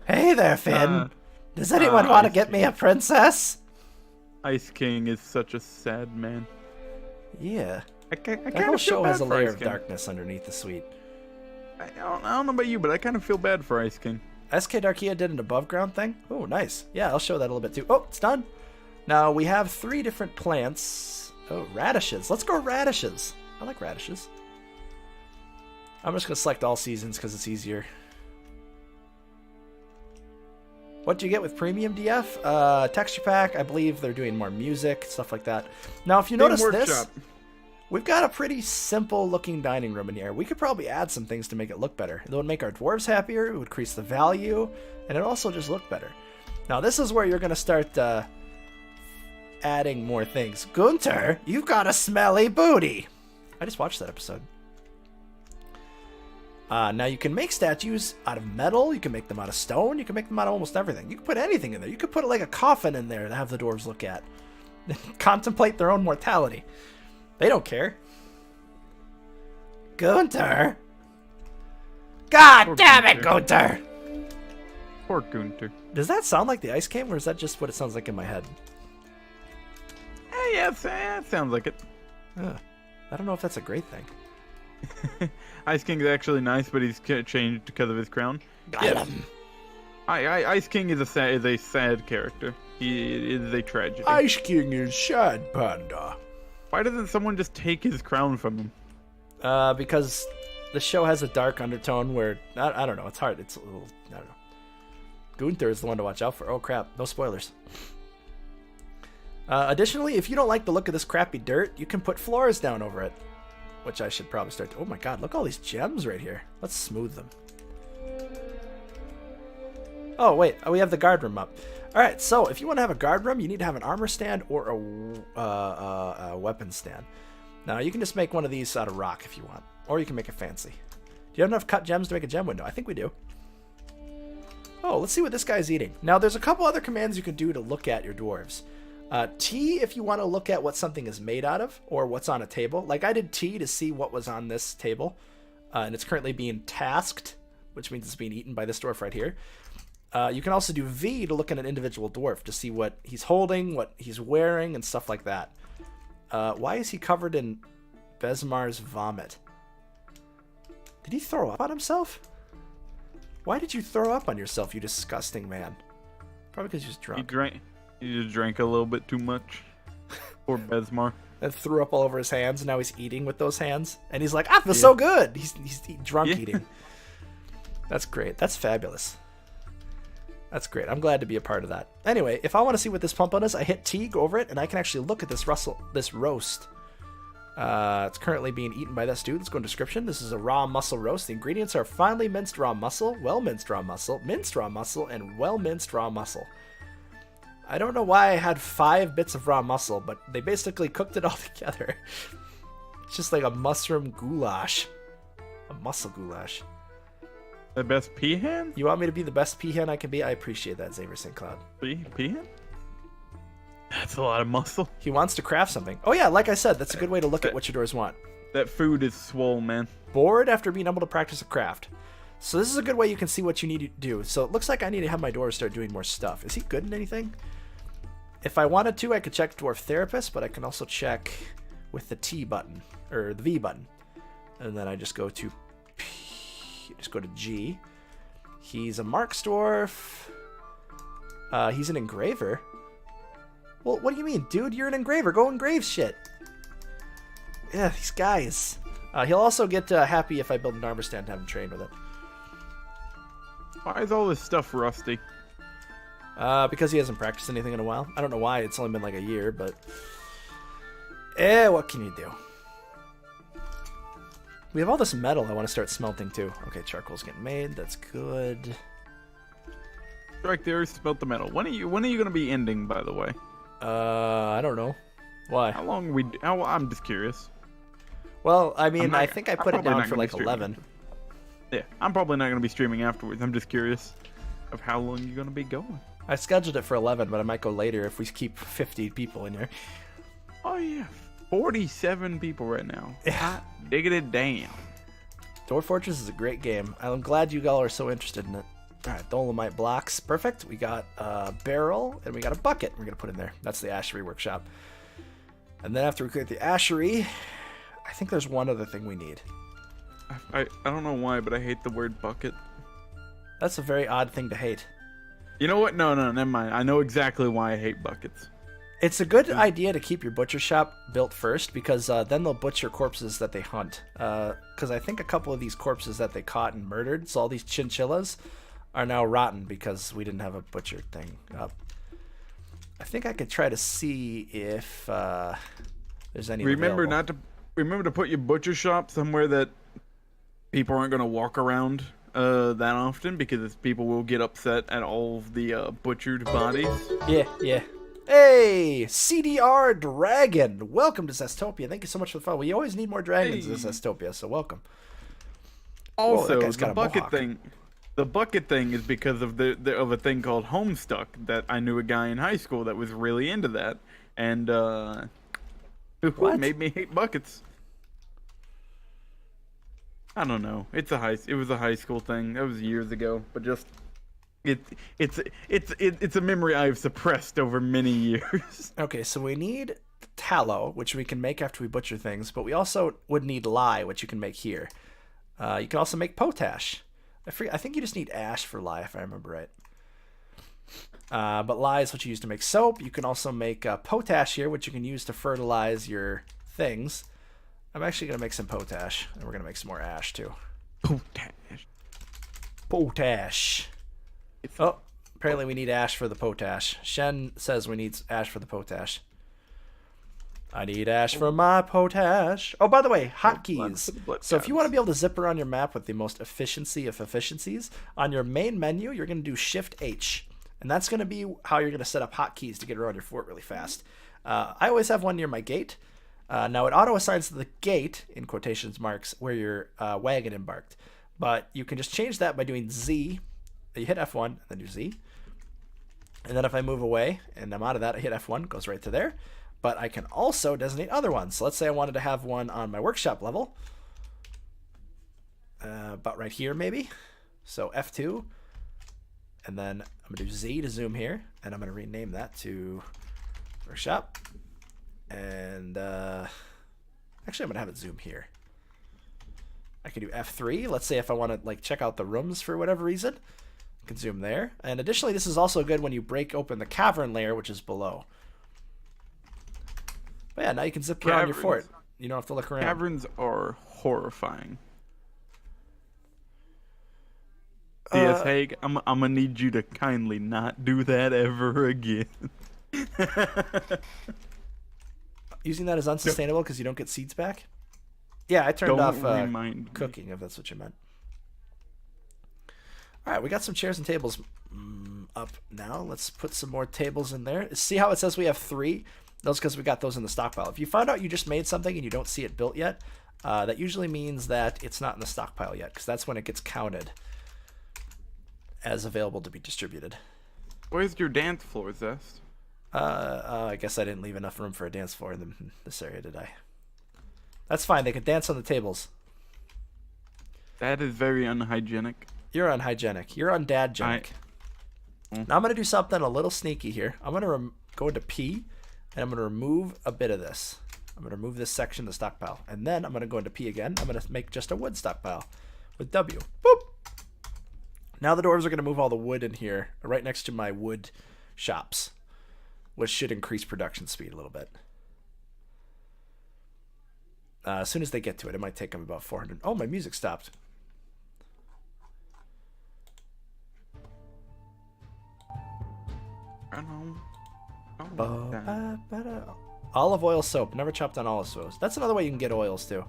Hey there, Finn. Does anyone want to get me a princess? Ice King is such a sad man. Yeah. I kind That whole of show has a layer Ice of King. darkness underneath the sweet. I don't know about you, but I kind of feel bad for Ice King. SK Darkia did an above ground thing. Oh, nice. Yeah, I'll show that a little bit too. Oh, it's done. Now we have 3 different plants. Oh, radishes. Let's go radishes. I like radishes. I'm just going to select all seasons because it's easier. What do you get with Premium DF? Texture pack. I believe they're doing more music, stuff like that. Now, if you notice this, we've got a pretty simple looking dining room in here. We could probably add some things to make it look better. It would make our dwarves happier, it would increase the value, and it also just look better. Now, this is where you're going to start adding more things. Gunter, you've got a smelly booty. I just watched that episode. Now you can make statues out of metal, you can make them out of stone, you can make them out of almost everything. You can put anything in there. You could put like a coffin in there to have the dwarves look at. Contemplate their own mortality. They don't care. Gunter! God damn it, Gunter! Poor Gunter. Does that sound like the Ice King, or is that just what it sounds like in my head? Yeah, it sounds like it. I don't know if that's a great thing. Ice King's actually nice, but he's changed because of his crown. Got him. Ice King is a sad character. He is a tragedy. Ice King is sad panda. Why doesn't someone just take his crown from him? Because the show has a dark undertone where I don't know. It's hard. It's a little. I don't know. Gunther is the one to watch out for. Oh crap! No spoilers. Additionally, if you don't like the look of this crappy dirt, you can put floors down over it. Which I should probably start to... Oh my god, look at all these gems right here. Let's smooth them. Oh, wait. Oh, we have the guard room up. Alright, so if you want to have a guard room, you need to have an armor stand or a weapon stand. Now, you can just make one of these out of rock if you want. Or you can make it fancy. Do you have enough cut gems to make a gem window? I think we do. Oh, let's see what this guy's eating. Now, there's a couple other commands you can do to look at your dwarves. T if you want to look at what something is made out of or what's on a table. Like I did T to see what was on this table, and it's currently being tasked which means it's being eaten by this dwarf right here. You can also do V to look at an individual dwarf to see what he's holding, what he's wearing, and stuff like that. Why is he covered in Besmar's vomit? Did he throw up on himself? Why did you throw up on yourself, you disgusting man? Probably because he was drunk. He just drank a little bit too much. Poor Besmar. And threw up all over his hands, and now he's eating with those hands. And he's like, I feel so good. He's drunk eating. That's great. That's fabulous. That's great. I'm glad to be a part of that. Anyway, if I want to see what this pump on is, I hit T, go over it, and I can actually look at this roast. It's currently being eaten by this dude. Let's go in description. This is a raw muscle roast. The ingredients are finely minced raw muscle, well-minced raw muscle, minced raw muscle, and well-minced raw muscle. I don't know why I had 5 bits of raw muscle, but they basically cooked it all together. It's just like a mushroom goulash. A muscle goulash. The best peahen? You want me to be the best peahen I can be? I appreciate that, Xavier St. Cloud. Peahen? That's a lot of muscle. He wants to craft something. Oh yeah, like I said, that's a good way to look at what your doors want. That food is swole, man. Bored after being able to practice a craft. So this is a good way you can see what you need to do. So it looks like I need to have my doors start doing more stuff. Is he good in anything? If I wanted to, I could check Dwarf Therapist, but I can also check with the T button, or the V button. And then I just go to P, just go to G. He's a Marks Dwarf. He's an engraver. Well, what do you mean, dude? You're an engraver. Go engrave shit. Yeah, these guys. He'll also get happy if I build an armor stand and have him train with it. Why is all this stuff rusty? Because he hasn't practiced anything in a while. I don't know why. It's only been like a year, but... what can you do? We have all this metal I want to start smelting, too. Okay, charcoal's getting made. That's good. Strike there, smelt the metal. When are you going to be ending, by the way? I don't know. Why? How long I'm just curious. Well, I mean, I think I put it down for like 11. Yeah, I'm probably not going to be streaming afterwards. I'm just curious of how long you're going to be going. I scheduled it for 11, but I might go later if we keep 50 people in here. Oh, yeah. 47 people right now. Yeah. Diggity damn. Dwarf Fortress is a great game. I'm glad you all are so interested in it. All right, Dolomite blocks. Perfect. We got a barrel, and we got a bucket we're going to put in there. That's the Ashery Workshop. And then after we create the Ashery, I think there's one other thing we need. I don't know why, but I hate the word bucket. That's a very odd thing to hate. You know what? No, never mind. I know exactly why I hate buckets. It's a good idea to keep your butcher shop built first, because then they'll butcher corpses that they hunt. Because I think a couple of these corpses that they caught and murdered, so all these chinchillas, are now rotten because we didn't have a butcher thing up. I think I could try to see if there's any. Remember to put your butcher shop somewhere that people aren't going to walk around that often, because people will get upset at all of the butchered bodies. Yeah. Hey, CDR Dragon, welcome to Zestopia. Thank you so much for the follow. We always need more dragons in Zestopia, so welcome. Also, the bucket thing. The bucket thing is because of of a thing called Homestuck that I knew a guy in high school that was really into that, and who made me hate buckets. I don't know. It was a high school thing. That was years ago, but just it's a memory I've suppressed over many years. Okay, so we need tallow, which we can make after we butcher things, but we also would need lye, which you can make here. You can also make potash. I think you just need ash for lye, if I remember right. But lye is what you use to make soap. You can also make potash here, which you can use to fertilize your things. I'm actually going to make some potash, and we're going to make some more ash, too. Potash. Oh, apparently we need ash for the potash. Shen says we need ash for the potash. I need ash for my potash. Oh, by the way, hotkeys. So if you want to be able to zip around your map with the most efficiency of efficiencies, on your main menu, you're going to do Shift-H. And that's going to be how you're going to set up hotkeys to get around your fort really fast. I always have one near my gate. Now, it auto-assigns to the gate, in quotations marks, where your wagon embarked. But you can just change that by doing Z. You hit F1, and then do Z. And then if I move away, and I'm out of that, I hit F1, goes right to there. But I can also designate other ones. So let's say I wanted to have one on my workshop level. About right here, maybe. So F2, and then I'm going to do Z to zoom here, and I'm going to rename that to workshop. And actually, I'm going to have it zoom here. I can do F3. Let's say if I want to like check out the rooms for whatever reason, I can zoom there. And additionally, this is also good when you break open the cavern layer, which is below. But yeah, now you can zip around your fort. You don't have to look around. Caverns are horrifying. DS Hague, I'm gonna need you to kindly not do that ever again. Using that is unsustainable because you don't get seeds back? Yeah, I turned off cooking, if that's what you meant. All right, we got some chairs and tables up now. Let's put some more tables in there. See how it says we have 3? That's because we got those in the stockpile. If you find out you just made something and you don't see it built yet, that usually means that it's not in the stockpile yet, because that's when it gets counted as available to be distributed. Where's your dance floor, Zest? I guess I didn't leave enough room for a dance floor in this area, did I? That's fine. They can dance on the tables. That is very unhygienic. You're unhygienic. You're undadgenic. Now I'm going to do something a little sneaky here. I'm going to go into P, and I'm going to remove a bit of this. I'm going to remove this section of the stockpile. And then I'm going to go into P again. I'm going to make just a wood stockpile with W. Boop! Now the dwarves are going to move all the wood in here right next to my wood shops, which should increase production speed a little bit. As soon as they get to it, it might take them about 400. Oh, my music stopped. Olive oil soap. Never chopped on olive soap. That's another way you can get oils too.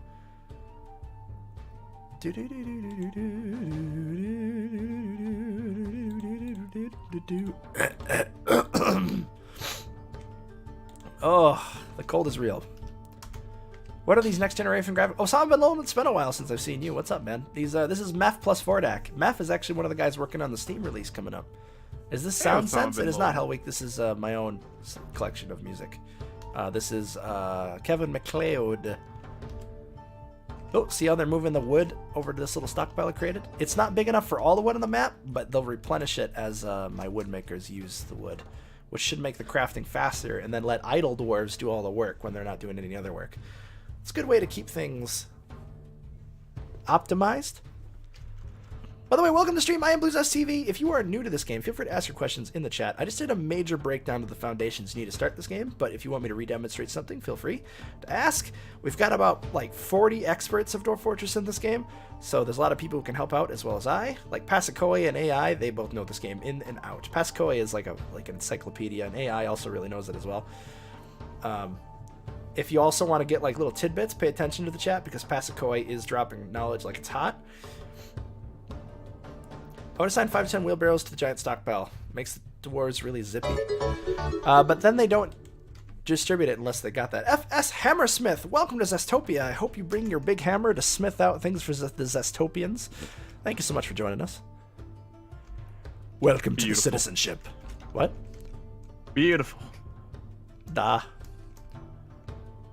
Oh, the cold is real. What are these next generation graphics? Oh, Osama Bin Laden, it's been a while since I've seen you. What's up, man? This is Meth plus Vordak. Meth is actually one of the guys working on the Steam release coming up. Is this Sound Sense? It is not Hell Week. This is my own collection of music. This is Kevin MacLeod. Oh, see how they're moving the wood over to this little stockpile I created? It's not big enough for all the wood on the map, but they'll replenish it as my wood makers use the wood, which should make the crafting faster and then let idle dwarves do all the work when they're not doing any other work. It's a good way to keep things optimized. By the way, welcome to stream. I am BluesTV. If you are new to this game, feel free to ask your questions in the chat. I just did a major breakdown of the foundations you need to start this game, but if you want me to redemonstrate something, feel free to ask. We've got about like 40 experts of Dwarf Fortress in this game, so there's a lot of people who can help out as well as I. Like Pasikoe and AI, they both know this game in and out. Pasikoe is like an encyclopedia, and AI also really knows it as well. If you also want to get like little tidbits, pay attention to the chat because Pasikoe is dropping knowledge like it's hot. I would assign 5 to 10 wheelbarrows to the giant stockpile. Makes the dwarves really zippy. But then they don't distribute it unless they got that. FS Hammersmith, welcome to Zestopia. I hope you bring your big hammer to smith out things for the Zestopians. Thank you so much for joining us. Welcome to the citizenship. What? Beautiful. Da.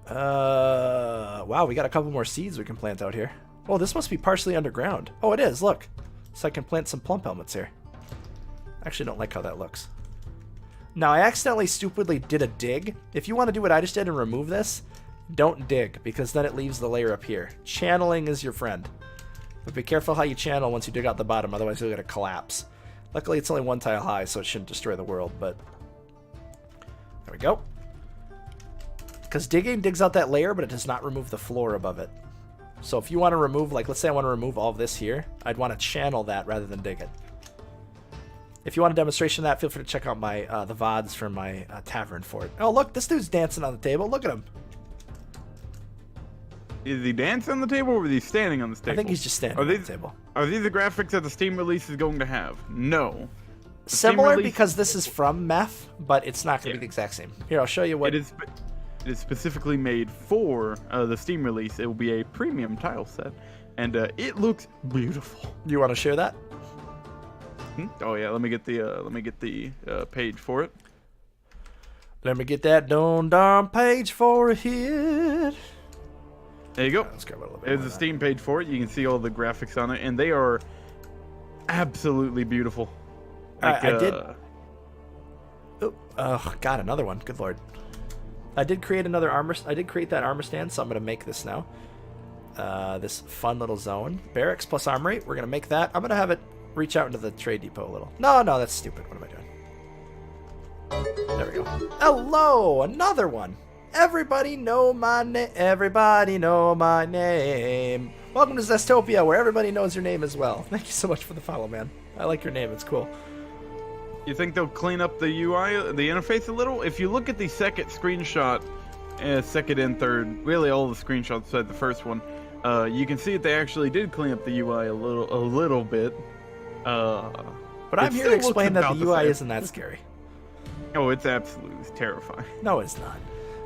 Wow, we got a couple more seeds we can plant out here. Oh, this must be partially underground. Oh, it is, look. So I can plant some plump helmets here. I actually don't like how that looks. Now, I accidentally stupidly did a dig. If you want to do what I just did and remove this, don't dig, because then it leaves the layer up here. Channeling is your friend. But be careful how you channel once you dig out the bottom, otherwise you'll get a collapse. Luckily, it's only 1 tile high, so it shouldn't destroy the world, but... There we go. Because digging digs out that layer, but it does not remove the floor above it. So if you want to remove, like, let's say I want to remove all of this here, I'd want to channel that rather than dig it. If you want a demonstration of that, feel free to check out my the VODs from my tavern fort. Oh, look, this dude's dancing on the table. Look at him. Is he dancing on the table or is he standing on the table? I think he's just standing on the table. Are these the graphics that the Steam release is going to have? No. Similar because this is from Meth, but it's not going to be the exact same. Here, I'll show you what... It is specifically made for the Steam release. It will be a premium tile set, and it looks beautiful. You want to share that? Oh yeah, let me get the page for it. Let me get that darn page for a hit. There you go. Let's grab a little bit. There's the Steam page for it. You can see all the graphics on it, and they are absolutely beautiful. Alright, I did. Oh, God, another one. Good lord. I did create another armor. I did create that armor stand, so I'm going to make this now. This fun little zone. Barracks plus armory. We're going to make that. I'm going to have it reach out into the trade depot a little. No, that's stupid. What am I doing? There we go. Hello, another one. Everybody know my name. Everybody know my name. Welcome to Zestopia, where everybody knows your name as well. Thank you so much for the follow, man. I like your name. It's cool. You think they'll clean up the UI, the interface a little? If you look at the second screenshot, second and third, really all the screenshots besides the first one, you can see that they actually did clean up the UI a little bit. But I'm here to explain that the UI isn't that scary. Oh, it's absolutely terrifying. No, it's not.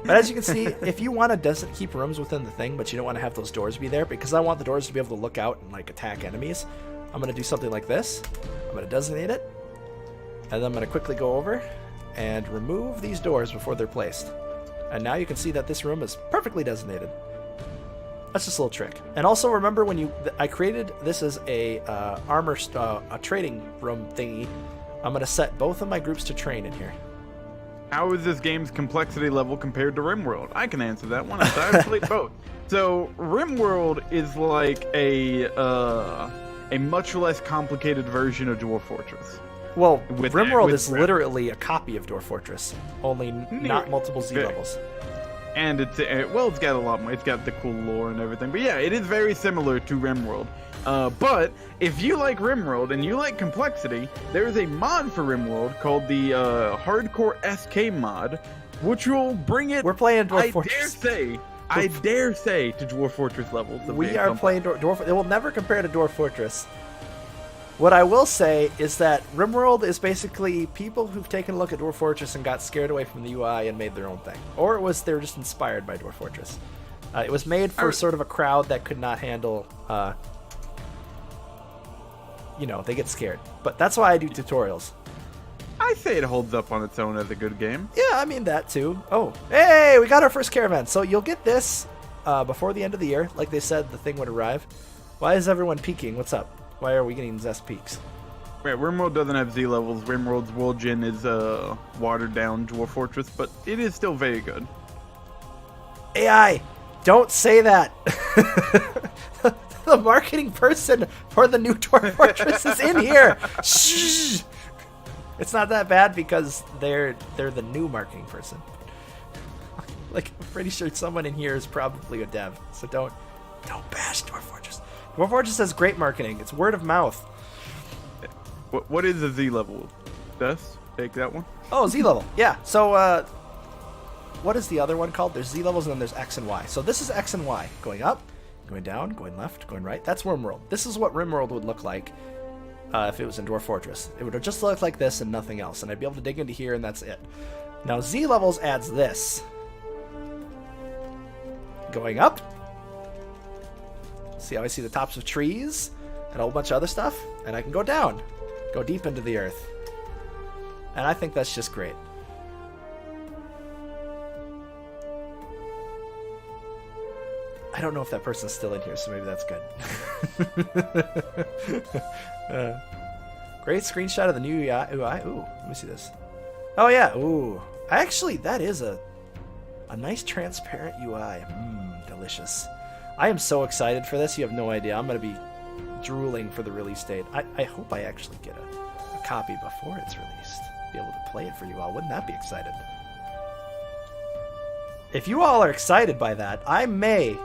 But as you can see, if you want to keep rooms within the thing, but you don't want to have those doors be there, because I want the doors to be able to look out and like attack enemies, I'm going to do something like this. I'm going to designate it, and then I'm going to quickly go over and remove these doors before they're placed. And now you can see that this room is perfectly designated. That's just a little trick. And also remember when I created this as a a trading room thingy. I'm going to set both of my groups to train in here. How is this game's complexity level compared to RimWorld? I can answer that one. I've played both. So RimWorld is like a much less complicated version of Dwarf Fortress. Well, RimWorld is literally a copy of Dwarf Fortress, only not multiple Z levels. And it's got a lot more. It's got the cool lore and everything. But yeah, it is very similar to RimWorld. But if you like RimWorld and you like complexity, there's a mod for RimWorld called the Hardcore SK mod, which will bring it. We're playing Dwarf Fortress. I dare say to Dwarf Fortress levels. We are playing Dwarf. It will never compare to Dwarf Fortress. What I will say is that RimWorld is basically people who've taken a look at Dwarf Fortress and got scared away from the UI and made their own thing, or they were just inspired by Dwarf Fortress. It was made for sort of a crowd that could not handle. They get scared. But that's why I do tutorials. I say it holds up on its own as a good game. Yeah, I mean that too. Oh, hey, we got our first caravan. So you'll get this before the end of the year. Like they said, the thing would arrive. Why is everyone peeking? What's up? Why are we getting Zest peaks? Right, RimWorld doesn't have Z levels. RimWorld's World Gen is watered down Dwarf Fortress, but it is still very good. AI, don't say that. The marketing person for the new Dwarf Fortress is in here. Shh. It's not that bad because they're the new marketing person. Like, I'm pretty sure someone in here is probably a dev, so don't bash Dwarf Fortress. Dwarf Fortress has great marketing. It's word of mouth. What is a Z level? Dust? Take that one. Oh, Z level. Yeah. So, what is the other one called? There's Z levels and then there's X and Y. So this is X and Y. Going up, going down, going left, going right. That's RimWorld. This is what RimWorld would look like if it was in Dwarf Fortress. It would just look like this and nothing else. And I'd be able to dig into here and that's it. Now, Z levels adds this. Going up. See how I see the tops of trees and a whole bunch of other stuff? And I can go down. Go deep into the earth. And I think that's just great. I don't know if that person's still in here, so maybe that's good. Great screenshot of the new UI. Ooh, let me see this. Oh, yeah. Ooh. Actually, that is a nice transparent UI. Delicious. I am so excited for this. You have no idea. I'm going to be drooling for the release date. I hope I actually get a copy before it's released. Be able to play it for you all. Wouldn't that be excited? If you all are excited by that, I may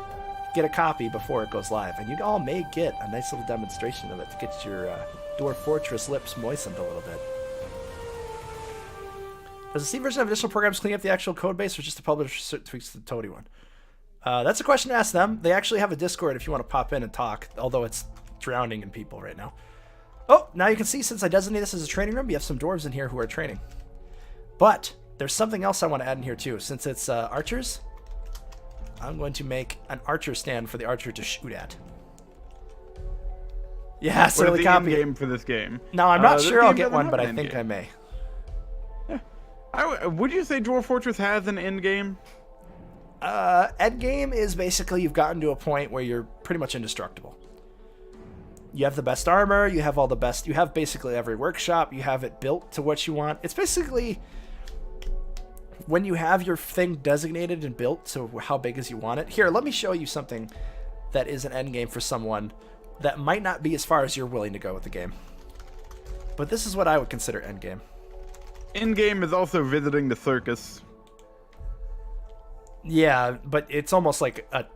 get a copy before it goes live. And you all may get a nice little demonstration of it to get your Dwarf Fortress lips moistened a little bit. Does the C version have additional programs cleaning up the actual code base or just the publisher tweaks the Toady one? That's a question to ask them. They actually have a Discord if you want to pop in and talk, although it's drowning in people right now. Oh, now you can see since I designate this as a training room, you have some dwarves in here who are training. But there's something else I want to add in here too. Since it's archers, I'm going to make an archer stand for the archer to shoot at. Yeah, so the copy game for this game. No, I'm not sure I'll get one, but I think I may. Yeah. Would you say Dwarf Fortress has an end game? End game is basically you've gotten to a point where you're pretty much indestructible. You have the best armor. You have all the best. You have basically every workshop. You have it built to what you want. It's basically when you have your thing designated and built to how big as you want it. Here, let me show you something that is an end game for someone that might not be as far as you're willing to go with the game. But this is what I would consider end game. End game is also visiting the circus. Yeah, but it's almost like a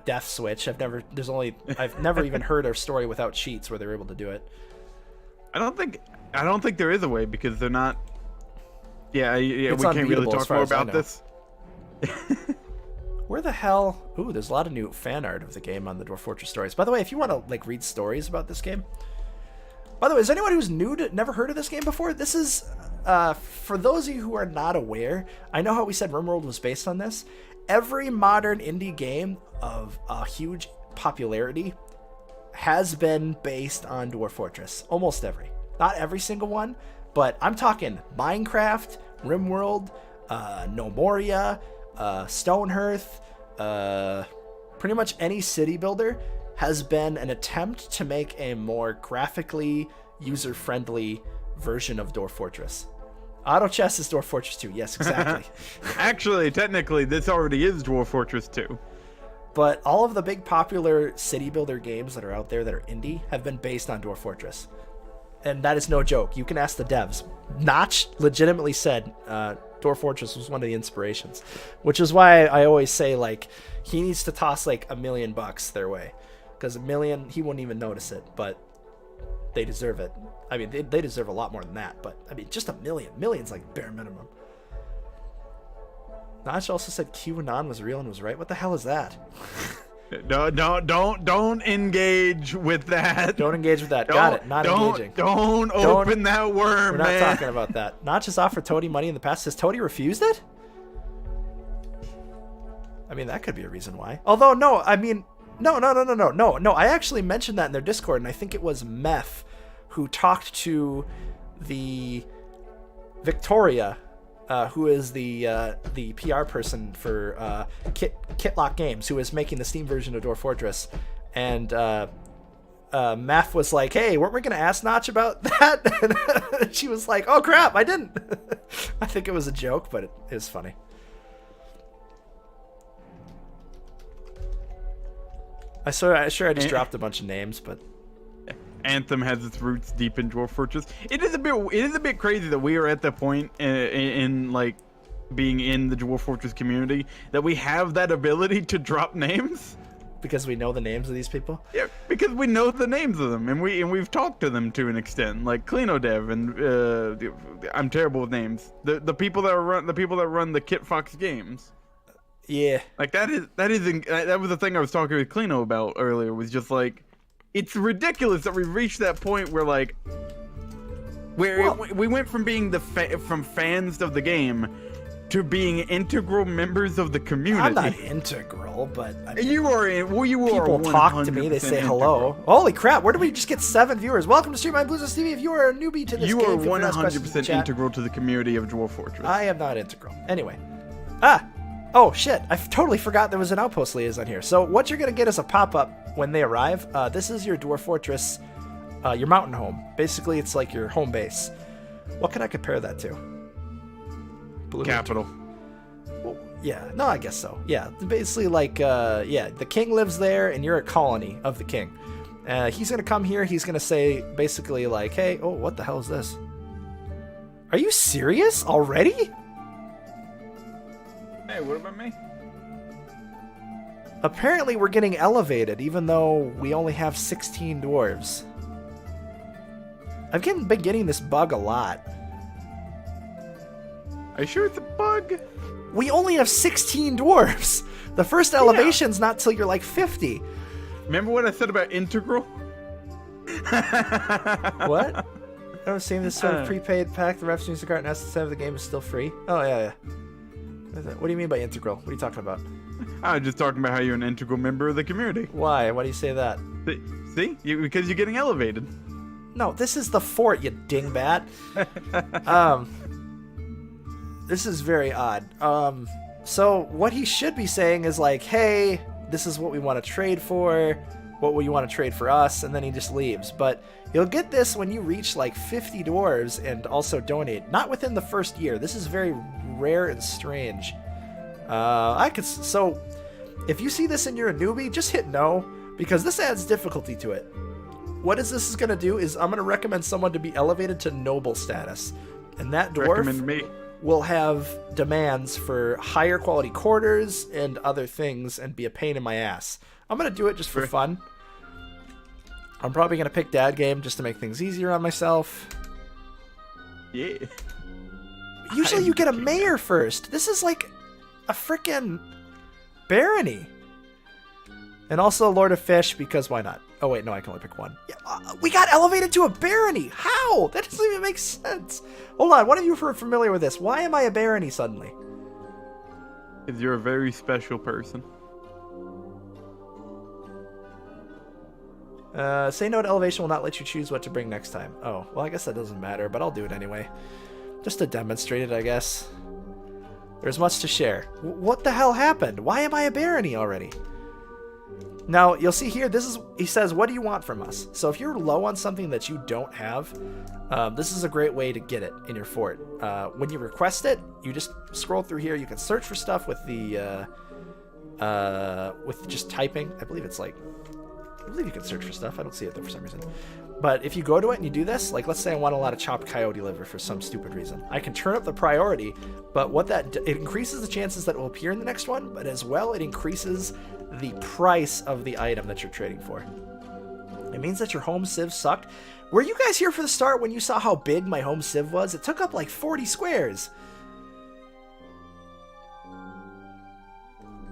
death switch. I've never even heard a story without cheats where they're able to do it. I don't think there is a way because they're not. Yeah, we It's can't really unbeatable as talk far more as I about know. this. Where the hell? Ooh, there's a lot of new fan art of the game on the Dwarf Fortress stories. By the way, if you want to like read stories about this game. By the way, is anyone who's never heard of this game before? This is for those of you who are not aware. I know how we said RimWorld was based on this. Every modern indie game of a huge popularity has been based on Dwarf Fortress. Almost every. Not every single one, but I'm talking Minecraft, RimWorld, No Moria, Stonehearth, pretty much any city builder has been an attempt to make a more graphically user-friendly version of Dwarf Fortress. Auto Chess is Dwarf Fortress 2. Yes, exactly. Actually, technically, this already is Dwarf Fortress 2. But all of the big popular city builder games that are out there that are indie have been based on Dwarf Fortress. And that is no joke. You can ask the devs. Notch legitimately said Dwarf Fortress was one of the inspirations, which is why I always say, like, he needs to toss like $1 million their way. Because $1 million, he wouldn't even notice it, but they deserve it. I mean, they deserve a lot more than that, but I mean, just $1 million. Million's like bare minimum. Notch also said QAnon was real and was right. What the hell is that? Don't engage with that. Don't engage with that. Got it. Not engaging. Don't open that worm, We're not man. talking about that. Notch has offered Toady money in the past. Has Toady refused it? I mean, that could be a reason why. Although, no, I mean, no. I actually mentioned that in their Discord, and I think it was Meth who talked to the Victoria, who is the PR person for Kitlock Games, who is making the Steam version of Dwarf Fortress, and Meth was like, "Hey, weren't we gonna ask Notch about that?" And she was like, "Oh crap, I didn't." I think it was a joke, but it is funny. I just dropped a bunch of names, but Anthem has its roots deep in Dwarf Fortress. It is a bit crazy that we are at the point in like being in the Dwarf Fortress community that we have that ability to drop names because we know the names of these people. Yeah, because we know the names of them and we've talked to them to an extent, like Cleanodev and I'm terrible with names. The people that run the Kit Fox games. Yeah, like that was the thing I was talking with Clino about earlier. Was just like, it's ridiculous that we've reached that point where like, we went from being from fans of the game to being integral members of the community. I'm not integral, but I mean, you are. People talk to me. They say hello. Holy crap! Where did we just get 7 viewers? Welcome to Stream My Blues TV. If you are a newbie to this you game, are 100% integral to the community of Dwarf Fortress. I am not integral. Anyway, oh shit! I totally forgot there was an outpost liaison here. So what you're gonna get is a pop-up when they arrive. This is your Dwarf Fortress, your mountain home. Basically, it's like your home base. What can I compare that to? Blue Capital. Well, yeah, no, I guess so. Yeah, basically like, the king lives there, and you're a colony of the king. He's gonna come here. He's gonna say basically like, "Hey, oh, what the hell is this? Are you serious already?" Hey, what about me? Apparently, we're getting elevated, even though we only have 16 dwarves. I've been getting this bug a lot. Are you sure it's a bug? We only have 16 dwarves. The first elevation's not till you're like 50. Remember what I said about integral? What? I was saying this sort of prepaid pack. The refs use the card and S of the game is still free. Oh, yeah. What do you mean by integral? What are you talking about? I was just talking about how you're an integral member of the community. Why? Why do you say that? See? Because you're getting elevated. No, this is the fort, you dingbat. This is very odd. So what he should be saying is like, hey, this is what we want to trade for. what will you want to trade for us, and then he just leaves. But you'll get this when you reach like 50 dwarves and also donate. Not within the first year. This is very rare and strange. So if you see this and you're a newbie, just hit no, because this adds difficulty to it. What this is going to do is I'm going to recommend someone to be elevated to noble status. And that dwarf will have demands for higher quality quarters and other things and be a pain in my ass. I'm going to do it just for fun. I'm probably going to pick Dad Game just to make things easier on myself. Yeah. Usually you get a mayor first. This is like a frickin' barony. And also Lord of Fish, because why not? Oh wait, no, I can only pick one. Yeah, we got elevated to a barony. How? That doesn't even make sense. Hold on, one of you are familiar with this. Why am I a barony suddenly? Because you're a very special person. Say no to elevation will not let you choose what to bring next time. Oh, well, I guess that doesn't matter, but I'll do it anyway. Just to demonstrate it, I guess. There's much to share. What the hell happened? Why am I a barony already? Now, you'll see here, he says, what do you want from us? So if you're low on something that you don't have, this is a great way to get it in your fort. When you request it, you just scroll through here. You can search for stuff with with just typing. I believe you can search for stuff. I don't see it there for some reason. But if you go to it and you do this, like let's say I want a lot of chopped coyote liver for some stupid reason, I can turn up the priority, but it increases the chances that it will appear in the next one, but as well it increases the price of the item that you're trading for. It means that your home civ sucked. Were you guys here for the start when you saw how big my home civ was? It took up like 40 squares.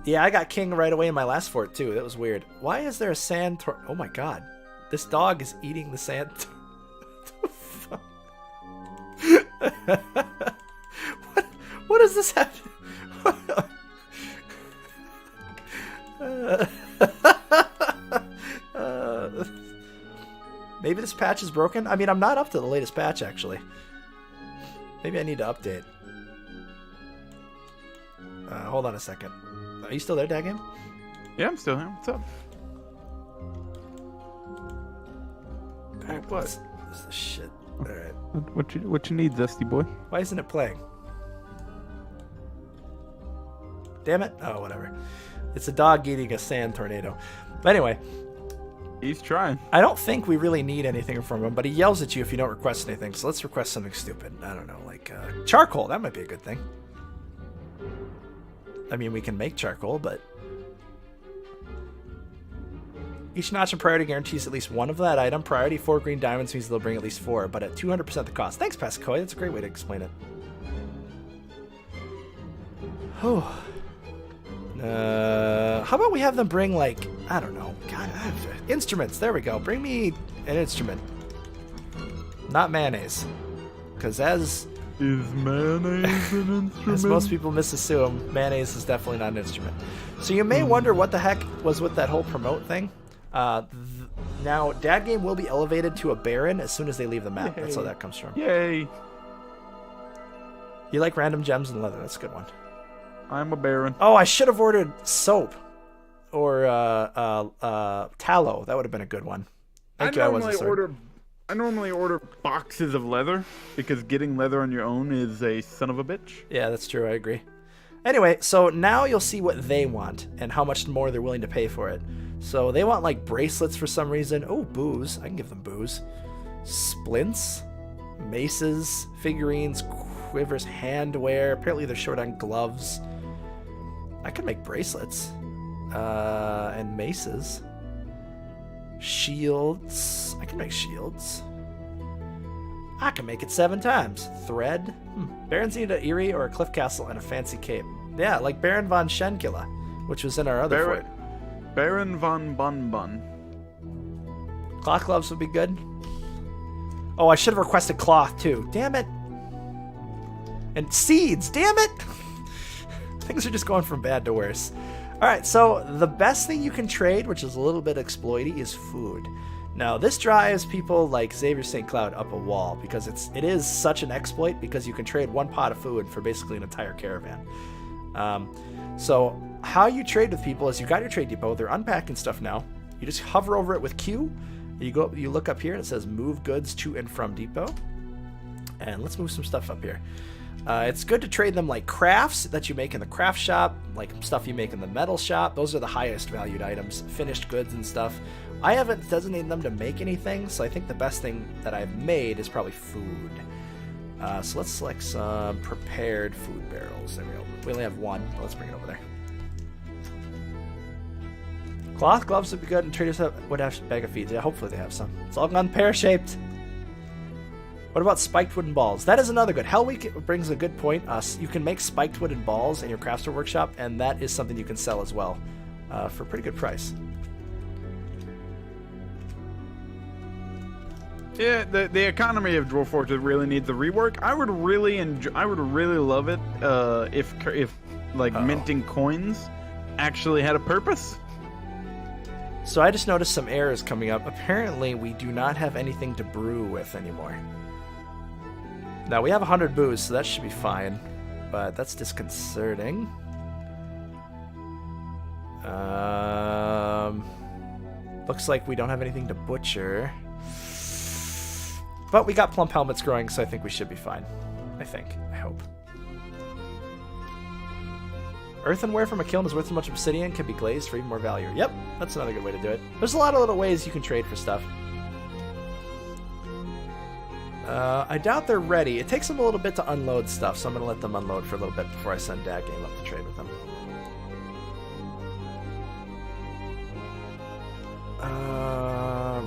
Yeah, I got king right away in my last fort too. That was weird. Why is there a sand oh my god. This dog is eating the sand. What does this have? Maybe this patch is broken? I mean, I'm not up to the latest patch, actually. Maybe I need to update. Hold on a second. Are you still there, Dagam? Yeah, I'm still here. What's up? Alright, what? This is shit. Alright. What you need, Zesty boy? Why isn't it playing? Damn it. Oh, whatever. It's a dog eating a sand tornado. But anyway. He's trying. I don't think we really need anything from him, but he yells at you if you don't request anything. So let's request something stupid. I don't know, like charcoal. That might be a good thing. I mean, we can make charcoal, but... Each notch in priority guarantees at least one of that item. Priority 4 green diamonds means they'll bring at least 4, but at 200% the cost. Thanks, Pascoy. That's a great way to explain it. Oh. How about we have them bring, like, I don't know, God, instruments. There we go. Bring me an instrument. Not mayonnaise. Because Is mayonnaise an instrument? as most people misassume, mayonnaise is definitely not an instrument. So you may wonder what the heck was with that whole promote thing. Now, Dad Game will be elevated to a Baron as soon as they leave the map. Yay. That's how that comes from. Yay! You like random gems and leather. That's a good one. I'm a Baron. Oh, I should have ordered soap. Or tallow. That would have been a good one. I normally order boxes of leather because getting leather on your own is a son of a bitch. Yeah, that's true. I agree. Anyway, so now you'll see what they want and how much more they're willing to pay for it. So they want like bracelets for some reason. Oh, booze. I can give them booze. Splints, maces, figurines, quivers, handwear. Apparently they're short on gloves. I could make bracelets. And maces. Shields. I can make shields. I can make it 7 times. Thread. Barons need an Eyrie or a cliff castle and a fancy cape. Yeah, like Baron von Schenkila, which was in our other fort. Baron von Bonbon. Cloth gloves would be good. Oh, I should have requested cloth too. Damn it. And seeds. Damn it. Things are just going from bad to worse. All right, so the best thing you can trade, which is a little bit exploity, is food. Now, this drives people like Xavier St. Cloud up a wall because it is such an exploit because you can trade 1 pot of food for basically an entire caravan. So how you trade with people is you got your trade depot. They're unpacking stuff now. You just hover over it with Q. You look up here and it says move goods to and from depot. And let's move some stuff up here. It's good to trade them like crafts that you make in the craft shop, like stuff you make in the metal shop. Those are the highest valued items, finished goods and stuff. I haven't designated them to make anything, so I think the best thing that I've made is probably food. So let's select some prepared food barrels. There we go. We only have one, but let's bring it over there. Cloth gloves would be good, and traders would have a bag of feeds. Yeah, hopefully they have some. It's all gone pear-shaped. What about spiked wooden balls? That is another good. Hellweek brings a good point. You can make spiked wooden balls in your craftsman workshop, and that is something you can sell as well for a pretty good price. Yeah, the economy of Dwarf Fortress really needs a rework. I would really love it if minting coins actually had a purpose. So I just noticed some errors coming up. Apparently, we do not have anything to brew with anymore. Now, we have 100 booze, so that should be fine. But that's disconcerting. Looks like we don't have anything to butcher. But we got plump helmets growing, so I think we should be fine. I hope. Earthenware from a kiln is worth as much obsidian, can be glazed for even more value. Yep, that's another good way to do it. There's a lot of little ways you can trade for stuff. I doubt they're ready. It takes them a little bit to unload stuff, so I'm going to let them unload for a little bit before I send Dad Game up to trade with them.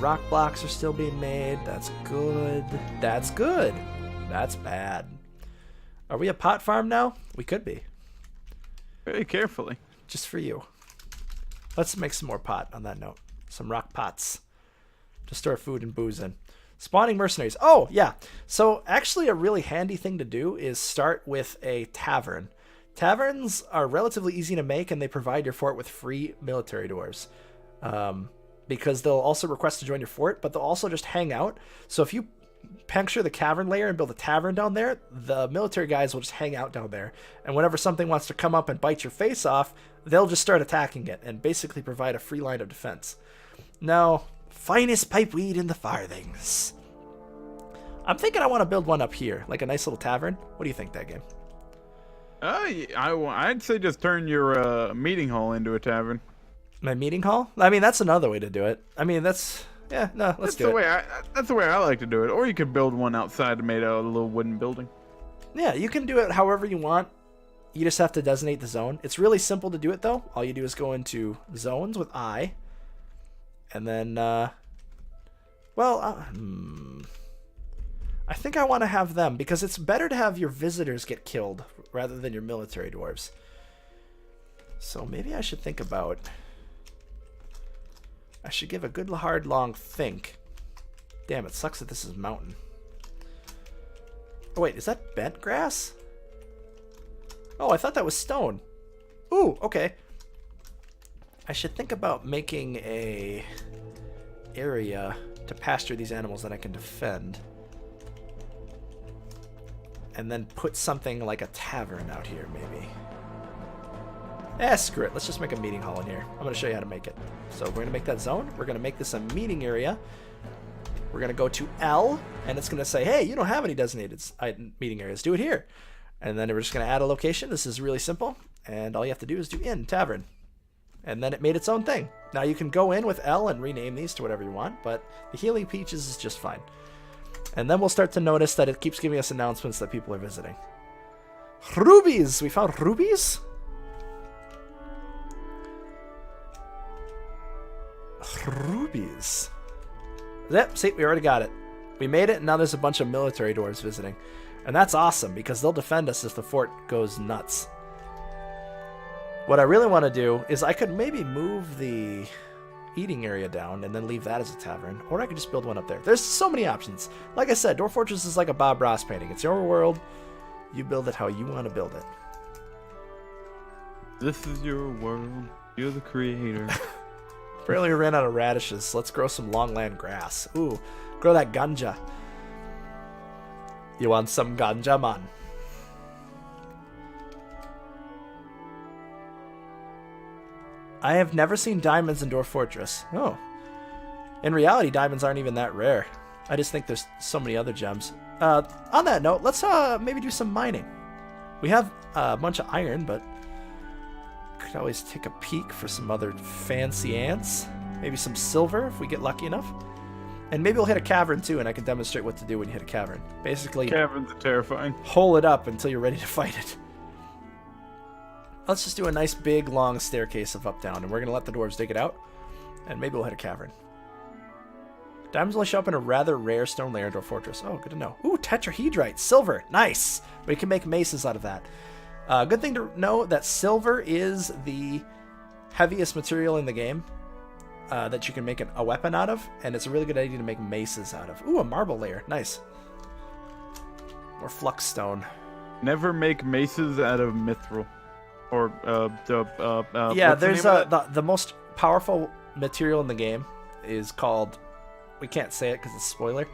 Rock blocks are still being made. That's good. That's good. That's bad. Are we a pot farm now? We could be. Very carefully. Just for you. Let's make some more pot on that note. Some rock pots to store food and booze in. Spawning mercenaries. Oh, yeah. So actually a really handy thing to do is start with a tavern. Taverns are relatively easy to make, and they provide your fort with free military dwarves. Because they'll also request to join your fort, but they'll also just hang out. So if you puncture the cavern layer and build a tavern down there, the military guys will just hang out down there. And whenever something wants to come up and bite your face off, they'll just start attacking it and basically provide a free line of defense. Now, finest pipeweed in the farthings. I'm thinking I want to build one up here, like a nice little tavern. What do you think, that game? I'd say just turn your meeting hall into a tavern. My meeting hall? I mean, that's another way to do it. I mean, let's do it. That's the way I like to do it. Or you could build one outside made out of a little wooden building. Yeah, you can do it however you want. You just have to designate the zone. It's really simple to do it, though. All you do is go into zones with I. And then, I think I want to have them, because it's better to have your visitors get killed rather than your military dwarves. So maybe I should think about... I should give a good hard long think. Damn, it sucks that this is mountain. Oh wait, is that bent grass? Oh, I thought that was stone. Ooh, okay. I should think about making a area to pasture these animals that I can defend. And then put something like a tavern out here, maybe. Screw it. Let's just make a meeting hall in here. I'm going to show you how to make it. So we're going to make that zone. We're going to make this a meeting area. We're going to go to L, and it's going to say, hey, you don't have any designated meeting areas. Do it here. And then we're just going to add a location. This is really simple. And all you have to do is do in tavern. And then it made its own thing. Now you can go in with L and rename these to whatever you want, but the Healing Peaches is just fine. And then we'll start to notice that it keeps giving us announcements that people are visiting. Rubies! We found rubies? Rubies. Yep, see, we already got it. We made it, and now there's a bunch of military dwarves visiting. And that's awesome, because they'll defend us if the fort goes nuts. What I really want to do is I could maybe move the eating area down and then leave that as a tavern. Or I could just build one up there. There's so many options. Like I said, Dwarf Fortress is like a Bob Ross painting. It's your world. You build it how you want to build it. This is your world. You're the creator. Apparently we ran out of radishes. Let's grow some longland grass. Ooh, grow that ganja. You want some ganja, man? I have never seen diamonds in Dwarf Fortress. Oh. In reality, diamonds aren't even that rare. I just think there's so many other gems. On that note, let's maybe do some mining. We have a bunch of iron, but could always take a peek for some other fancy ants. Maybe some silver if we get lucky enough. And maybe we'll hit a cavern too, and I can demonstrate what to do when you hit a cavern. Basically, Caverns are terrifying. hole it up until you're ready to fight it. Let's just do a nice big long staircase of up down, and we're going to let the dwarves dig it out, and maybe we'll hit a cavern. Diamonds only show up in a rather rare stone layer in Dwarf Fortress. Oh, good to know. Ooh, tetrahedrite, silver, nice. We can make maces out of that. Good thing to know that silver is the heaviest material in the game that you can make a weapon out of, and it's a really good idea to make maces out of. Ooh, a marble layer, nice. Or flux stone. Never make maces out of mithril. Or, yeah, what's the there's name of that? the most powerful material in the game is called... We can't say it because it's a spoiler.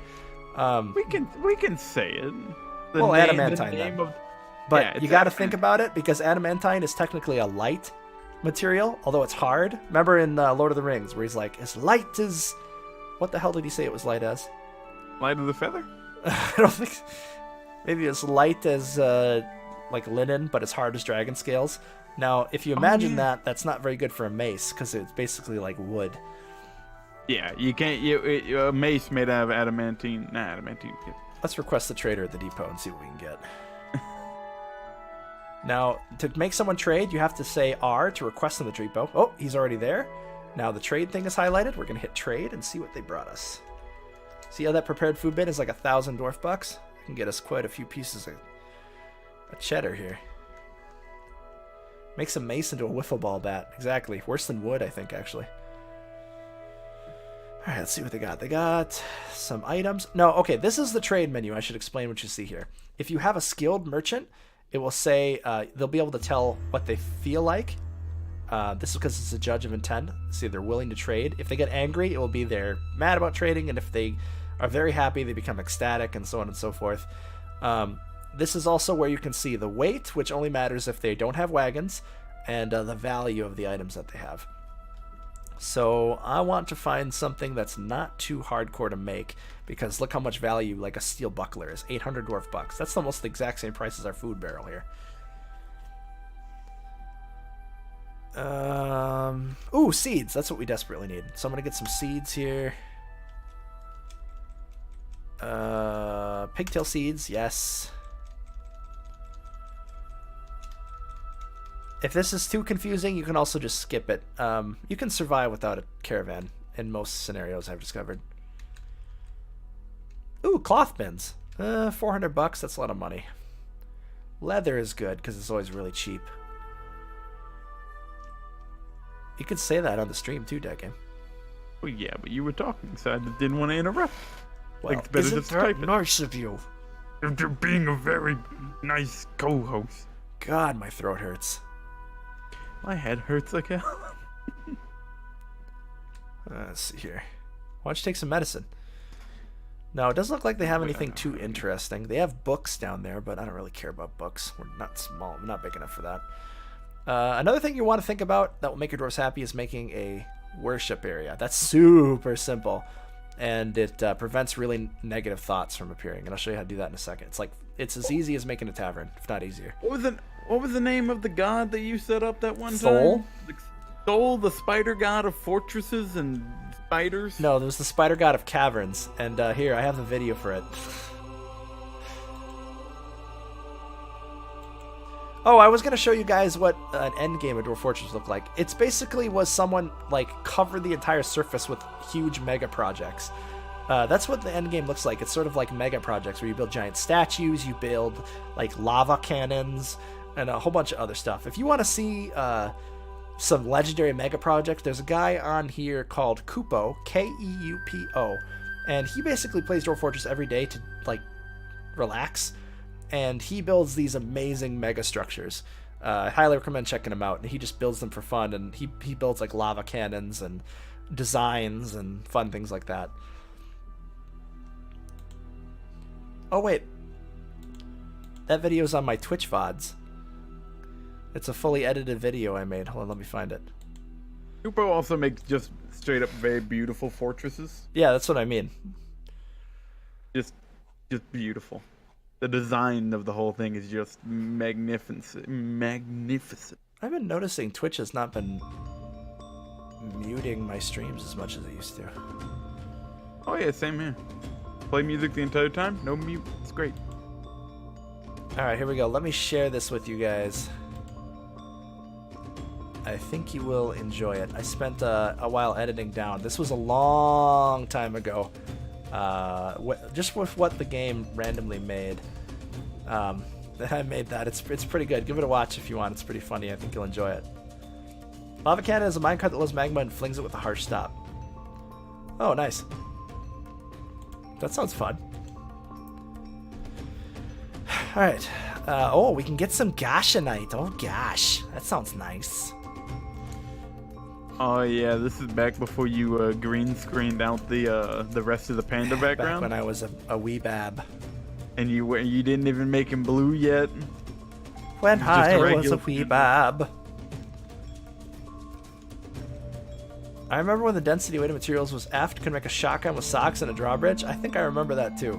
We can say it. Well, adamantine then. But Yeah, you it's got to think about it because adamantine is technically a light material, although it's hard. Remember in Lord of the Rings where he's like, as light as... What the hell did he say it was light as? Light of the feather? I don't think... Maybe it's light as like linen, but as hard as dragon scales. Now, if you imagine that, that's not very good for a mace because it's basically like wood. Yeah, you can't. A mace made out of adamantine. Nah, adamantine. Let's request the trader at the depot and see what we can get. Now, to make someone trade, you have to say R to request in the depot. Oh, he's already there. Now the trade thing is highlighted. We're going to hit trade and see what they brought us. See how that prepared food bin is like 1,000 dwarf bucks? I can get us quite a few pieces of cheddar here. Makes a mace into a wiffle ball bat. Exactly. Worse than wood, I think, actually. Alright, let's see what they got. They got some items. No, okay, this is the trade menu. I should explain what you see here. If you have a skilled merchant, it will say, they'll be able to tell what they feel like. This is because it's a judge of intent. See, they're willing to trade. If they get angry, it will be they're mad about trading, and if they are very happy, they become ecstatic, and so on and so forth. This is also where you can see the weight, which only matters if they don't have wagons, and the value of the items that they have. So I want to find something that's not too hardcore to make, because look how much value like a steel buckler is. 800 dwarf bucks. That's almost the exact same price as our food barrel here. Ooh, seeds. That's what we desperately need. So I'm gonna get some seeds here. Pigtail seeds, yes. If this is too confusing, you can also just skip it. You can survive without a caravan in most scenarios, I've discovered. Ooh, cloth bins. 400 bucks, that's a lot of money. Leather is good because it's always really cheap. You could say that on the stream too, Deccan. Well, yeah, but you were talking, so I didn't want to interrupt. Well, it's better isn't to that type it. nice of you? You're being a very nice co-host. God, my throat hurts. My head hurts like hell. Let's see here. Why don't you take some medicine? No, it doesn't look like they have anything too interesting. They have books down there, but I don't really care about books. We're not small. We're not big enough for that. Another thing you want to think about that will make your dwarves happy is making a worship area. That's super simple, and it prevents really negative thoughts from appearing. And I'll show you how to do that in a second. It's as easy as making a tavern, if not easier. What was the name of the god that you set up that one Thol? time? Thol, the spider god of fortresses and spiders? No, there was the spider god of caverns, and here, I have the video for it. Oh, I was going to show you guys what an endgame of Dwarf Fortress looked like. It's basically was someone, like, covered the entire surface with huge mega projects. That's what the endgame looks like. It's sort of like mega projects where you build giant statues, you build, like, lava cannons, and a whole bunch of other stuff. If you want to see some legendary mega projects, there's a guy on here called Kupo, K-E-U-P-O, and he basically plays Dwarf Fortress every day to, like, relax, and he builds these amazing mega structures. I highly recommend checking him out, and he just builds them for fun, and he builds, like, lava cannons and designs and fun things like that. Oh, wait. That video's on my Twitch VODs. It's a fully edited video I made. Hold on, let me find it. Lupo also makes just straight up very beautiful fortresses. Yeah, that's what I mean. Just beautiful. The design of the whole thing is just magnificent. Magnificent. I've been noticing Twitch has not been muting my streams as much as it used to. Oh yeah, same here. Play music the entire time, no mute. It's great. Alright, here we go. Let me share this with you guys. I think you will enjoy it. I spent a while editing down. This was a long time ago. Just with what the game randomly made. I made that. It's pretty good. Give it a watch if you want. It's pretty funny. I think you'll enjoy it. Lava cannon is a minecart that loves magma and flings it with a harsh stop. Oh, nice. That sounds fun. Alright. Oh, we can get some gashanite. Oh, gosh. That sounds nice. Oh yeah, this is back before you green screened out the rest of the panda background. Back when I was a wee bab. And you didn't even make him blue yet. When Just a I was a regular wee bab. I remember when the density weight of materials was F could make a shotgun with socks and a drawbridge. I think I remember that too.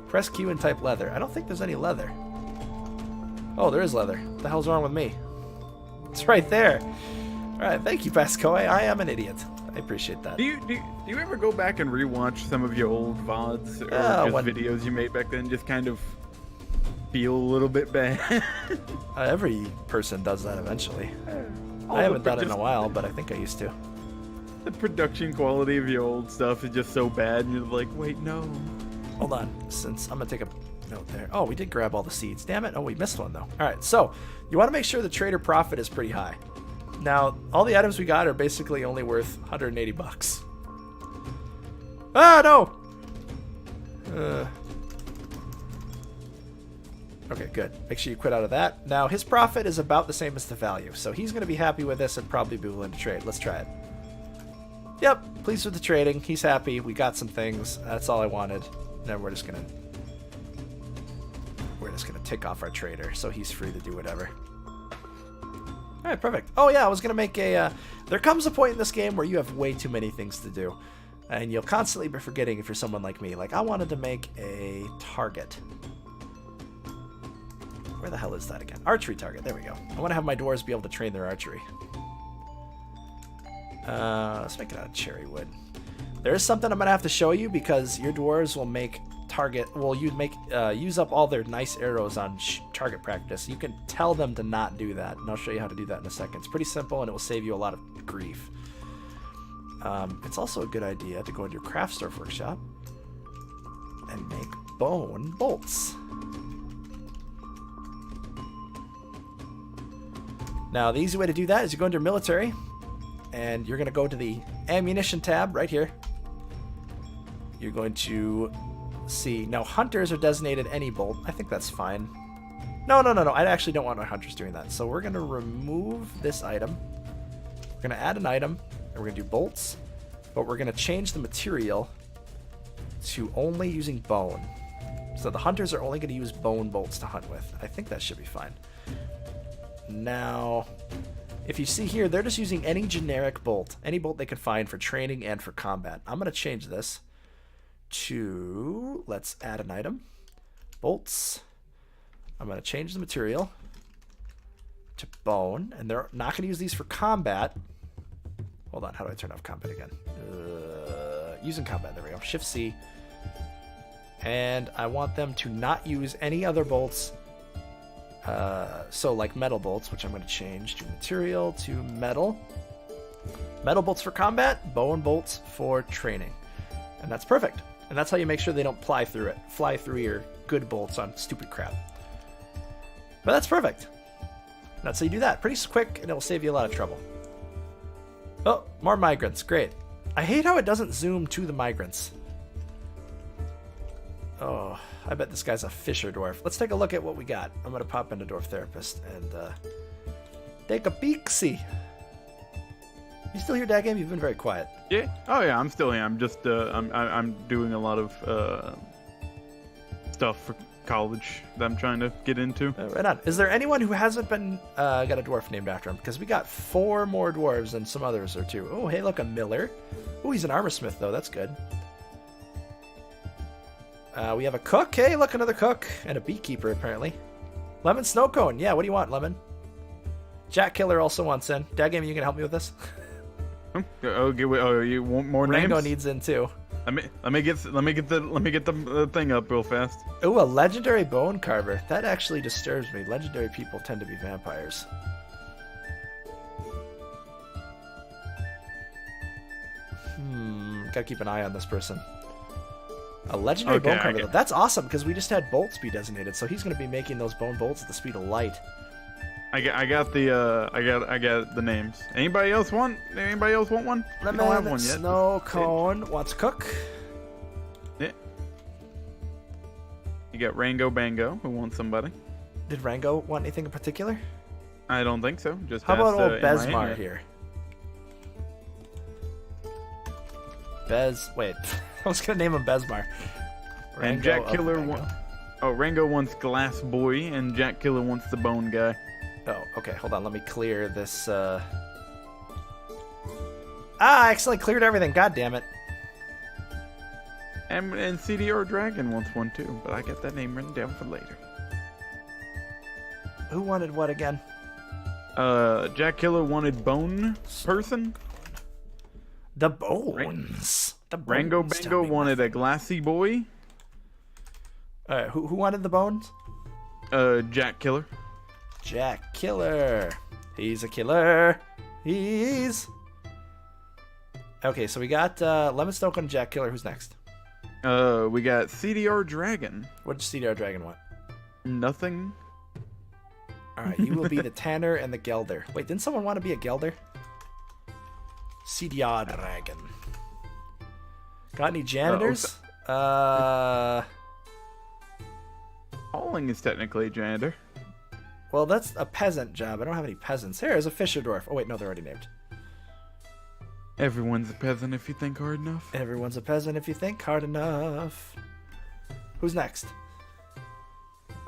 Press Q and type leather. I don't think there's any leather. Oh, there is leather. What the hell's wrong with me? It's right there. Alright, thank you, Pascoe. I am an idiot. I appreciate that. Do you ever go back and rewatch some of your old VODs or just videos you made back then? Just kind of feel a little bit bad. Every person does that eventually. All I haven't the done it in a while, but I think I used to. The production quality of your old stuff is just so bad, and you're like, wait, no. Hold on, since I'm gonna take a note there. Oh, we did grab all the seeds. Damn it! Oh, we missed one though. All right, so you want to make sure the trader profit is pretty high. Now, all the items we got are basically only worth 180 bucks. Ah, no! Okay, good. Make sure you quit out of that. Now, his profit is about the same as the value, so he's going to be happy with this and probably be willing to trade. Let's try it. Yep, pleased with the trading. He's happy. We got some things. That's all I wanted. Now we're just gonna tick off our trader, so he's free to do whatever. All right, perfect. Oh yeah, I was gonna make a. There comes a point in this game where you have way too many things to do, and you'll constantly be forgetting if you're someone like me. Like I wanted to make a target. Where the hell is that again? Archery target. There we go. I want to have my dwarves be able to train their archery. Let's make it out of cherry wood. There is something I'm gonna have to show you because your dwarves will make use up all their nice arrows on target practice. You can tell them to not do that, and I'll show you how to do that in a second. It's pretty simple, and it will save you a lot of grief. It's also a good idea to go into your craft store workshop and make bone bolts. Now, the easy way to do that is you go into military, and you're going to go to the ammunition tab right here. You're going to see, now hunters are designated any bolt. I think that's fine. No. I actually don't want my hunters doing that. So we're going to remove this item. We're going to add an item, and we're going to do bolts, but we're going to change the material to only using bone. So the hunters are only going to use bone bolts to hunt with. I think that should be fine. Now, if you see here, they're just using any generic bolt, any bolt they can find for training and for combat. I'm going to change this to, let's add an item, bolts. I'm going to change the material to bone, and they're not going to use these for combat. Hold on, how do I turn off combat again? Using combat, there we go, Shift C. And I want them to not use any other bolts. So like metal bolts, which I'm going to change to material to metal. Metal bolts for combat, bone bolts for training. And that's perfect. And that's how you make sure they don't fly through your good bolts on stupid crap. But that's perfect. That's how you do that. Pretty quick, and it'll save you a lot of trouble. Oh, more migrants. Great. I hate how it doesn't zoom to the migrants. Oh, I bet this guy's a fisher dwarf. Let's take a look at what we got. I'm going to pop into Dwarf Therapist and take a peek-see. You still here, Dagame? You've been very quiet. Yeah. Oh yeah, I'm still here. I'm just I'm doing a lot of stuff for college that I'm trying to get into. Right on. Is there anyone who hasn't been got a dwarf named after him? Because we got 4 more dwarves and some others or 2. Oh, hey, look, a miller. Oh, he's an armorsmith though. That's good. We have a cook. Hey, look, another cook and a beekeeper apparently. Lemon Snowcone. Yeah, what do you want, Lemon? Jack Killer also wants in. Dadgame, you can help me with this? Oh, you want more Rango names? needs in too. Let me get the thing up real fast. Ooh, a legendary bone carver. That actually disturbs me. Legendary people tend to be vampires. Gotta keep an eye on this person. A legendary bone carver. Though. That's awesome because we just had bolts be designated, so he's gonna be making those bone bolts at the speed of light. I got the names. Anybody else want one? I don't have one yet. Snow Cone wants cook. Yeah. You got Rango Bango who wants somebody. Did Rango want anything in particular? I don't think so. Just how about old in Besmar here? Wait, I was gonna name him Besmar. Rango and Jack Killer Rango wants Glass Boy, and Jack Killer wants the Bone Guy. Oh, okay, hold on, let me clear this, I accidentally cleared everything, god damn it. And CDR Dragon wants one too, but I got that name written down for later. Who wanted what again? Jack Killer wanted Bone Person. The Bones. The Bones. Rango Bango wanted a Glassy Boy. Alright, who wanted the Bones? Jack Killer. Jack Killer. He's a killer. He's... Okay, so we got Lemon Stoke and Jack Killer. Who's next? We got CDR Dragon. What did CDR Dragon want? Nothing. Alright, you will be the Tanner and the Gelder. Wait, didn't someone want to be a Gelder? CDR Dragon. Got any janitors? Hauling is technically a janitor. Well, that's a peasant job. I don't have any peasants. Here's a fisher dwarf. Oh, wait, no, they're already named. Everyone's a peasant if you think hard enough. Everyone's a peasant if you think hard enough. Who's next?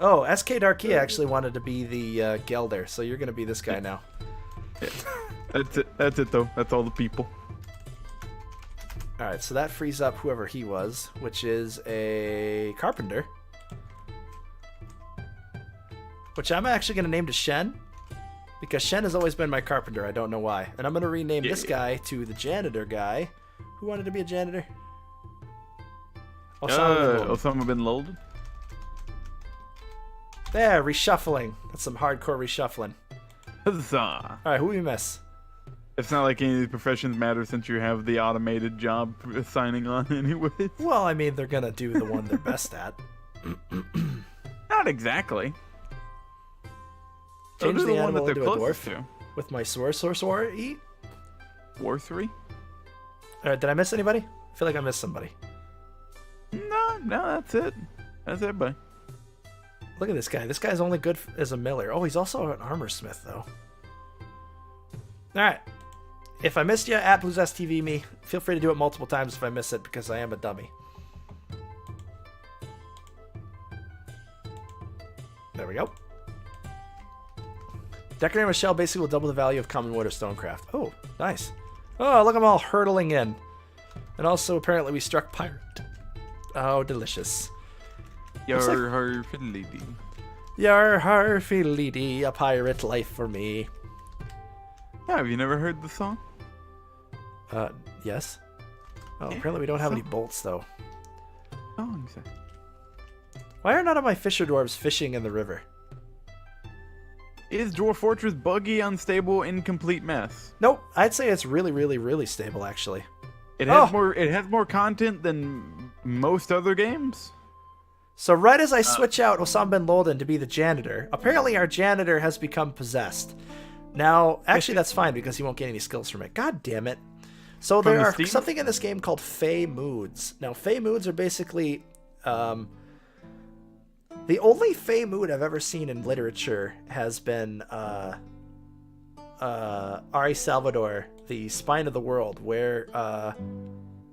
Oh, SK Darkia actually wanted to be the Gelder, so you're going to be this guy now. Yeah. That's it, though. That's all the people. Alright, so that frees up whoever he was, which is a carpenter. Which I'm actually going to name to Shen, because Shen has always been my carpenter. I don't know why. And I'm going to rename this guy to the janitor guy. Who wanted to be a janitor? Osama bin Laden. There, reshuffling. That's some hardcore reshuffling. Huzzah. Alright, who we miss? It's not like any of these professions matter since you have the automated job signing on anyway. Well, I mean, they're going to do the one they're best at. Not exactly. Change the one animal that they're into a closest dwarf to. with my sword eat. War 3? Alright, did I miss anybody? I feel like I missed somebody. No, that's it. That's it, buddy. Look at this guy. This guy's only good as a miller. Oh, he's also an armor smith, though. Alright. If I missed you, at BluesSTV me. Feel free to do it multiple times if I miss it, because I am a dummy. There we go. Decorating with shell basically will double the value of common wood or stonecraft. Oh, nice. Oh, look, I'm all hurtling in. And also, apparently, we struck pirate. Oh, delicious. Yar har fiddly-dee. Yar har fiddly-dee, a pirate life for me. Yeah, have you never heard the song? Yes. Oh, apparently we don't have any bolts, though. Oh, exactly. Why are none of my fisher dwarves fishing in the river? Is Dwarf Fortress buggy, unstable, incomplete mess? Nope, I'd say it's really, really, really stable, actually. It has more content than most other games. So right as I switch out Osama bin Laden to be the janitor, apparently our janitor has become possessed. Now, actually that's fine because he won't get any skills from it. God damn it. So there are something in this game called Fey Moods. Now, Fey Moods are basically... the only Fey Mood I've ever seen in literature has been Ari Salvador, The Spine of the World, where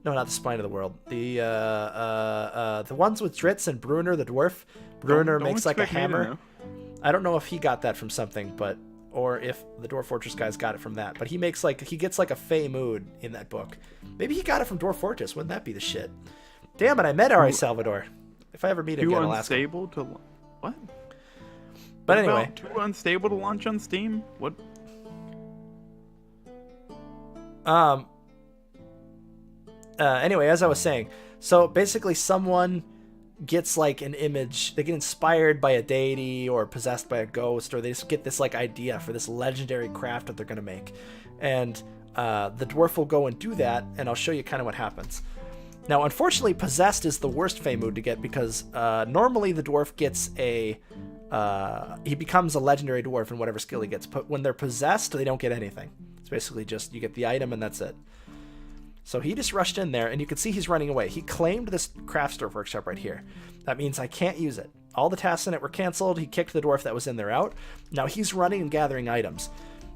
No, not the spine of the world. The ones with Dritz and Bruner, the dwarf. Bruner Don't makes like a expect me to hammer. know. I don't know if he got that from something, or if the Dwarf Fortress guys got it from that. But he gets like a Fey mood in that book. Maybe he got it from Dwarf Fortress. Wouldn't that be the shit? Damn it! I met R.A. Salvador. If I ever meet him Too again, I'll ask him. unstable to what? But What anyway, about too unstable to launch on Steam. What? Anyway, as I was saying, so basically someone gets like an image, they get inspired by a deity or possessed by a ghost, or they just get this like idea for this legendary craft that they're going to make. And the dwarf will go and do that, and I'll show you kind of what happens. Now, unfortunately, possessed is the worst Fey mood to get, because normally the dwarf gets he becomes a legendary dwarf in whatever skill he gets. But when they're possessed, they don't get anything. It's basically just you get the item and that's it. So he just rushed in there, and you can see he's running away. He claimed this craft store workshop right here. That means I can't use it. All the tasks in it were canceled. He kicked the dwarf that was in there out. Now he's running and gathering items.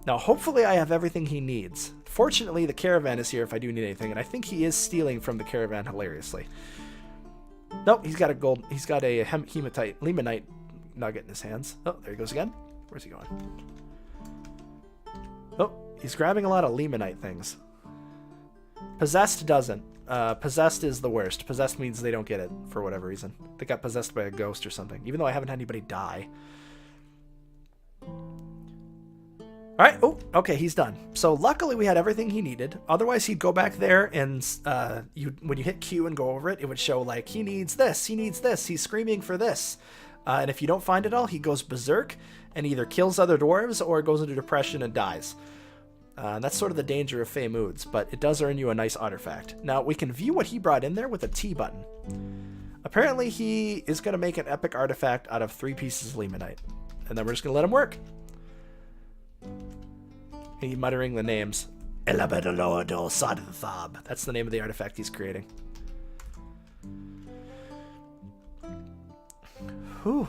Now hopefully I have everything he needs. Fortunately, the caravan is here if I do need anything, and I think he is stealing from the caravan hilariously. Nope, he's got a hematite, limonite nugget in his hands. Oh, there he goes again. Where's he going? Oh, he's grabbing a lot of limonite things. Possessed doesn't. Possessed is the worst. Possessed means they don't get it for whatever reason. They got possessed by a ghost or something, even though I haven't had anybody die. Alright, oh, okay, he's done. So luckily we had everything he needed. Otherwise he'd go back there and when you hit Q and go over it, it would show like, he needs this, he's screaming for this. And if you don't find it all, he goes berserk and either kills other dwarves or goes into depression and dies. That's sort of the danger of Fey moods, but it does earn you a nice artifact. Now, we can view what he brought in there with a T button. Apparently, he is going to make an epic artifact out of 3 pieces of limonite. And then we're just going to let him work. He muttering the names. That's the name of the artifact he's creating. Whew.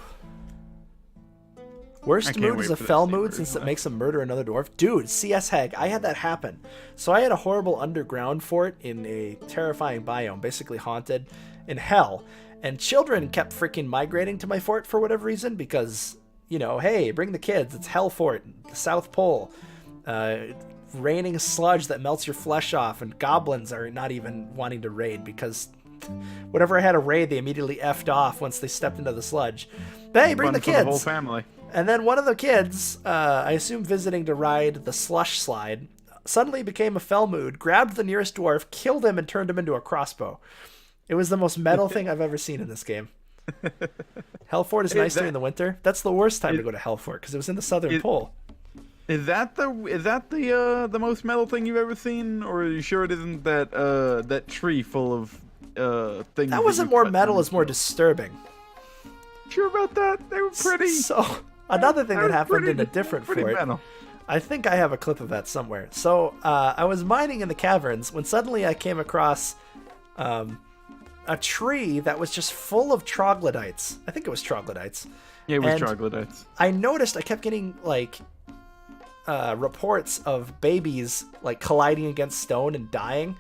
Worst mood is a fell mood since it makes him murder another dwarf. Dude, CS Hag, I had that happen. So I had a horrible underground fort in a terrifying biome, basically haunted in hell. And children kept freaking migrating to my fort for whatever reason because, you know, hey, bring the kids. It's Hell Fort, the South Pole. Raining sludge that melts your flesh off, and goblins are not even wanting to raid because whenever I had a raid, they immediately effed off once they stepped into the sludge. But hey, bring the kids. The whole family. And then one of the kids, I assume visiting to ride the slush slide, suddenly became a fell mood, grabbed the nearest dwarf, killed him, and turned him into a crossbow. It was the most metal thing I've ever seen in this game. Hellfort is nice during the winter. That's the worst time to go to Hellfort because it was in the southern pole. Is that the most metal thing you've ever seen, or are you sure it isn't that tree full of things? That wasn't more metal; it's more disturbing. Sure about that? They were pretty. So another thing that happened in a different fort. Metal. I think I have a clip of that somewhere. So I was mining in the caverns when suddenly I came across a tree that was just full of troglodytes. I think it was troglodytes. Yeah, it was troglodytes. I noticed I kept getting like reports of babies like colliding against stone and dying.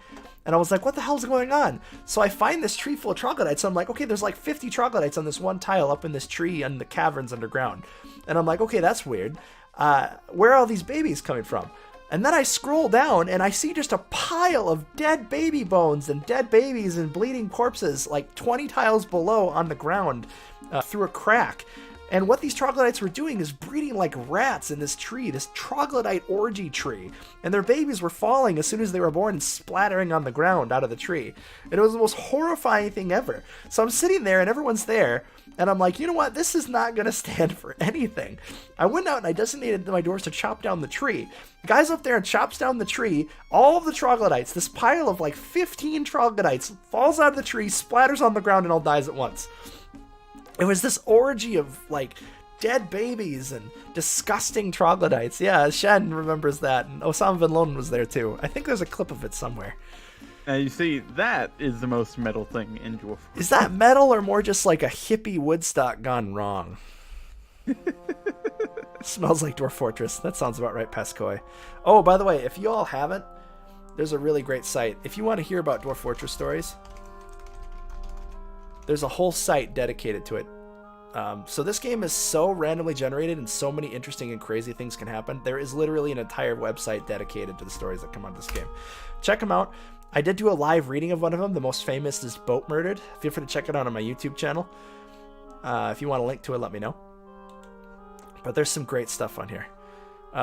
And I was like, what the hell's going on? So I find this tree full of troglodytes. I'm like, okay, there's like 50 troglodytes on this one tile up in this tree in the caverns underground. And I'm like, okay, that's weird. Where are all these babies coming from? And then I scroll down and I see just a pile of dead baby bones and dead babies and bleeding corpses like 20 tiles below on the ground through a crack. And what these troglodytes were doing is breeding like rats in this tree, this troglodyte orgy tree. And their babies were falling as soon as they were born and splattering on the ground out of the tree. And it was the most horrifying thing ever. So I'm sitting there and everyone's there. And I'm like, you know what? This is not going to stand for anything. I went out and I designated my doors to chop down the tree. The guy's up there and chops down the tree. All of the troglodytes, this pile of like 15 troglodytes, falls out of the tree, splatters on the ground, and all dies at once. It was this orgy of, like, dead babies and disgusting troglodytes. Yeah, Shen remembers that, and Osama bin Laden was there, too. I think there's a clip of it somewhere. Now, you see, that is the most metal thing in Dwarf. Is that metal or more just like a hippie Woodstock gone wrong? Smells like Dwarf Fortress. That sounds about right, Pescoy. Oh, by the way, if you all haven't, There's a really great site. If you want to hear about Dwarf Fortress stories, there's a whole site dedicated to it. So this game is so randomly generated and so many interesting and crazy things can happen. There is literally an entire website dedicated to the stories that come out of this game. Check them out. I did do a live reading of one of them. The most famous is Boat Murdered. Feel free to check it out on my YouTube channel. If you want a link to it, let me know. But there's some great stuff on here.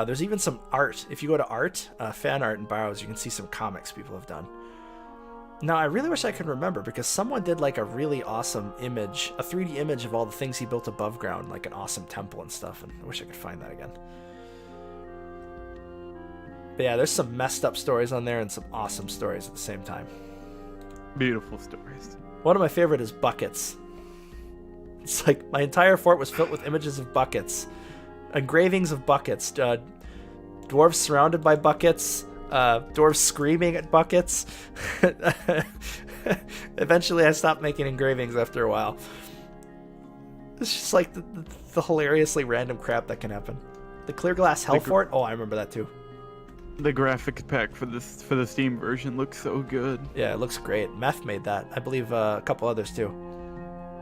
There's even some art. If you go to art, fan art and borrows, you can see some comics people have done. Now, I really wish I could remember, because someone did like a really awesome image, a 3D image of all the things he built above ground, like an awesome temple and stuff, and I wish I could find that again. But yeah, there's some messed up stories on there and some awesome stories at the same time. Beautiful stories. One of my favorite is buckets. It's like my entire fort was filled with images of buckets. Engravings of buckets. Dwarves surrounded by buckets. Dwarves screaming at buckets. Eventually I stopped making engravings after a while. It's just like the hilariously random crap that can happen. The clear glass hell fort. Oh, I remember that too. The graphics pack for the Steam version looks so good. Yeah, it looks great. Meth made that. I believe a couple others too.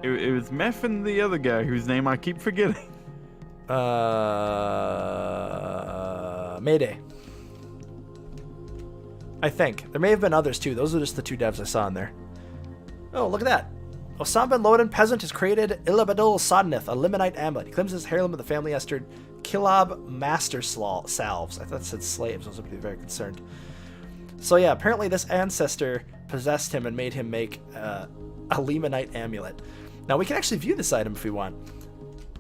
It was Meth and the other guy whose name I keep forgetting. Mayday. I think. There may have been others too. Those are just the two devs I saw in there. Oh, look at that. Osam Ben Loden, peasant, has created Ilabadul Sodnith, a limonite amulet. He claims his heirloom of the family Esther Kilab master salves. I thought it said slaves. I was very concerned. So yeah, apparently this ancestor possessed him and made him make a limonite amulet. Now we can actually view this item if we want.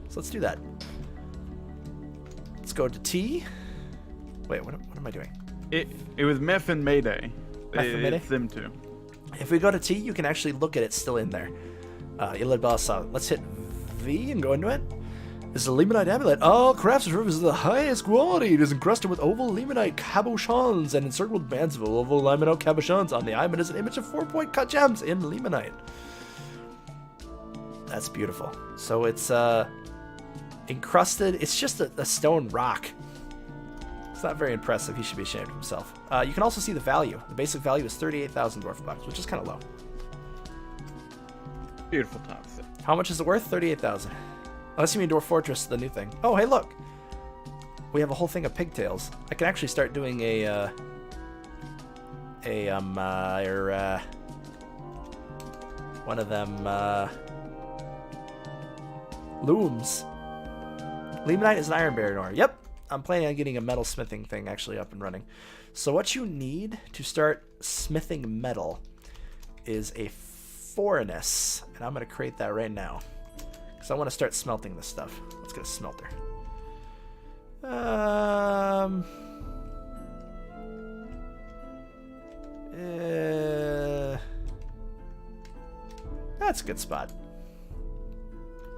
So let's do that. Let's go to T. Wait, what am I doing? It was Meth and Mayday. Meth and Mayday? It's them two. If we go to T, you can actually look at it still in there. Let's hit V and go into it. This is a limonite amulet. All craftsmanship is the highest quality. It is encrusted with oval limonite cabochons and encircled with bands of oval limonite cabochons. On the diamond is an image of 4-point cut gems in limonite. That's beautiful. So it's encrusted. It's just a stone rock. It's not very impressive. He should be ashamed of himself. You can also see the value. The basic value is 38,000 dwarf bucks, which is kind of low. Beautiful top set. How much is it worth? 38,000. Unless you mean Dwarf Fortress, the new thing. Oh, hey, look. We have a whole thing of pigtails. I can actually start doing one of them looms. Limonite is an iron bearing ore. Yep. I'm planning on getting a metal smithing thing actually up and running. So what you need to start smithing metal is a furnace, and I'm going to create that right now because I want to start smelting this stuff. Let's get a smelter. That's a good spot.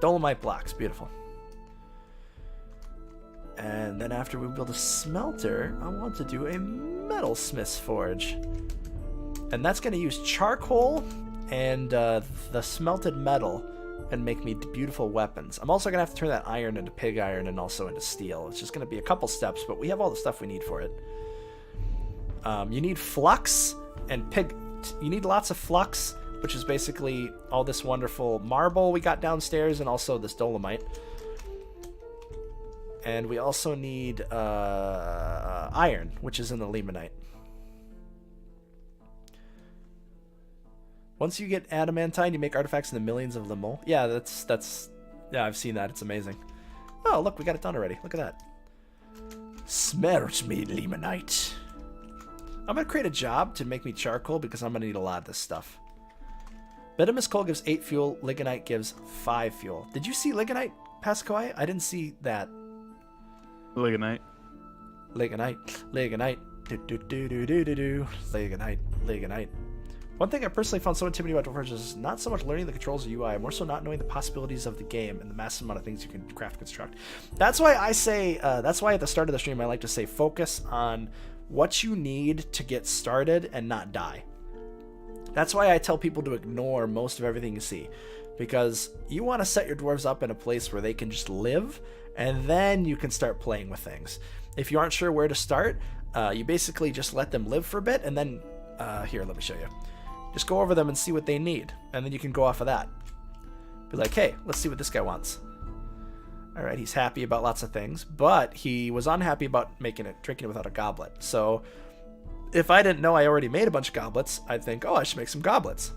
Dolomite blocks, beautiful. And then after we build a smelter, I want to do a metalsmith's forge. And that's going to use charcoal and the smelted metal and make me beautiful weapons. I'm also going to have to turn that iron into pig iron and also into steel. It's just going to be a couple steps, but we have all the stuff we need for it. You need flux and pig. You need lots of flux, which is basically all this wonderful marble we got downstairs and also this dolomite. And we also need iron, which is in the limonite. Once you get adamantine, you make artifacts in the millions of limol. Yeah, yeah, I've seen that. It's amazing. Oh, look, we got it done already. Look at that. Smelt me limonite. I'm going to create a job to make me charcoal because I'm going to need a lot of this stuff. Bituminous coal gives 8 fuel. Ligonite gives 5 fuel. Did you see ligonite, Pascoy? I didn't see that. Ligonite. Ligonite. Do-do-do-do-do-do-do. Ligonite. One thing I personally found so intimidating about Dwarf Fortress is not so much learning the controls or UI, more so not knowing the possibilities of the game and the massive amount of things you can craft and construct. That's why I say, that's why at the start of the stream I like to say focus on what you need to get started and not die. That's why I tell people to ignore most of everything you see, because you want to set your dwarves up in a place where they can just live, and then you can start playing with things. If you aren't sure where to start, you basically just let them live for a bit, and then here, let me show you. Just go over them and see what they need, and then you can go off of that. Be like, hey, let's see what this guy wants. All right, he's happy about lots of things, but he was unhappy about drinking it without a goblet. So if I didn't know I already made a bunch of goblets, I'd think, oh, I should make some goblets.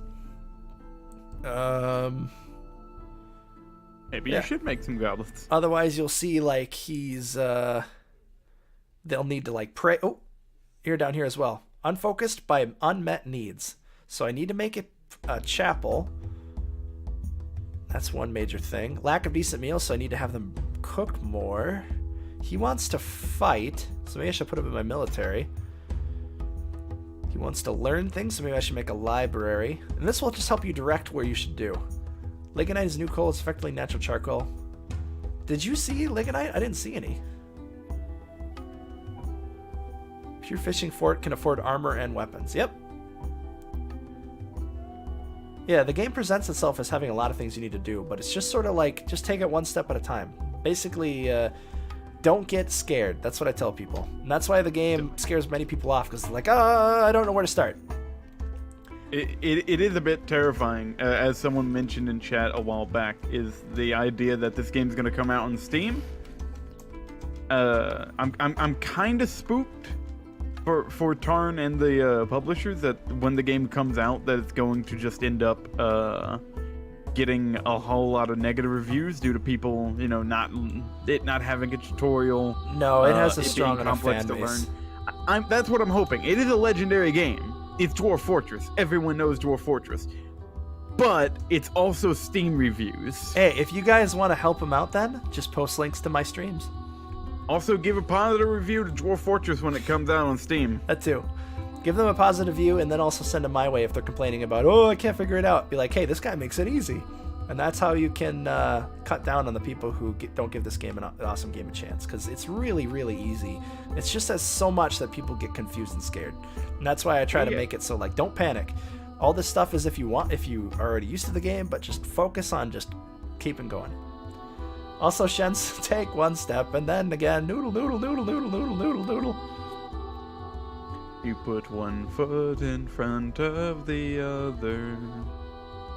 Maybe you should make some goblets. Otherwise, you'll see like he's they'll need to like pray. Oh, here down here as well. Unfocused by unmet needs. So I need to make a chapel. That's one major thing. Lack of decent meals, so I need to have them cook more. He wants to fight, so maybe I should put him in my military. He wants to learn things, so maybe I should make a library. And this will just help you direct where you should do. Lignite is new coal. It's effectively natural charcoal. Did you see lignite? I didn't see any. Pure fishing fort can afford armor and weapons. Yep. Yeah, the game presents itself as having a lot of things you need to do, but it's just sort of like, just take it one step at a time. Basically, don't get scared. That's what I tell people. And that's why the game scares many people off, because they're like, I don't know where to start. It is a bit terrifying, as someone mentioned in chat a while back, is the idea that this game's going to come out on Steam. I'm kind of spooked for Tarn and the publishers that when the game comes out that it's going to just end up getting a whole lot of negative reviews due to people, not having a tutorial. No, it has a strong enough fan base. That's what I'm hoping. It is a legendary game. It's Dwarf Fortress. Everyone knows Dwarf Fortress. But it's also Steam reviews. Hey, if you guys want to help him out then, just post links to my streams. Also, give a positive review to Dwarf Fortress when it comes out on Steam. That too. Give them a positive review, and then also send them my way if they're complaining about, oh, I can't figure it out. Be like, hey, this guy makes it easy. And that's how you can cut down on the people who don't give this game an awesome game a chance, because it's really, really easy. It's just has so much that people get confused and scared. And that's why I try to make it so, like, don't panic. All this stuff is if you are already used to the game, but just focus on just keeping going. Also, Shen's take one step, and then again, noodle, noodle, noodle, noodle, noodle, noodle, noodle. You put one foot in front of the other,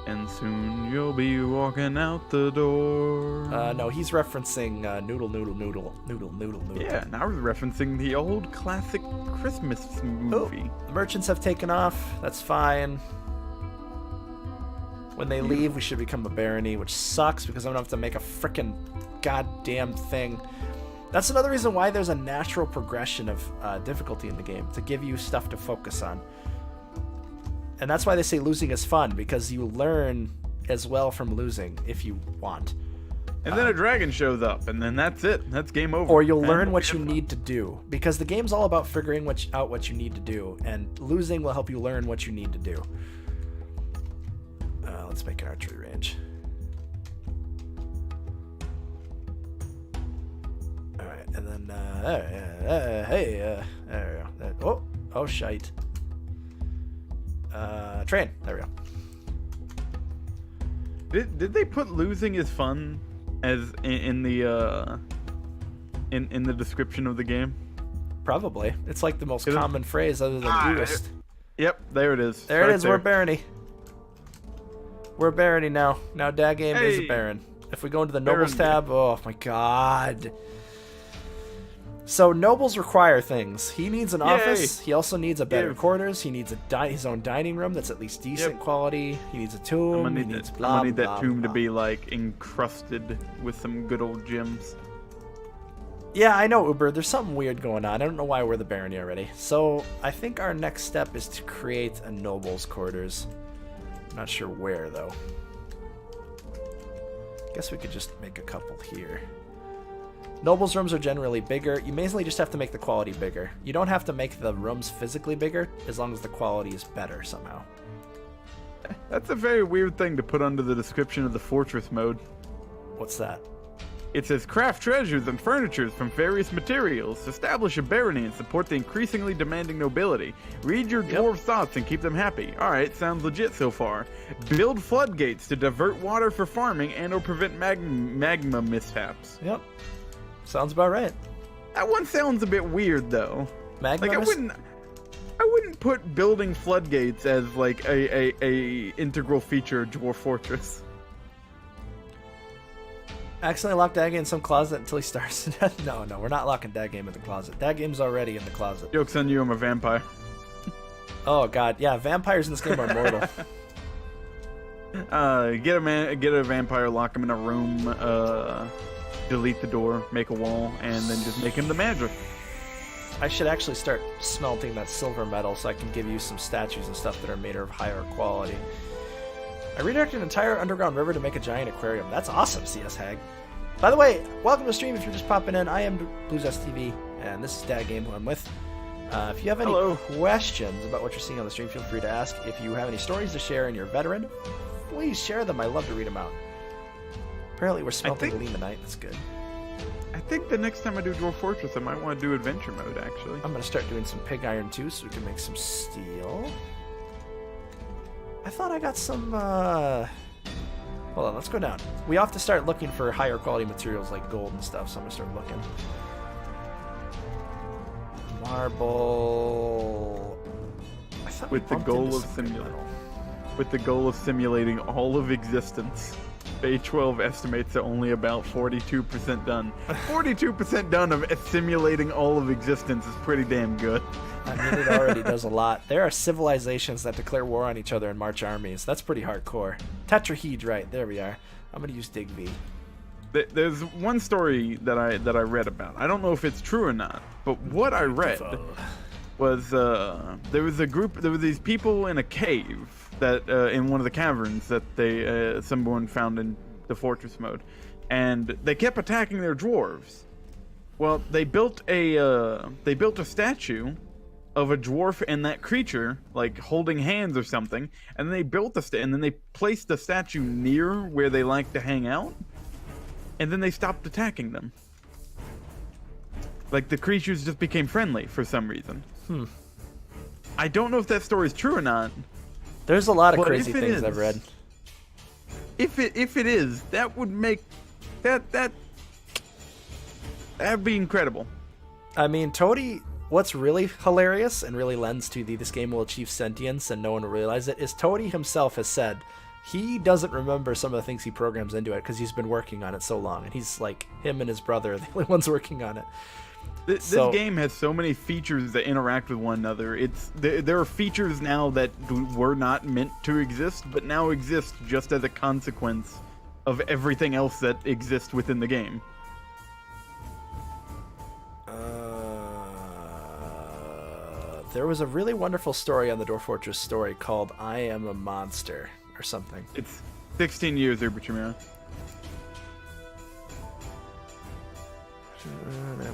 and soon you'll be walking out the door. No, he's referencing noodle, noodle, noodle, noodle, noodle, noodle. Yeah, and I was referencing the old classic Christmas movie. Oh, the merchants have taken off. That's fine. When they leave, we should become a barony, which sucks because I'm gonna have to make a frickin' goddamn thing. That's another reason why there's a natural progression of difficulty in the game, to give you stuff to focus on. And that's why they say losing is fun, because you learn as well from losing if you want. And then a dragon shows up, and then that's it. That's game over. Or you'll learn what you need to do, because the game's all about figuring out what you need to do, and losing will help you learn what you need to do. Let's make an archery range. All right, and then there we go. Oh shite. Train. There we go. Did they put losing is fun as in the description of the game? Probably. It's like the most common phrase other than newest. Yep, there it is. There it is. We're barony. We're barony now. Now Dagame is a baron. If we go into the nobles tab, oh my god. So nobles require things. He needs an office. He also needs a bed of quarters. He needs his own dining room that's at least decent quality. He needs a tomb. I'm gonna need that tomb to be like encrusted with some good old gems. Yeah, I know, Uber. There's something weird going on. I don't know why we're the barony already. So I think our next step is to create a nobles quarters. Not sure where though. Guess we could just make a couple here. Nobles rooms are generally bigger. You mainly just have to make the quality bigger. You don't have to make the rooms physically bigger as long as the quality is better somehow. That's a very weird thing to put under the description of the fortress mode. What's that? It says craft treasures and furnitures from various materials, establish a barony and support the increasingly demanding nobility. Read your dwarves' thoughts and keep them happy. Alright, sounds legit so far. Build floodgates to divert water for farming and or prevent magma mishaps. Yep. Sounds about right. That one sounds a bit weird though. Magma. Like I wouldn't put building floodgates as like a integral feature of Dwarf Fortress. Accidentally locked that game in some closet until he starts to death. No, we're not locking that game in the closet. That game's already in the closet. Joke's on you, I'm a vampire. Oh god, yeah, vampires in this game are mortal. Get a vampire, lock him in a room, delete the door, make a wall, and then just make him the magic. I should actually start smelting that silver metal so I can give you some statues and stuff that are made of higher quality. I redirected an entire underground river to make a giant aquarium. That's awesome, CS Hag. By the way, welcome to the stream if you're just popping in. I am BluesSTV, and this is Dad Game, who I'm with. If you have any questions about what you're seeing on the stream, feel free to ask. If you have any stories to share and you're a veteran, please share them. I love to read them out. Apparently we're smelting limonite. That's good. I think the next time I do Dwarf Fortress, I might want to do adventure mode, actually. I'm going to start doing some pig iron, too, so we can make some steel. I thought I got some, Hold on, let's go down. We have to start looking for higher quality materials like gold and stuff, so I'm going to start looking. Marble... I thought with the goal of simulating all of existence. Bay 12 estimates that only about 42% done. 42% done of simulating all of existence is pretty damn good. I mean, it already does a lot. There are civilizations that declare war on each other and march armies. That's pretty hardcore. Tetrahedra, right? There we are. I'm gonna use Dig V. There's one story that I read about. I don't know if it's true or not, but what I read was there was these people in a cave that in one of the caverns that someone found in the fortress mode, and they kept attacking their dwarves. Well, they built a statue of a dwarf and that creature, like holding hands or something, and they built and then they placed the statue near where they like to hang out, and then they stopped attacking them. Like the creatures just became friendly for some reason. I don't know if that story is true or not. There's a lot of crazy things I've read. If it is, that would make that'd be incredible. I mean, Toady, what's really hilarious and really lends to this game will achieve sentience and no one will realize it, is Toady himself has said he doesn't remember some of the things he programs into it because he's been working on it so long, and he's like, him and his brother are the only ones working on it. This game has so many features that interact with one another. There are features now that were not meant to exist, but now exist just as a consequence of everything else that exists within the game. There was a really wonderful story on the Dwarf Fortress story called I Am a Monster or something. It's 16 years, Uberchimera.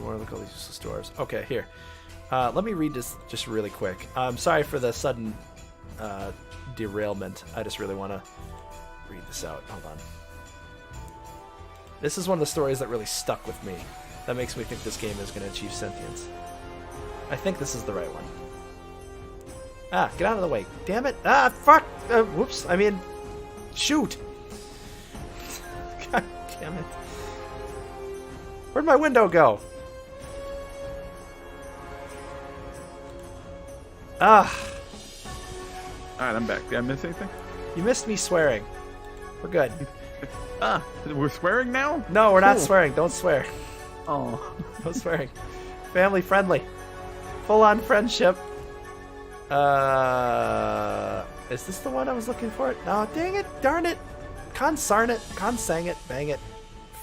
More look at all these useless doors. Okay, here. Let me read this just really quick. I'm sorry for the sudden derailment. I just really want to read this out. Hold on. This is one of the stories that really stuck with me. That makes me think this game is going to achieve sentience. I think this is the right one. Ah, get out of the way. Damn it. Ah, fuck. Whoops. I mean, shoot. God damn it. Where'd my window go? Ah. Alright, I'm back. Did I miss anything? You missed me swearing. We're good. We're swearing now? No, we're not swearing. Don't swear. Oh. No swearing. Family friendly. Full on friendship. Is this the one I was looking for? No, dang it, darn it. Consarn it, consang it, bang it.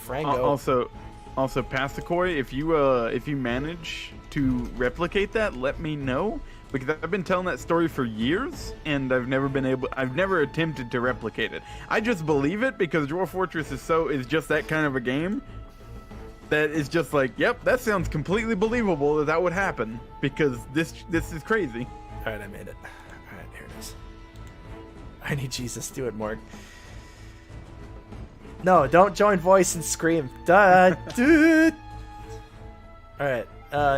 Frango. Also, Pastakoi, if you manage to replicate that, let me know, because I've been telling that story for years and I've never attempted to replicate it. I just believe it because Dwarf Fortress is just that kind of a game that is just like, yep, that sounds completely believable that would happen because this is crazy. All right, I made it. All right, here it is. I need Jesus. Do it, Morg. No, don't join voice and scream. Duh, dude. All right.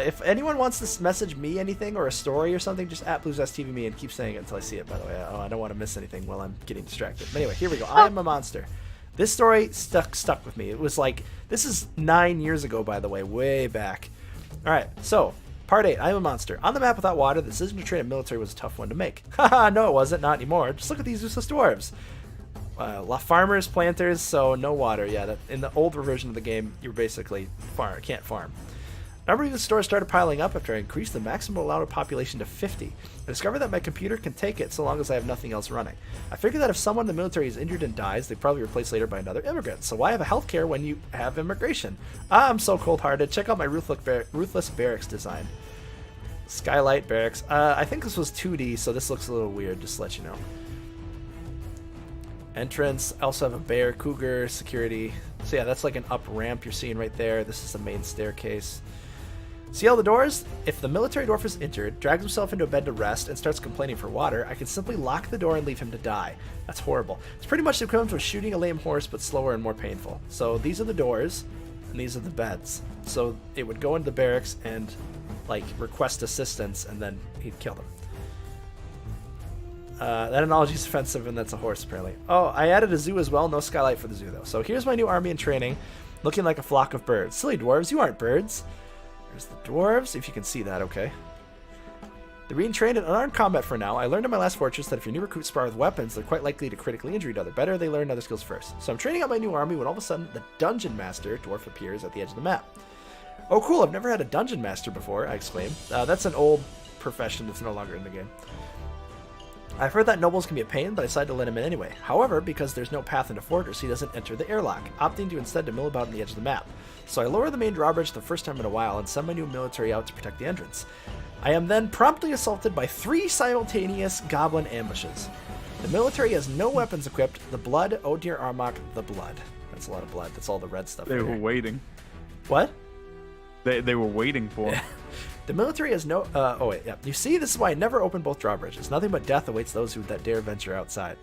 If anyone wants to message me anything or a story or something, just at BluesSTV and keep saying it until I see it, by the way. I don't want to miss anything while I'm getting distracted. But anyway, here we go. I Am a Monster. This story stuck with me. It was like, this is 9 years ago, by the way, way back. All right, so Part 8. I'm a monster. On the map without water, the decision to train a military was a tough one to make. Haha, no it wasn't. Not anymore. Just look at these useless dwarves. Farmers, planters, so no water. Yeah, in the older version of the game, you basically can't farm. A number of the stores started piling up after I increased the maximum allowed population to 50. I discovered that my computer can take it so long as I have nothing else running. I figured that if someone in the military is injured and dies, they'd probably replace later by another immigrant. So why have a healthcare when you have immigration? I'm so cold-hearted. Check out my ruthless barracks design. Skylight barracks. I think this was 2D, so this looks a little weird, just to let you know. Entrance. I also have a bear, cougar, security. So yeah, that's like an up ramp you're seeing right there. This is the main staircase. See all the doors? If the military dwarf is injured, drags himself into a bed to rest, and starts complaining for water, I can simply lock the door and leave him to die. That's horrible. It's pretty much the equivalent of shooting a lame horse, but slower and more painful. So these are the doors, and these are the beds. So it would go into the barracks and, like, request assistance, and then he'd kill them. That analogy is offensive, and that's a horse, apparently. Oh, I added a zoo as well. No skylight for the zoo, though. So here's my new army in training, looking like a flock of birds. Silly dwarves, you aren't birds. There's the dwarves, if you can see that, okay. They're being trained in unarmed combat for now. I learned in my last fortress that if your new recruits spar with weapons, they're quite likely to critically injure each other. Better they learn other skills first. So I'm training out my new army when all of a sudden the dungeon master dwarf appears at the edge of the map. Oh cool, I've never had a dungeon master before, I exclaim. That's an old profession that's no longer in the game. I've heard that nobles can be a pain, but I decided to let him in anyway. However, because there's no path into Fortress, he doesn't enter the airlock, opting to instead to mill about on the edge of the map. So I lower the main drawbridge the first time in a while and send my new military out to protect the entrance. I am then promptly assaulted by 3 simultaneous goblin ambushes. The military has no weapons equipped. The blood, oh dear Armok, the blood. That's a lot of blood. That's all the red stuff. They were waiting. What? They were waiting for. The military has no... oh, wait, yeah. You see, this is why I never open both drawbridges. Nothing but death awaits those that dare venture outside.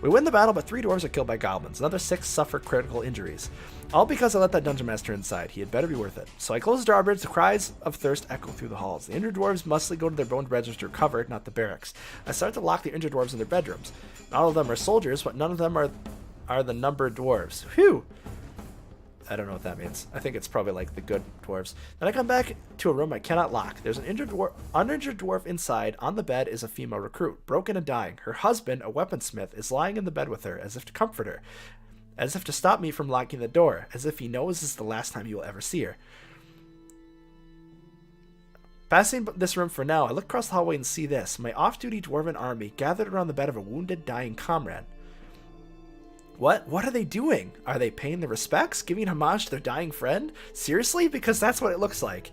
We win the battle, but 3 dwarves are killed by goblins. Another 6 suffer critical injuries. All because I let that dungeon master inside. He had better be worth it. So I close the drawbridge. The cries of thirst echo through the halls. The injured dwarves mostly go to their boned beds to recover, not the barracks. I start to lock the injured dwarves in their bedrooms. Not all of them are soldiers, but none of them are the numbered dwarves. Phew! I don't know what that means. I think it's probably like the good dwarves. Then I come back to a room I cannot lock. There's an uninjured dwarf inside. On the bed is a female recruit, broken and dying. Her husband, a weaponsmith, is lying in the bed with her, as if to comfort her, as if to stop me from locking the door, as if he knows this is the last time he will ever see her. Passing this room for now, I look across the hallway and see this. My off-duty dwarven army gathered around the bed of a wounded, dying comrade. What are they doing? Are they paying their respects? Giving homage to their dying friend? Seriously? Because that's what it looks like.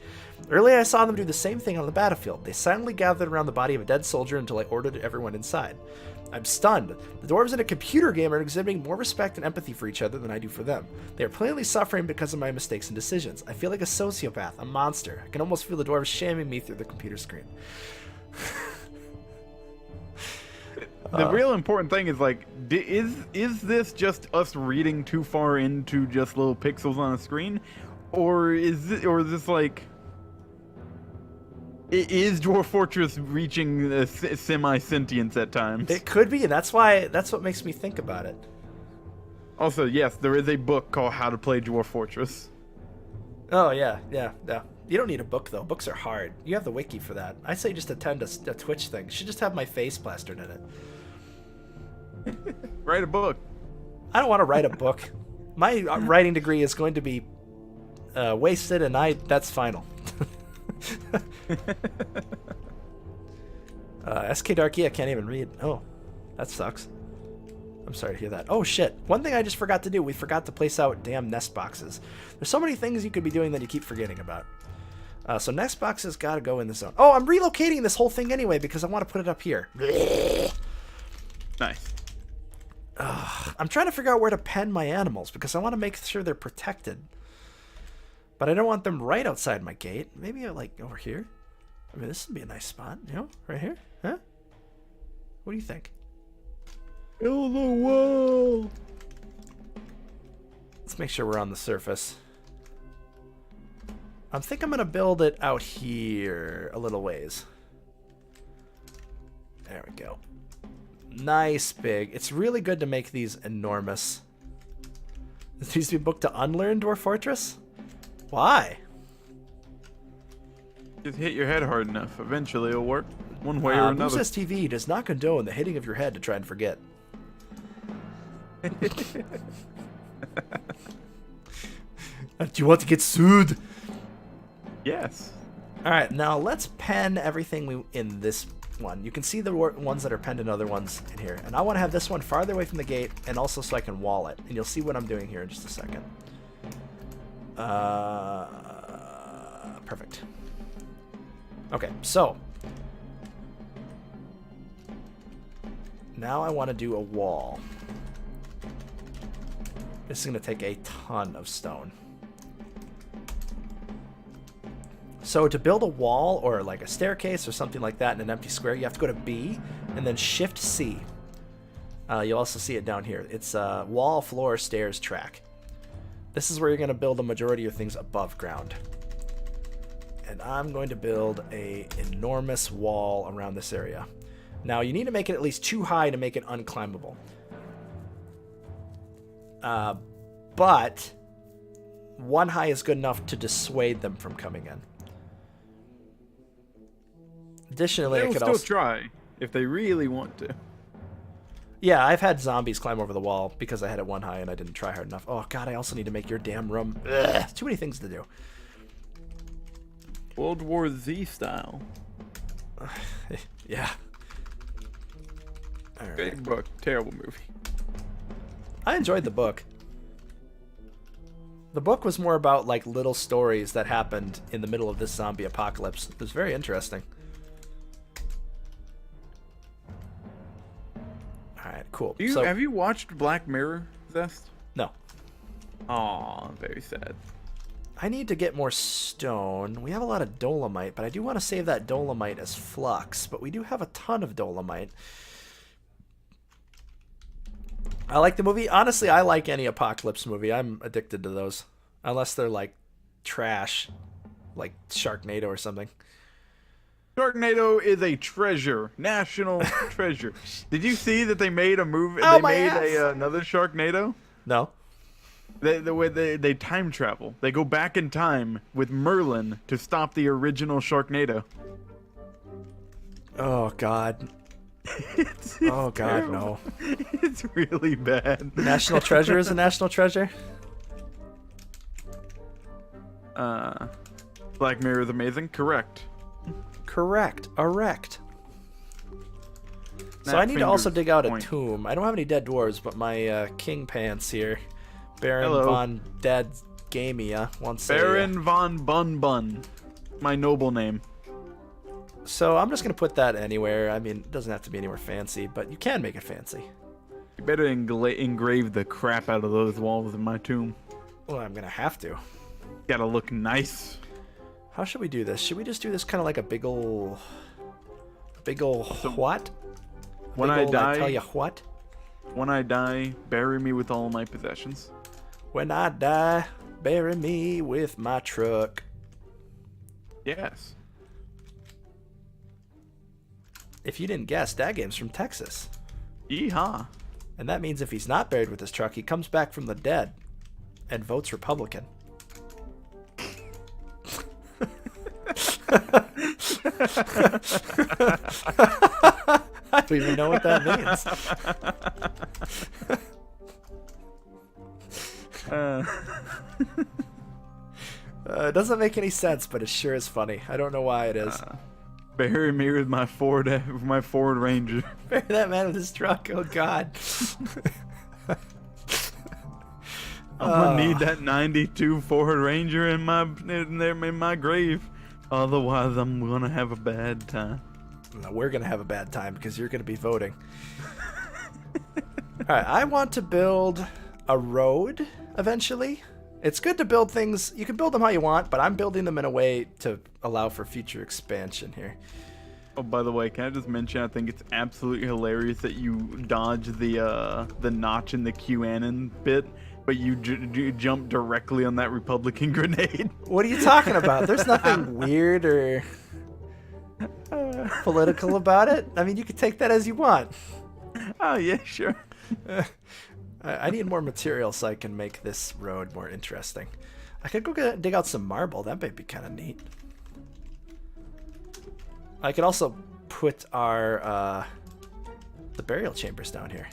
Earlier I saw them do the same thing on the battlefield. They silently gathered around the body of a dead soldier until I ordered everyone inside. I'm stunned. The dwarves in a computer game are exhibiting more respect and empathy for each other than I do for them. They are plainly suffering because of my mistakes and decisions. I feel like a sociopath, a monster. I can almost feel the dwarves shaming me through the computer screen. The real important thing is, like, is this just us reading too far into just little pixels on a screen, or is this like, is Dwarf Fortress reaching semi-sentience at times? It could be, and that's what makes me think about it. Also, yes, there is a book called How to Play Dwarf Fortress. Oh yeah. You don't need a book though. Books are hard. You have the wiki for that. I say just attend a Twitch thing. You should just have my face plastered in it. Write a book. I don't want to write a book. My writing degree is going to be wasted, and that's final. SK Darky, I can't even read. Oh, that sucks. I'm sorry to hear that. Oh shit. One thing I just forgot to do. We forgot to place out damn nest boxes. There's so many things you could be doing that you keep forgetting about. So nest boxes gotta go in the zone. Oh, I'm relocating this whole thing anyway because I want to put it up here. Nice. I'm trying to figure out where to pen my animals because I want to make sure they're protected. But I don't want them right outside my gate. Maybe like over here. I mean, this would be a nice spot, you know, right here. Huh? What do you think? Build the wall. Let's make sure we're on the surface. I think I'm going to build it out here a little ways. There we go. Nice big. It's really good to make these enormous. This needs to be booked to unlearn Dwarf Fortress? Why? Just hit your head hard enough. Eventually it'll work. One way or another. Blues TV does not condone the hitting of your head to try and forget. Do you want to get sued? Yes. Alright, now let's pen everything in this one. You can see the ones that are penned in other ones in here. And I want to have this one farther away from the gate, and also so I can wall it. And you'll see what I'm doing here in just a second. Perfect. Okay, so now I want to do a wall. This is going to take a ton of stone. So to build a wall or like a staircase or something like that in an empty square, you have to go to B and then Shift C. You'll also see it down here. It's wall, floor, stairs, track. This is where you're going to build the majority of things above ground. And I'm going to build a enormous wall around this area. Now you need to make it at least too high to make it unclimbable. But one high is good enough to dissuade them from coming in. Additionally, They'll I could still also try if they really want to. Yeah, I've had zombies climb over the wall because I had it one high and I didn't try hard enough. Oh god, I also need to make your damn room. Ugh, too many things to do. World War Z style. Yeah. All right. Big book, terrible movie. I enjoyed the book. The book was more about like little stories that happened in the middle of this zombie apocalypse. It was very interesting. Alright, cool. Have you watched Black Mirror, Zest? No. Aw, very sad. I need to get more stone. We have a lot of dolomite, but I do want to save that dolomite as flux. But we do have a ton of dolomite. I like the movie. Honestly, I like any apocalypse movie. I'm addicted to those. Unless they're like trash. Like Sharknado or something. Sharknado is a treasure. National treasure. Did you see that they made a movie? Oh, they my made ass. another Sharknado? No. The way they time travel. They go back in time with Merlin to stop the original Sharknado. Oh, God. It's Oh, God, terrible. no. It's really bad. National Treasure is a national treasure? Black Mirror is amazing. Correct. Correct. Erect. So Snap I need to also fingers dig out a point. tomb. I don't have any dead dwarves, but my king pants here, Baron Hello. von Dead Gamia, wants a, Baron von Bun Bun. My noble name. So I'm just going to put that anywhere. I mean, it doesn't have to be anywhere fancy, but you can make it fancy. You better engrave the crap out of those walls in my tomb. Well, I'm going to have to. Gotta look nice. How should we do this? Should we just do this kind of like a big ol' what? When Big I ol' die, I tell you what? when I die, bury me with all my possessions. When I die, bury me with my truck. Yes. If you didn't guess, that game's from Texas. Yeehaw. And that means if he's not buried with his truck, he comes back from the dead and votes Republican. I don't even know what that means. It doesn't make any sense, but it sure is funny. I don't know why it is. Bury me with my Ford Ranger. Bury that man with his truck. Oh, God. I'm gonna need that '92 Ford Ranger in my grave. Otherwise, I'm gonna have a bad time. No, we're going to have a bad time because you're going to be voting. All right, I want to build a road eventually. It's good to build things. You can build them how you want, but I'm building them in a way to allow for future expansion here. Oh, by the way, can I just mention? I think it's absolutely hilarious that you dodge the notch in the QAnon bit, but you jump directly on that Republican grenade. What are you talking about? There's nothing weird or political about it. I mean, you can take that as you want. Oh yeah, sure. I need more material so I can make this road more interesting. I could go dig out some marble. That might be kind of neat. I could also put our the burial chambers down here.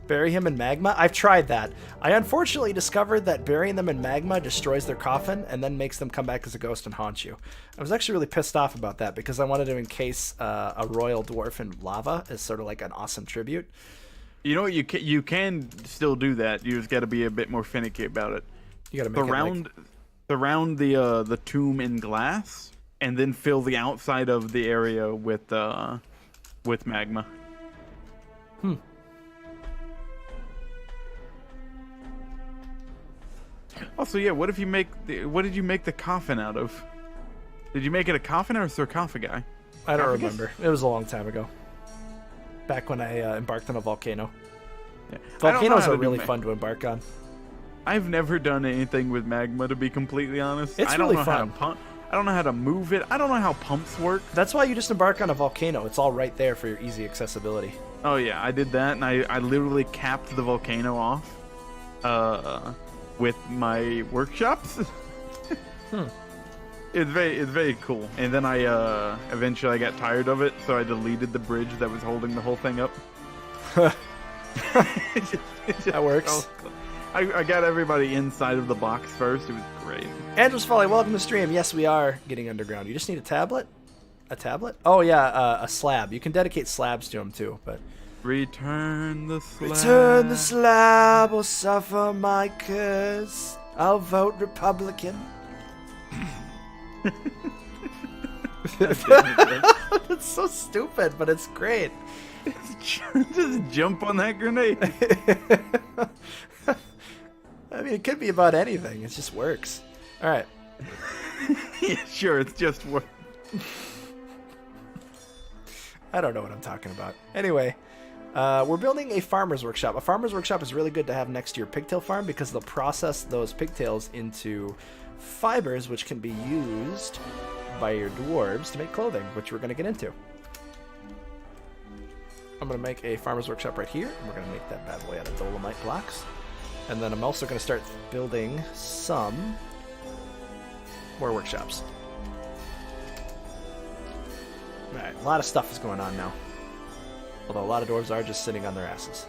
Bury him in magma? I've tried that. I unfortunately discovered that burying them in magma destroys their coffin and then makes them come back as a ghost and haunt you. I was actually really pissed off about that because I wanted to encase a royal dwarf in lava as sort of like an awesome tribute. You know what? You can still do that. You just got to be a bit more finicky about it. You got to make surround the tomb in glass, and then fill the outside of the area with magma. Also, yeah, what did you make the coffin out of? Did you make it a coffin or a sarcophagi? I don't remember. It was a long time ago. Back when I embarked on a volcano. Yeah. Volcanoes are really fun to embark on. I've never done anything with magma, to be completely honest. It's really fun. I don't know how to move it. I don't know how pumps work. That's why you just embark on a volcano. It's all right there for your easy accessibility. Oh yeah, I did that, and I literally capped the volcano off with my workshops. It's very cool. And then I eventually got tired of it, so I deleted the bridge that was holding the whole thing up. That works. I got everybody inside of the box first. It was great. Andrew's Folly, welcome to the stream. Yes, we are getting underground. You just need a tablet? A tablet? Oh, yeah, a slab. You can dedicate slabs to them, too, but... Return the slab. Return the slab or suffer my curse. I'll vote Republican. It's so stupid, but it's great. Just jump on that grenade. I mean, it could be about anything. It just works. All right. Yeah, sure, it's just work. I don't know what I'm talking about. Anyway, we're building a farmer's workshop. A farmer's workshop is really good to have next to your pigtail farm because they'll process those pigtails into fibers, which can be used by your dwarves to make clothing, which we're going to get into. I'm going to make a farmer's workshop right here, and we're going to make that bad boy out of dolomite blocks. And then I'm also going to start building some more workshops. Alright, a lot of stuff is going on now. Although a lot of dwarves are just sitting on their asses.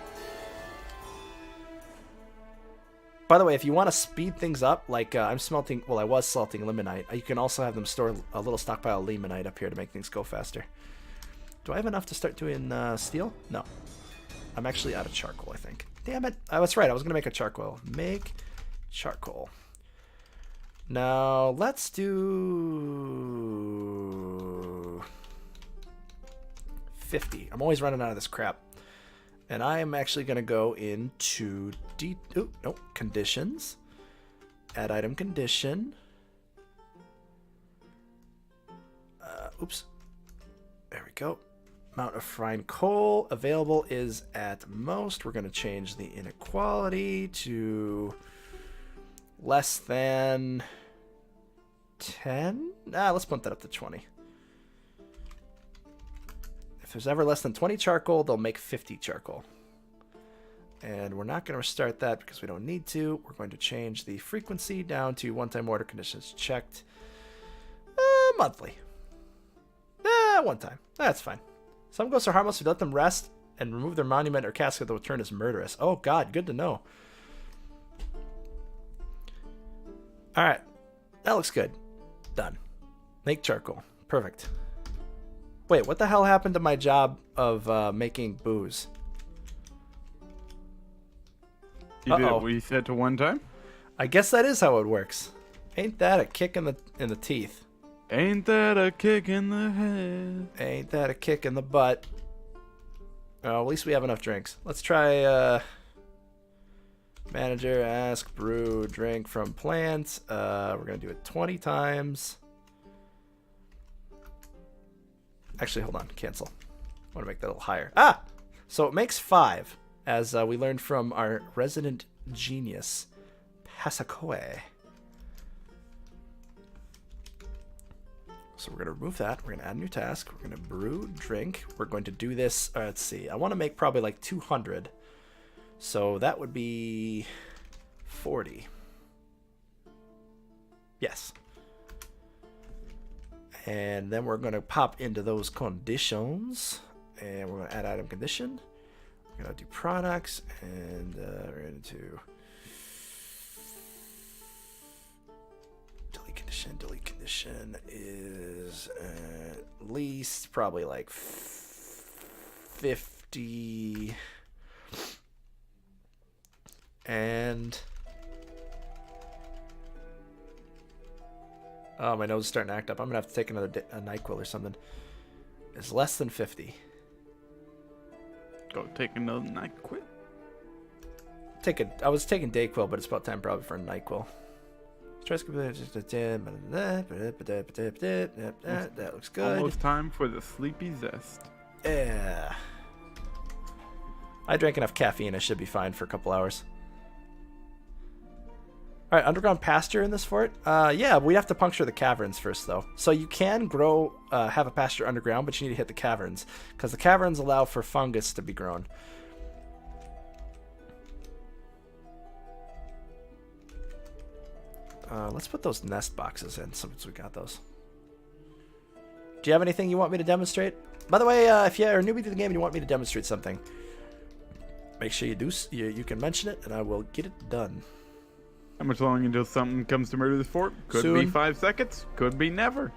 By the way, if you want to speed things up, like I was smelting limonite, you can also have them store a little stockpile of limonite up here to make things go faster. Do I have enough to start doing steel? No. I'm actually out of charcoal, I think. Damn it. Oh, that's right. I was going to make a charcoal. Make charcoal. Now, let's do 50. I'm always running out of this crap. And I am actually going to go into conditions. Add item condition. Oops. There we go. Amount of frying coal available is at most. We're going to change the inequality to less than 10. Let's bump that up to 20. If there's ever less than 20 charcoal, they'll make 50 charcoal. And we're not going to restart that because we don't need to. We're going to change the frequency down to one-time order conditions checked monthly. One time. That's fine. Some ghosts are harmless if you let them rest and remove their monument or casket that will turn as murderous. Oh god, good to know. Alright. That looks good. Done. Make charcoal. Perfect. Wait, what the hell happened to my job of making booze? You did it reset to one time? I guess that is how it works. Ain't that a kick in the teeth? Ain't that a kick in the head? Ain't that a kick in the butt? Oh, at least we have enough drinks. Let's try, manager, ask, brew, drink from plants. We're going to do it 20 times. Actually, hold on. Cancel. I want to make that a little higher. So it makes 5, as we learned from our resident genius, Pasakoe. So we're going to remove that. We're going to add a new task. We're going to brew, drink. We're going to do this. Let's see. I want to make probably like 200. So that would be 40. Yes. And then we're going to pop into those conditions. And we're going to add item condition. We're going to do products. And we're going to delete condition. Delete condition is at least probably like 50. And oh, my nose is starting to act up. I'm gonna have to take another a NyQuil or something. It's less than 50. Go take another NyQuil. I was taking Dayquil, but it's about time probably for a NyQuil. That looks good. Almost time for the sleepy zest. Yeah. I drank enough caffeine. I should be fine for a couple hours. All right, underground pasture in this fort. Yeah, we have to puncture the caverns first, though. So you can grow, have a pasture underground, but you need to hit the caverns because the caverns allow for fungus to be grown. Let's put those nest boxes in since we got those. Do you have anything you want me to demonstrate? By the way, if you're a newbie to the game and you want me to demonstrate something, make sure you do. You can mention it, and I will get it done. How much longer until something comes to murder this fort? Could Soon. be 5 seconds. Could be never.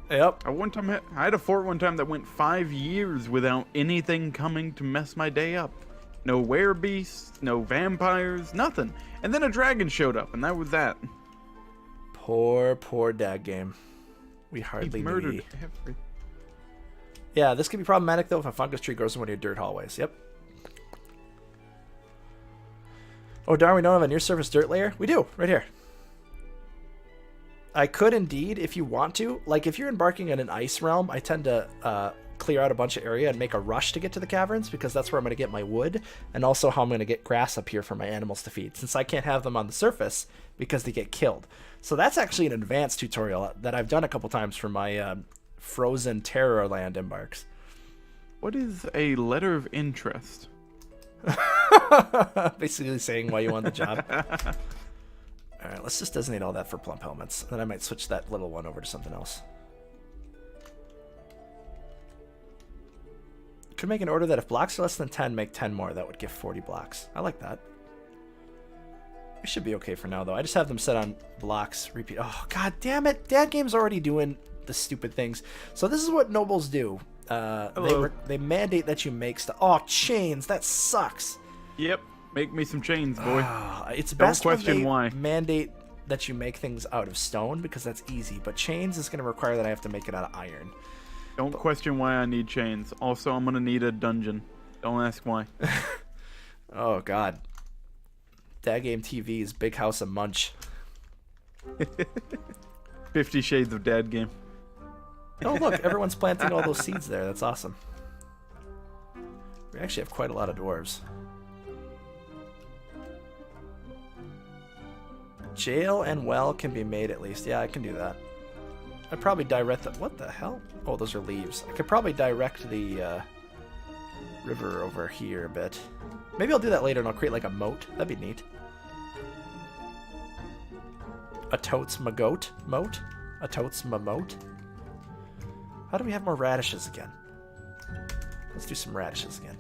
Yep. I had a fort one time that went 5 years without anything coming to mess my day up. No werebeasts, no vampires, nothing. And then a dragon showed up, and that was that. Poor dad game. We He hardly murdered knew. everything. Yeah, this could be problematic though if a fungus tree grows in one of your dirt hallways. Yep. Oh darn, we don't have a near surface dirt layer? We do, right here. I could indeed, if you want to. Like, if you're embarking in an ice realm, I tend to clear out a bunch of area and make a rush to get to the caverns, because that's where I'm going to get my wood, and also how I'm going to get grass up here for my animals to feed, since I can't have them on the surface because they get killed. So that's actually an advanced tutorial that I've done a couple times for my frozen terror land embarks. What is a letter of interest? Basically saying why you want the job. Alright, let's just designate all that for plump helmets. Then I might switch that little one over to something else. Could make an order that if blocks are less than 10, make 10 more. That would give 40 blocks. I like that. We should be okay for now, though. I just have them set on blocks. Repeat. Oh, god damn it. Dad Game's already doing the stupid things. So this is what nobles do. They mandate that you make stuff. Oh, chains. That sucks. Yep. Make me some chains, boy. It's Don't best when question they why. mandate that you make things out of stone, because that's easy. But chains is going to require that I have to make it out of iron. Don't question why I need chains. Also, I'm going to need a dungeon. Don't ask why. Oh, God. Dad Game TV's Big House of Munch. 50 Shades of Dad Game. Oh, look. Everyone's planting all those seeds there. That's awesome. We actually have quite a lot of dwarves. Jail and well can be made at least. Yeah, I can do that. I'd probably direct the... What the hell? Oh, those are leaves. I could probably direct the river over here a bit. Maybe I'll do that later and I'll create like a moat. That'd be neat. A totes ma goat moat? A totes ma moat? How do we have more radishes again? Let's do some radishes again.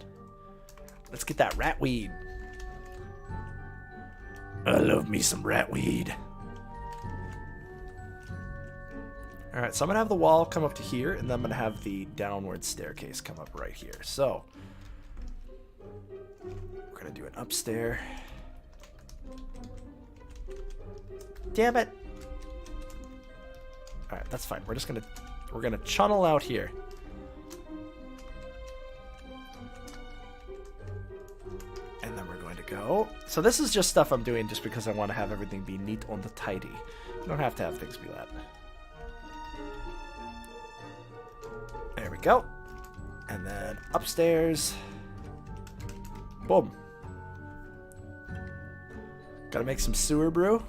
Let's get that ratweed. I love me some ratweed. Alright, so I'm going to have the wall come up to here, and then I'm going to have the downward staircase come up right here. So, we're going to do an upstairs. Damn it! Alright, that's fine. We're gonna channel out here. And then we're going to go. So this is just stuff I'm doing just because I want to have everything be neat and tidy. You don't have to have things be that. There we go. And then upstairs. Boom. Gotta make some sewer brew.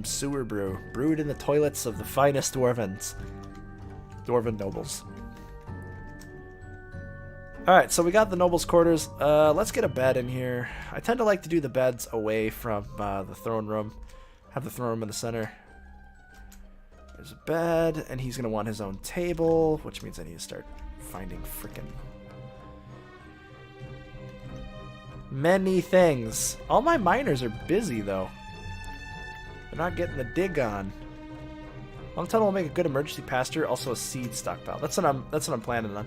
Sewer brew. Brewed in the toilets of the finest Dwarven nobles. Alright, so we got the nobles' quarters. Let's get a bed in here. I tend to like to do the beds away from the throne room. Have the throne room in the center. There's a bed, and he's going to want his own table, which means I need to start finding frickin' many things. All my miners are busy, though. They're not getting the dig on. Long tunnel will make a good emergency pasture, also a seed stockpile. That's what I'm planning on.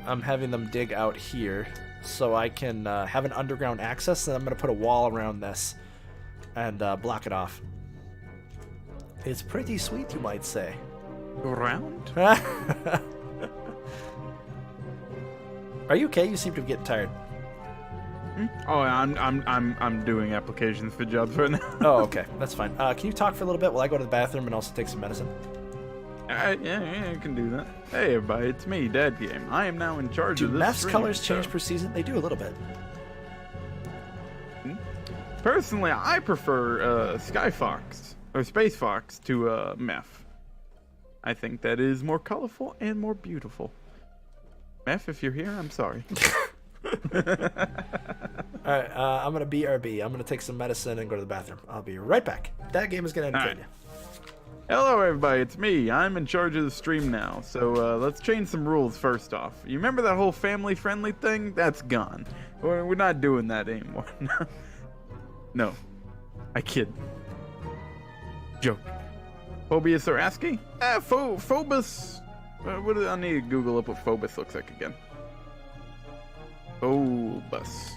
I'm having them dig out here so I can have an underground access, and I'm going to put a wall around this and block it off. It's pretty sweet, you might say. Around? Are you okay? You seem to be getting tired. Oh, I'm doing applications for jobs right now. Oh, okay. That's fine. Can you talk for a little bit while I go to the bathroom and also take some medicine? Yeah, I can do that. Hey, everybody, it's me, Dad Game. I am now in charge of Do this maps stream, colors so- change per season? They do a little bit. Personally, I prefer Sky Fox or Space Fox to Meth. I think that is more colorful and more beautiful. Meth, if you're here, I'm sorry. Alright, I'm going to BRB. I'm going to take some medicine and go to the bathroom. I'll be right back. That game is going to entertain you. Hello, everybody. It's me. I'm in charge of the stream now. So let's change some rules first off. You remember that whole family-friendly thing? That's gone. We're not doing that anymore. No. I kid. Joke. Phobius or ASCII? Phobus. What do I need to Google up what Phobus looks like again? Phobus.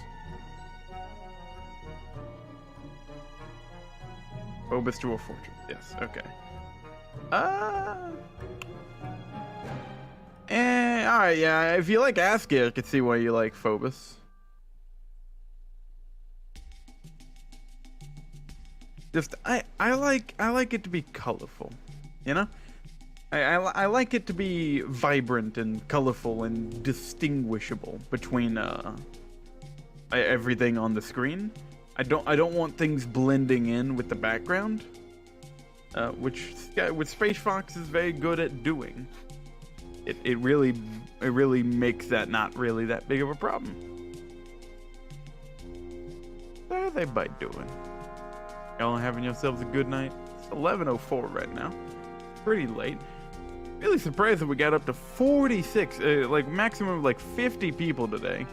Phobus Dwarf Fortress. Yes, okay. Alright, yeah. If you like ASCII, I could see why you like Phobus. Just I like it to be colorful, you know. I like it to be vibrant and colorful and distinguishable between everything on the screen. I don't want things blending in with the background, which Space Fox is very good at doing. It really makes that not really that big of a problem. What are they by doing? Y'all having yourselves a good night? It's 11:04 right now. Pretty late. Really surprised that we got up to 46, like maximum of like 50 people today.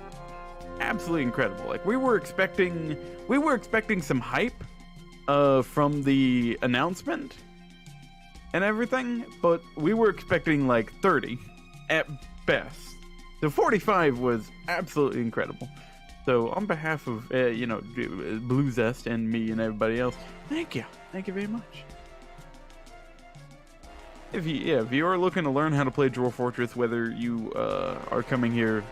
Absolutely incredible. Like we were expecting some hype from the announcement and everything, but we were expecting like 30 at best. So 45 was absolutely incredible. So on behalf of Blue Zest and me and everybody else, thank you very much. If you are looking to learn how to play Dwarf Fortress, whether you are coming here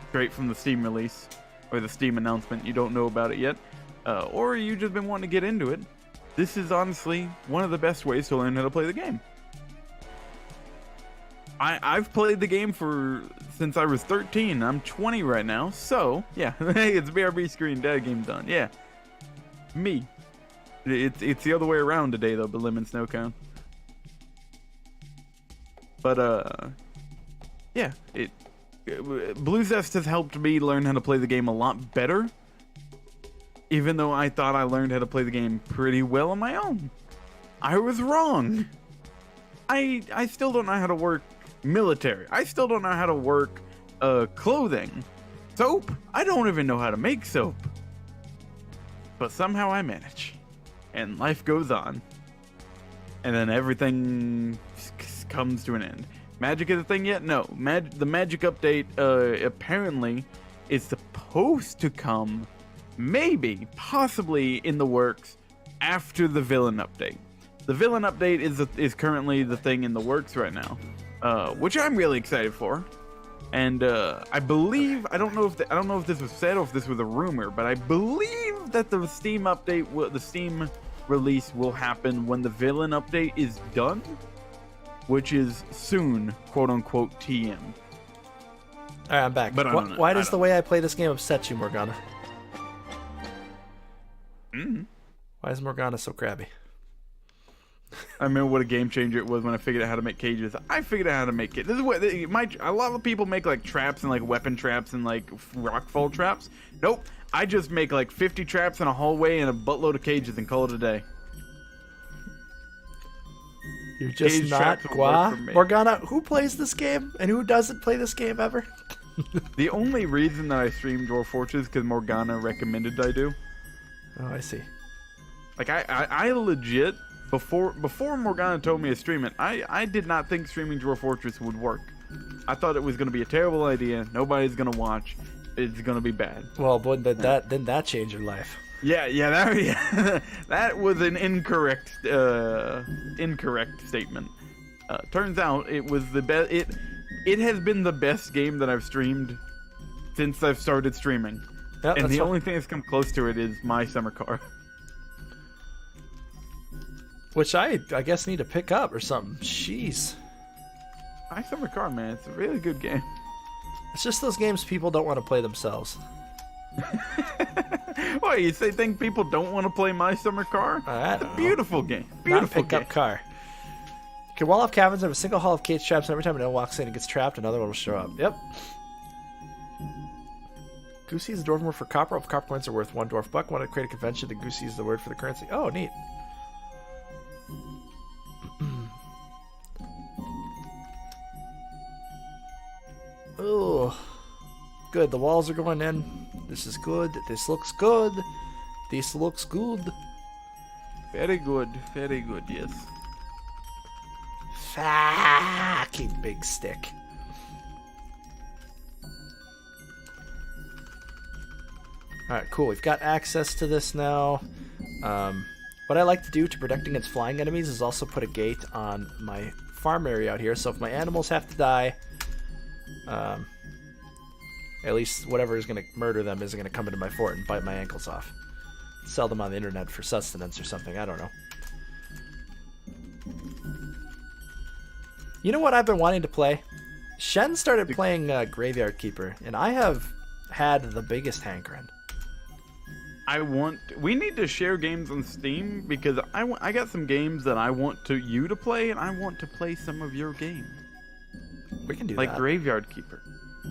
straight from the Steam release or the Steam announcement, you don't know about it yet, or you just been wanting to get into it, this is honestly one of the best ways to learn how to play the game. I've played the game since I was 13. I'm 20 right now, so yeah. Hey, it's BRB screen. Dad game done. Yeah, me. It's the other way around today though, but Lemon Snowcone. But yeah, Blue Zest has helped me learn how to play the game a lot better. Even though I thought I learned how to play the game pretty well on my own, I was wrong. I still don't know how to work military. I still don't know how to work clothing. Soap? I don't even know how to make soap. But somehow I manage. And life goes on. And then everything comes to an end. Magic is a thing yet? No. The magic update apparently is supposed to come, maybe, possibly in the works after the villain update. The villain update is currently the thing in the works right now. Which I'm really excited for, and I believe I don't know if this was said or if this was a rumor, but I believe that the Steam update, the Steam release, will happen when the villain update is done, which is soon, quote unquote TM. All right, I'm back. But Why does the way I play this game upset you, Morgana? Why is Morgana so crabby? I remember what a game changer it was when I figured out how to make cages. I figured out how to make it. This is what a lot of people make, like traps and like weapon traps and like rockfall traps. Nope, I just make like 50 traps in a hallway and a buttload of cages and call it a day. You're just Cage not traps will work for Gua. me. Morgana, who plays this game and who doesn't play this game ever? The only reason that I stream Dwarf Fortress is because Morgana recommended I do. Oh, I see. Like I legit before Morgana told me to stream it, I did not think streaming Dwarf Fortress would work. I thought it was gonna be a terrible idea. Nobody's gonna watch. It's gonna be bad. Well, boy, didn't that change your life? Yeah, that was an incorrect statement. Turns out it was the best. It has been the best game that I've streamed since I've started streaming. Yep, And that's the fine. only thing that's come close to it is My Summer Car. Which I guess need to pick up or something. Jeez. My Summer Car, man, it's a really good game. It's just those games people don't want to play themselves. What, you think people don't want to play My Summer Car? I It's a don't know. beautiful game. Not a Beautiful game. pickup car. Okay, wall off cabins have a single hall of cage traps, and every time anyone walks in and gets trapped, another one will show up. Yep. Goosey is the dwarf word for copper. If copper coins are worth one dwarf buck, want to create a convention, then Goosey is the word for the currency. Oh, neat. Oh, good. The walls are going in. This is good. This looks good. This looks good. Very good, yes. Fucking big stick. Alright, cool. We've got access to this now. What I like to do to protect against flying enemies is also put a gate on my farm area out here, so if my animals have to die, at least whatever is going to murder them isn't going to come into my fort and bite my ankles off. Sell them on the internet for sustenance or something, I don't know. You know what I've been wanting to play? Shen started playing Graveyard Keeper, and I have had the biggest hankering. We need to share games on Steam because I got some games that I want you to play, and I want to play some of your games. We can do Like that. Graveyard Keeper.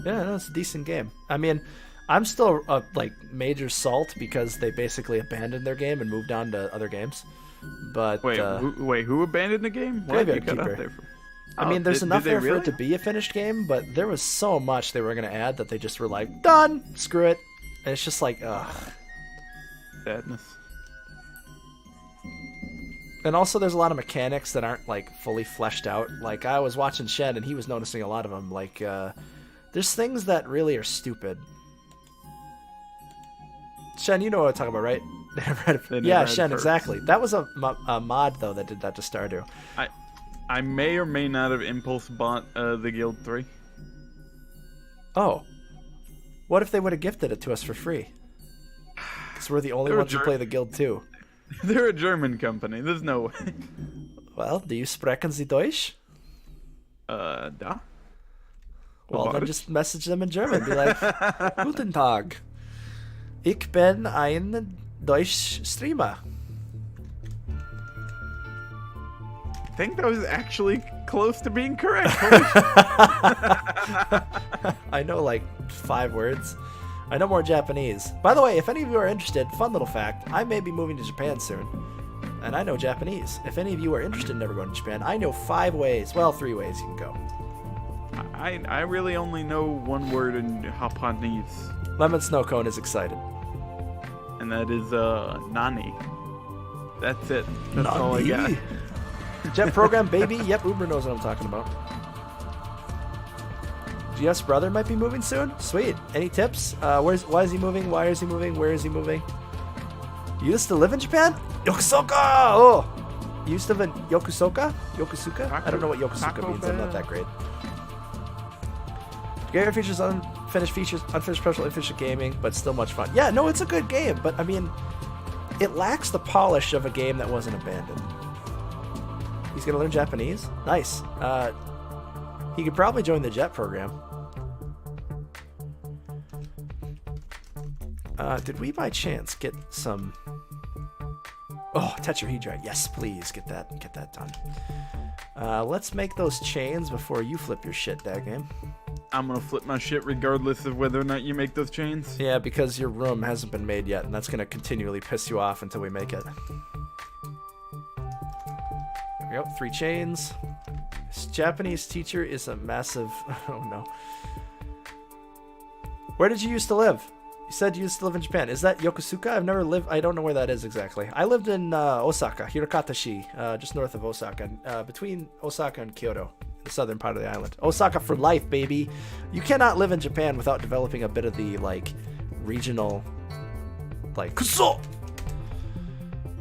Yeah, no, it's a decent game. I mean, I'm still like major salt because they basically abandoned their game and moved on to other games. But Wait, who abandoned the game? What? Graveyard You cut out Keeper. there for- I mean, there's did enough they there for really? it to be a finished game, but there was so much they were going to add that they just were like, done, screw it. And it's just like, ugh. Sadness. And also there's a lot of mechanics that aren't like fully fleshed out. Like I was watching Shen and he was noticing a lot of them. Like there's things that really are stupid. Shen, you know what I'm talking about, right? Yeah, Shen, exactly. That was a mod though that did that to Stardew. I may or may not have impulse bought the Guild 3. Oh. What if they would have gifted it to us for free? Because we're the only They're ones who play the Guild 2. They're a German company. There's no way. Well, do you sprechen Sie Deutsch? Da. Well, then About it. just message them in German. Be like, Guten Tag. Ich bin ein Deutsch Streamer. I think that was actually close to being correct. Holy shit. I know like 5 words. I know more Japanese. By the way, if any of you are interested, fun little fact, I may be moving to Japan soon. And I know Japanese. If any of you are interested in ever going to Japan, I know 5 ways, well, 3 ways you can go. I really only know one word in Japanese, Lemon Snowcone is excited. and that is nani. That's it. That's all I got. Nani? Jet program, baby. Yep, Uber knows what I'm talking about. GF's brother might be moving soon. Sweet. Any tips? Why is he moving? Why is he moving? Where is he moving? You used to live in Japan? Yokosuka! Oh! You used to live in Yokosuka? Yokosuka? I don't know what Yokosuka Taco means. I'm not Bell. that great. Graveyard features, unfinished special unfinished gaming, but still much fun. Yeah, no, it's a good game, but I mean, it lacks the polish of a game that wasn't abandoned. He's gonna learn Japanese? Nice. He could probably join the JET program. Did we by chance get some... Oh, tetrahedrite. Yes, please get that done. Let's make those chains before you flip your shit, daggame. I'm gonna flip my shit regardless of whether or not you make those chains. Yeah, because your room hasn't been made yet, and that's gonna continually piss you off until we make it. We we go. 3 chains. This Japanese teacher is a massive... Oh, no. Where did you used to live? You said you used to live in Japan. Is that Yokosuka? I've never lived... I don't know where that is exactly. I lived in Osaka, Hirokatashi, just north of Osaka, between Osaka and Kyoto, the southern part of the island. Osaka for life, baby. You cannot live in Japan without developing a bit of the, like, regional... Like, kuso!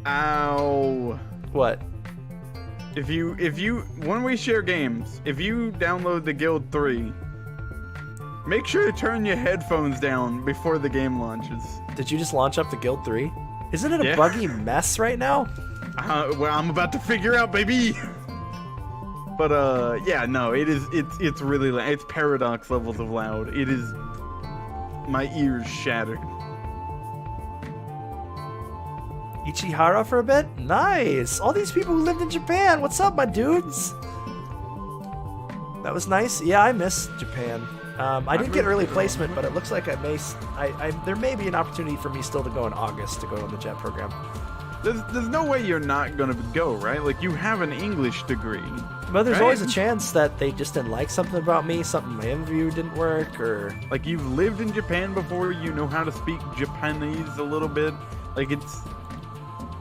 Ow. What? If you, when we share games, if you download the Guild 3, make sure to turn your headphones down before the game launches. Did you just launch up the Guild 3? Isn't it a Yeah. buggy mess right now? Well, I'm about to figure out, baby. But yeah, no, it's really loud. It's paradox levels of loud. It is, my ears shattered. Ichihara for a bit? Nice! All these people who lived in Japan, what's up, my dudes? That was nice. Yeah, I miss Japan. I didn't get early placement, but it looks like there may be an opportunity for me still to go in August to go on the JET program. There's no way you're not gonna go, right? Like, you have an English degree. But there's right? always a chance that they just didn't like something about me, something my interview didn't work, or... Like, you've lived in Japan before, you know how to speak Japanese a little bit. Like, it's...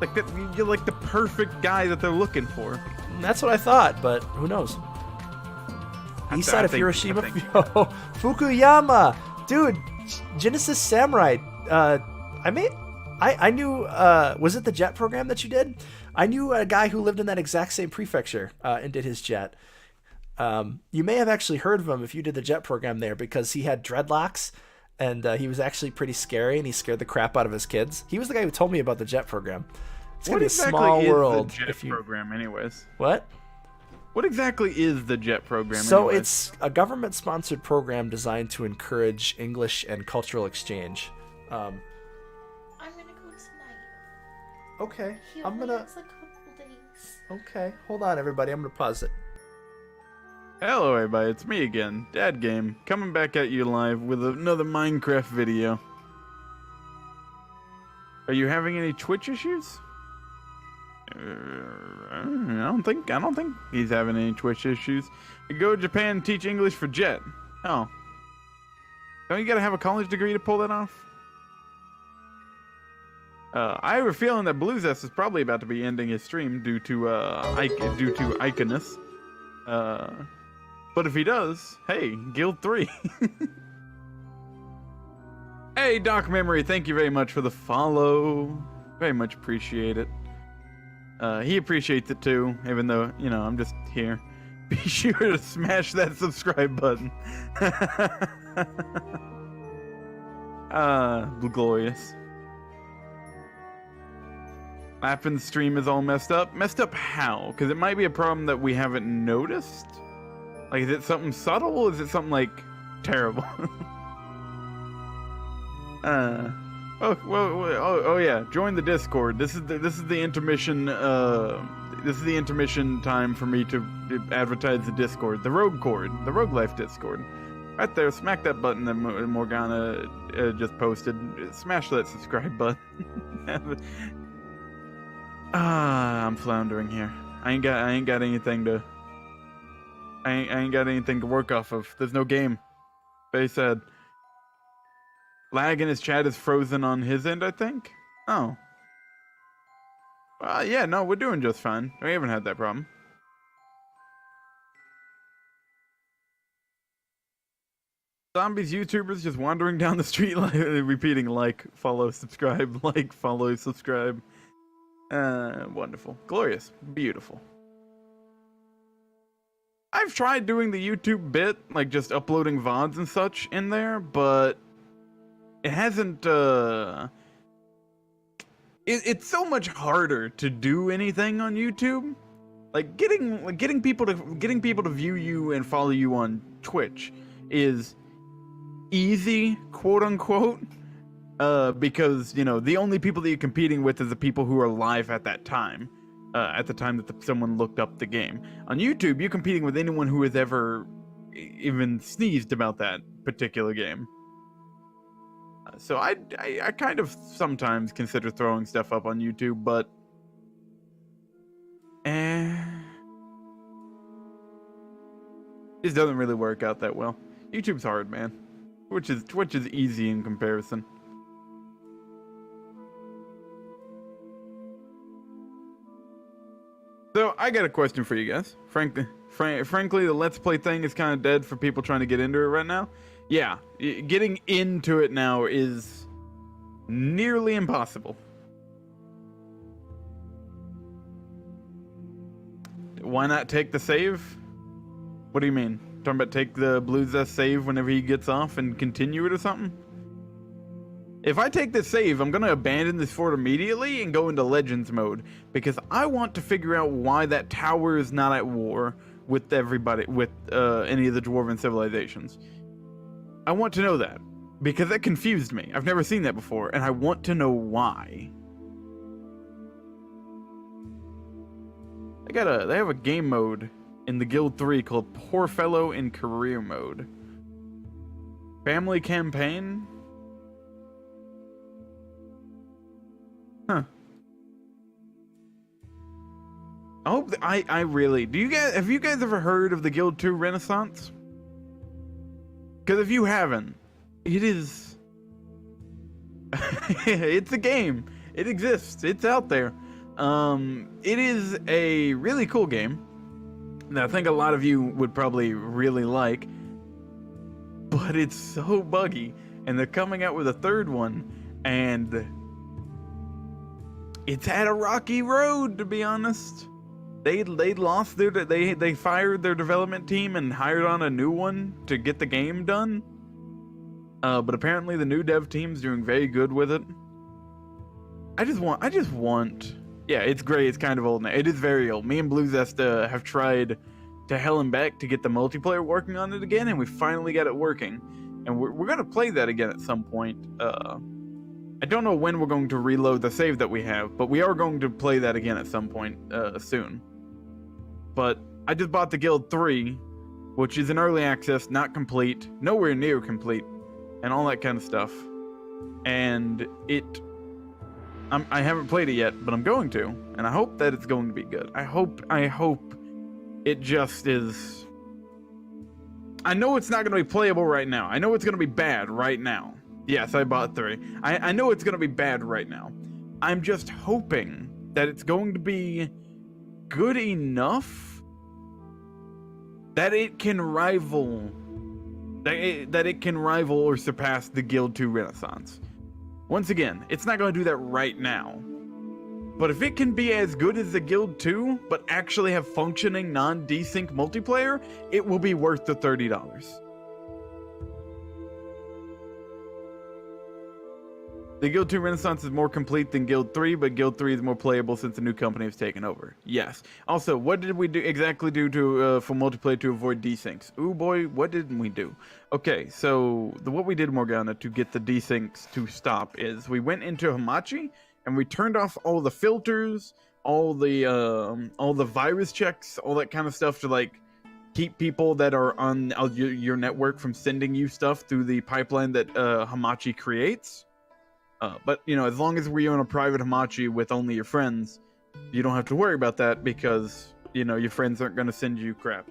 Like, that, you're like the perfect guy that they're looking for. That's what I thought, but who knows? East side of Hiroshima. Fukuyama! Dude, Genesis Samurai. I knew, was it the JET program that you did? I knew a guy who lived in that exact same prefecture and did his JET. You may have actually heard of him if you did the JET program there, because he had dreadlocks and he was actually pretty scary and he scared the crap out of his kids. He was the guy who told me about the JET program. It's gonna be a small world. The JET program, anyways? What? What exactly is the JET program? So anyways? it's a government-sponsored program designed to encourage English and cultural exchange. I'm gonna go tonight. Okay, He I'm only gonna... has a couple days. Okay, hold on, everybody. I'm gonna pause it. Hello, everybody. It's me again, Dad Game, coming back at you live with another Minecraft video. Are you having any Twitch issues? I don't think he's having any Twitch issues. You go to Japan and teach English for JET. Oh. Don't you gotta have a college degree to pull that off? I have a feeling that BlueZest is probably about to be ending his stream due to Iconus. But if he does, hey, Guild 3. Hey, Doc Memory, thank you very much for the follow. Very much appreciate it. He appreciates it too, even though, you know, I'm just here. Be sure to smash that subscribe button. Glorious. Appin's stream is all messed up. Messed up how? Because it might be a problem that we haven't noticed. Like, is it something subtle? Or is it something, like, terrible? Oh yeah, join the Discord. This is the intermission. This is the intermission time for me to advertise the Discord, the Rogue Life Discord. Right there, smack that button that Morgana just posted. Smash that subscribe button. I'm floundering here. I ain't got anything to. I ain't got anything to work off of. There's no game. Very sad. Lag in his chat is frozen on his end, I think. Oh. Yeah, no, we're doing just fine. We haven't had that problem. Zombies YouTubers just wandering down the street repeating like, follow, subscribe, like, follow, subscribe. Wonderful. Glorious. Beautiful. I've tried doing the YouTube bit, like just uploading VODs and such in there, but it hasn't, it's so much harder to do anything on YouTube. Like getting people to view you and follow you on Twitch is easy, quote unquote, because, you know, the only people that you're competing with is the people who are live at that time, at the time that someone looked up the game. On YouTube, you're competing with anyone who has ever even sneezed about that particular game. So I kind of sometimes consider throwing stuff up on YouTube, but Just doesn't really work out that well. YouTube's hard, man. Twitch is easy in comparison. So I got a question for you guys. Frankly, the Let's Play thing is kind of dead for people trying to get into it right now. Yeah, getting into it now is nearly impossible. Why not take the save? What do you mean? Talking about take the Blue Zest save whenever he gets off and continue it or something? If I take this save, I'm going to abandon this fort immediately and go into Legends mode, because I want to figure out why that tower is not at war with everybody, with any of the Dwarven civilizations. I want to know that, because that confused me. I've never seen that before, and I want to know why. They have a game mode in the Guild 3 called Poor Fellow in Career Mode. Family Campaign? Huh. I hope I really... have you guys ever heard of the Guild 2 Renaissance? Because if you haven't, it is... it's a game. It exists. It's out there. It is a really cool game that I think a lot of you would probably really like, but it's so buggy, and they're coming out with a third one, and it's had a rocky road, to be honest. They lost they fired their development team and hired on a new one to get the game done. But apparently the new dev team's doing very good with it. I just want. Yeah, it's great. It's kind of old now. It is very old. Me and Blue Zest have tried to hell and back to get the multiplayer working on it again, and we finally got it working. And we're gonna play that again at some point. I don't know when we're going to reload the save that we have, but we are going to play that again at some point soon. But I just bought the Guild 3, which is an early access, not complete, nowhere near complete, and all that kind of stuff. And I haven't played it yet, but I'm going to, and I hope that it's going to be good. I hope it just is. I know it's not going to be playable right now. I know it's going to be bad right now. Yes, I bought 3. I know it's going to be bad right now. I'm just hoping that it's going to be good enough that it can rival or surpass the Guild 2 Renaissance. Once again, it's not going to do that right now. But if it can be as good as the Guild 2, but actually have functioning non-desync multiplayer, it will be worth the $30. The Guild 2 Renaissance is more complete than Guild 3, but Guild 3 is more playable since the new company has taken over. Yes. Also, what did we exactly do for multiplayer to avoid desyncs? Ooh boy, what didn't we do? Okay, so what we did, Morgana, to get the desyncs to stop is we went into Hamachi and we turned off all the filters, all the virus checks, all that kind of stuff to like keep people that are on your network from sending you stuff through the pipeline that Hamachi creates. But, you know, as long as we're on a private Hamachi with only your friends, you don't have to worry about that because, you know, your friends aren't going to send you crap.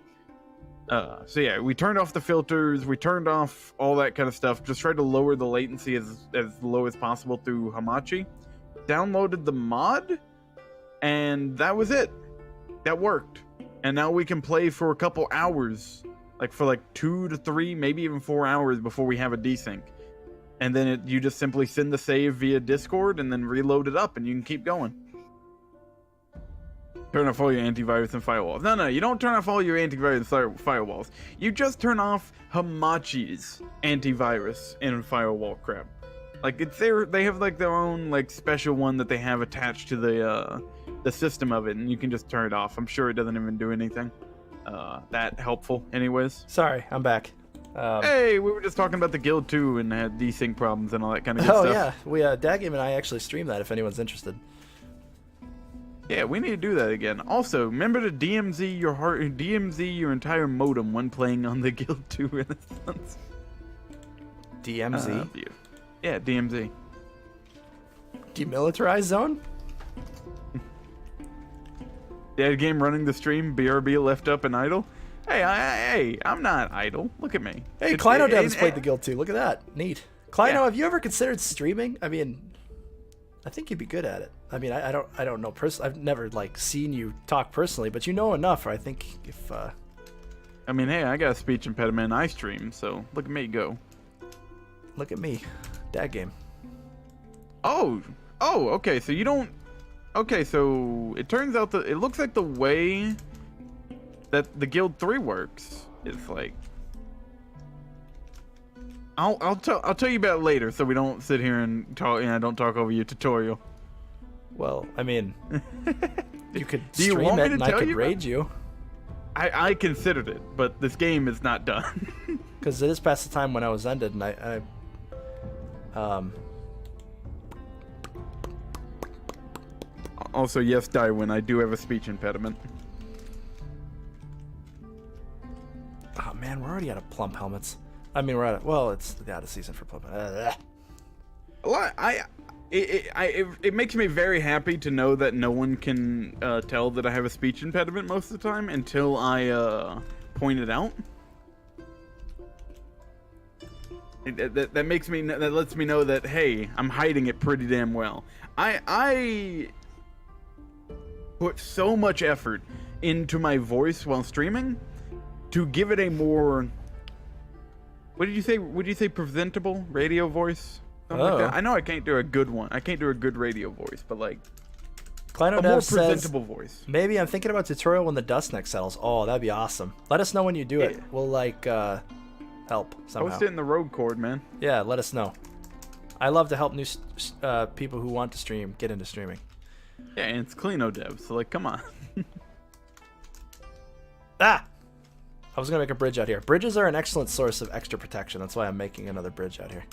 So yeah, we turned off the filters, we turned off all that kind of stuff, just tried to lower the latency as low as possible through Hamachi. Downloaded the mod, and that was it. That worked. And now we can play for a couple hours, like for 2 to 3, maybe even 4 hours before we have a desync. And then you just simply send the save via Discord and then reload it up and you can keep going. Turn off all your antivirus and firewalls. No, you don't turn off all your antivirus and firewalls. You just turn off Hamachi's antivirus and firewall crap. Like they have like their own like special one that they have attached to the system of it, and you can just turn it off. I'm sure it doesn't even do anything that helpful anyways. Sorry, I'm back. Hey, we were just talking about the Guild 2 and had desync problems and all that kind of good stuff. Oh yeah, we Dagame and I actually streamed that if anyone's interested. Yeah, we need to do that again. Also, remember to DMZ your entire modem when playing on the Guild 2 Renaissance. DMZ? Yeah, DMZ. Demilitarized zone? Yeah, game running the stream, BRB left up and idle. Hey, I'm not idle. Look at me. Hey, Kleino Dev has played the guild too. Look at that. Neat. Kleino, have you ever considered streaming? I mean, I think you'd be good at it. I mean, I don't know personally. I've never like seen you talk personally, but you know enough. I think if. I mean, hey, I got a speech impediment. I stream, so look at me go. Look at me, dad game. Oh, okay. So you don't. Okay, so it turns out that it looks like the way that the Guild 3 works is like. I'll tell you about it later, so we don't sit here and talk. I don't talk over your tutorial. Well, I mean, you could Do you stream want me it to and I tell could you raid you. I considered it, but this game is not done. Because it is past the time when I was ended, and Also, yes, Darwin, I do have a speech impediment. oh man, we're already out of plump helmets. I mean, we're out of, well, it's out of season for plump. It makes me very happy to know that no one can tell that I have a speech impediment most of the time until I point it out. That makes me, that lets me know that, hey, I'm hiding it pretty damn well. I put so much effort into my voice while streaming to give it a more, what did you say? Would you say presentable radio voice? Something like that. I know I can't do a good one. I can't do a good radio voice, but like Kleino a more Dev says, presentable voice. maybe I'm thinking about tutorial when the dust neck settles. Oh, that'd be awesome. Let us know when you do it. Yeah. We'll like help somehow. Post it in the road cord, man. Yeah, let us know. I love to help new people who want to stream get into streaming. Yeah, and it's Kleino Dev, so like, come on. Ah! I was gonna make a bridge out here. Bridges are an excellent source of extra protection. That's why I'm making another bridge out here.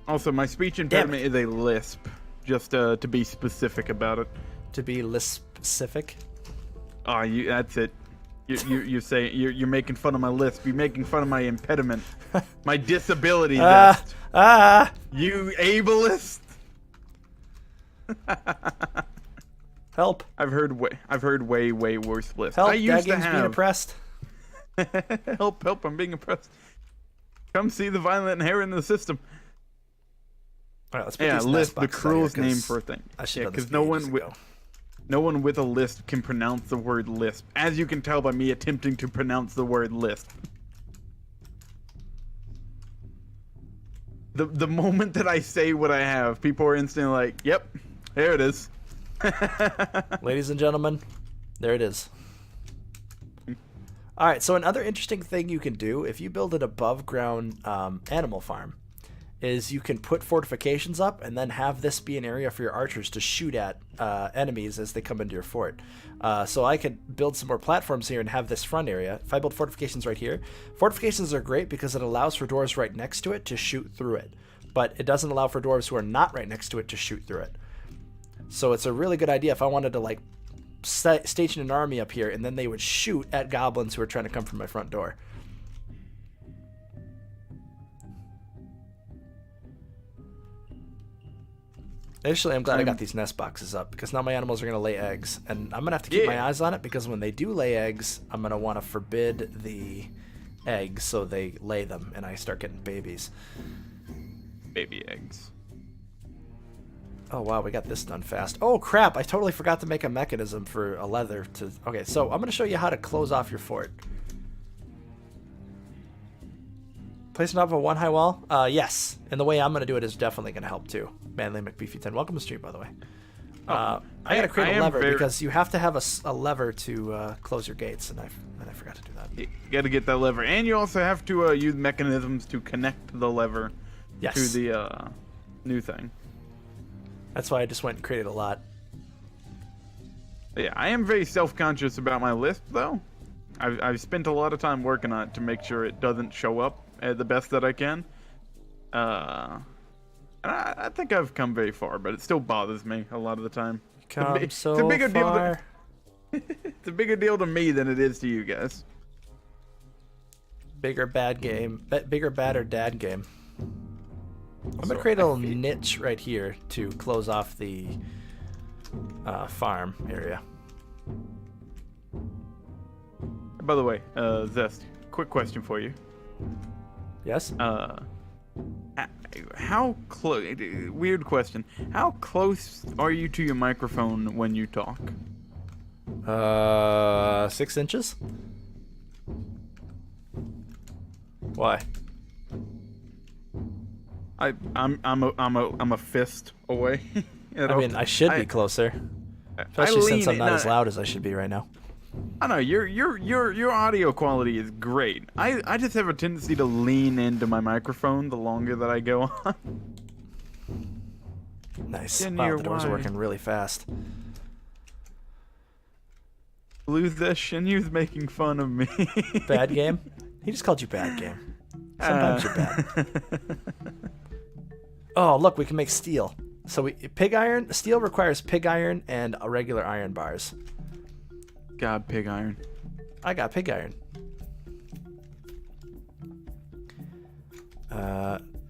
Also, my speech impediment is a lisp, just to be specific about it. To be less specific. Oh, that's it. You're saying you're making fun of my lisp. You're making fun of my impediment, my disability list. You ableist. Help! I've heard way worse lists. Help! I used to being have. oppressed. help! I'm being oppressed. Come see the violent inherent in the system. All right, let's put Yeah, these lisp, nest the boxes out here, cruelest name 'cause for a thing. I should Yeah, have this because no ages one ago. no one with a lisp can pronounce the word lisp, as you can tell by me attempting to pronounce the word lisp. The moment that I say what I have, people are instantly like, "Yep, there it is." Ladies and gentlemen, there it is. All right, so another interesting thing you can do if you build an above ground animal farm is you can put fortifications up and then have this be an area for your archers to shoot at enemies as they come into your fort. So I could build some more platforms here and have this front area. If I build fortifications right here, fortifications are great because it allows for dwarves right next to it to shoot through it. But it doesn't allow for dwarves who are not right next to it to shoot through it. So it's a really good idea if I wanted to like station an army up here and then they would shoot at goblins who are trying to come from my front door. Initially, I'm glad I got these nest boxes up because now my animals are going to lay eggs. And I'm going to have to keep my eyes on it because when they do lay eggs, I'm going to want to forbid the eggs so they lay them and I start getting babies. Baby eggs. Oh, wow, we got this done fast. Oh, crap, I totally forgot to make a mechanism for a leather to... Okay, so I'm going to show you how to close off your fort. Placing up a one high wall? Yes. And the way I'm going to do it is definitely going to help too. Manly McBeefy10. Welcome to stream, by the way. I got to create a lever because you have to have a lever to close your gates, and I forgot to do that. You got to get that lever. And you also have to use mechanisms to connect the lever to the new thing. That's why I just went and created a lot. Yeah, I am very self-conscious about my list, though. I've spent a lot of time working on it to make sure it doesn't show up the best that I can. And I think I've come very far, but it still bothers me a lot of the time. It's a bigger deal. It's a bigger deal to me than it is to you guys. Bigger bad game. Bigger bad or dad game. I'm gonna create a little niche right here to close off the farm area. By the way, Zest, quick question for you. Yes? How close? Weird question. How close are you to your microphone when you talk? 6 inches? Why? I'm a fist away. I mean, I should be closer. Especially since I'm not as loud as I should be right now. I know your audio quality is great. I just have a tendency to lean into my microphone the longer that I go on. Nice. Wow, the door's working really fast. Lose that Shinyu's making fun of me. Bad game? He just called you bad game. Sometimes you're bad. Oh, look, we can make steel. So steel requires pig iron and regular iron bars. God, pig iron. I got pig iron.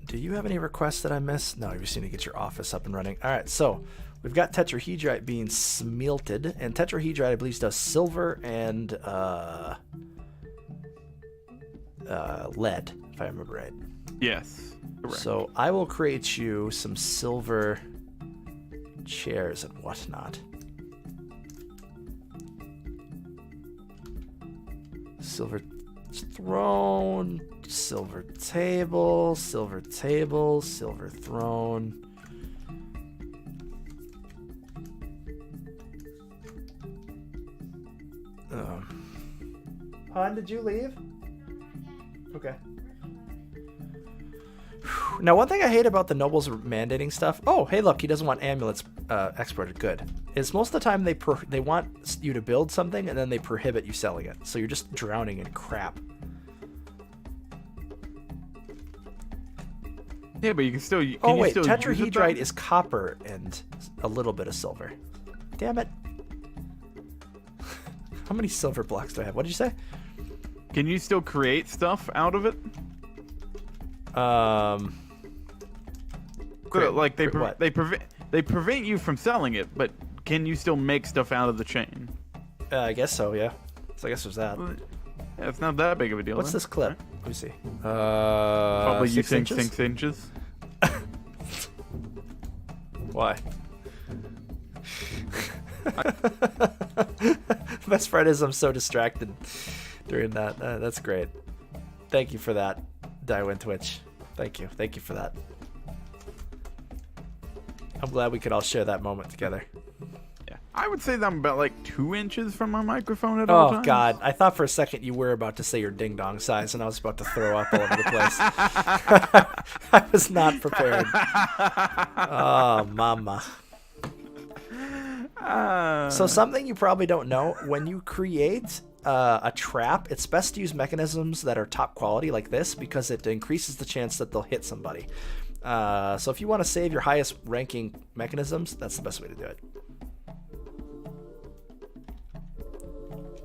Do you have any requests that I missed? No, you just need to get your office up and running. All right, so we've got tetrahedrite being smelted, and tetrahedrite, I believe, does silver and lead, if I remember right. Yes, correct. So I will create you some silver chairs and whatnot. Silver throne, silver table, silver table, silver throne. Han, did you leave? Okay. Now, one thing I hate about the nobles mandating stuff. Oh, hey, look, he doesn't want amulets exported. Good. Is most of the time they want you to build something and then they prohibit you selling it. So you're just drowning in crap. Yeah, but you can still. Tetrahedrite is copper and a little bit of silver. Damn it. How many silver blocks do I have? What did you say? Can you still create stuff out of it? Like they prevent you from selling it, but can you still make stuff out of the chain? I guess so. Yeah. So I guess there's that. Yeah, it's not that big of a deal. What's this clip? Right? Let me see. Probably you 6 think inches? 6 inches. Why? Best part is I'm so distracted during that. That's great. Thank you for that, Dywin Twitch. Thank you. Thank you for that. I'm glad we could all share that moment together. Yeah, I would say that I'm about like 2 inches from my microphone at all times. Oh God! I thought for a second you were about to say your ding dong size, and I was about to throw up all over the place. I was not prepared. Oh, mama. So something you probably don't know, when you create a trap, it's best to use mechanisms that are top quality like this because it increases the chance that they'll hit somebody. So if you want to save your highest ranking mechanisms, that's the best way to do it.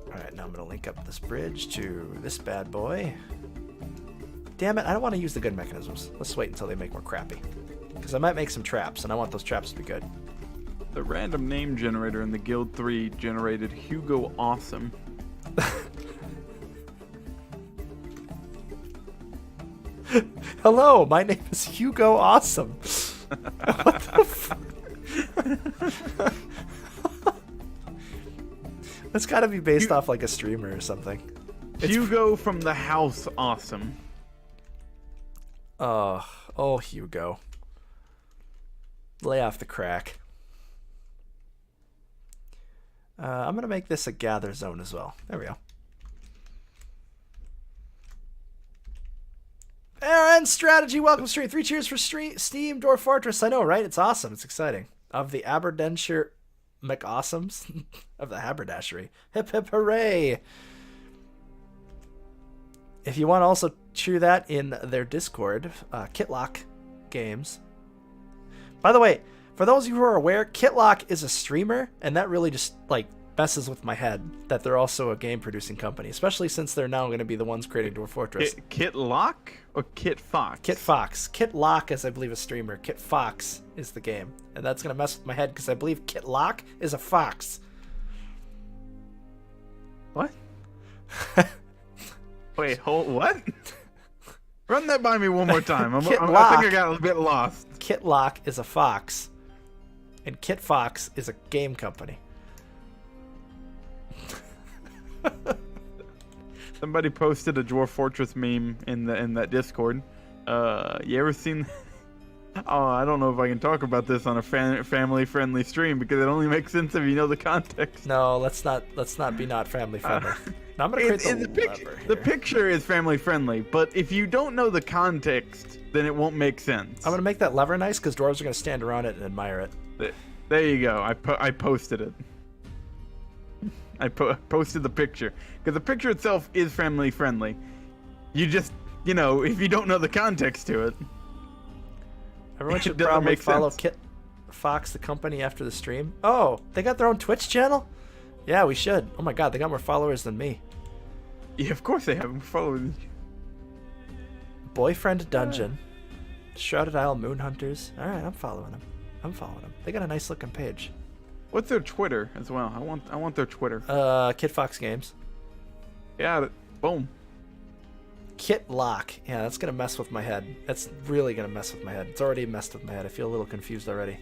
Alright, now I'm going to link up this bridge to this bad boy. Damn it, I don't want to use the good mechanisms. Let's wait until they make more crappy. Because I might make some traps, and I want those traps to be good. The random name generator in the Guild 3 generated Hugo Awesome. Hello, my name is Hugo Awesome. What the fuck? That's gotta be based off like a streamer or something. Hugo from the House Awesome. Oh, Hugo. Lay off the crack. I'm gonna make this a gather zone as well. There we go. Aaron Strategy, welcome stream. 3 cheers for Steam Dwarf Fortress. I know, right? It's awesome. It's exciting. Of the Aberdeenshire McAwesomes of the haberdashery. Hip hip hooray! If you want to also cheer that in their Discord, Kitlock Games. By the way, for those of you who are aware, Kitlock is a streamer, and that really just like messes with my head that they're also a game producing company, especially since they're now going to be the ones creating Dwarf Fortress. Kitlock or Kit Fox? Kit Fox. Kitlock is, I believe, a streamer. Kit Fox is the game, and that's going to mess with my head because I believe Kitlock is a fox. What? Wait, hold what? Run that by me one more time. I Kit think Lock. I got a bit lost. Kitlock is a fox, and Kit Fox is a game company. Somebody posted a Dwarf Fortress meme in that Discord. You ever seen? Oh, I don't know if I can talk about this on a family-friendly stream because it only makes sense if you know the context. No, let's not be not family friendly. Now I'm gonna create the lever The here. picture is family-friendly, but if you don't know the context, then it won't make sense. I'm gonna make that lever nice because dwarves are gonna stand around it and admire it. There you go. I posted it. I posted the picture because the picture itself is family-friendly. You just, if you don't know the context to it. Everyone It should doesn't probably make follow sense. Kit Fox, the company, after the stream. Oh, they got their own Twitch channel? Yeah, we should. Oh my god, they got more followers than me. Yeah, of course they have followers. Boyfriend Dungeon. Shrouded Isle Moon Hunters. Alright, I'm following them. They got a nice looking page. What's their Twitter as well? I want their Twitter. Kit Fox Games. Yeah, boom. Kit Lock. Yeah, that's gonna mess with my head. That's really gonna mess with my head. It's already messed with my head. I feel a little confused already.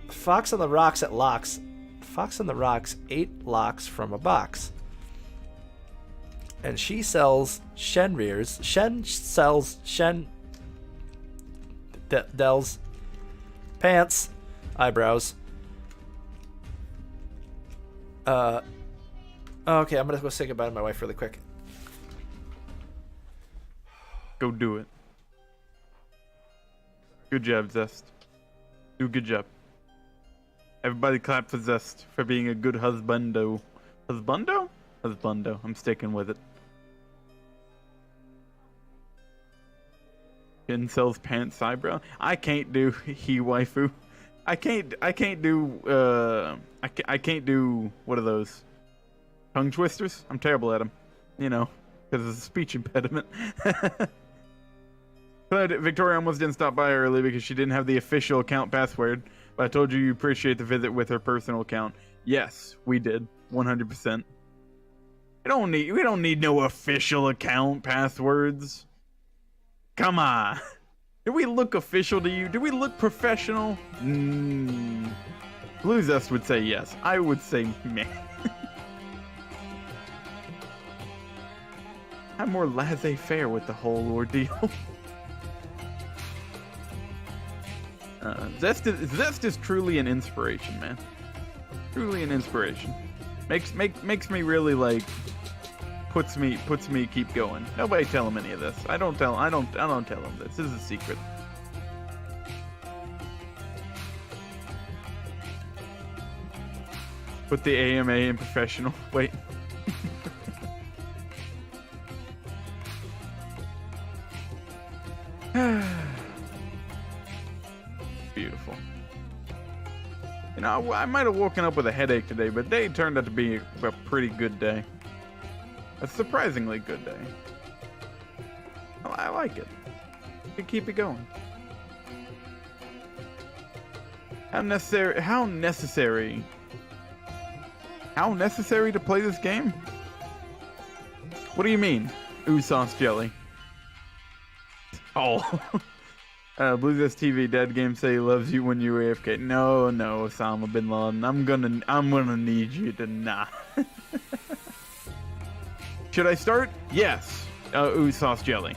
Fox on the Rocks at Locks. Fox on the Rocks 8 locks from a box. And she sells Shenriers. Shen sells Dells pants, eyebrows. Okay, I'm gonna go say goodbye to my wife really quick. Go do it. Good job, Zest. Do a good job. Everybody clap for Zest for being a good husbando. Husbando? Husbando. I'm sticking with it. Jen sells pants eyebrow. I can't do he waifu. I can't do I can't do what are those? Tongue twisters? I'm terrible at them. Because of a speech impediment. Victoria almost didn't stop by early because she didn't have the official account password, but I told you appreciate the visit with her personal account. Yes, we did. 100%. We don't need no official account passwords. Come on. Do we look official to you? Do we look professional? Blue Zest would say yes. I would say meh. I'm more laissez-faire with the whole ordeal. Zest is truly an inspiration, man. Truly an inspiration. Makes me really puts me keep going. Nobody tell him any of this. I don't tell him this. This is a secret. Put the AMA in professional. Wait. Beautiful. I might have woken up with a headache today, but day turned out to be a pretty good day. A surprisingly good day. I like it. We keep it going. How necessary to play this game? What do you mean? Ooh, sauce jelly. Oh. Blue Zest TV dead game say he loves you when you AFK. No, Osama bin Laden. I'm gonna need you to not. Should I start? Yes. Ooh, sauce jelly.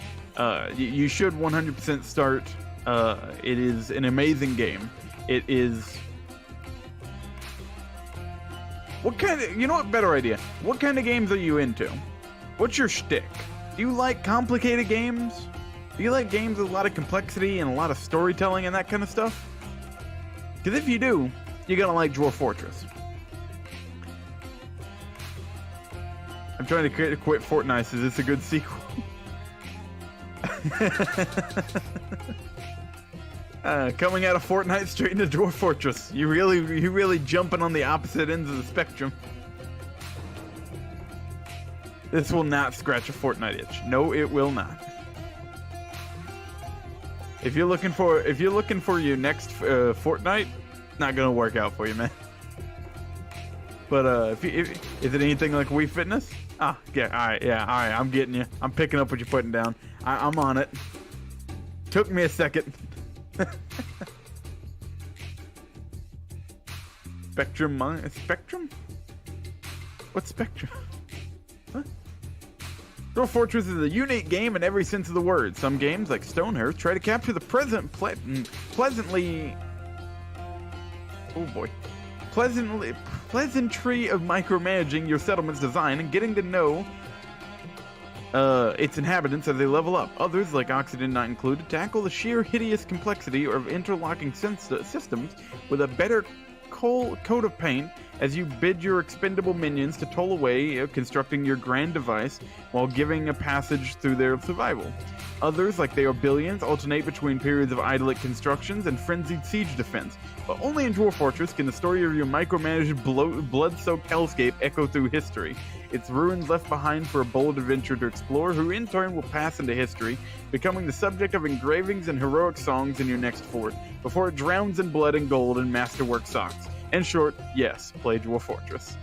You should 100% start. It is an amazing game. It is. What kind of? You know what? Better idea. What kind of games are you into? What's your shtick? Do you like complicated games? Do you like games with a lot of complexity and a lot of storytelling and that kind of stuff? Because if you do, you're gonna like Dwarf Fortress. I'm trying to quit Fortnite. Is this a good sequel? Coming out of Fortnite straight into Dwarf Fortress. You really jumping on the opposite ends of the spectrum. This will not scratch a Fortnite itch. No, it will not. If you're looking for your next Fortnite, it's not gonna work out for you, man. But is it anything like Wii Fitness? Ah, yeah, all right. I'm getting you. I'm picking up what you're putting down. I'm on it. Took me a second. Spectrum? What's Spectrum? Huh? Dwarf Fortress is a unique game in every sense of the word. Some games, like Stonehearth, try to capture the pleasantly. Oh boy. Pleasantry of micromanaging your settlement's design and getting to know its inhabitants as they level up. Others, like Oxygen Not Included, tackle the sheer hideous complexity of interlocking systems with a better coat of paint as you bid your expendable minions to toll away, constructing your grand device while giving a passage through their survival. Others, like They Are Billions, alternate between periods of idyllic constructions and frenzied siege defense. But only in Dwarf Fortress can the story of your micromanaged, blood-soaked hellscape echo through history, its ruins left behind for a bold adventure to explore, who in turn will pass into history, becoming the subject of engravings and heroic songs in your next fort, before it drowns in blood and gold and masterwork socks. In short, yes, play Dwarf Fortress.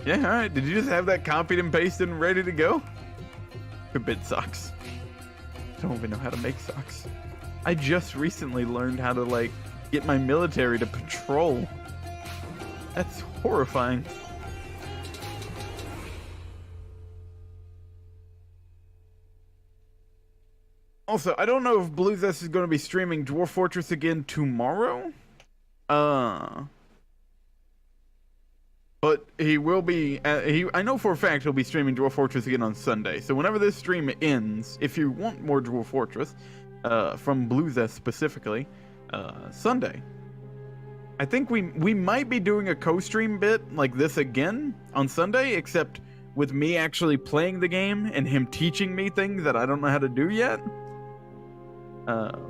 Yeah, alright. Did you just have that copied and pasted and ready to go? Forbid socks. I don't even know how to make socks. I just recently learned how to, like, get my military to patrol. That's horrifying. Also, I don't know if BlueZest is going to be streaming Dwarf Fortress again tomorrow. But he will be. I know for a fact he'll be streaming Dwarf Fortress again on Sunday. So whenever this stream ends, if you want more Dwarf Fortress, from BlueZest specifically, Sunday. I think we might be doing a co-stream bit like this again on Sunday, except with me actually playing the game and him teaching me things that I don't know how to do yet.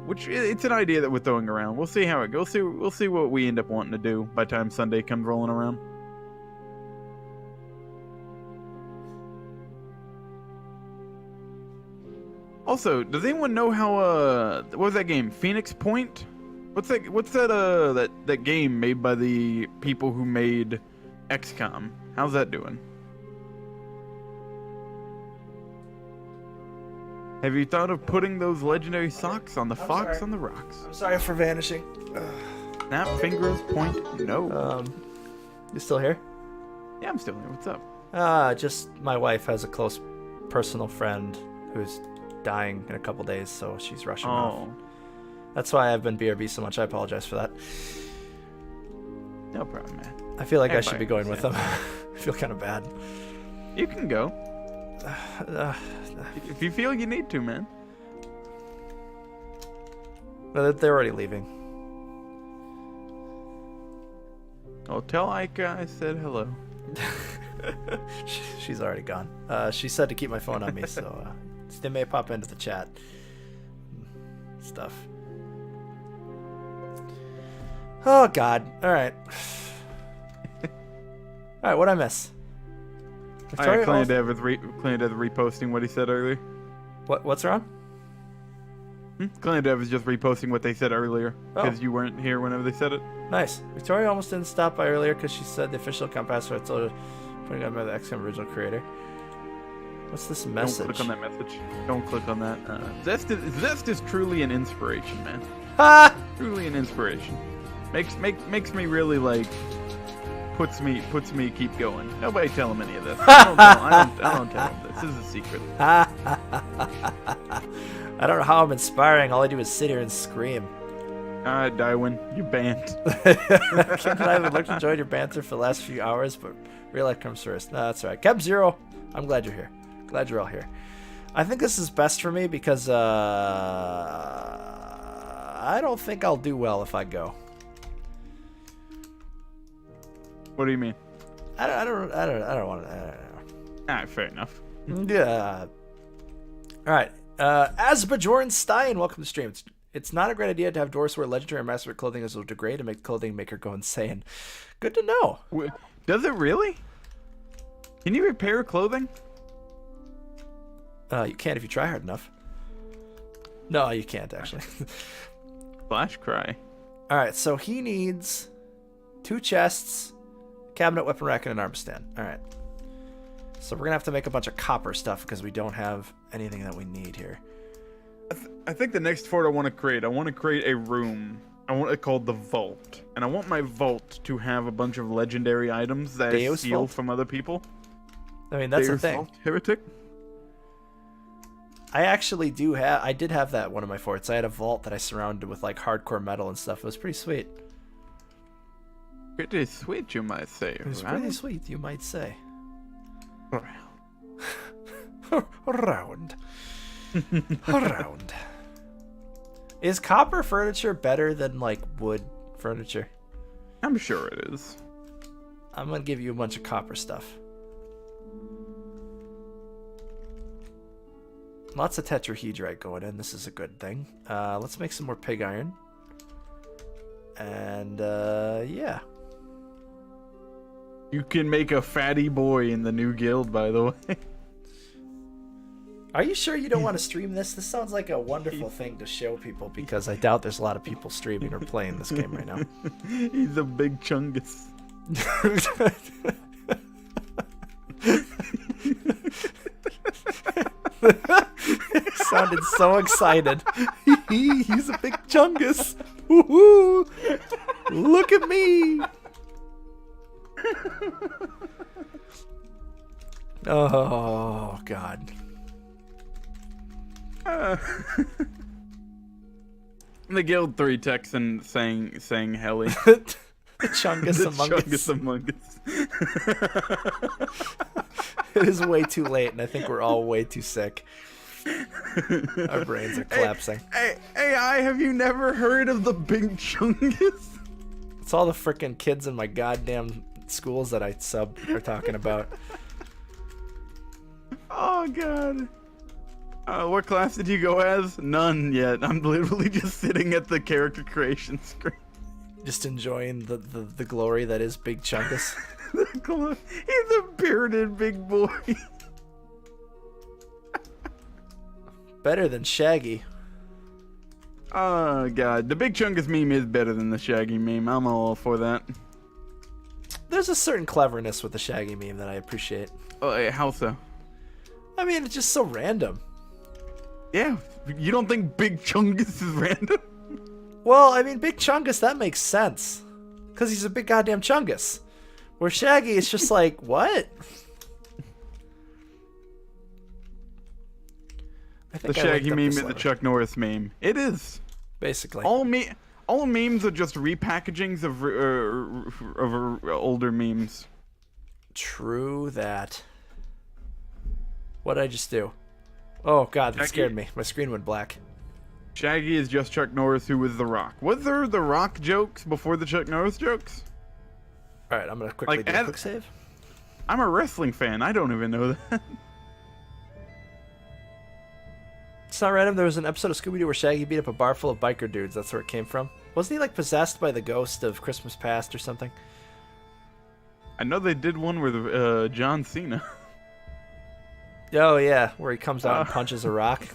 Which it's an idea that we're throwing around. We'll see how it goes. We'll see what we end up wanting to do by the time Sunday comes rolling around. Also, does anyone know how what was that game? Phoenix Point? What's that game made by the people who made XCOM? How's that doing? Have you thought of putting those legendary socks on the fox on the rocks? I'm sorry for vanishing. Snap fingers point no. You still here? Yeah, I'm still here. What's up? Just my wife has a close personal friend who's dying in a couple days, so she's rushing off. That's why I've been BRB so much. I apologize for that. No problem, man. I feel like I should be going with them. I feel kind of bad. You can go. If you feel you need to, man. No, they're already leaving. Oh, tell Ika I said hello. She's already gone. She said to keep my phone on me, so they may pop into the chat. Stuff. Oh, God. All right. All right, what'd I miss? Victoria Clan Dev reposting what he said earlier. What's wrong? Clan Dev is just reposting what they said earlier because you weren't here whenever they said it. Nice. Victoria almost didn't stop by earlier because she said the official account password told her putting up by the XCOM original creator. What's this message? Don't click on that message. Don't click on that. Zest is truly an inspiration, man. Ha! Truly an inspiration. Makes me really like. Puts me keep going. Nobody tell him any of this. I don't tell him this. This is a secret. I don't know how I'm inspiring. All I do is sit here and scream. Dywin, you banned. Kim and I have looked enjoyed your banter for the last few hours, but real life comes first. No, that's all right. Kev Zero, I'm glad you're here. Glad you're all here. I think this is best for me because I don't think I'll do well if I go. What do you mean? I don't want to. Alright, fair enough. Yeah. All right. Asbjorn Stein, welcome to the stream. It's not a great idea to have dwarves wear legendary or masterwork clothing as it will degrade and make the clothing maker go insane. Good to know. Does it really? Can you repair clothing? You can if you try hard enough. No, you can't actually. Flash cry. All right, so he needs 2 chests, cabinet, weapon rack, and an arm stand. All right. So we're gonna have to make a bunch of copper stuff because we don't have anything that we need here. I think the next fort I want to create a room. I want it called the Vault, and I want my vault to have a bunch of legendary items that I Deus steal Vault? from other people. I mean, that's the Deus thing. Vault, Heretic. I actually do have. I did have that at one of my forts. I had a vault that I surrounded with like hardcore metal and stuff. It was pretty sweet. Pretty sweet, you might say. It was right? pretty sweet, you might say. Well, Around. Around. Is copper furniture better than like wood furniture? I'm sure it is. I'm gonna give you a bunch of copper stuff. Lots of tetrahedrite going in. This is a good thing. Let's make some more pig iron. And yeah. You can make a fatty boy in the new guild, by the way. Are you sure you don't want to stream this? This sounds like a wonderful thing to show people because I doubt there's a lot of people streaming or playing this game right now. He's a big chungus. Sounded so excited. He's a big chungus. Woohoo! Look at me. Oh God. The guild 3 Texan saying Helly. The Chungus The Among Chungus Us. Among Us. It is way too late, and I think we're all way too sick. Our brains are collapsing. Hey, AI, have you never heard of the Big Chungus? It's all the frickin' kids in my goddamn schools that I sub are talking about. Oh God. What class did you go as? None yet. I'm literally just sitting at the character creation screen. Just enjoying the glory that is Big Chungus. He's a bearded big boy. Better than Shaggy. Oh God, the Big Chungus meme is better than the Shaggy meme. I'm all for that. There's a certain cleverness with the Shaggy meme that I appreciate. Oh, hey, how so? I mean, it's just so random. Yeah, you don't think Big Chungus is random? Well, I mean, Big Chungus, that makes sense. Because he's a big goddamn Chungus. Where Shaggy is just like, what? I The think I Shaggy looked up meme this is the letter. Chuck Norris meme. It is. Basically. All memes are just repackagings of older memes. True that. What did I just do? Oh god, that Shaggy- scared me. My screen went black. Shaggy is just Chuck Norris, who was The Rock. Was there The Rock jokes before the Chuck Norris jokes? Alright, I'm gonna quickly Like, do a as- quick save. I'm a wrestling fan. I don't even know that. It's not random. There was an episode of Scooby-Doo where Shaggy beat up a bar full of biker dudes. That's where it came from. Wasn't he like possessed by the ghost of Christmas Past or something? I know they did one with John Cena. Oh yeah, where he comes out and punches a rock.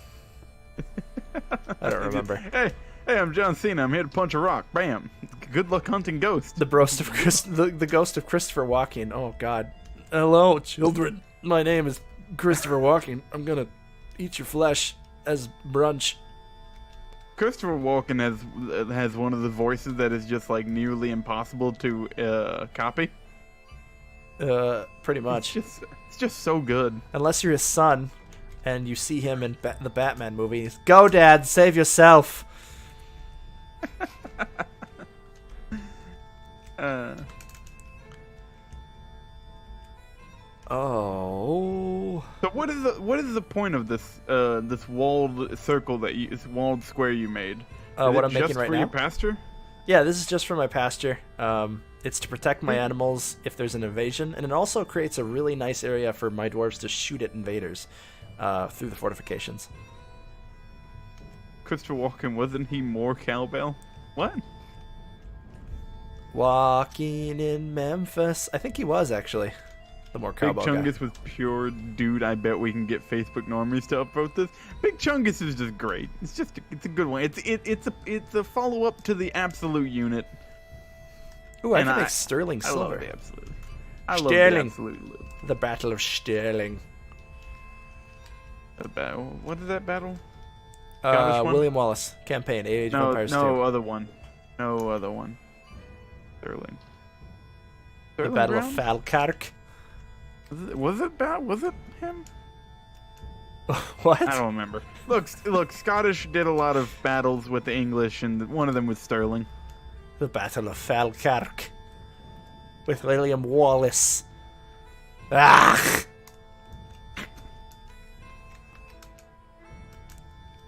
I don't remember. Hey, I'm John Cena. I'm here to punch a rock. Bam. Good luck hunting ghosts. The ghost of the ghost of Christopher Walken. Oh God. Hello, children. My name is Christopher Walken. I'm gonna eat your flesh as brunch. Christopher Walken has one of the voices that is just like nearly impossible to copy. Pretty much. It's just so good. Unless you're his son, and you see him in the Batman movies. Go, Dad, save yourself. Oh. So what is the point of this this walled circle this walled square you made? What Is I'm it making just right for now? your pasture? Yeah, this is just for my pasture. It's to protect my animals if there's an invasion, and it also creates a really nice area for my dwarves to shoot at invaders through the fortifications. Christopher Walken, wasn't he more cowbell? What? Walking in Memphis. I think he was, actually. the more Big cowbell guy. Chungus was pure, dude. I bet we can get Facebook normies to upvote this. Big Chungus is just great. It's a good one. It's a follow up to the absolute unit. Ooh, I can make sterling I love silver. the absolute. I love the Sterling. absolute. The Battle of Sterling. The battle. What is that battle? Scottish one? William Wallace campaign. Age of Empires 2. No other one. No other one. Sterling. The Sterling Battle Ground? of Falkirk. Was it him? What? I don't remember. Look, Scottish did a lot of battles with the English, and one of them was Sterling. The Battle of Falkirk. With William Wallace. Ah!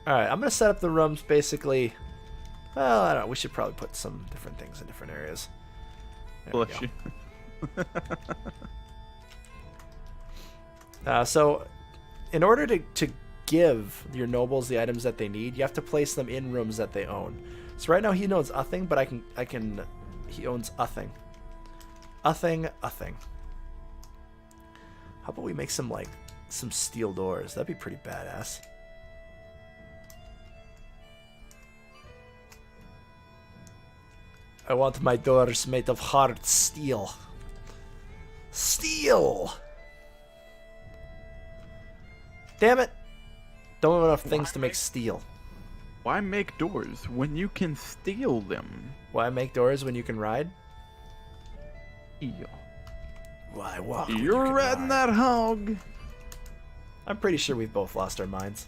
Alright, I'm going to set up the rooms basically. Well, I don't know. We should probably put some different things in different areas. There we Bless go. you. So, in order to give your nobles the items that they need, you have to place them in rooms that they own. So right now he knows nothing, but he owns nothing. Nothing. How about we make some steel doors? That'd be pretty badass. I want my doors made of hard steel. Steel! Damn it! Don't have enough things to make steel. Why make doors when you can steal them? Why make doors when you can ride? Steal. Why walk when you You're can riding ride? that hog. I'm pretty sure we've both lost our minds.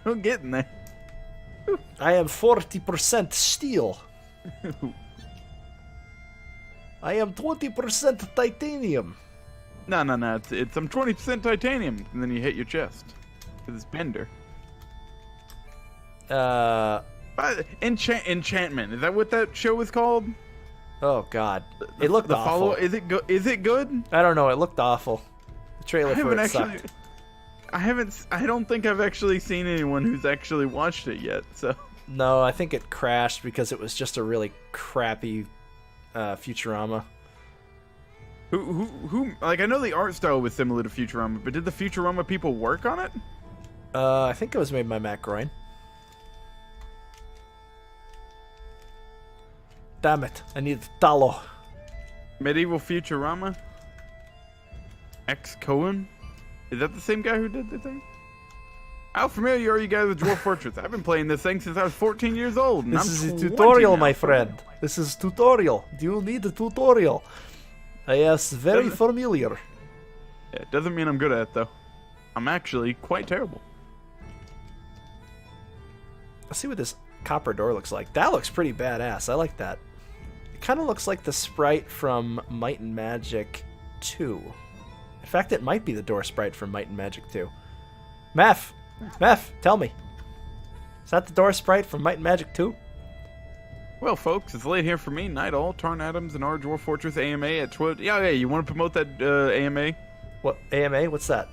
I'm getting there. I am 40% steel. I am 20% titanium. No. It's some 20% titanium, and then you hit your chest. Cause it's Bender. Enchantment. Is that what that show was called? Oh god, it looked the awful. follow. Is it good? Is it good? I don't know. It looked awful. The trailer for it sucked. I don't think I've actually seen anyone who's actually watched it yet. So. No, I think it crashed because it was just a really crappy Futurama. Who? Like, I know the art style was similar to Futurama, but did the Futurama people work on it? I think it was made by Matt Groening. Damn it! I need tallow. Medieval Futurama. X Cohen. Is that the same guy who did the thing? How familiar are you guys with Dwarf Fortress? I've been playing this thing since I was 14 years old. And This I'm is a 20 tutorial, now. my friend. This is tutorial. Do you need a tutorial? Yes, very familiar. Yeah, it doesn't mean I'm good at it, though. I'm actually quite terrible. Let's see what this copper door looks like. That looks pretty badass. I like that. It kind of looks like the sprite from Might and Magic 2. In fact, it might be the door sprite from Might and Magic 2. Meph, tell me. Is that the door sprite from Might and Magic 2? Well, folks, it's late here for me. Night All, Tarn Adams, and our Dwarf Fortress AMA at Twitter. Yeah, you want to promote that AMA? What, AMA? What's that?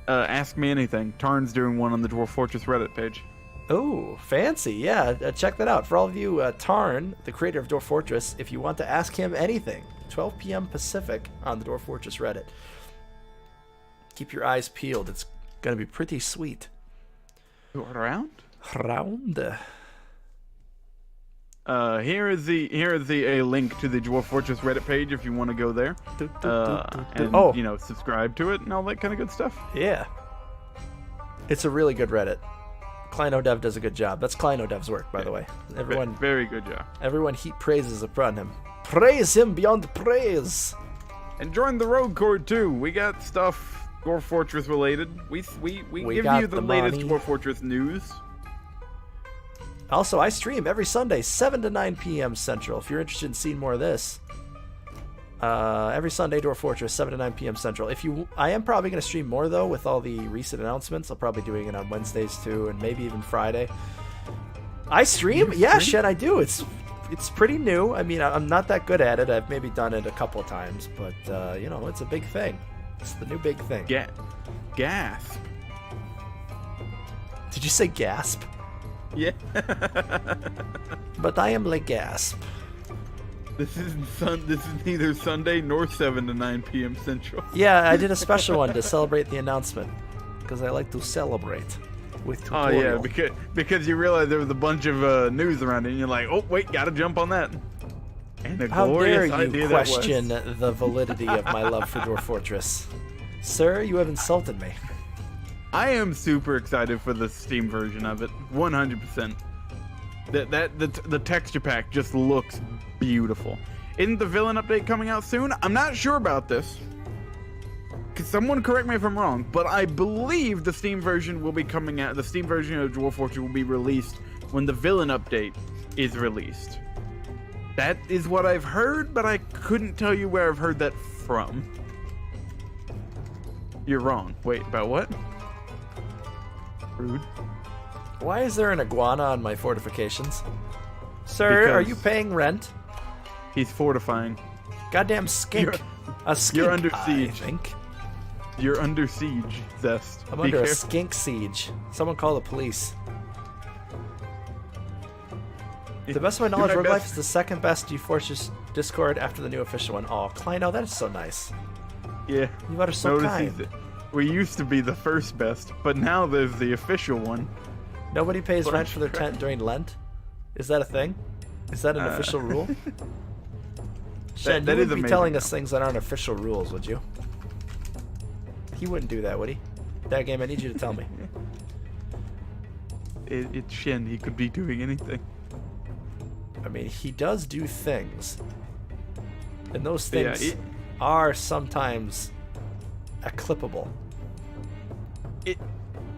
Ask me anything. Tarn's doing one on the Dwarf Fortress Reddit page. Oh, fancy. Yeah, check that out. For all of you, Tarn, the creator of Dwarf Fortress, if you want to ask him anything, 12 p.m. Pacific on the Dwarf Fortress Reddit. Keep your eyes peeled. It's going to be pretty sweet. Around? Round. Here is a link to the Dwarf Fortress Reddit page if you want to go there. And, you know, subscribe to it and all that kind of good stuff. Yeah. It's a really good Reddit. Kleinodev does a good job. That's Kleinodev's work, by the way. Everyone, Very good job. everyone heap praises upon him. Praise him beyond praise. And join the Rogue Corps too. We got stuff Dwarf Fortress related. We give got you the the latest money. Dwarf Fortress news. Also, I stream every Sunday, 7 to 9 p.m. Central. If you're interested in seeing more of this, every Sunday, Dwarf Fortress, 7 to 9 p.m. Central. I am probably going to stream more, though, with all the recent announcements. I'll probably be doing it on Wednesdays, too, and maybe even Friday. I stream? Yeah, shit, I do. It's pretty new. I mean, I'm not that good at it. I've maybe done it a couple of times, but, you know, it's a big thing. It's the new big thing. Gasp. Did you say gasp? Yeah. But I am like gasp. This is neither Sunday nor 7 to 9 p.m. Central. Yeah, I did a special one to celebrate the announcement because I like to celebrate with Oh tutorial. yeah, because you realized there was a bunch of news around it, and you're like, oh wait, gotta jump on that. And a How glorious dare you idea question that was. the validity of my love for Dwarf Fortress? Sir, you have insulted me. I am super excited for the Steam version of it, 100%. The texture pack just looks beautiful. Isn't the villain update coming out soon? I'm not sure about this. Someone correct me if I'm wrong, but I believe the Steam version will be coming out. The Steam version of Dwarf Fortress will be released when the villain update is released. That is what I've heard, but I couldn't tell you where I've heard that from. You're wrong. Wait, about what? Rude. Why is there an iguana on my fortifications? Sir, are you Because- paying rent? He's fortifying. Goddamn skink. You're- A skink, you're under I siege. think. You're under siege, Zest. I'm Be under a careful. skink siege. Someone call the police. To the best of my knowledge, Do my Roguelife best. is the second best Fortress Discord after the new official one. Oh, Kleino, that is so nice. Yeah. You are so Notice kind. we used to be the first best, but now there's the official one. Nobody pays But rent I'm for their trying- tent during Lent? Is that a thing? Is that an official rule? Shen, that you is wouldn't be amazing, telling though. us things that aren't official rules, would you? He wouldn't do that, would he? That game, I need you to tell me. It's Shen. He could be doing anything. I mean, he does do things. And those Yeah, things are sometimes clippable.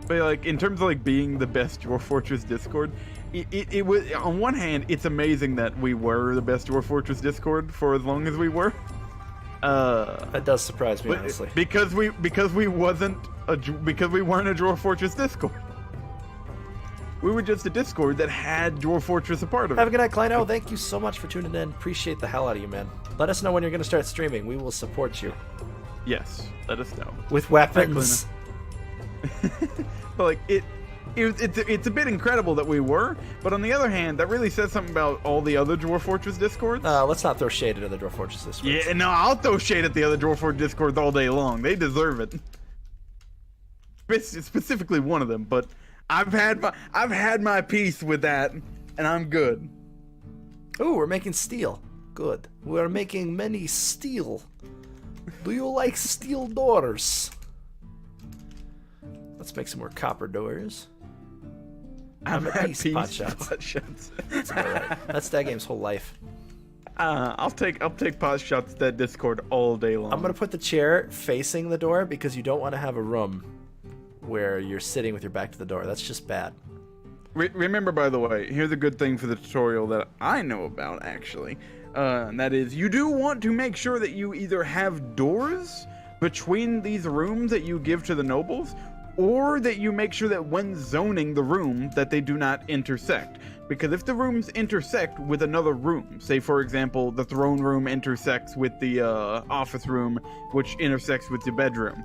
But like in terms of like being the best Dwarf Fortress Discord, it was on one hand it's amazing that we were the best Dwarf Fortress Discord for as long as we were. That does surprise me, But honestly. because we weren't a Dwarf Fortress Discord. We were just a Discord that had Dwarf Fortress a part of Have a it. good night, Kleino. Thank you so much for tuning in. Appreciate the hell out of you, man. Let us know when you're going to start streaming. We will support you. Yes, let us know. With weapons. But like it's a bit incredible that we were, but on the other hand, that really says something about all the other Dwarf Fortress Discords. Let's not throw shade into the Dwarf Fortress this week. Yeah, no, I'll throw shade at the other Dwarf Fortress Discords all day long. They deserve it. Specifically one of them, but I've had my piece with that, and I'm good. Ooh, we're making steel. Good. We're making many steel. Do you like steel doors? Let's make some more copper doors. I'm at peace, pot shots. That's all right. That's that game's whole life. I'll take pot shots at that Discord all day long. I'm gonna put the chair facing the door because you don't want to have a room where you're sitting with your back to the door. That's just bad. Remember, by the way, here's a good thing for the tutorial that I know about, actually. And that is, you do want to make sure that you either have doors between these rooms that you give to the nobles, or that you make sure that when zoning the room, that they do not intersect. Because if the rooms intersect with another room, say for example, the throne room intersects with the office room, which intersects with the bedroom,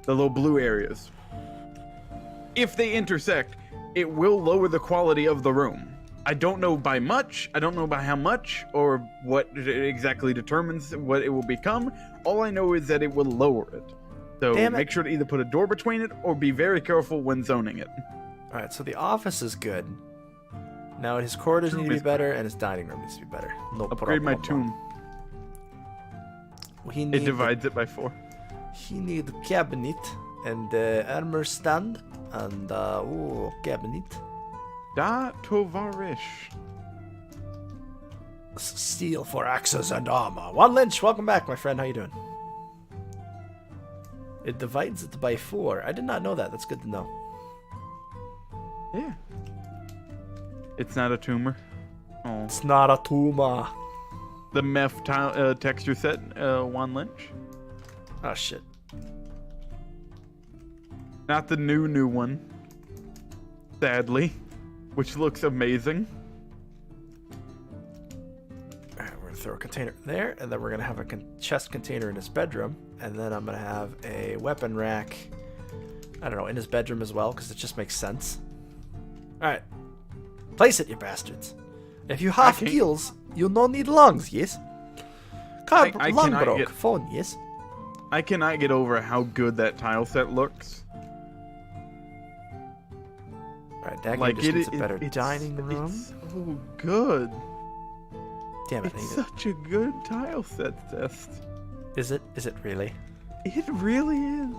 the little blue areas. If they intersect, it will lower the quality of the room. I don't know by much, I don't know by how much, or what exactly determines what it will become. All I know is that it will lower it. So Damn it. make sure to either put a door between it, or be very careful when zoning it. Alright, so the office is good. Now his corridors need to be is better, and his dining room needs to be better. No Upgrade my problem. tomb. He It need divides it by 4. He need cabinet and armor stand and cabinet. Da Tovarish. Steel for axes and armor. One Lynch, welcome back, my friend. How you doing? It divides it by 4. I did not know that. That's good to know. Yeah. It's not a tumor. Oh. It's not a tumor. The Meph texture set, One Lynch. Oh shit. Not the new one. Sadly. Which looks amazing. Alright, we're gonna throw a container there, and then we're gonna have a chest container in his bedroom, and then I'm gonna have a weapon rack, I don't know, in his bedroom as well, because it just makes sense. Alright. Place it, you bastards. If you have can't- gills, you no need lungs, yes? Car I cannot Langbrook. get- Phone, yes. I cannot get over how good that tile set looks. Alright, that Like game just needs a it- better it's- dining room. It's so good. Damn it, I It's need it. such a good tile set test. Is it? Is it really? It really is.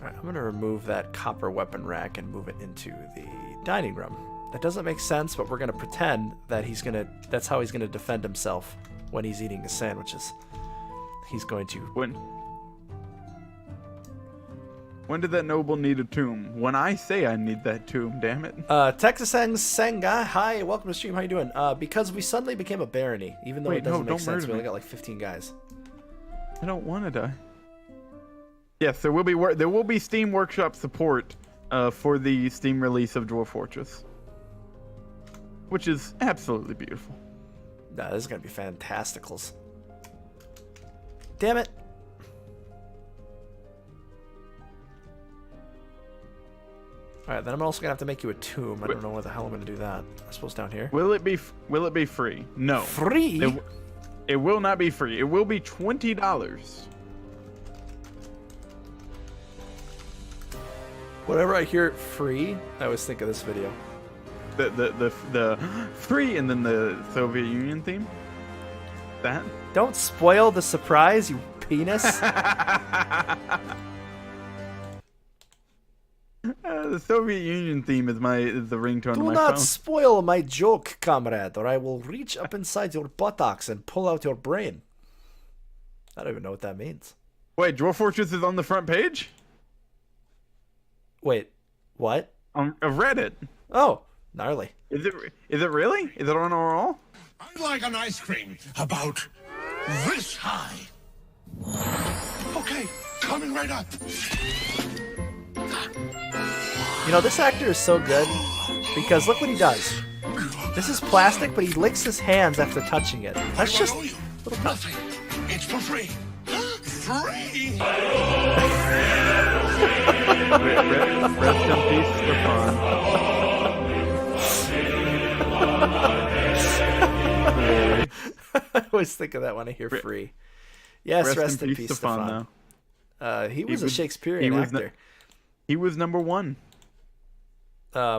Alright, I'm gonna remove that copper weapon rack and move it into the dining room. That doesn't make sense, but we're gonna pretend that that's how he's gonna defend himself when he's eating his sandwiches. He's going to... When did that noble need a tomb? When I say I need that tomb, damn it. Texas Senga, hi, welcome to the stream, how you doing? Because we suddenly became a barony, even though Wait, it doesn't no, make don't sense, murder we only me. got like 15 guys. I don't want to die. Yes, there will be Steam Workshop support for the Steam release of Dwarf Fortress, which is absolutely beautiful. Nah, this is gonna be fantasticals. Damn it. Alright, then I'm also gonna have to make you a tomb. I don't know where the hell I'm gonna do that. I suppose down here. Will it be free? No. Free? It will not be free. It will be $20. Whenever I hear free, I always think of this video. The free and then the Soviet Union theme. That. Don't spoil the surprise, you penis. The Soviet Union theme is the ringtone Do of my not phone. spoil my joke, comrade, or I will reach up inside your buttocks and pull out your brain. I don't even know what that means. Wait, Dwarf Fortress is on the front page Wait, what? of Reddit. Oh, gnarly. Is it really? Is it on our all? I'd like an ice cream about this high. Okay, coming right up. You know, this actor is so good because look what he does. This is plastic, but he licks his hands after touching it. That's just What owe you? little touch. Nothing. It's for free. Free. Rest in peace, Stefan. I always think of that when I hear free. Yes, rest in peace, Stefan. He was a was- Shakespearean he was actor. He was number one.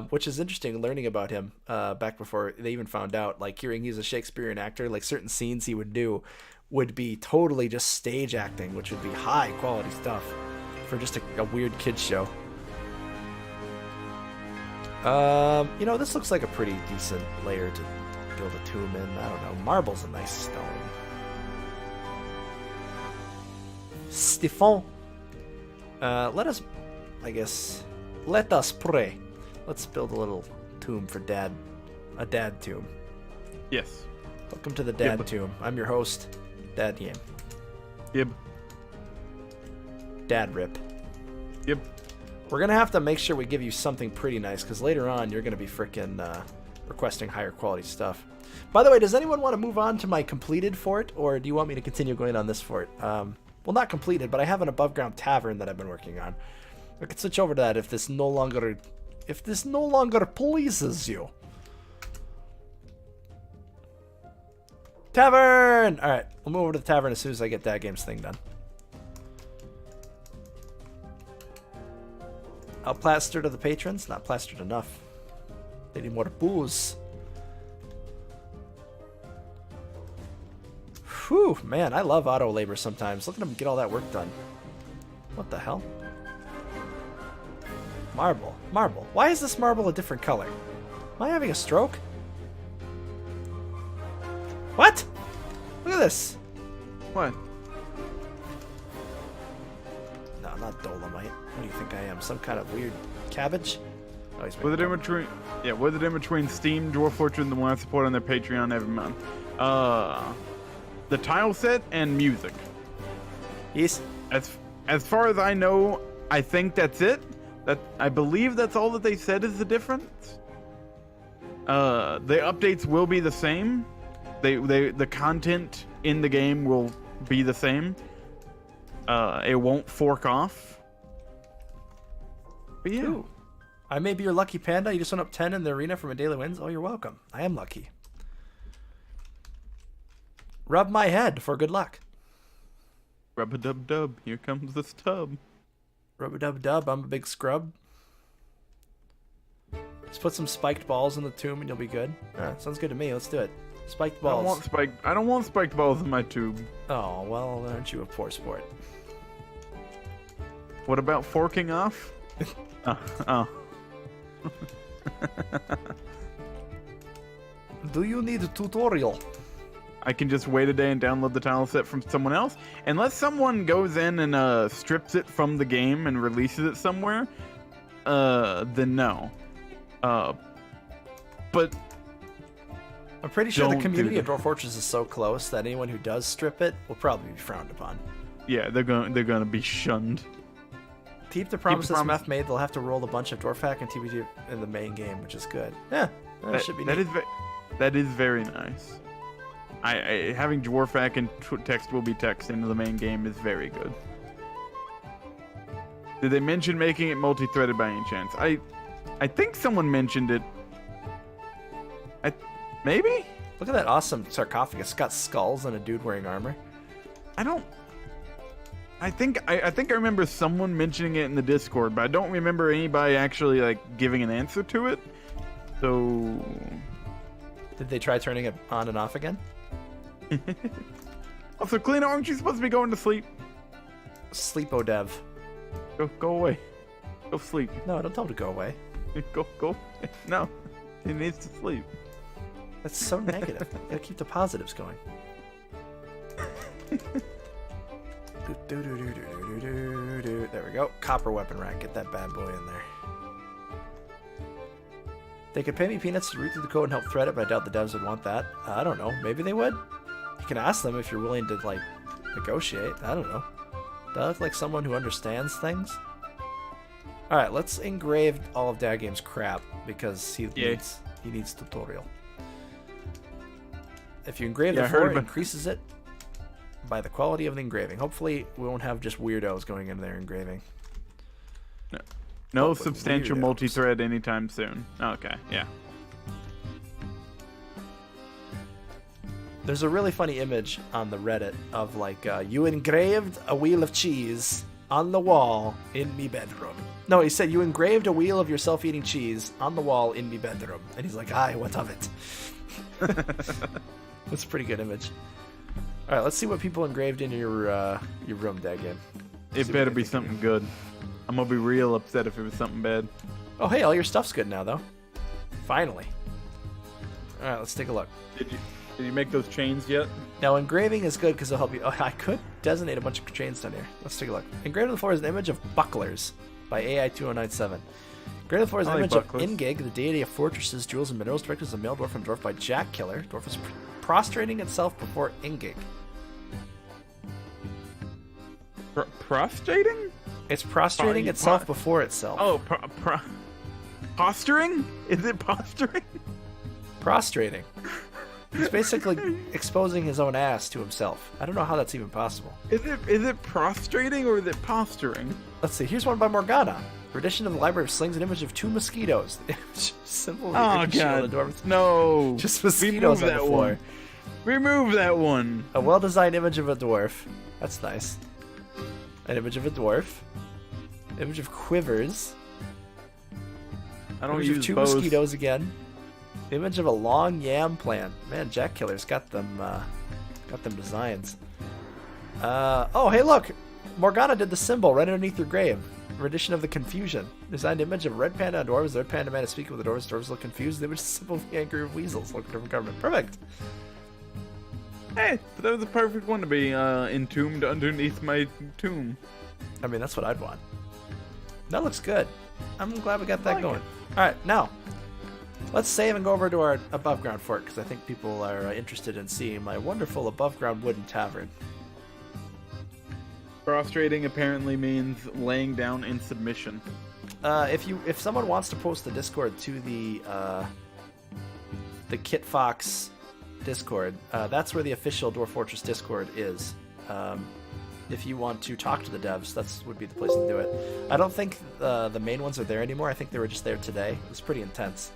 Which is interesting learning about him back before they even found out. Like hearing he's a Shakespearean actor, like certain scenes he would do would be totally just stage acting, which would be high quality stuff for just a weird kids show. You know, this looks like a pretty decent layer to build a tomb in. I don't know. Marble's a nice stone. Stefan. Let us pray. Let's build a little tomb for Dad. A dad tomb. Yes. Welcome to the Dad Yep. Tomb. I'm your host, Dad Yam. Yep. Dad Rip. Yep. We're gonna have to make sure we give you something pretty nice, because later on you're gonna be frickin' requesting higher quality stuff. By the way, does anyone want to move on to my completed fort, or do you want me to continue going on this fort? Well, not completed, but I have an above ground tavern that I've been working on. I could switch over to that if this no longer pleases you. Tavern! Alright, we'll move over to the tavern as soon as I get that game's thing done. I'll plaster to the patrons. Not plastered enough. They need more booze. Whew, man, I love auto labor sometimes. Look at them get all that work done. What the hell? Marble. Marble. Why is this marble a different color? Am I having a stroke? What? Look at this. What? No, not dolomite. What do you think I am? Some kind of weird cabbage? Oh, he's What's the difference between what's the difference between Steam, Dwarf Fortress, and the one I support on their Patreon every month? The tile set and music. Yes. As far as I know, I think that's it. I believe that's all that they said is the difference. The updates will be the same. The content in the game will be the same. It won't fork off. But yeah. Ooh. I may be your lucky panda. You just went up 10 in the arena from a daily wins. Oh, you're welcome. I am lucky. Rub my head for good luck. Rub-a-dub-dub. Here comes the stub. Rub-a-dub-dub. I'm a big scrub. Just put some spiked balls in the tomb and you'll be good. Alright, sounds good to me. Let's do it. Spiked balls. I don't want spiked balls in my tube. Oh, well, aren't you a poor sport? What about forking off? Oh. Do you need a tutorial? I can just wait a day and download the tile set from someone else. Unless someone goes in and strips it from the game and releases it somewhere, then no. But I'm pretty sure the Don't community do of Dwarf Fortress is so close that anyone who does strip it will probably be frowned upon. yeah, they're gonna be shunned. Keep the promises promise. Meth made. They'll have to roll a bunch of Dwarf Hack and TBT in the main game, which is good. Yeah, that should be neat. That is very nice. Having Dwarf Hack and text will be text into the main game is very good. Did they mention making it multi-threaded by any chance? I think someone mentioned it. Maybe? Look at that awesome sarcophagus. It's got skulls and a dude wearing armor. I think I remember someone mentioning it in the Discord, but I don't remember anybody actually like giving an answer to it. So Did they try turning it on and off again? also, Clean, aren't you supposed to be going to sleep? Sleepo dev. Go away. Go sleep. No, don't tell him to go away. Go. No, he needs to sleep. That's so negative. You gotta keep the positives going. There we go. Copper weapon rack. Get that bad boy in there. They could pay me peanuts to root through the code and help thread it, but I doubt the devs would want that. I don't know. Maybe they would. You can ask them if you're willing to, like, negotiate. I don't know. Do I look like someone who understands things? Alright, let's engrave all of Dad Game's crap, because he needs tutorial. If you engrave the floor, it increases it by the quality of the engraving. Hopefully, we won't have just weirdos going into there engraving. No substantial multi-thread anytime soon. Okay, yeah. There's a really funny image on the Reddit of like, you engraved a wheel of cheese on the wall in me bedroom. No, he said, you engraved a wheel of yourself eating cheese on the wall in me bedroom. And he's like, aye, what of it? That's a pretty good image. Alright, let's see what people engraved in your room, Dad Game. It better be something good. I'm gonna be real upset if it was something bad. Oh, hey, all your stuff's good now, though. Finally. Alright, let's take a look. Did you make those chains yet? Now, engraving is good because it'll help you. Oh, I could designate a bunch of chains down here. Let's take a look. Engraved on the floor is an image of bucklers by AI2097. Engraved on the floor is an image of Ingig, the deity of fortresses, jewels, and minerals, directed as a male dwarf from Dwarf by Jack Killer. Dwarf is prostrating itself before Ingig. Prostrating? It's prostrating itself before itself. Oh, posturing? Is it posturing? Prostrating. He's basically exposing his own ass to himself. I don't know how that's even possible. Is it prostrating or is it posturing? Let's see. Here's one by Morgana. Rendition of the Library of Slings, an image of two mosquitoes. Simple. Oh god. No. Just mosquitoes on the floor. One. Remove that one. A well-designed image of a dwarf. That's nice. An image of a dwarf. Image of quivers. I don't image use of two bows. mosquitoes again. Image of a long yam plant. Man, Jack Killer's got them designs. Oh, hey, look! Morgana did the symbol right underneath your grave. Rendition of the confusion. Designed image of red panda and dwarves. The red panda man is speaking with the dwarves. Dwarves look confused. The image is symbol of the angry of weasels. Look different government. Perfect. Hey, that was a perfect one to be entombed underneath my tomb. I mean, that's what I'd want. That looks good. I'm glad we got that going. Alright, now, let's save and go over to our above ground fort, because I think people are interested in seeing my wonderful above ground wooden tavern. Prostrating apparently means laying down in submission. If someone wants to post the Discord to the Kit Fox Discord, that's where the official Dwarf Fortress Discord is. If you want to talk to the devs, that would be the place to do it. I don't think the main ones are there anymore. I think they were just there today. It was pretty intense.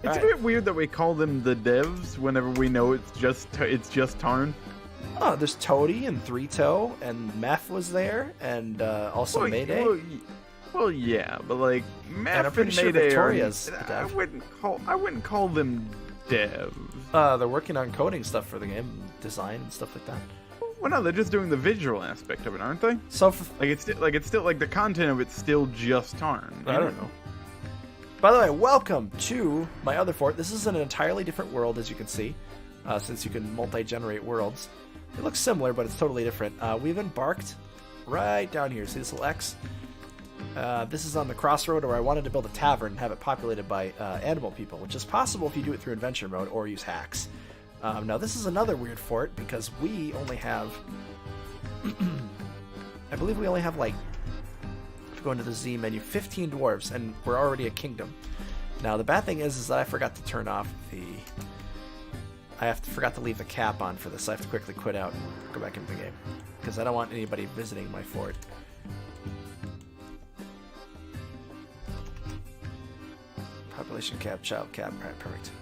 It's a bit weird that we call them the devs whenever we know it's just Tarn. Oh, there's Toady and Three Toe, and Meth was there, and also Mayday. Well, yeah, but like Meth And I'm pretty sure Mayday Victoria's the dev. I wouldn't call them devs. They're working on coding stuff for the game, design and stuff like that. Well, no, they're just doing the visual aspect of it, aren't they? So, It's still like the content of it's still just Tarn. I don't know. By the way, welcome to my other fort. This is an entirely different world, as you can see, since you can multi-generate worlds. It looks similar, but it's totally different. We've embarked right down here. See this little X? This is on the crossroad where I wanted to build a tavern and have it populated by animal people, which is possible if you do it through adventure mode or use hacks. Now, this is another weird fort because we only have... I believe we only have, like, if you go into the Z menu, 15 dwarves, and we're already a kingdom. Now, the bad thing is that I forgot to turn off the... forgot to leave the cap on for this. I have to quickly quit out and go back into the game because I don't want anybody visiting my fort. Population cap, child cap. All right, perfect.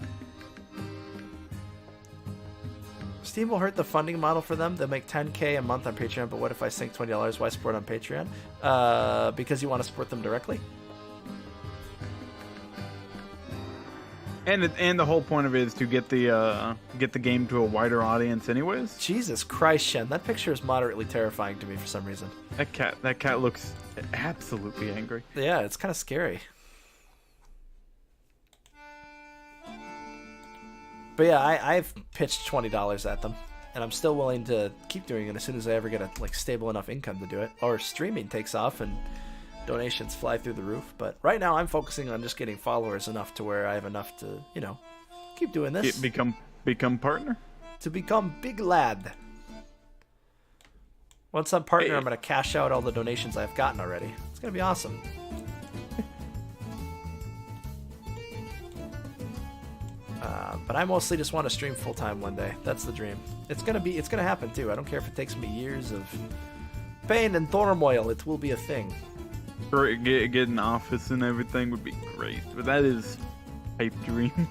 Steam will hurt the funding model for them. They'll make $10K a month on Patreon, but what if I sink $20? Why support on Patreon? Because you want to support them directly. And the whole point of it is to get the game to a wider audience, anyways. Jesus Christ, Shen, that picture is moderately terrifying to me for some reason. That cat looks absolutely angry. Yeah, it's kind of scary. But yeah, I've pitched $20 at them, and I'm still willing to keep doing it as soon as I ever get a stable enough income to do it, or streaming takes off and donations fly through the roof. But right now, I'm focusing on just getting followers enough to where I have enough to, keep doing this. Become partner. To become big lad. Once I'm partner, I'm gonna cash out all the donations I've gotten already. It's gonna be awesome. But I mostly just want to stream full time one day. That's the dream. It's gonna happen too. I don't care if it takes me years of pain and turmoil. It will be a thing. Get an office and everything would be great, but that is pipe dream.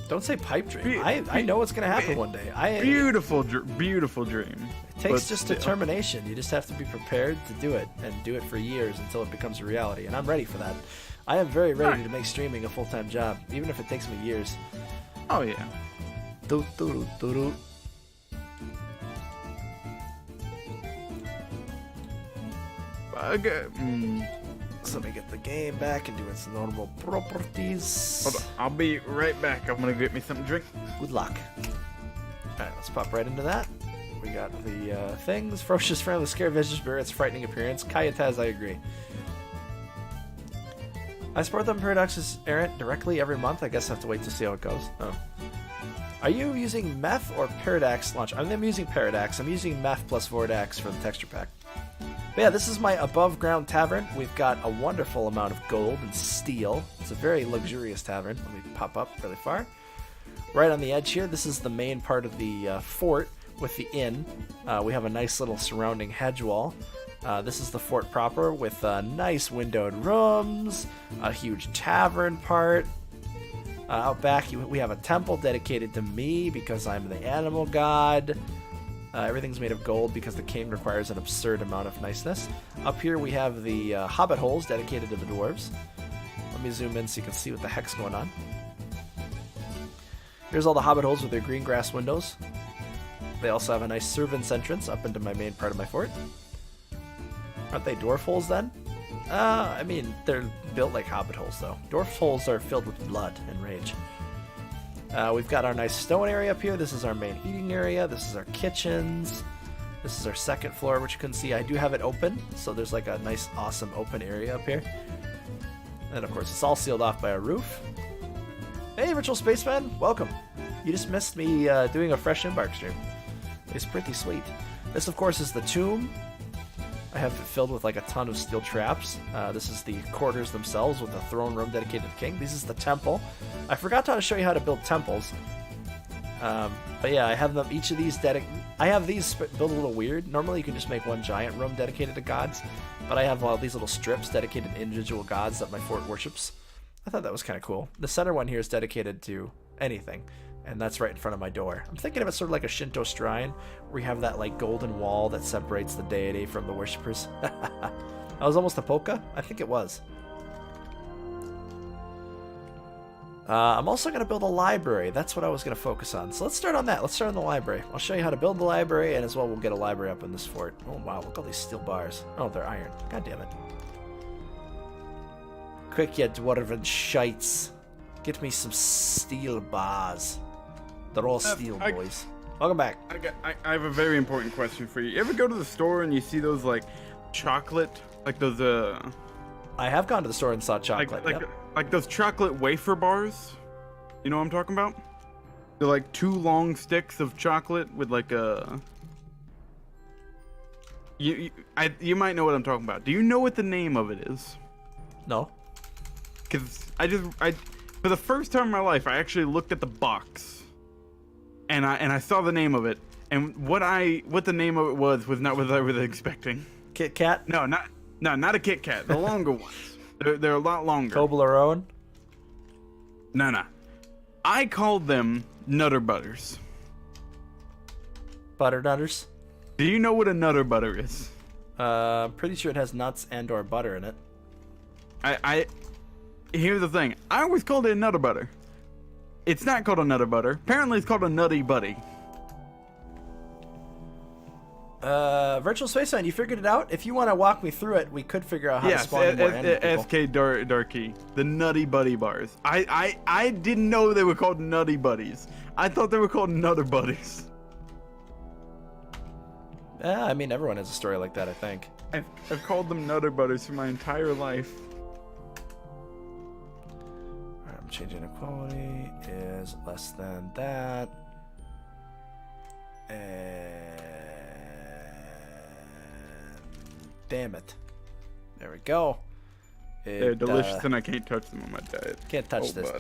Don't say pipe dream. I know it's gonna happen one day. Beautiful dream. It takes just determination. You just have to be prepared to do it and do it for years until it becomes a reality. And I'm ready for that. I am very ready to make streaming a full-time job, even if it takes me years. Oh yeah. So let me get the game back and do its normal properties. Hold on, I'll be right back. I'm gonna get me something to drink. Good luck. Alright, let's pop right into that. We got the things. Ferocious, friendly, scared visage, spirits, frightening appearance. Kayataz, I agree. I support them Paradox's Errant directly every month. I guess I have to wait to see how it goes. Oh. Are you using Meth or Paradox launch? I'm using Paradox. I'm using Meth plus Vordax for the texture pack. But yeah, this is my above ground tavern. We've got a wonderful amount of gold and steel. It's a very luxurious tavern. Let me pop up really far. Right on the edge here, this is the main part of the fort with the inn. We have a nice little surrounding hedge wall. This is the fort proper with nice windowed rooms, a huge tavern part. Out back, we have a temple dedicated to me because I'm the animal god. Everything's made of gold because the king requires an absurd amount of niceness. Up here we have the hobbit holes dedicated to the dwarves. Let me zoom in so you can see what the heck's going on. Here's all the hobbit holes with their green grass windows. They also have a nice servants entrance up into my main part of my fort. Aren't they dwarf holes then? I mean, they're built like hobbit holes though. Dwarf holes are filled with blood and rage. We've got our nice stone area up here. This is our main eating area. This is our kitchens. This is our second floor, which you can see I do have it open. So there's like a nice, awesome open area up here. And of course, it's all sealed off by a roof. Hey, Virtual Spaceman, welcome. You just missed me doing a fresh EMBARK stream. It's pretty sweet. This, of course, is the tomb. I have it filled with like a ton of steel traps. This is the quarters themselves with a throne room dedicated to the king. This is the temple. I forgot to show you how to build temples. But yeah, I have them. Each of these I have these built a little weird. Normally you can just make one giant room dedicated to gods, but I have all these little strips dedicated to individual gods that my fort worships. I thought that was kind of cool. The center one here is dedicated to anything, and that's right in front of my door. I'm thinking of it sort of like a Shinto shrine, where you have that like golden wall that separates the deity from the worshippers. That was almost a polka? I think it was. I'm also going to build a library. That's what I was going to focus on. So let's start on that. Let's start on the library. I'll show you how to build the library, and as well we'll get a library up in this fort. Oh wow, look at all these steel bars. Oh, they're iron. God damn it. Quick, you dwarven shites. Get me some steel bars. They're all steel, boys. Welcome back. I have a very important question for you. You ever go to the store and you see those like chocolate, like those I have gone to the store and saw chocolate. like those chocolate wafer bars? You know what I'm talking about? They're like 2 long sticks of chocolate with like a. You might know what I'm talking about. Do you know what the name of it is? No. Because for the first time in my life, I actually looked at the box, and I saw the name of it, and what the name of it was not what I was expecting. Kit Kat? No, not a Kit Kat. The longer ones. They're a lot longer. Toblerone? No. I called them Nutter Butters. Butter Nutters? Do you know what a Nutter Butter is? Pretty sure it has nuts and or butter in it. Here's the thing. I always called it a Nutter Butter. It's not called a Nutter Butter. Apparently it's called a Nutty Buddy. Virtual Spaceman, you figured it out? If you want to walk me through it, we could figure out how to spawn more enemy people. SK Darky. The Nutty Buddy bars. I didn't know they were called Nutty Buddies. I thought they were called Nutter Buddies. I mean, everyone has a story like that, I think. I've called them Nutter Butters for my entire life. Alright, I'm changing equality is less than that. And damn it. There we go. They're delicious and I can't touch them on my diet. Can't touch this.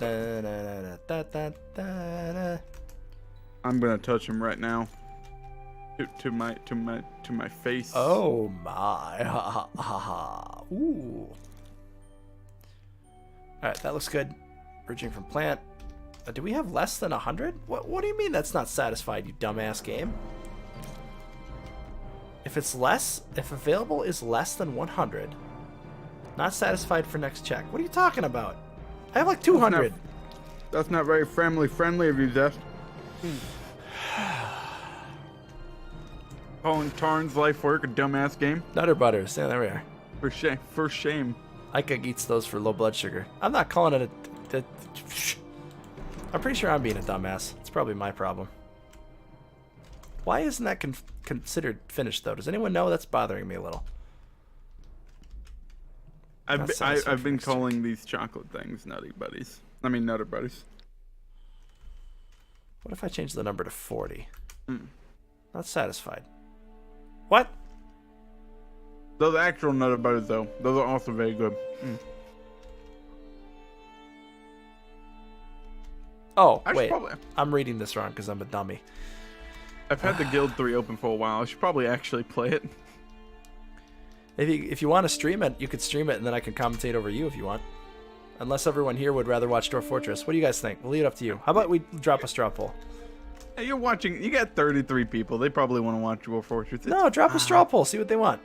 I'm gonna touch them right now. To my face. Oh my. Ha ha ha. Ooh. Alright, that looks good. Bridging from plant. Do we have less than 100? What do you mean that's not satisfied, you dumbass game? If available is less than 100, not satisfied for next check. What are you talking about? I have like 200. That's not very family friendly of you, Zest. Calling Tarn's life work a dumbass game. Nutter Butters. Yeah, there we are. For shame. Ika eats those for low blood sugar. I'm not calling it I'm pretty sure I'm being a dumbass. It's probably my problem. Why isn't that considered finished, though? Does anyone know? That's bothering me a little. I've been calling these chocolate things Nutter Buddies. What if I change the number to 40? Not satisfied. What? Those actual Nutter Butters, though, those are also very good. Oh, wait. I'm reading this wrong because I'm a dummy. I've had the Guild 3 open for a while. I should probably actually play it. If you want to stream it, you could stream it and then I can commentate over you if you want. Unless everyone here would rather watch Dwarf Fortress. What do you guys think? We'll leave it up to you. How about we drop a straw poll? Hey, you got 33 people. They probably want to watch Dwarf Fortress. No, drop a straw poll. See what they want.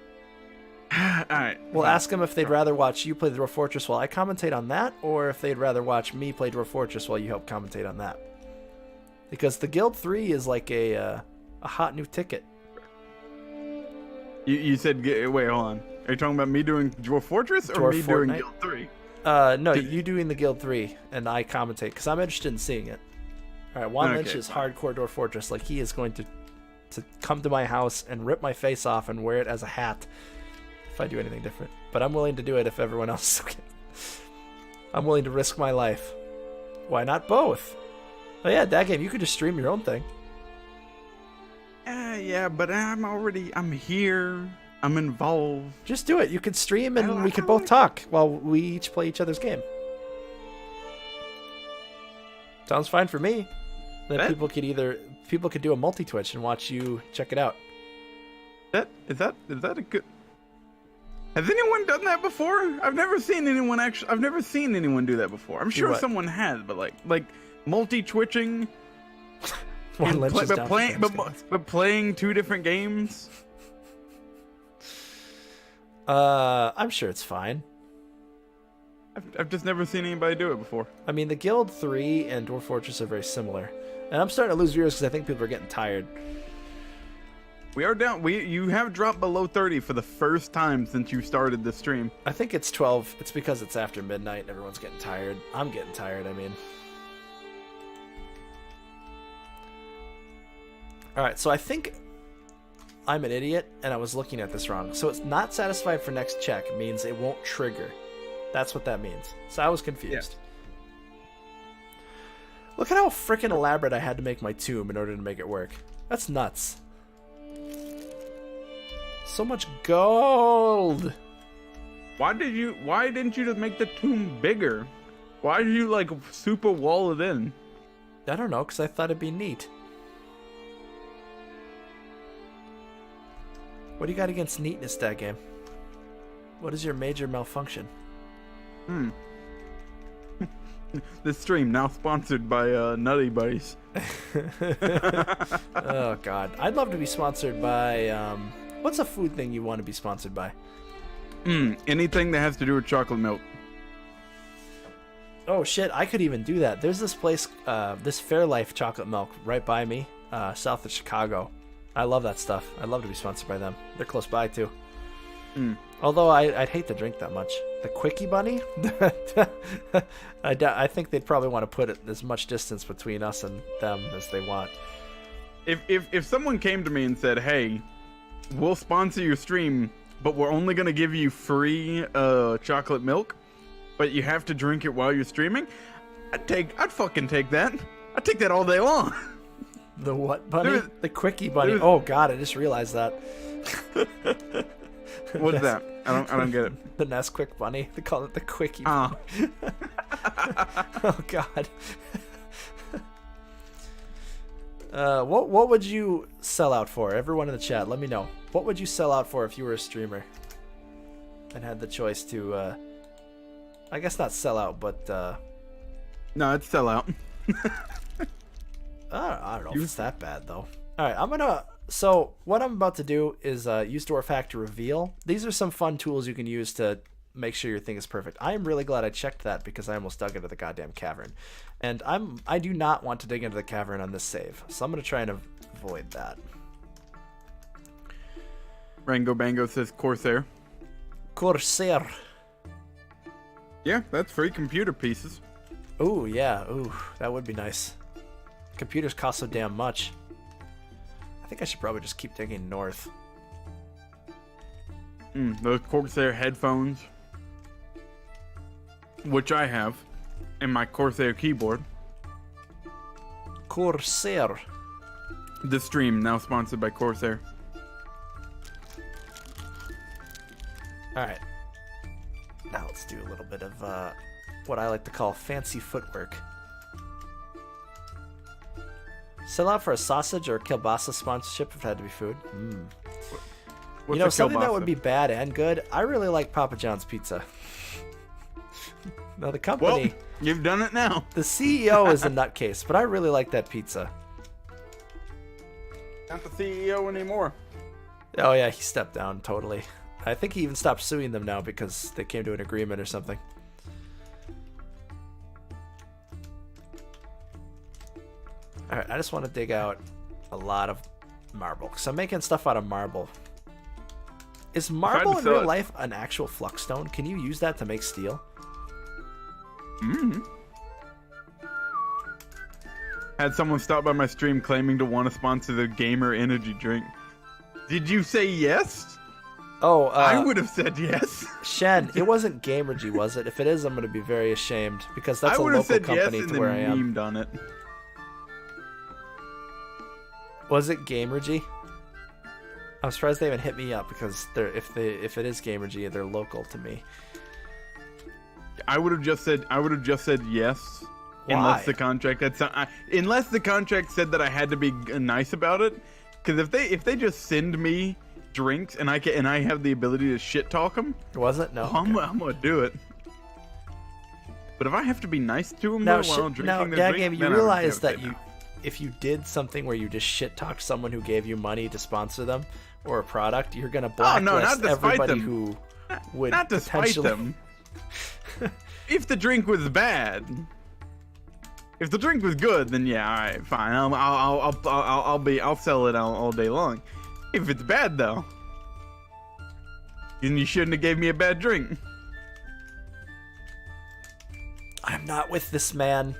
Alright. We'll ask them if they'd rather watch you play the Dwarf Fortress while I commentate on that, or if they'd rather watch me play Dwarf Fortress while you help commentate on that. Because the Guild 3 is like a hot new ticket. You said, wait, hold on. Are you talking about me doing Dwarf Fortress or me doing Guild 3? No, you doing the Guild 3, and I commentate, because I'm interested in seeing it. Alright, Juan Lynch is hardcore Dwarf Fortress. Like, he is going to come to my house and rip my face off and wear it as a hat if I do anything different. But I'm willing to do it if everyone else is okay. I'm willing to risk my life. Why not both? Oh yeah, that game, you could just stream your own thing. Yeah, but I'm here. I'm involved. Just do it. You could stream and we could both talk while we each play each other's game. Sounds fine for me. Then people could do a multi-Twitch and watch you check it out. Is that a good... Has anyone done that before? I've never seen anyone do that before. I'm sure what? someone has, but like multi-twitching, One and lynches down for but playing two different games. I'm sure it's fine. I've just never seen anybody do it before. I mean, the Guild 3 and Dwarf Fortress are very similar. And I'm starting to lose viewers because I think people are getting tired. We are down. You have dropped below 30 for the first time since you started the stream. I think it's 12. It's because it's after midnight and everyone's getting tired. I'm getting tired, I mean. Alright, so I think I'm an idiot and I was looking at this wrong. So it's not satisfied for next check means it won't trigger. That's what that means. So I was confused. Yeah. Look at how freaking elaborate I had to make my tomb in order to make it work. That's nuts. So much gold. Why didn't you just make the tomb bigger? Why did you like super wall it in? I don't know, because I thought it'd be neat. What do you got against neatness, that game? What is your major malfunction? This stream now sponsored by Nutty Buddies. Oh god, I'd love to be sponsored by what's a food thing you want to be sponsored by? Anything that has to do with chocolate milk. Oh shit, I could even do that. There's this place, this Fairlife chocolate milk right by me, south of Chicago. I love that stuff. I'd love to be sponsored by them. They're close by too. Although I'd hate to drink that much. The Quickie Bunny? I think they'd probably want to put as much distance between us and them as they want. If someone came to me and said, "Hey, we'll sponsor your stream, but we're only gonna give you free chocolate milk, but you have to drink it while you're streaming," I'd fucking take that. I'd take that all day long. The what bunny? The Quickie Bunny. Oh god, I just realized that. What's that? I don't get it. The Nesquik Bunny. They call it the Quickie Bunny. Oh god. What would you sell out for? Everyone in the chat, let me know. What would you sell out for if you were a streamer and had the choice to I guess not sell out, but No, it's sell out. I don't know if it's that bad though. Alright, so what I'm about to do is use Dwarf Hack to reveal. These are some fun tools you can use to make sure your thing is perfect. I am really glad I checked that because I almost dug into the goddamn cavern. And I do not want to dig into the cavern on this save. So I'm going to try and avoid that. Rango Bango says Corsair. Corsair. Yeah, that's free computer pieces. Ooh, yeah. Ooh, that would be nice. Computers cost so damn much. I think I should probably just keep digging north. Those Corsair headphones, which I have, and my Corsair keyboard. Corsair. This stream now sponsored by Corsair. Alright. Now let's do a little bit of what I like to call fancy footwork. Sell out for a sausage or a kielbasa sponsorship if it had to be food. You know, something that would be bad and good. I really like Papa John's pizza. Now the company... Well, you've done it now. The CEO is a nutcase, but I really like that pizza. Not the CEO anymore. Oh yeah, he stepped down totally. I think he even stopped suing them now because they came to an agreement or something. Alright, I just want to dig out a lot of marble. Because I'm making stuff out of marble. Is marble in real life an actual flux stone? Can you use that to make steel? Had someone stop by my stream claiming to want to sponsor the gamer energy drink. Did you say yes? Oh, I would have said yes. Shen, it wasn't Gamergy, was it? If it is, I'm going to be very ashamed because that's a local company to where I am. I would have said yes and then memed on it. Was it Gamergy? I'm surprised they haven't hit me up because if it is Gamergy, they're local to me. I would have just said yes. Why? Unless the contract unless the contract said that I had to be nice about it. Because if they just send me drinks and I have the ability to shit talk them, Was it? No. I'm gonna do it. But if I have to be nice to them Now, while drinking now, the yeah, drink, Gabe, you then I would realize say that no. if you did something where you just shit talk someone who gave you money to sponsor them or a product, you're gonna Oh, no, blacklist not despite everybody them. who would Not to spite potentially. them. If the drink was bad, if the drink was good, then yeah, all right, fine. I'll sell it all day long. If it's bad though, then you shouldn't have gave me a bad drink. I'm not with this man.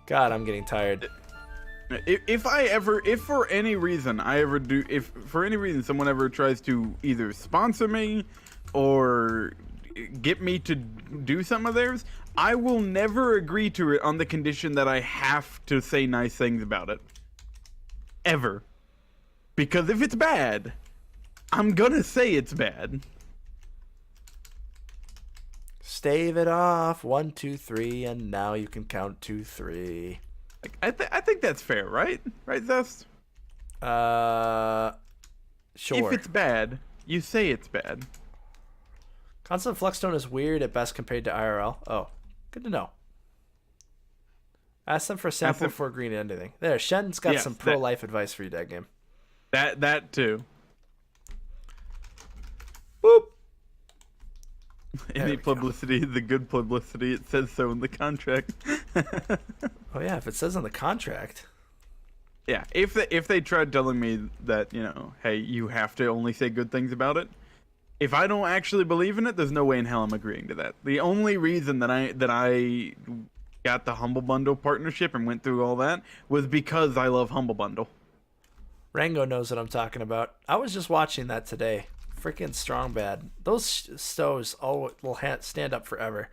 God, I'm getting tired. If for any reason someone ever tries to either sponsor me or get me to do some of theirs, I will never agree to it on the condition that I have to say nice things about it. Ever. Because if it's bad, I'm gonna say it's bad. Stave it off. 1, 2, 3, and now you can count 2, 3. Like, I think that's fair, right? Right, Zest? Sure. If it's bad, you say it's bad. Constant flux tone is weird at best compared to IRL. Oh, good to know. Ask them for a sample them- before agreeing to anything. There, Shen's got Yes, some pro-life advice for you, Dead Game. That too. Boop. Any we go. publicity, the good publicity, it says so in the contract. Oh yeah, if it says on the contract. Yeah, if they tried telling me that, you know, hey, you have to only say good things about it, if I don't actually believe in it, there's no way in hell I'm agreeing to that. The only reason that I got the Humble Bundle partnership and went through all that was because I love Humble Bundle. Rango knows what I'm talking about. I was just watching that today. Freaking strong bad. Those stoves all will stand up forever.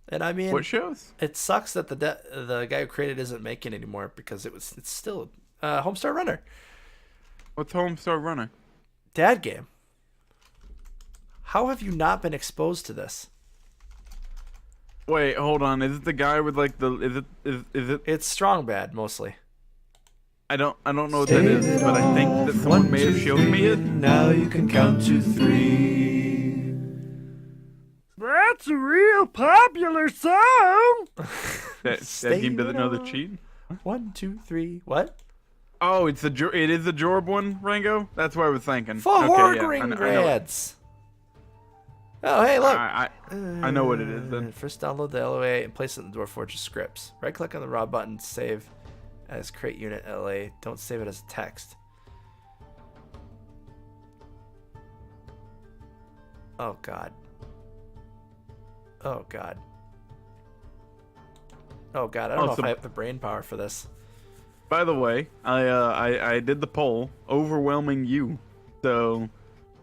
And I mean, What shows? it sucks that the guy who created it isn't making anymore because it's still Homestar Runner. What's Homestar Runner? Dad Game. How have you not been exposed to this? Wait, hold on. Is it the guy with like the? Is it? It's strong bad mostly. I don't know what that is, but I think that someone may have shown me it. Now you can count to 3. That's a real popular song. That game doesn't know the cheat. 1, 2, 3. What? Oh, it is the Jorb one, Rango. That's what I was thinking. For Okay, yeah, Horgring I know it. grads. Oh, hey, look. I know what it is then. First, download the LOA and place it in the Dwarf Fortress scripts. Right-click on the raw button, save as create unit LA. Don't save it as text. Oh God. Oh God. Oh God. I don't know if I have the brain power for this. By the way, I did the poll, overwhelming you. So,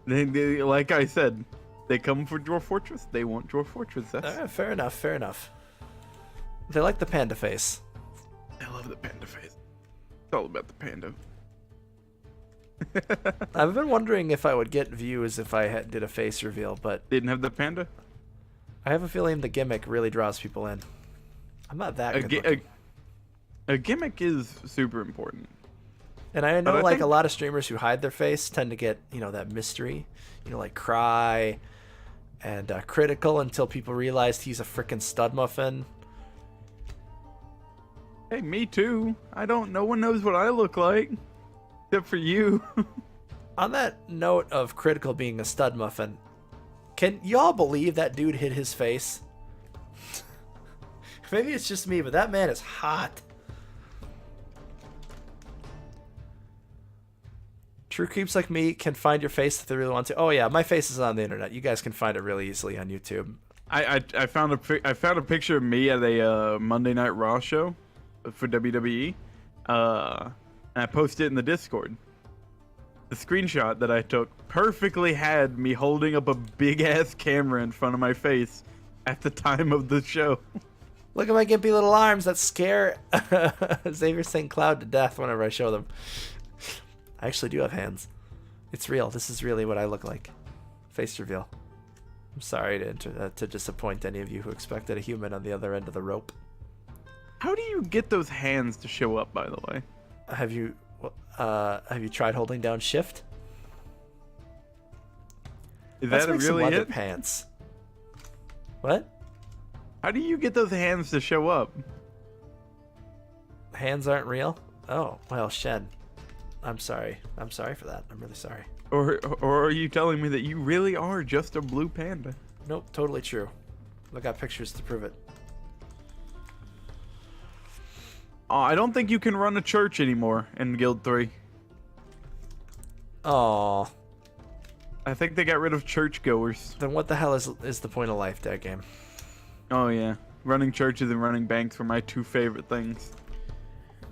they like I said, they come for Dwarf Fortress. They want Dwarf Fortress. That's, Fair enough. Fair enough. They like the panda face. I love the panda face. It's all about the panda. I've been wondering if I would get views if I did a face reveal, but Didn't have the panda. I have a feeling the gimmick really draws people in. I'm not that good looking. A gimmick is super important. And I know But I like think- a lot of streamers who hide their face tend to get, that mystery, like Cry and Critical until people realized he's a freaking stud muffin. Hey, me too. No one knows what I look like. Except for you. On that note of Critical being a stud muffin, can y'all believe that dude hid his face? Maybe it's just me, but that man is hot. True creeps like me can find your face if they really want to. Oh yeah, my face is on the internet. You guys can find it really easily on YouTube. I found a picture of me at a Monday Night Raw show for WWE, and I posted it in the Discord. The screenshot that I took perfectly had me holding up a big ass camera in front of my face at the time of the show. Look at my gimpy little arms that scare Xavier St. Cloud to death whenever I show them. I actually do have hands. It's real. This is really what I look like. Face reveal. I'm sorry to disappoint any of you who expected a human on the other end of the rope. How do you get those hands to show up, by the way? Have you Have you tried holding down shift? Is Let's that make some really leather it? pants. What? How do you get those hands to show up? Hands aren't real? Oh, well, Shen. I'm sorry. I'm sorry for that. I'm really sorry. Or are you telling me that you really are just a blue panda? Nope, totally true. I got pictures to prove it. Oh, I don't think you can run a church anymore in Guild 3. Oh, I think they got rid of churchgoers. then what the hell is the point of life, that game? Oh yeah, running churches and running banks were my two favorite things.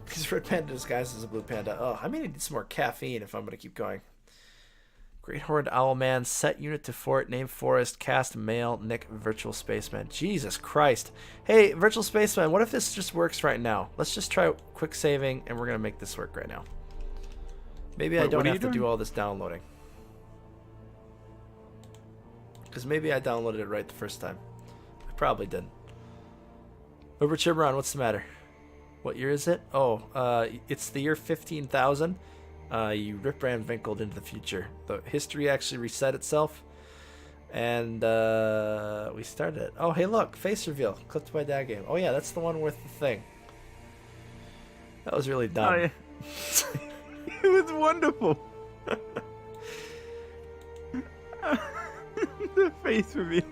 Because red panda disguised as a blue panda. Oh, I may need some more caffeine if I'm going to keep going. Great Horned Owlman, set unit to fort, name forest, cast male, Nick, virtual spaceman. Jesus Christ. Hey, virtual spaceman, what if this just works right now? Let's just try quick saving, and we're going to make this work right now. Maybe I Wait, don't what are have you to do doing? all this downloading. Because maybe I downloaded it right the first time. I probably didn't. Uber Chibron, what's the matter? What year is it? Oh, it's the year 15,000. You Rip Van Winkled into the future. The history actually reset itself. And we started it. Oh, hey, look. Face reveal. Clipped by that game. Oh, yeah, that's the one with the thing. That was really dumb. Oh, yeah. It was wonderful. The face reveal.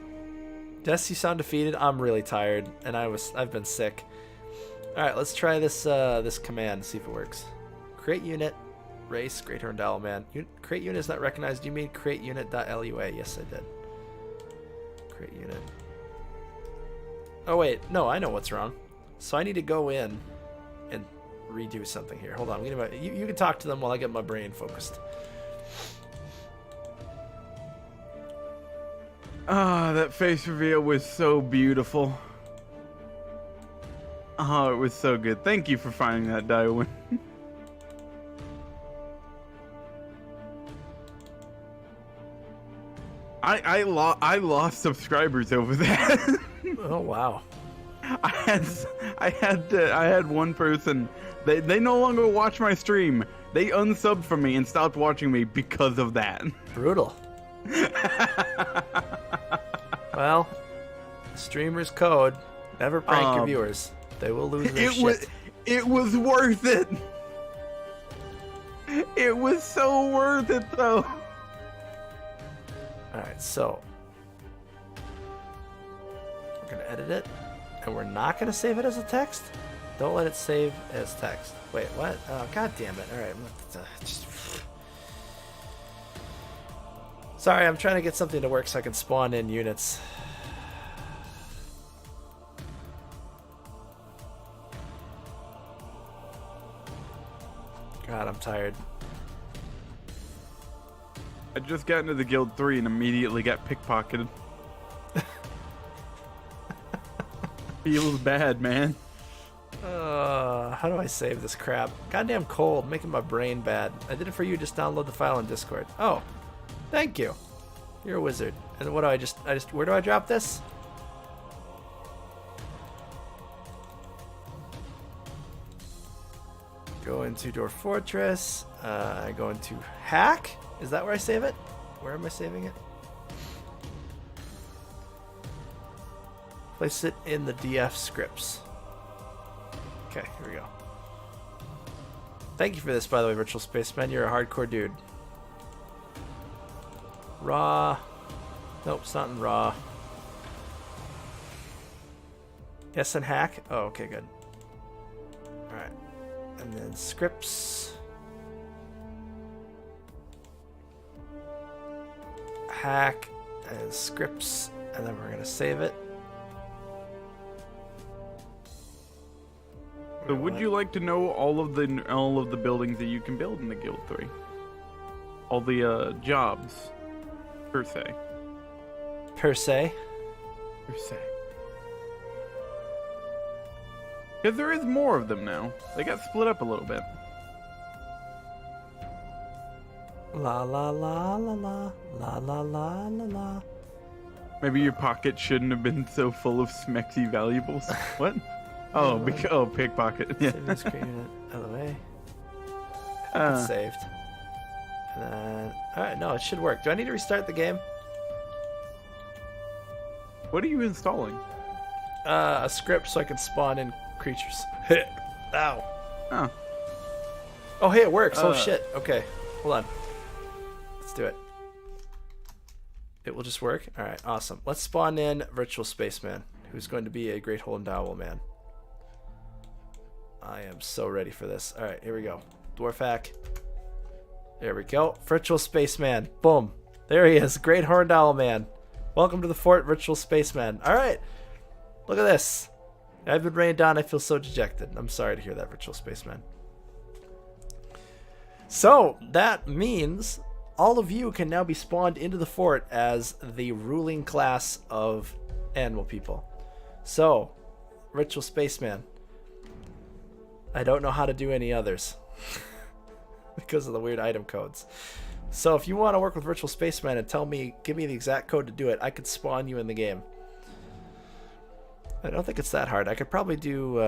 Jess, you sound defeated. I'm really tired, and I've been sick. All right, let's try this this command, see if it works. Create unit, race, Great Horned Owlman. Create unit is not recognized. You mean create unit.lua? Yes, I did. Create unit. Oh wait, no, I know what's wrong. So I need to go in and redo something here. Hold on, I'm getting you can talk to them while I get my brain focused. Ah, that face reveal was so beautiful. Oh, it was so good. Thank you for finding that, Darwin. I lost subscribers over that. Oh wow. I had one person. They no longer watch my stream. They unsubbed from me and stopped watching me because of that. Brutal. Well, streamer's code. Never prank your viewers. They will lose their shit. It was worth it. It was so worth it, though. Alright, so we're gonna edit it, and we're not gonna save it as a text. Don't let it save as text. Wait, what? Oh, god damn it! All right, just... Sorry, I'm trying to get something to work so I can spawn in units. God, I'm tired. I just got into the Guild 3 and immediately got pickpocketed. Feels bad, man. How do I save this crap? Goddamn cold, making my brain bad. I did it for you. Just download the file in Discord. Oh, thank you. You're a wizard. And what do I just? Where do I drop this? Go into Dwarf Fortress. I go into Hack. Is that where I save it? Where am I saving it? Place it in the DF scripts. Okay, here we go. Thank you for this, by the way, Virtual Spaceman. You're a hardcore dude. Raw. Nope, it's not in raw. Yes, and hack. Oh, okay, good. Alright. And then scripts. Hack and scripts. And then we're going to save it. So would you like to know all of the buildings that you can build in the Guild 3? All the jobs, per se. Per se? Per se. Because there is more of them now. They got split up a little bit. La la la la la la la la la la. Maybe your pocket shouldn't have been so full of smexy valuables. What? Oh, pickpocket. Yeah. Save this screen out of the way. I It's saved. And then, alright, no, it should work. Do I need to restart the game? What are you installing? A script so I can spawn in creatures. Ow. Oh. Oh, hey, it works. Oh, shit. Okay, hold on. Let's do it. It will just work? Alright, awesome. Let's spawn in Virtual Spaceman, who's going to be a Great Hole and Dowel man. I am so ready for this. Alright, here we go. Dwarf hack. There we go. Virtual Spaceman. Boom. There he is. Great Horned Owl Man. Welcome to the fort, Virtual Spaceman. Alright. Look at this. I've been rained on. I feel so dejected. I'm sorry to hear that, Virtual Spaceman. So, that means all of you can now be spawned into the fort as the ruling class of animal people. So, Virtual Spaceman. I don't know how to do any others because of the weird item codes. So if you want to work with Virtual Spaceman and give me the exact code to do it, I could spawn you in the game. I don't think it's that hard. I could probably do,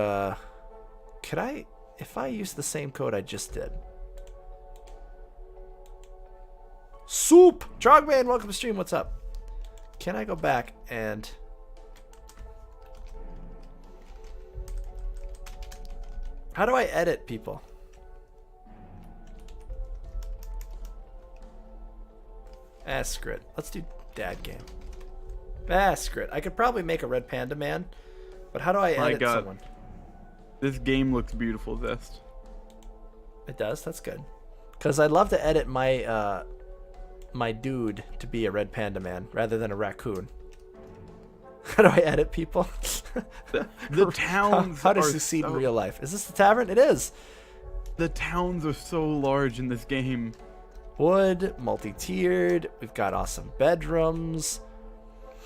if I use the same code I just did. Soup! Trogman, welcome to stream, what's up? Can I go back and... How do I edit people? Screw it. Let's do dad game. Screw it. I could probably make a red panda man, but how do I edit someone? This game looks beautiful, Zest. It does? That's good. Because I'd love to edit my my dude to be a red panda man rather than a raccoon. How do I edit people? The towns how to succeed in real life. Is this the tavern? It is. The towns are so large in this game. Wood, multi-tiered. We've got awesome bedrooms.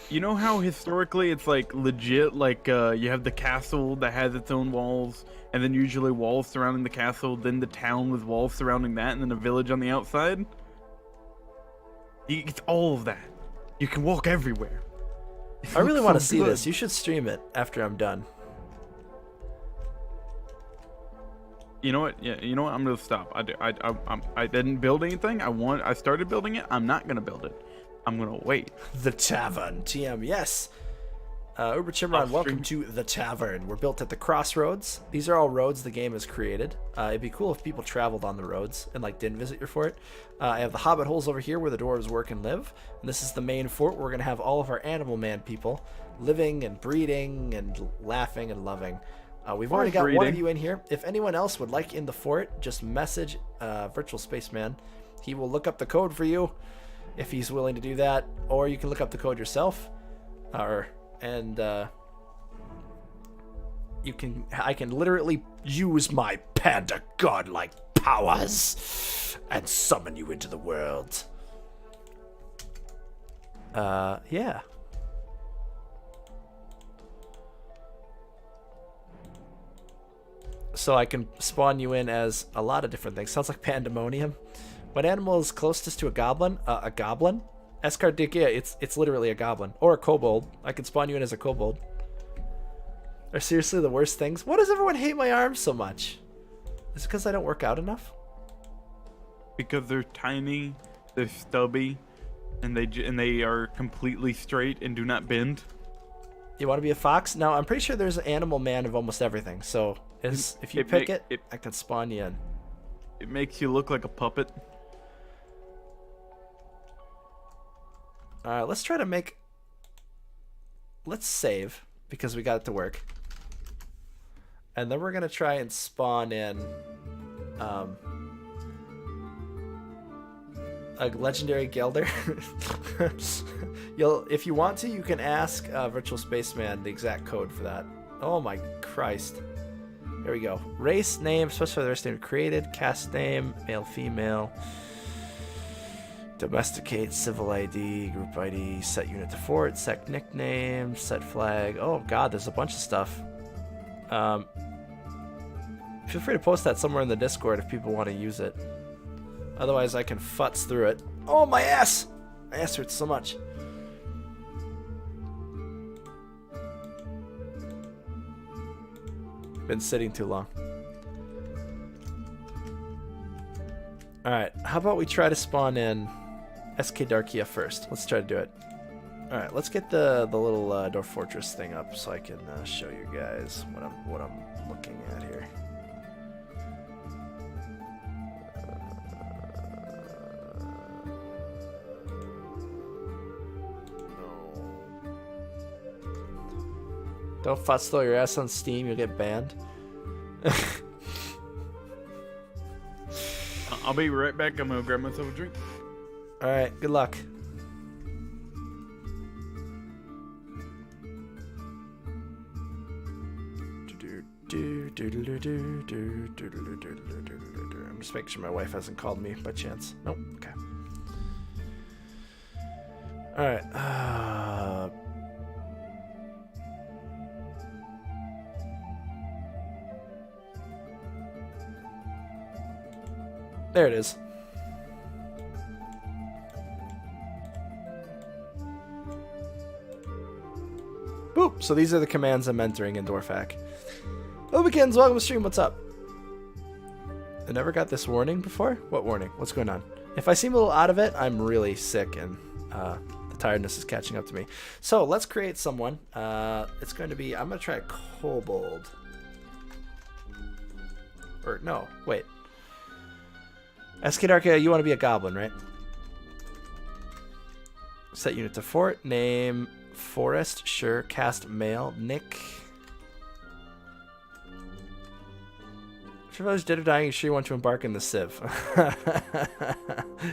You know how historically it's like legit, like you have the castle that has its own walls, and then usually walls surrounding the castle, then the town with walls surrounding that, and then a village on the outside? It's all of that. You can walk everywhere. I really want to see this. You should stream it after I'm done. You know what? Yeah, you know what? I'm gonna stop. I didn't build anything. I started building it. I'm not gonna build it. I'm gonna wait. The Tavern. TM, yes. Uber Chimron, welcome to the Tavern. We're built at the crossroads. These are all roads the game has created. It'd be cool if people traveled on the roads and like didn't visit your fort. I have the hobbit holes over here where the dwarves work and live. And this is the main fort where we're gonna have all of our animal man people living and breeding and laughing and loving. We've already got one of you in here. If anyone else would like in the fort, just message Virtual Spaceman. He will look up the code for you if he's willing to do that, or you can look up the code yourself, I can literally use my panda godlike powers and summon you into the world. Yeah. So I can spawn you in as a lot of different things. Sounds like pandemonium. What animal is closest to a goblin? A goblin? Escardic, yeah, it's literally a goblin. Or a kobold. I can spawn you in as a kobold. Are seriously the worst things? Why does everyone hate my arms so much? Is it because I don't work out enough? Because they're tiny, they're stubby, and they are completely straight and do not bend. You want to be a fox? No, I'm pretty sure there's an animal man of almost everything. So if you pick it, I can spawn you in. It makes you look like a puppet. Let's try to make... Let's save, because we got it to work. And then we're going to try and spawn in a legendary Gelder. If you want to, you can ask Virtual Spaceman the exact code for that. Oh my Christ. There we go. Race, name, specify the race name created, cast name, male, female. Domesticate, civil ID, group ID, set unit to fort, set nickname, set flag. Oh god, there's a bunch of stuff. Feel free to post that somewhere in the Discord if people want to use it. Otherwise, I can futz through it. Oh, my ass! My ass hurts so much. Been sitting too long. Alright, how about we try to spawn in SK Darkia first? Let's try to do it. Alright, let's get the little Dwarf Fortress thing up so I can show you guys what I'm looking at here. Don't fuss throw your ass on Steam, you'll get banned. I'll be right back. I'm gonna grab myself a drink. Alright, good luck. I'm just making sure my wife hasn't called me by chance. Nope, okay. Alright, there it is. Boop! So these are the commands I'm entering in Dwarfhack. Hello, Bekins, welcome to stream, what's up? I never got this warning before? What warning? What's going on? If I seem a little out of it, I'm really sick and the tiredness is catching up to me. So let's create someone. It's going to be, I'm going to try a kobold. Or, no, wait. SK Darkia, you want to be a goblin, right? Set unit to fort. Name Forest. Sure. Cast male. Nick. If I was dead or dying, you sure you want to embark in the Civ?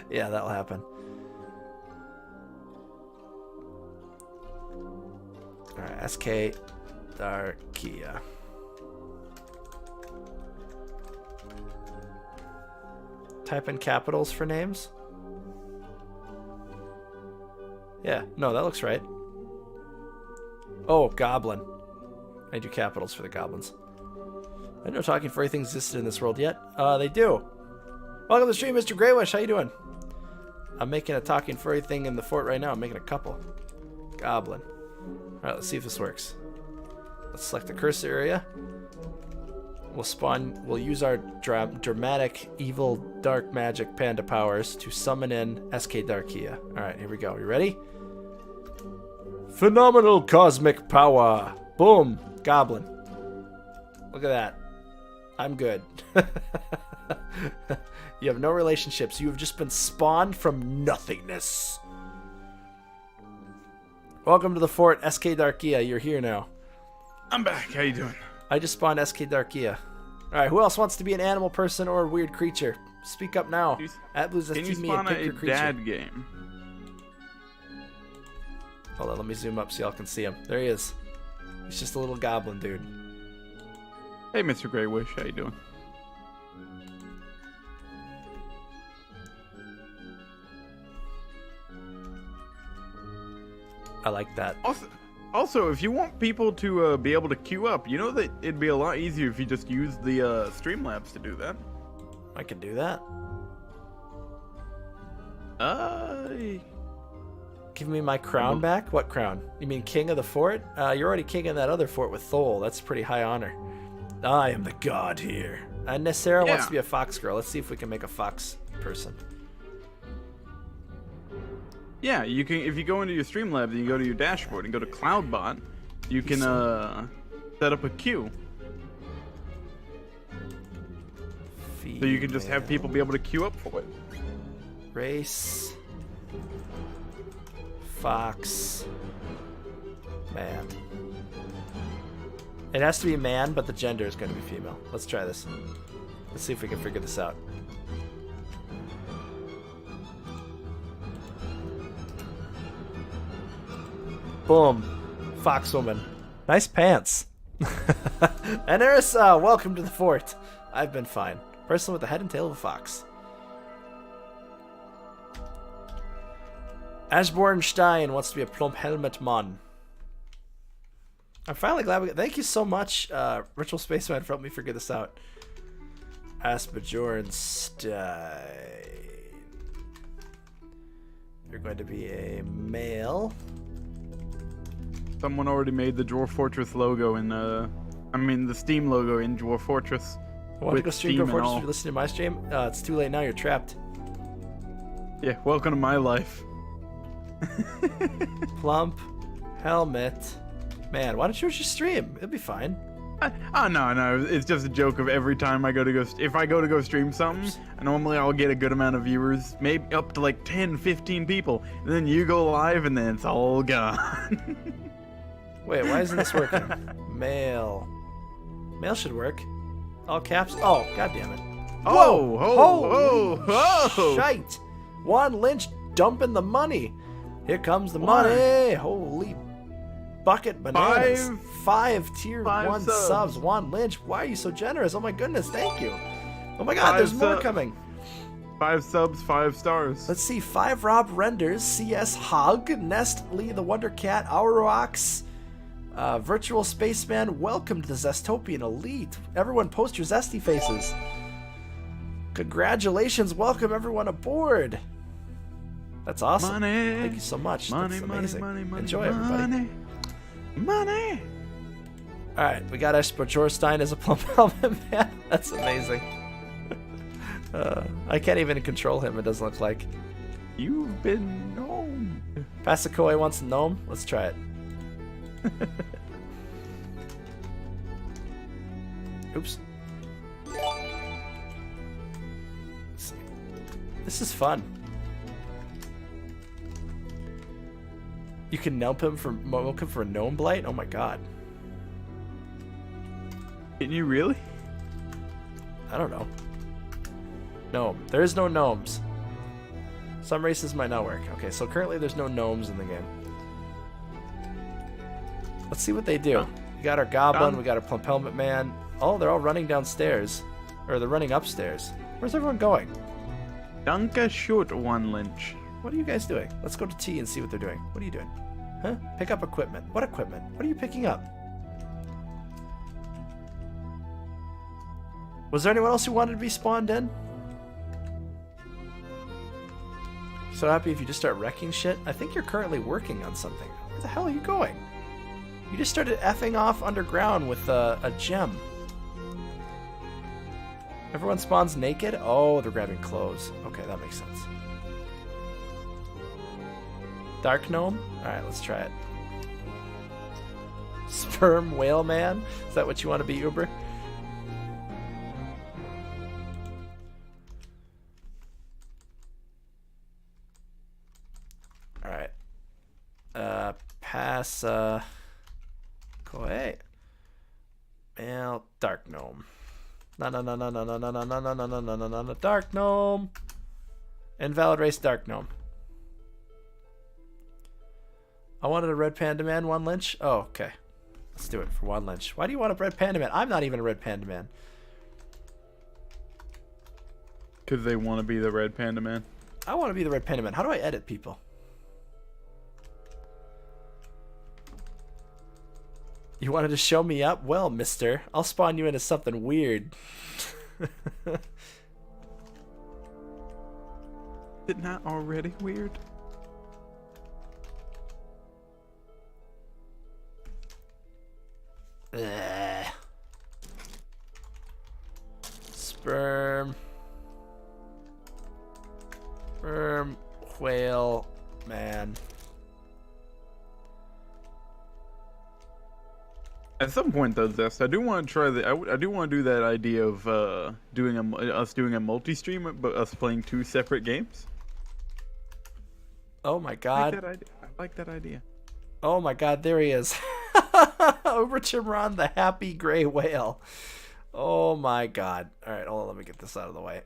Yeah, that'll happen. Alright, SK Darkia. Type in capitals for names. Yeah, no, that looks right. Oh, goblin. I do capitals for the goblins. I know talking furry things existed in this world yet. They do. Welcome to the stream, Mr. Greywish. How you doing? I'm making a talking furry thing in the fort right now. I'm making a couple. Goblin. Alright, let's see if this works. Let's select the cursor area. We'll use our dramatic, evil, dark magic panda powers to summon in SK Darkia. Alright, here we go. You ready? Phenomenal cosmic power. Boom. Goblin. Look at that. I'm good. You have no relationships. You have just been spawned from nothingness. Welcome to the fort, SK Darkia. You're here now. I'm back. How you doing? I just spawned SK Darkia. Alright, who else wants to be an animal person or a weird creature? Speak up now. At Blues Can you me spawn and pick a your creature. dad game? Hold on, let me zoom up so y'all can see him. There he is. He's just a little goblin dude. Hey, Mr. Greywish. How you doing? I like that. Also, if you want people to be able to queue up, you know that it'd be a lot easier if you just used the Streamlabs to do that. I can do that. Give me my crown back? What crown? You mean king of the fort? You're already king in that other fort with Thole. That's pretty high honor. I am the god here. And Nessera wants to be a fox girl. Let's see if we can make a fox person. Yeah, you can. If you go into your Streamlabs and you go to your dashboard and go to Cloudbot, you can set up a queue. So you can just have people be able to queue up for it. Race. Fox. Man. It has to be a man, but the gender is going to be female. Let's try this. Let's see if we can figure this out. Boom. Fox woman. Nice pants. And Eris, welcome to the fort. I've been fine. Person with the head and tail of a fox. Ashbornstein wants to be a plump helmet mon. I'm finally glad we got... Thank you so much, Ritual Spaceman, for helping me figure this out. Asbjornstein. You're going to be a male. Someone already made the Dwarf Fortress logo in, I mean the Steam logo in Dwarf Fortress. Want to With go stream Steam Dwarf and Fortress all. if you're listening to my stream? It's too late now. You're trapped. Yeah, welcome to my life. Plump. Helmet. Man, why don't you just stream? It'll be fine. Oh no, it's just a joke of every time I go to go. If I go to go stream something, normally I'll get a good amount of viewers, maybe up to like 10, 15 people, and then you go live, and then it's all gone. Wait, why isn't this working? Mail. Mail should work. All caps. Oh, god damn it. Oh, Holy whoa! Shite! Juan Lynch dumping the money. Here comes the money. Holy bucket bananas. Five tier 1 subs. Juan Lynch, why are you so generous? Oh my goodness, thank you. Oh my god, there's more coming. 5 subs, 5 stars. Let's see. 5 Rob Renders, CS Hog, Nestle the Wonder Cat, Aurox, Virtual Spaceman. Welcome to the Zestopian Elite. Everyone post your zesty faces. Congratulations. Welcome everyone aboard. That's awesome. Money. Thank you so much. Money, That's money, amazing. money, money, Enjoy, everybody. Money. All right, we got Esper Jorstein as a plump helmet man. That's amazing. I can't even control him. It doesn't look like. You've been known. Pasakoi wants a gnome. Let's try it. Oops. This is fun. You can milk him for a gnome blight? Oh my god. Can you really? I don't know. Gnome. There is no gnomes. Some races might not work. Okay, so currently there's no gnomes in the game. Let's see what they do. We got our goblin, we got our plump helmet man. Oh, they're all running downstairs. Or they're running upstairs. Where's everyone going? Danke shoot, One Lynch. What are you guys doing? Let's go to T and see what they're doing. What are you doing? Huh? Pick up equipment. What equipment? What are you picking up? Was there anyone else who wanted to be spawned in? So happy if you just start wrecking shit. I think you're currently working on something. Where the hell are you going? You just started effing off underground with a gem. Everyone spawns naked? Oh, they're grabbing clothes. Okay, that makes sense. Dark Gnome? Alright, let's try it. Sperm Whale Man? Is that what you want to be, Uber? Alright. Pass, Koi. Male Dark Gnome. No, Dark Gnome. Invalid race Dark Gnome. I wanted a red panda man, One Lynch. Oh, okay. Let's do it for One Lynch. Why do you want a red panda man? I'm not even a red panda man. Because they want to be the red panda man. I want to be the red panda man. How do I edit people? You wanted to show me up? Well, mister, I'll spawn you into something weird. Is it not already weird? Ugh. Sperm whale man. At some point, though, Zest, I do want to try the. I do want to do that idea of us doing a multi-stream, but us playing 2 separate games. Oh my I god. like that idea. Oh my god, there he is. Over Chimron, the happy gray whale. Oh my god. Alright, hold on, let me get this out of the way.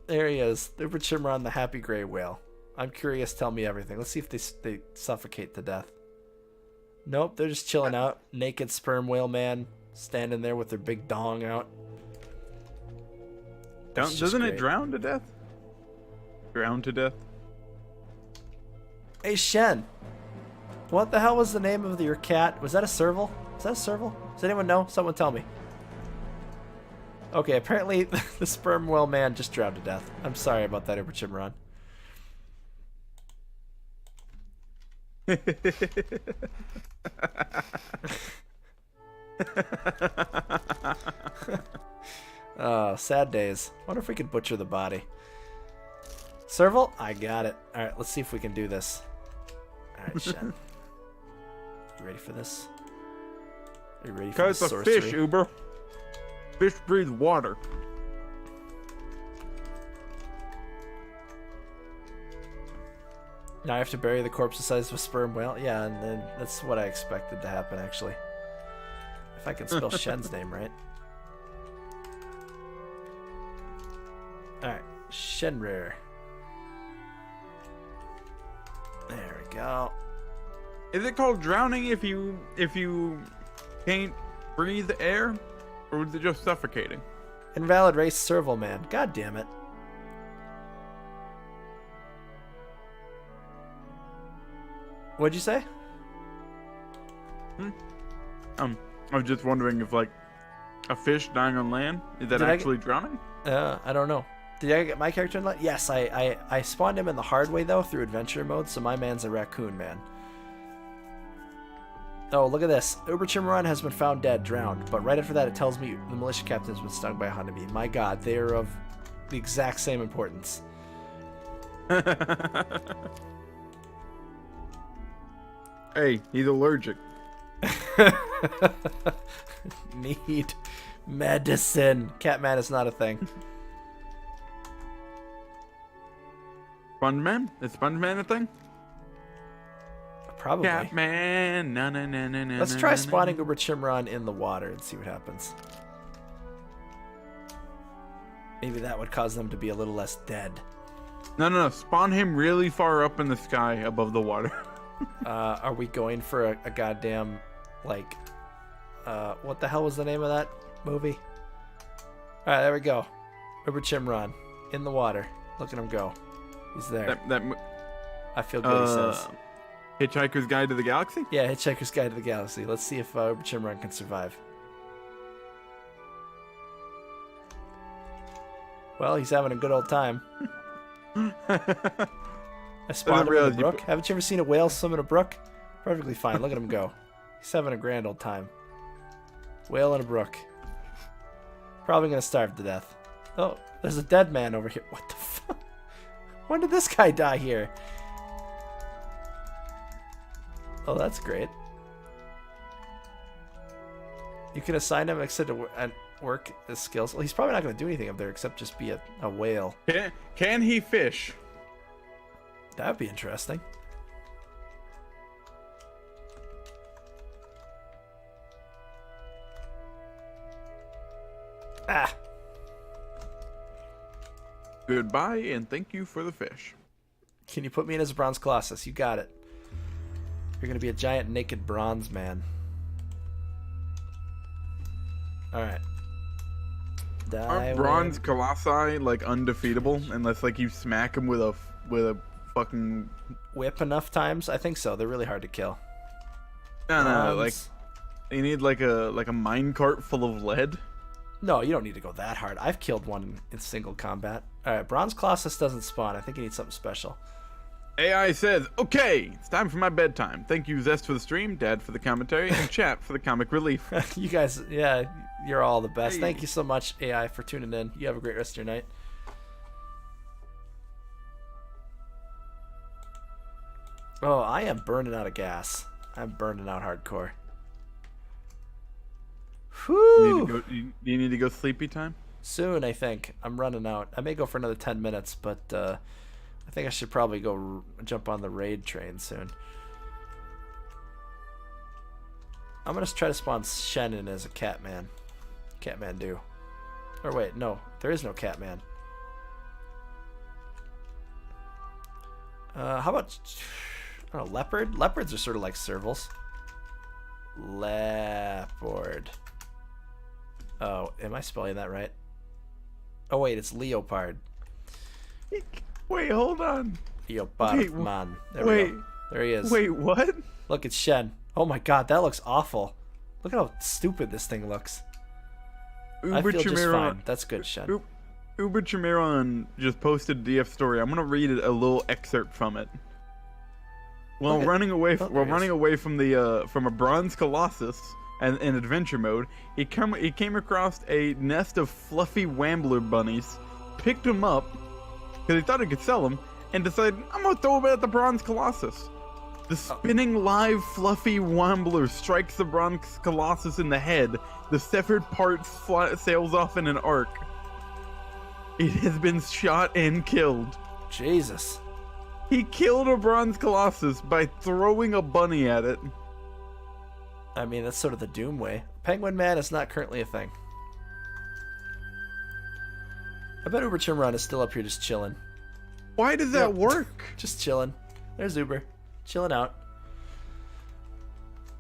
There he is. Over Chimron, the happy gray whale. I'm curious, tell me everything. Let's see if they suffocate to death. Nope, they're just chilling out. Naked sperm whale man standing there with their big dong out. Doesn't it drown to death? Drown to death? Hey Shen, what the hell was the name of your cat? Was that a serval? Is that a serval? Does anyone know? Someone tell me. Okay, apparently the sperm whale man just drowned to death. I'm sorry about that, Uber Chimron. Oh, sad days. Wonder if we could butcher the body. Serval? I got it. Alright, let's see if we can do this. Alright, Shen. You ready for this? Are you ready for Cause the it's a sorcery? fish, Uber. Fish breathe water. Now I have to bury the corpse the size of a sperm whale? Yeah, and then that's what I expected to happen, actually. If I can spell Shen's name right. Alright, Shenrir. There we go. Is it called drowning if you can't breathe air, or is it just suffocating? Invalid race serval man. God damn it. What'd you say? I was just wondering if, like, a fish dying on land, is that Did I actually drowning? I don't know. Did I get my character in that? Yes, I spawned him in the hard way, though, through adventure mode, so my man's a raccoon man. Oh, look at this. Uber Chimaron has been found dead, drowned. But right after that, it tells me the militia captain has been stung by a honeybee. My god, they are of the exact same importance. Hey, he's allergic. Need medicine. Catman is not a thing. SpongeMan? Is SpongeMan a thing? Probably. Catman. Na, na, na, na, na, Let's na, try na, spawning Uber Chimron in the water and see what happens. Maybe that would cause them to be a little less dead. No. Spawn him really far up in the sky above the water. Are we going for a goddamn, like, what the hell was the name of that movie? Alright, there we go. Uber Chimron in the water. Look at him go. He's there. I feel good, he says. Hitchhiker's Guide to the Galaxy? Yeah, Hitchhiker's Guide to the Galaxy. Let's see if Uber Chimron can survive. Well, he's having a good old time. I spawned him in the brook. Haven't you ever seen a whale swim in a brook? Perfectly fine. Look at him go. He's having a grand old time. Whale in a brook. Probably gonna starve to death. Oh, there's a dead man over here. What the fuck? When did this guy die here? Oh, that's great. You can assign him except to work his skills. Well, he's probably not going to do anything up there except just be a whale. Can he fish? That would be interesting. Ah. Goodbye, and thank you for the fish. Can you put me in as a bronze colossus? You got it. You're going to be a giant naked bronze man. Alright. Aren't bronze colossi like undefeatable unless like you smack them with a fucking whip enough times? I think so. They're really hard to kill. No, like you need like a minecart full of lead. No, you don't need to go that hard. I've killed one in single combat. Alright, bronze colossus doesn't spawn. I think you need something special. AI says, okay, it's time for my bedtime. Thank you, Zest, for the stream, Dad for the commentary, and Chat for the comic relief. You guys, yeah, you're all the best. Hey. Thank you so much, AI, for tuning in. You have a great rest of your night. Oh, I am burning out of gas. I'm burning out hardcore. Whew. Do you need to go sleepy time? Soon, I think. I'm running out. I may go for another 10 minutes, but I think I should probably go jump on the raid train soon. I'm going to try to spawn Shen in as a Catman. Catman do. Or wait, no. There is no Catman. How about... I don't know, leopard? Leopards are sort of like servals. Leopard. Oh, am I spelling that right? Oh wait, it's leopard. Wait, hold on. Leopard man. There we go. There he is. Wait, what? Look, it's Shen. Oh my god, that looks awful. Look how stupid this thing looks. I feel just fine. That's good, Shen. Uber Chimiron just posted a DF story. I'm gonna read a little excerpt from it. While running away from a bronze colossus and in adventure mode, he came across a nest of fluffy Wambler bunnies, picked them up because he thought he could sell them, and decided, I'm gonna throw them at the Bronze Colossus. The spinning live fluffy Wambler strikes the Bronze Colossus in the head. The severed part sails off in an arc. It has been shot and killed. Jesus. He killed a Bronze Colossus by throwing a bunny at it. I mean, that's sort of the Doom way. Penguin Man is not currently a thing. I bet Uber Chimron is still up here just chilling. Why does that work? Just chilling. There's Uber. Chilling out.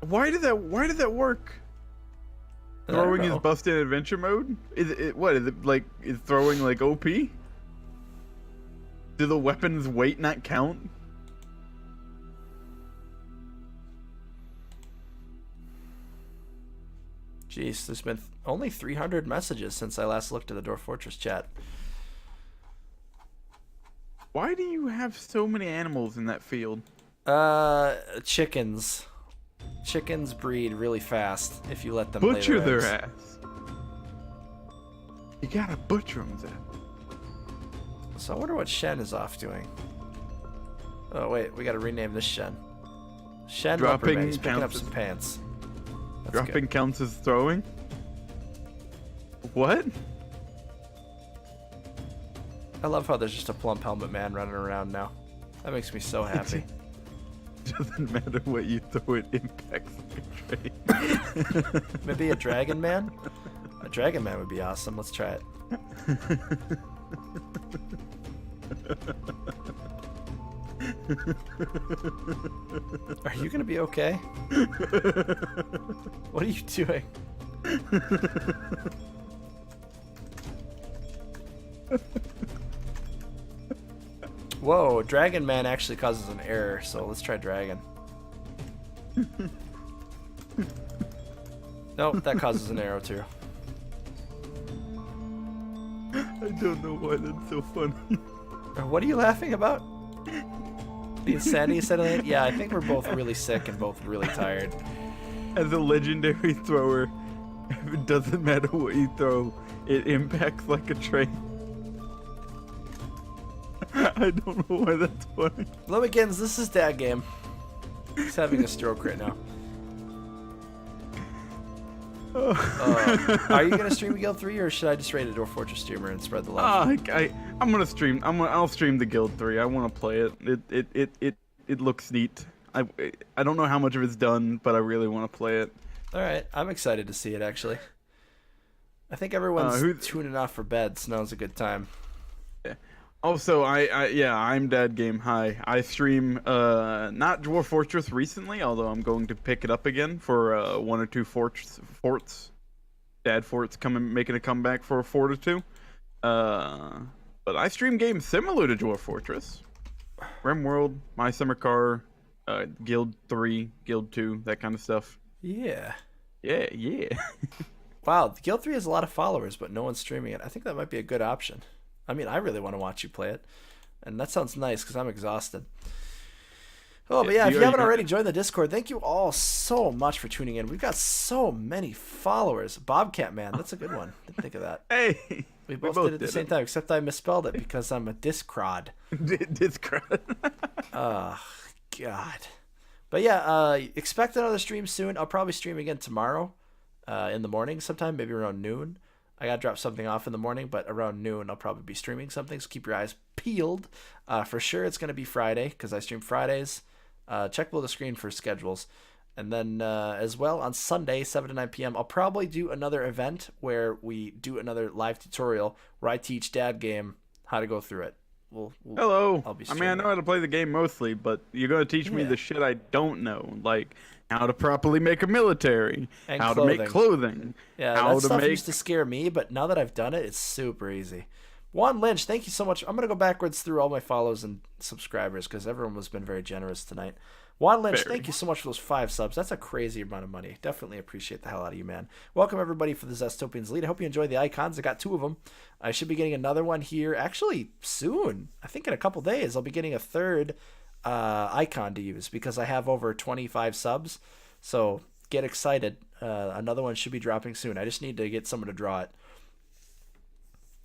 Why did that work? Throwing is busted in adventure mode? Is throwing like OP? Do the weapon's weight not count? Jeez, there's been only 300 messages since I last looked at the Dwarf Fortress chat. Why do you have so many animals in that field? Chickens. Chickens breed really fast if you let them Butcher lay their their eggs. ass. You gotta butcher them, Zach. So I wonder what Shen is off doing. Oh wait, we gotta rename this Shen. Shen Dropping Lumberman. He's picking up counts some pants. That's Dropping good. counts as throwing? What? I love how there's just a plump helmet man running around now. That makes me so happy. Doesn't matter what you throw, it impacts the train. Maybe a dragon man? A dragon man would be awesome. Let's try it. Are you gonna be okay? What are you doing? Whoa, Dragon Man actually causes an error, so let's try Dragon. Nope, that causes an arrow too. I don't know why that's so funny. What are you laughing about? The insanity settling? Yeah, I think we're both really sick and both really tired. As a legendary thrower, it doesn't matter what you throw, it impacts like a train. I don't know why that's funny. Lemmickins, this is Dad Game. He's having a stroke right now. Are you gonna stream Guild 3 or should I just raid a Dwarf Fortress streamer and spread the love? I'm gonna stream. I'll stream the Guild 3. I want to play it. It looks neat. I don't know how much of it's done, but I really want to play it. All right, I'm excited to see it actually. I think everyone's tuning off for bed, so now's a good time. Yeah. Also, I'm Dad Game. Hi, I stream not Dwarf Fortress recently, although I'm going to pick it up again for one or two forts. Dad Forts making a comeback for a fort or two. But I stream games similar to Dwarf Fortress, RimWorld, My Summer Car, Guild 3, Guild 2, that kind of stuff. Yeah. Yeah. Wow, Guild 3 has a lot of followers, but no one's streaming it. I think that might be a good option. I mean, I really want to watch you play it. And that sounds nice because I'm exhausted. Oh, but yeah, if you haven't already joined the Discord, thank you all so much for tuning in. We've got so many followers. Bobcat Man, that's a good one. Didn't think of that. Hey, we both did it at the same time, except I misspelled it because I'm a Discrod. Discrod. Oh, God. But yeah, expect another stream soon. I'll probably stream again tomorrow in the morning sometime, maybe around noon. I got to drop something off in the morning, but around noon I'll probably be streaming something, so keep your eyes peeled. For sure it's going to be Friday, because I stream Fridays. Check below the screen for schedules. And then as well on Sunday, 7 to 9 p.m., I'll probably do another event where we do another live tutorial where I teach Dad Game how to go through it. Hello. I'll be I mean, I know how to play the game mostly, but you're going to teach me the shit I don't know, like how to properly make a military, and how to make clothing. Yeah, that stuff used to scare me, but now that I've done it, it's super easy. Juan Lynch, thank you so much. I'm going to go backwards through all my follows and subscribers because everyone has been very generous tonight. Juan Lynch, thank you so much for those 5 subs. That's a crazy amount of money. Definitely appreciate the hell out of you, man. Welcome, everybody, for the Zestopians Lead. I hope you enjoy the icons. I got 2 of them. I should be getting another one here actually soon. I think in a couple days I'll be getting a 3rd icon to use because I have over 25 subs. So get excited. Another one should be dropping soon. I just need to get someone to draw it.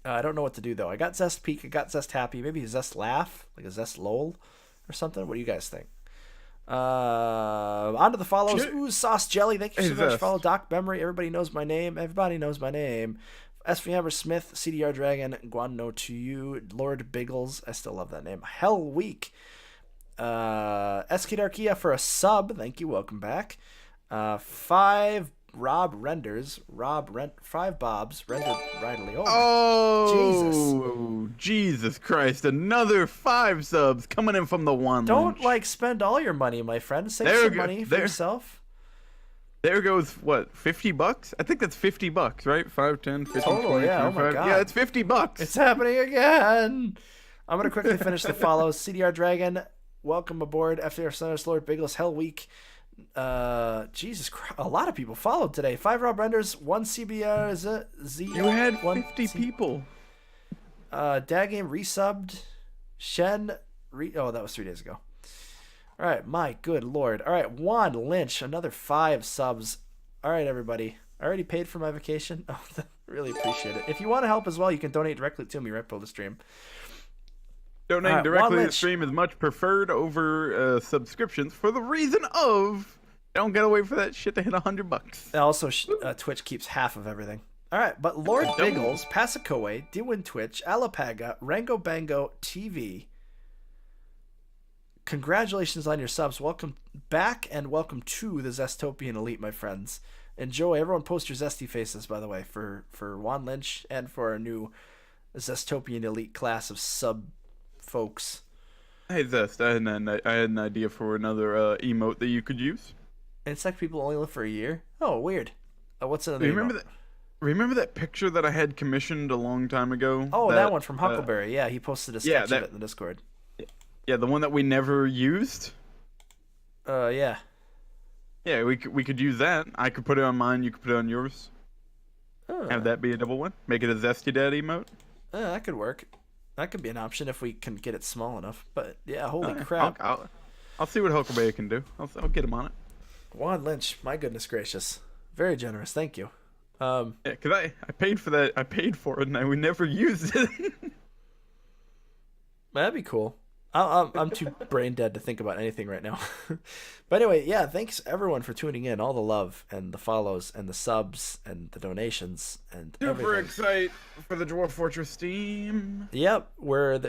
I don't know what to do, though. I got Zest Peak. I got Zest Happy. Maybe a Zest Laugh, like a Zest Lol or something. What do you guys think? On to the follows. Ooh, Sauce Jelly. Thank you so much for follow. Doc Memory. Everybody knows my name. Everybody knows my name. SV Hammer Smith, CDR Dragon, Guano to you, Lord Biggles. I still love that name. Hell Week. Eskedarkia for a sub. Thank you. Welcome back. 5 Rob Renders. 5 Bobs. Rendered rightly. Oh, Jesus Christ. Another 5 subs coming in from the one. Don't spend all your money, my friend. Save some money for yourself. There goes what, $50? I think that's $50, right? 5, 10, 15, total, 20, yeah. 25. Oh my god. Yeah, it's $50. It's happening again. I'm gonna quickly finish the follows. CDR Dragon, welcome aboard. FDR Centers, Lord Biggles, Hell Week. Jesus Christ, a lot of people followed today. 5 Rob Renders, 1 CBR Z. You had 50 people. Dagame resubbed. Shen oh, that was 3 days ago. All right, my good lord. All right, Juan Lynch, another 5 subs. All right, everybody. I already paid for my vacation. Oh, really appreciate it. If you want to help as well, you can donate directly to me right below the stream. Donating directly to the stream is much preferred over subscriptions for the reason of don't get away for that shit to hit $100. Also, Twitch keeps half of everything. All right, but Lord Biggles, Passacoe, Dewin Twitch, Alapaga, Rango Bango TV. Congratulations on your subs. Welcome back and welcome to the Zestopian Elite, my friends. Enjoy. Everyone post your zesty faces, by the way, for Juan Lynch and for our new Zestopian Elite class of sub folks. Hey Zest, I had an idea for another emote that you could use. Insect people only live for a year? Oh, weird. What's another emote? Remember that picture that I had commissioned a long time ago? Oh, that one from Huckleberry. Yeah, he posted a sketch of it in the Discord. Yeah, the one that we never used? Yeah. Yeah, we could use that. I could put it on mine, you could put it on yours. Have that be a double one? Make it a Zesty Dad emote? That could work. That could be an option if we can get it small enough. But, yeah, holy crap. I'll see what Huckleberry can do. I'll get him on it. Juan Lynch, my goodness gracious. Very generous, thank you. Yeah, because I paid for that. I paid for it, and we never used it. That'd be cool. I'm too brain dead to think about anything right now. But anyway, yeah, thanks everyone for tuning in. All the love and the follows and the subs and the donations and Super excited for the Dwarf Fortress Steam. Yep,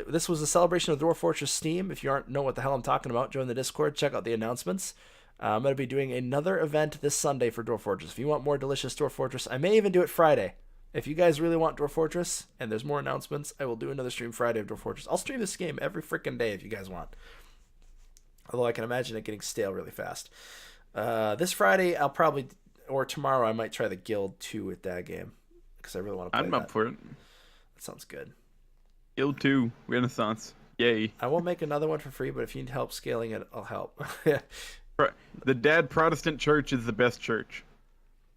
this was a celebration of Dwarf Fortress Steam. If you aren't know what the hell I'm talking about, join the Discord. Check out the announcements. I'm going to be doing another event this Sunday for Dwarf Fortress. If you want more delicious Dwarf Fortress, I may even do it Friday. If you guys really want Dwarf Fortress and there's more announcements, I will do another stream Friday of Dwarf Fortress. I'll stream this game every freaking day if you guys want. Although I can imagine it getting stale really fast. This Friday, I'll probably, or tomorrow, I might try the Guild 2 at that game. Because I really want to play that. I'm up for it. That sounds good. Guild 2, Renaissance. Yay. I will make another one for free, but if you need help scaling it, I'll help. The Dad Protestant Church is the best church.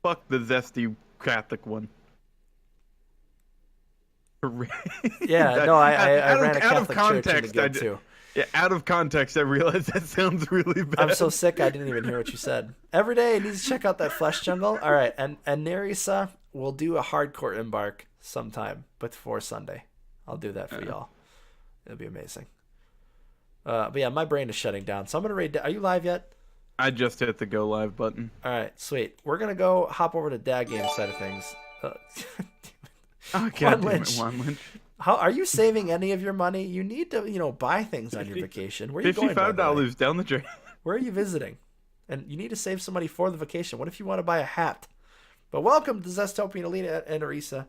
Fuck the zesty Catholic one. Yeah, no, I ran a Catholic church in the Guild too. Yeah, out of context, I realized that sounds really bad. I'm so sick, I didn't even hear what you said. Every day, I need to check out that Flesh Jungle. All right, and Nerissa will do a hardcore embark sometime before Sunday. I'll do that for y'all. It'll be amazing. But yeah, my brain is shutting down, so I'm gonna raid. Are you live yet? I just hit the go live button. All right, sweet. We're gonna go hop over to Dad Game side of things. Oh God, damn it, Juan Lynch. How are you saving any of your money? You need to, buy things on your vacation. Where are you going? $55 down the drain. Where are you visiting? And you need to save some money for the vacation. What if you want to buy a hat? But welcome to Zestopian Elite and Arisa.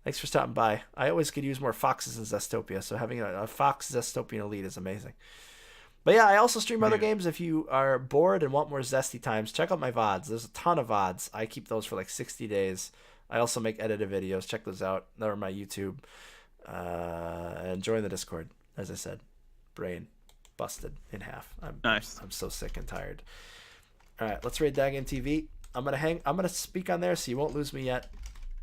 Thanks for stopping by. I always could use more foxes in Zestopia, so having a fox Zestopian Elite is amazing. But yeah, I also stream other games. If you are bored and want more zesty times, check out my VODs. There's a ton of VODs. I keep those for like 60 days. I also make edited videos. Check those out. They're on my YouTube. And join the Discord. As I said, brain busted in half. Nice. I'm so sick and tired. All right, let's raid Daggame TV. I'm gonna speak on there, so you won't lose me yet,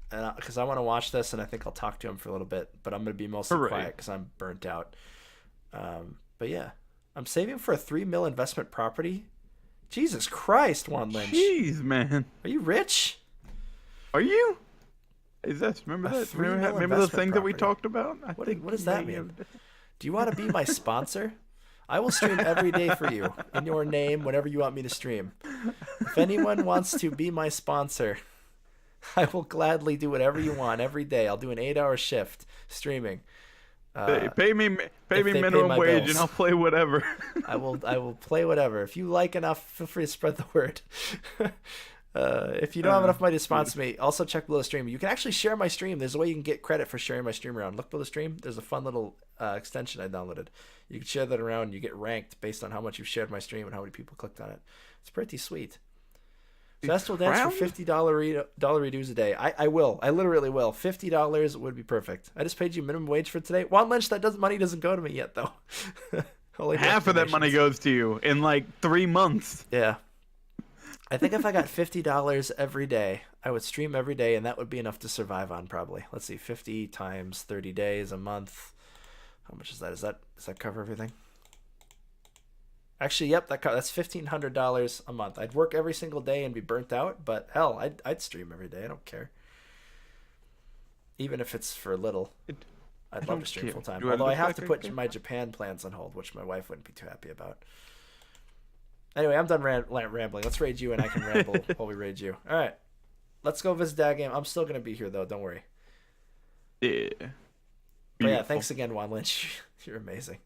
because I want to watch this, and I think I'll talk to him for a little bit. But I'm gonna be mostly quiet because I'm burnt out. But yeah, I'm saving for a $3 million investment property. Jesus Christ, Juan Lynch. Jeez, man. Are you rich? Are you? Is that remember A that? $3 million Remember the investment thing that we property. talked about? What does that mean? Do you want to be my sponsor? I will stream every day for you in your name whenever you want me to stream. If anyone wants to be my sponsor, I will gladly do whatever you want every day. I'll do an 8-hour shift streaming. Pay me they pay minimum my wage bills. and I'll play whatever. I will play whatever. If you like enough, feel free to spread the word. If you don't have enough money to sponsor me, also check below the stream. You can actually share my stream. There's a way you can get credit for sharing my stream around. Look below the stream. There's a fun little extension I downloaded. You can share that around and you get ranked based on how much you've shared my stream and how many people clicked on it. It's pretty sweet. Festival dance for $50 redos a day. I will. I literally will. $50 would be perfect. I just paid you minimum wage for today. Juan Lynch, money doesn't go to me yet, though. Only Half of that money goes to you in like 3 months. Yeah. I think if I got $50 every day, I would stream every day, and that would be enough to survive on probably. Let's see, 50 times 30 days a month. How much is that? Does that cover everything? Actually, yep, that's $1,500 a month. I'd work every single day and be burnt out, but hell, I'd stream every day. I don't care. Even if it's for little. I'd love to stream full time. Although I have to put my Japan plans on hold, which my wife wouldn't be too happy about. Anyway, I'm done rambling. Let's raid you, and I can ramble while we raid you. All right. Let's go visit Dad Game. I'm still going to be here, though. Don't worry. Yeah. But yeah, thanks again, Juan Lynch. You're amazing.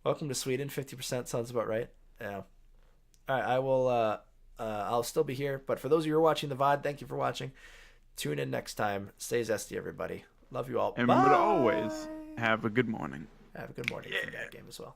Welcome to Sweden. 50% sounds about right. Yeah. All right. I will. I'll still be here. But for those of you who are watching the VOD, thank you for watching. Tune in next time. Stay zesty, everybody. Love you all. And Bye. remember to always have a good morning. Have a good morning from Dad Game as well.